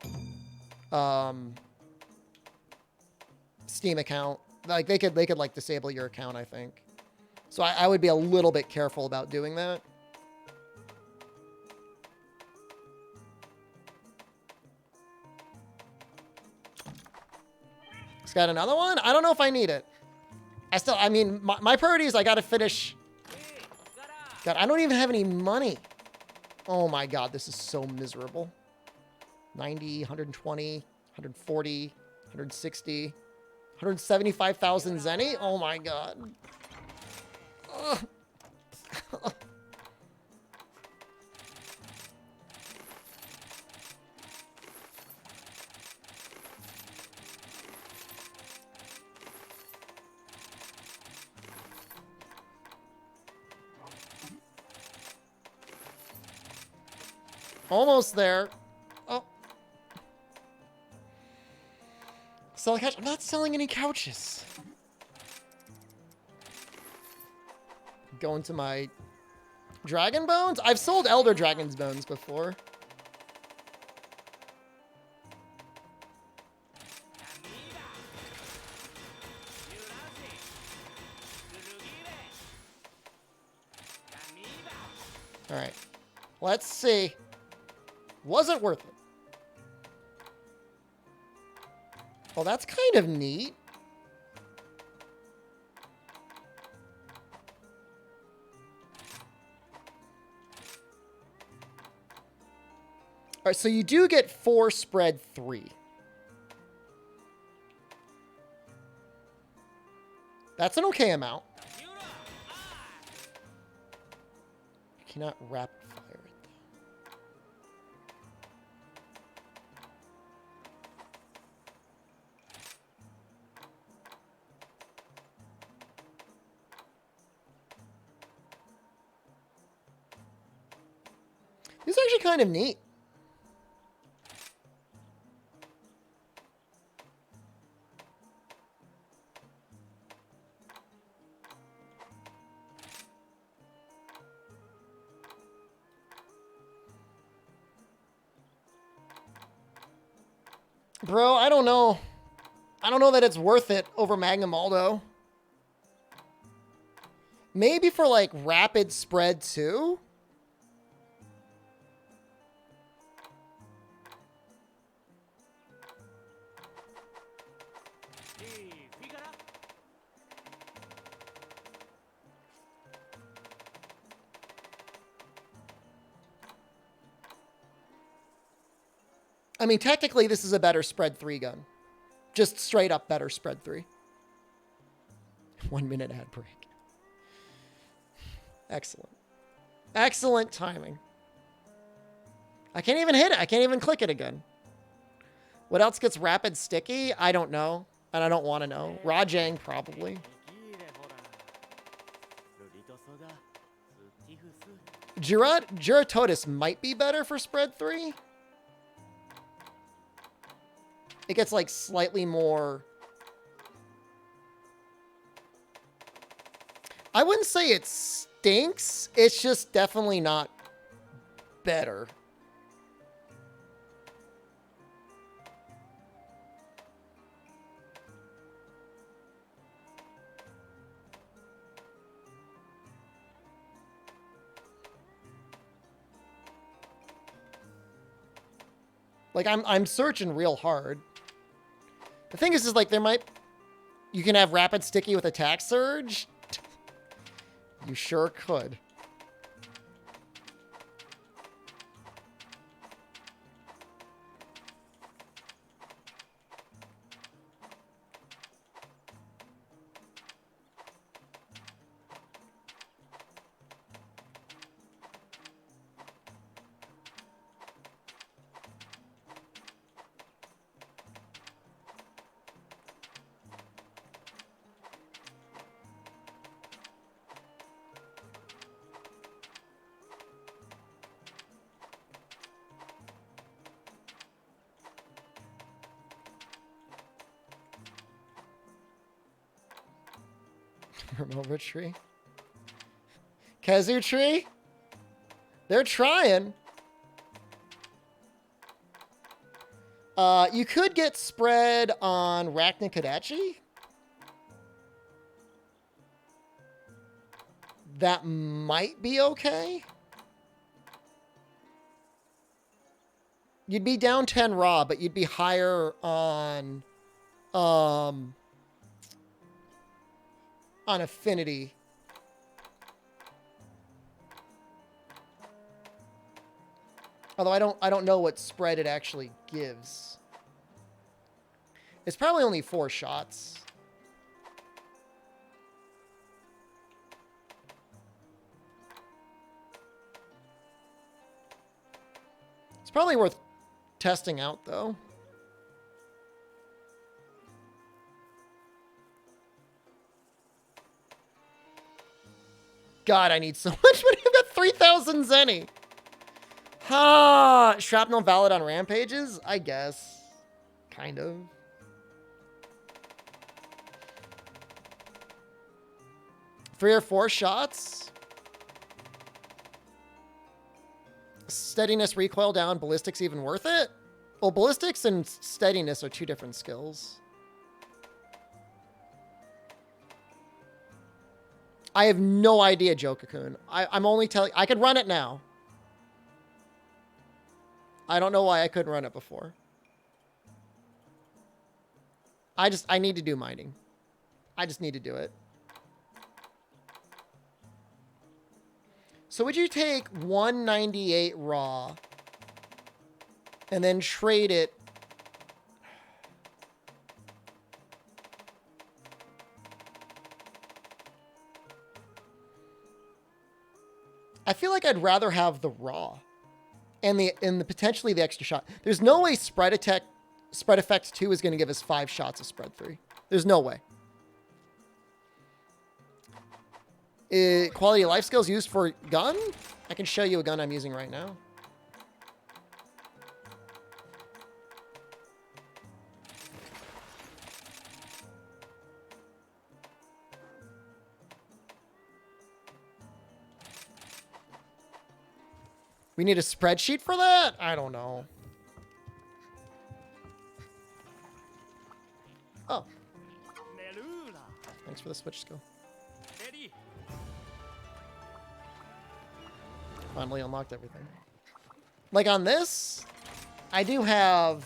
Steam account. Like they could like disable your account, I think. So I would be a little bit careful about doing that. It's got another one? I don't know if I need it. I mean, my priority is I gotta finish. God, I don't even have any money. Oh my god, this is so miserable. 90, 120, 140, 160, 175,000 zenny? Oh my god. Ugh. Almost there. Oh. Sell a couch. I'm not selling any couches. Going to my dragon bones? I've sold elder dragon's bones before. All right. Let's see. Was it worth it? Well, that's kind of neat. All right, so you do get 4 spread 3. That's an okay amount. You cannot rapid fire it. This is actually kind of neat. Bro, I don't know. I don't know that it's worth it over Magnum Aldo. Maybe for like rapid spread too? I mean, technically, this is a better spread 3 gun. Just straight up better spread 3. 1 minute ad break. Excellent. Excellent timing. I can't even hit it. I can't even click it again. What else gets rapid sticky? I don't know. And I don't want to know. Rajang, probably. Giratotus might be better for spread 3. It gets like slightly more... I wouldn't say it stinks. It's just definitely not better. Like, I'm searching real hard. The thing is like, you can have Rapid Sticky with Attack Surge. You sure could. Remova tree. Kazu tree? They're trying. You could get spread on Raknikadachi. That might be okay. You'd be down 10 raw, but you'd be higher on affinity. Although I don't know what spread it actually gives. It's probably only 4 shots. It's probably worth testing out though. God, I need so much money. I've got 3,000 Zenny. Ha! Shrapnel valid on rampages? I guess. Kind of. Three or 4 shots? Steadiness, recoil down, ballistics even worth it? Well, ballistics and steadiness are 2 different skills. I have no idea, Jokakun. I'm only telling... I could run it now. I don't know why I couldn't run it before. I need to do mining. I just need to do it. So would you take 198 raw and then trade it? I feel like I'd rather have the raw and the potentially the extra shot. There's no way spread effect 2 is going to give us 5 shots of spread 3. There's no way. Quality of life skills used for gun? I can show you a gun I'm using right now. We need a spreadsheet for that? I don't know. Oh. Thanks for the switch skill. Finally unlocked everything. Like on this, I do have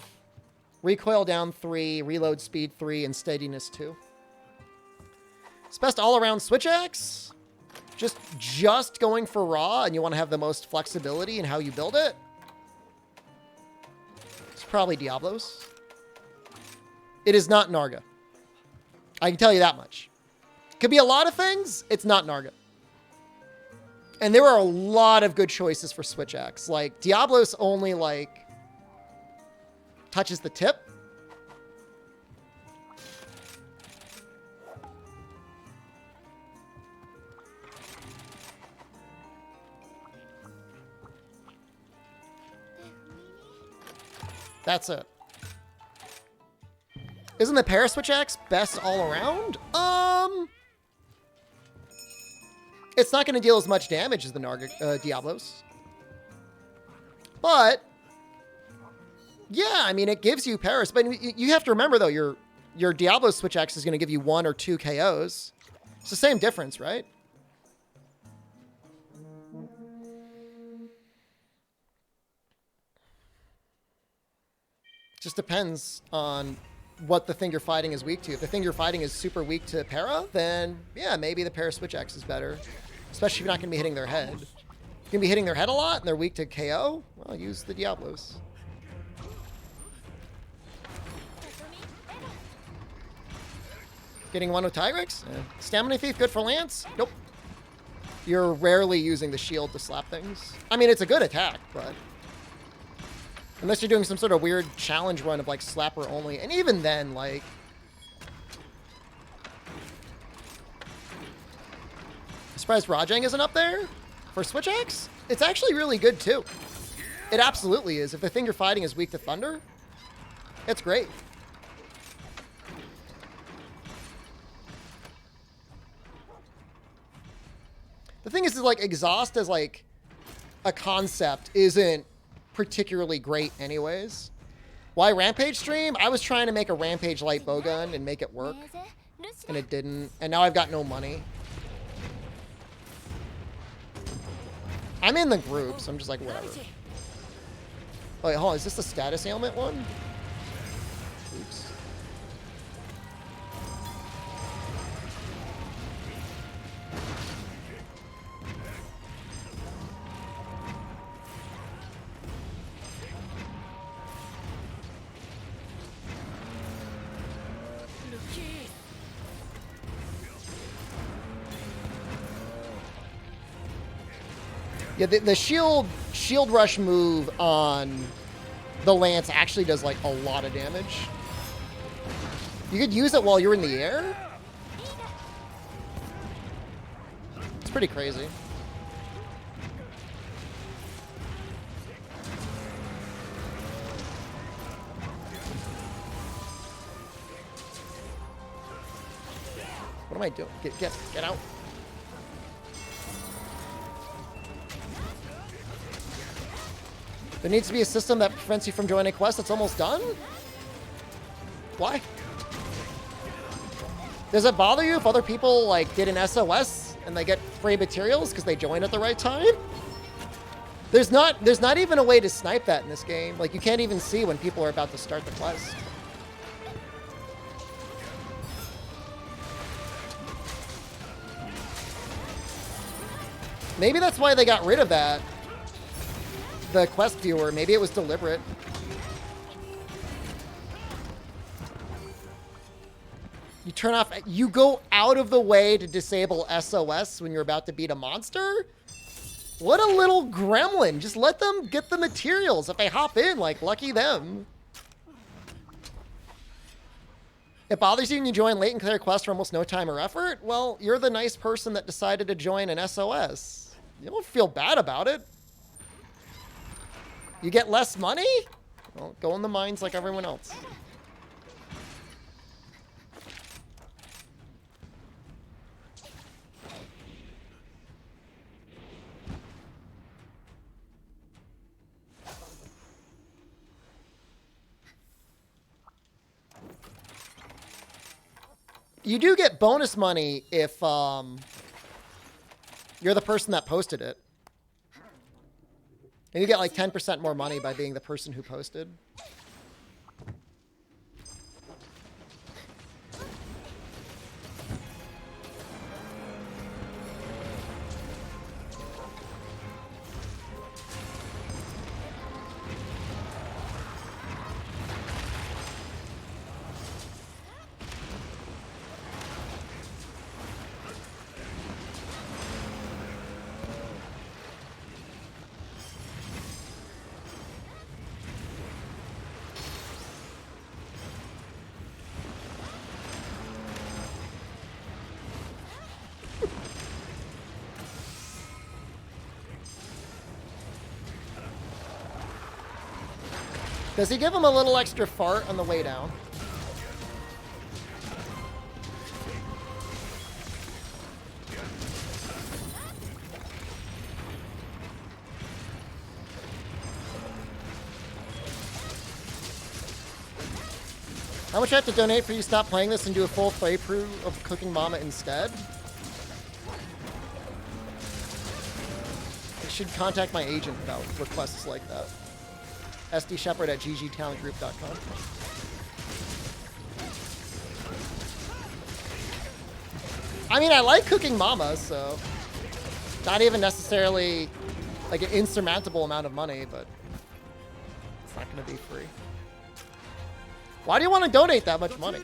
recoil down 3, reload speed 3, and steadiness 2. It's best all-around switch axe. Just going for raw and you want to have the most flexibility in how you build it. It's probably Diablos. It is not Narga. I can tell you that much. Could be a lot of things. It's not Narga. And there are a lot of good choices for switch axe. Like Diablos only like touches the tip. That's it. Isn't the Paraswitch Axe best all around? It's not going to deal as much damage as the Diablos. But, yeah, I mean, it gives you Paras. But you have to remember, though, your Diablo Switch Axe is going to give you 1 or 2 KOs. It's the same difference, right? Just depends on what the thing you're fighting is weak to. If the thing you're fighting is super weak to para, then yeah, maybe the Para Switch Axe is better. Especially if you're not going to be hitting their head. If you're going to be hitting their head a lot and they're weak to KO, well, use the Diablos. Getting one with Tigrex? Stamina Thief, good for Lance? Nope. You're rarely using the shield to slap things. I mean, it's a good attack, but... unless you're doing some sort of weird challenge run of, like, slapper only. And even then, like... I'm surprised Rajang isn't up there for Switch Axe. It's actually really good, too. It absolutely is. If the thing you're fighting is weak to Thunder, it's great. The thing is like, Exhaust as, like, a concept isn't particularly great anyways. Why Rampage stream? I was trying to make a Rampage light bowgun and make it work, and it didn't. And now I've got no money. I'm in the group, so I'm just like, whatever. Oh, wait, hold on. Is this the status ailment one? Oops. Yeah, the shield rush move on the Lance actually does, like, a lot of damage. You could use it while you're in the air? It's pretty crazy. What am I doing? Get out. There needs to be a system that prevents you from joining a quest that's almost done? Why? Does it bother you if other people, like, did an SOS and they get free materials because they joined at the right time? There's not even a way to snipe that in this game. Like, you can't even see when people are about to start the quest. Maybe that's why they got rid of that. The quest viewer, maybe it was deliberate. You turn off, you go out of the way to disable SOS when you're about to beat a monster? What a little gremlin. Just let them get the materials. If they hop in, like, lucky them. It bothers you when you join late and clear a quest for almost no time or effort? Well, you're the nice person that decided to join an SOS. You don't feel bad about it. You get less money? Well, go in the mines like everyone else. You do get bonus money if you're the person that posted it. And you get like 10% more money by being the person who posted. Does he give him a little extra fart on the way down? How much I have to donate for you to stop playing this and do a full playthrough of Cooking Mama instead? I should contact my agent about requests like that. SDShepard at ggtalentgroup.com. I mean, I like Cooking Mama, so not even necessarily like an insurmountable amount of money, but it's not going to be free. Why do you want to donate that much money?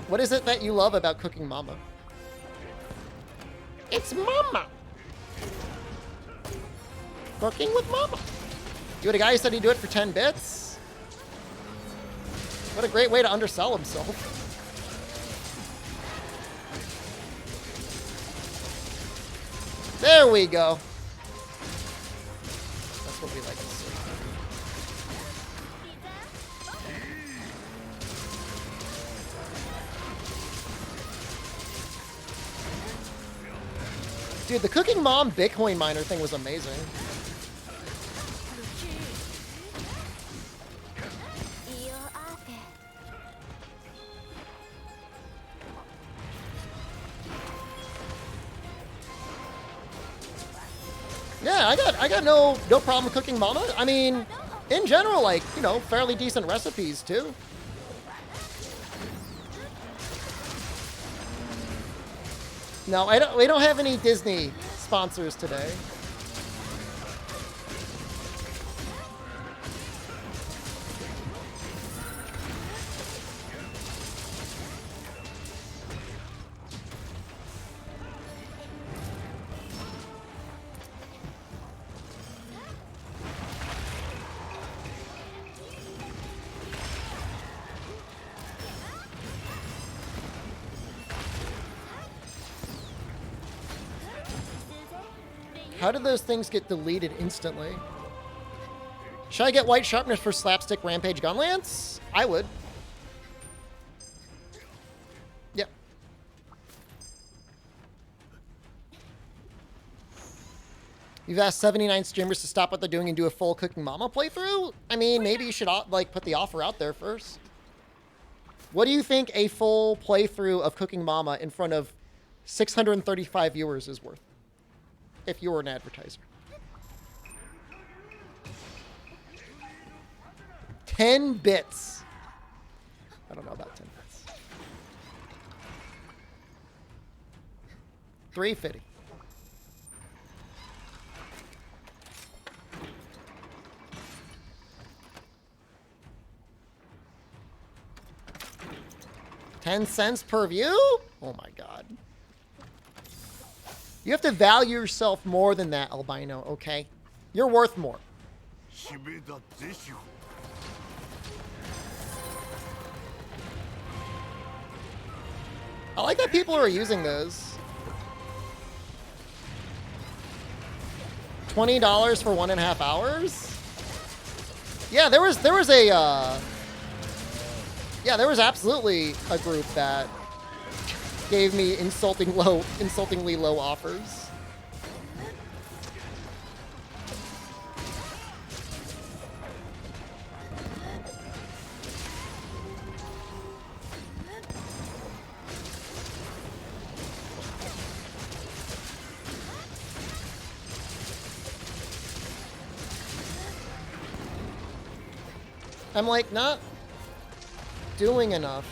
What is it that you love about Cooking Mama? It's Mama. Cooking with Mama. You had a guy who said he'd do it for 10 bits? What a great way to undersell himself. There we go. That's what we like to see. Dude, the Cooking Mom Bitcoin miner thing was amazing. Yeah, I got no problem with Cooking Mama. I mean, in general, like, you know, fairly decent recipes too. No, we don't have any Disney sponsors today. How did those things get deleted instantly? Should I get white sharpness for slapstick rampage gun lance? I would. Yep. You've asked 79 streamers to stop what they're doing and do a full Cooking Mama playthrough? I mean, maybe you should like put the offer out there first. What do you think a full playthrough of Cooking Mama in front of 635 viewers is worth? If you were an advertiser. 10 bits. I don't know about 10 bits. 350. $0.10 per view? Oh my god. You have to value yourself more than that, albino, okay? You're worth more. I like that people are using those. $20 for 1.5 hours? Yeah, there was absolutely a group that gave me insultingly low offers. I'm like not doing enough.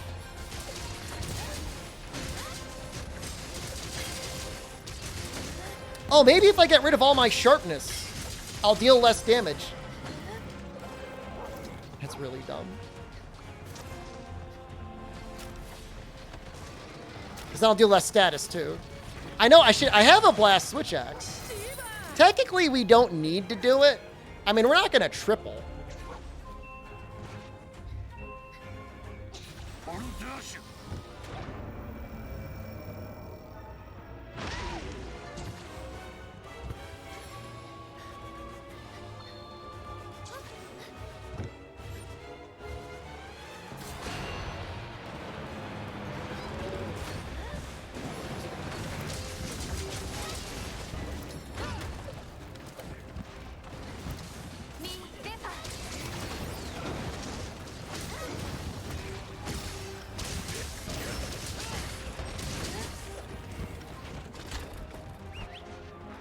Oh, maybe if I get rid of all my sharpness, I'll deal less damage. That's really dumb. Because then I'll do less status too. I know I have a blast switch axe. Technically, we don't need to do it. I mean, we're not going to triple.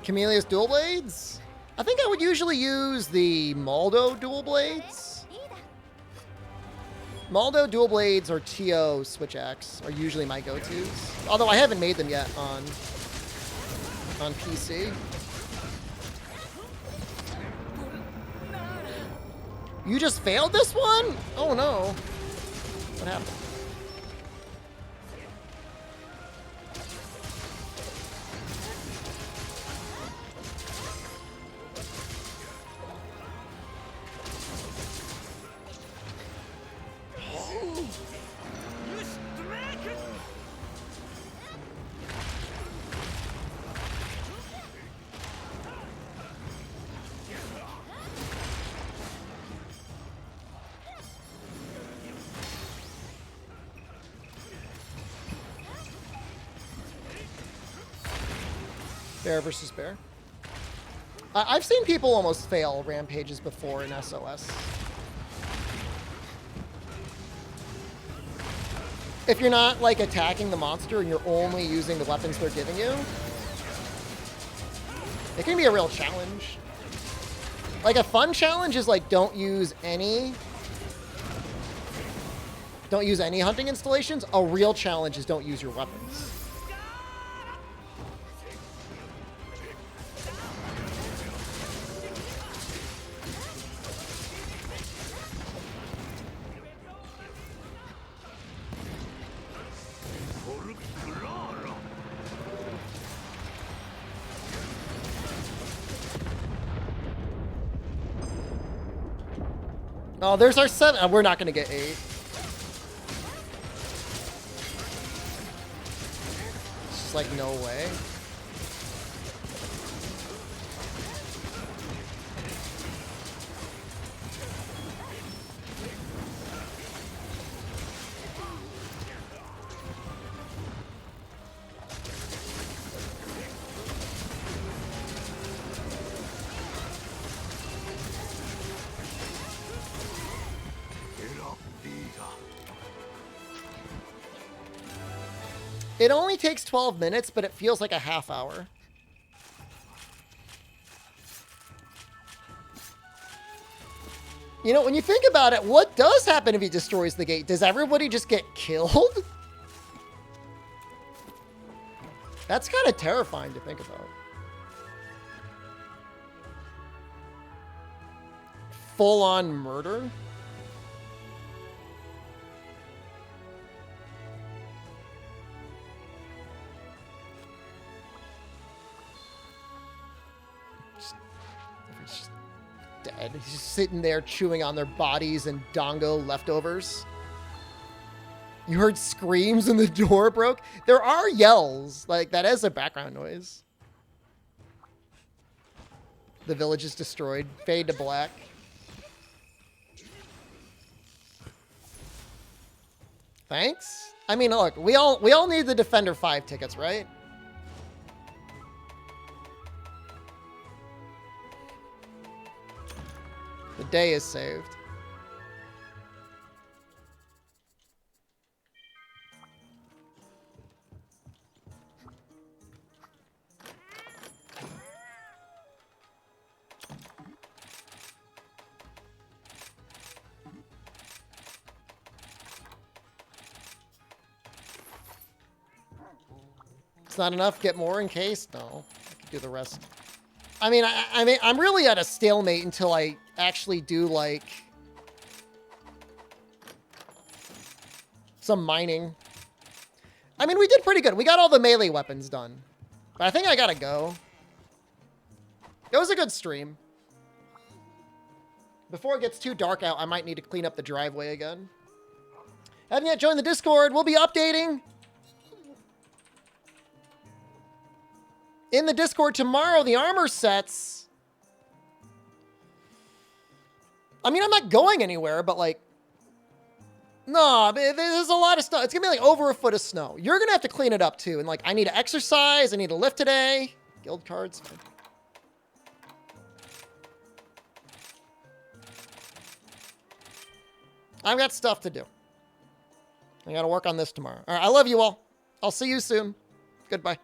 Camellia's dual blades? I think I would usually use the Maldo dual blades. Maldo dual blades or TO switch axe are usually my go-tos. Although I haven't made them yet on PC. You just failed this one? Oh no. What happened? Bear versus bear. I've seen people almost fail rampages before in SOS. If you're not like attacking the monster and you're only using the weapons they're giving you, it can be a real challenge. Like a fun challenge is like don't use any hunting installations. A real challenge is don't use your weapons. Oh, there's our 7. We're not going to get 8. It's just like, no way. It only takes 12 minutes, but it feels like a half hour. You know, when you think about it, what does happen if he destroys the gate? Does everybody just get killed? That's kind of terrifying to think about. Full-on murder? Dead. He's just sitting there chewing on their bodies and dongo leftovers. You heard screams and the door broke. There are yells. Like, that is a background noise. The village is destroyed. Fade to black. Thanks. I mean, look, we all need the Defender 5 tickets, right? The day is saved. It's not enough. Get more in case? No. I could do the rest. I mean, I'm really at a stalemate until I actually do, like, some mining. I mean, we did pretty good. We got all the melee weapons done. But I think I gotta go. It was a good stream. Before it gets too dark out, I might need to clean up the driveway again. Haven't yet joined the Discord. We'll be updating in the Discord tomorrow, the armor sets. I mean, I'm not going anywhere, but like, no, there's a lot of stuff. It's gonna be like over a foot of snow. You're gonna have to clean it up too. And like, I need to exercise. I need to lift today. Guild cards. I've got stuff to do. I gotta work on this tomorrow. All right, I love you all. I'll see you soon. Goodbye.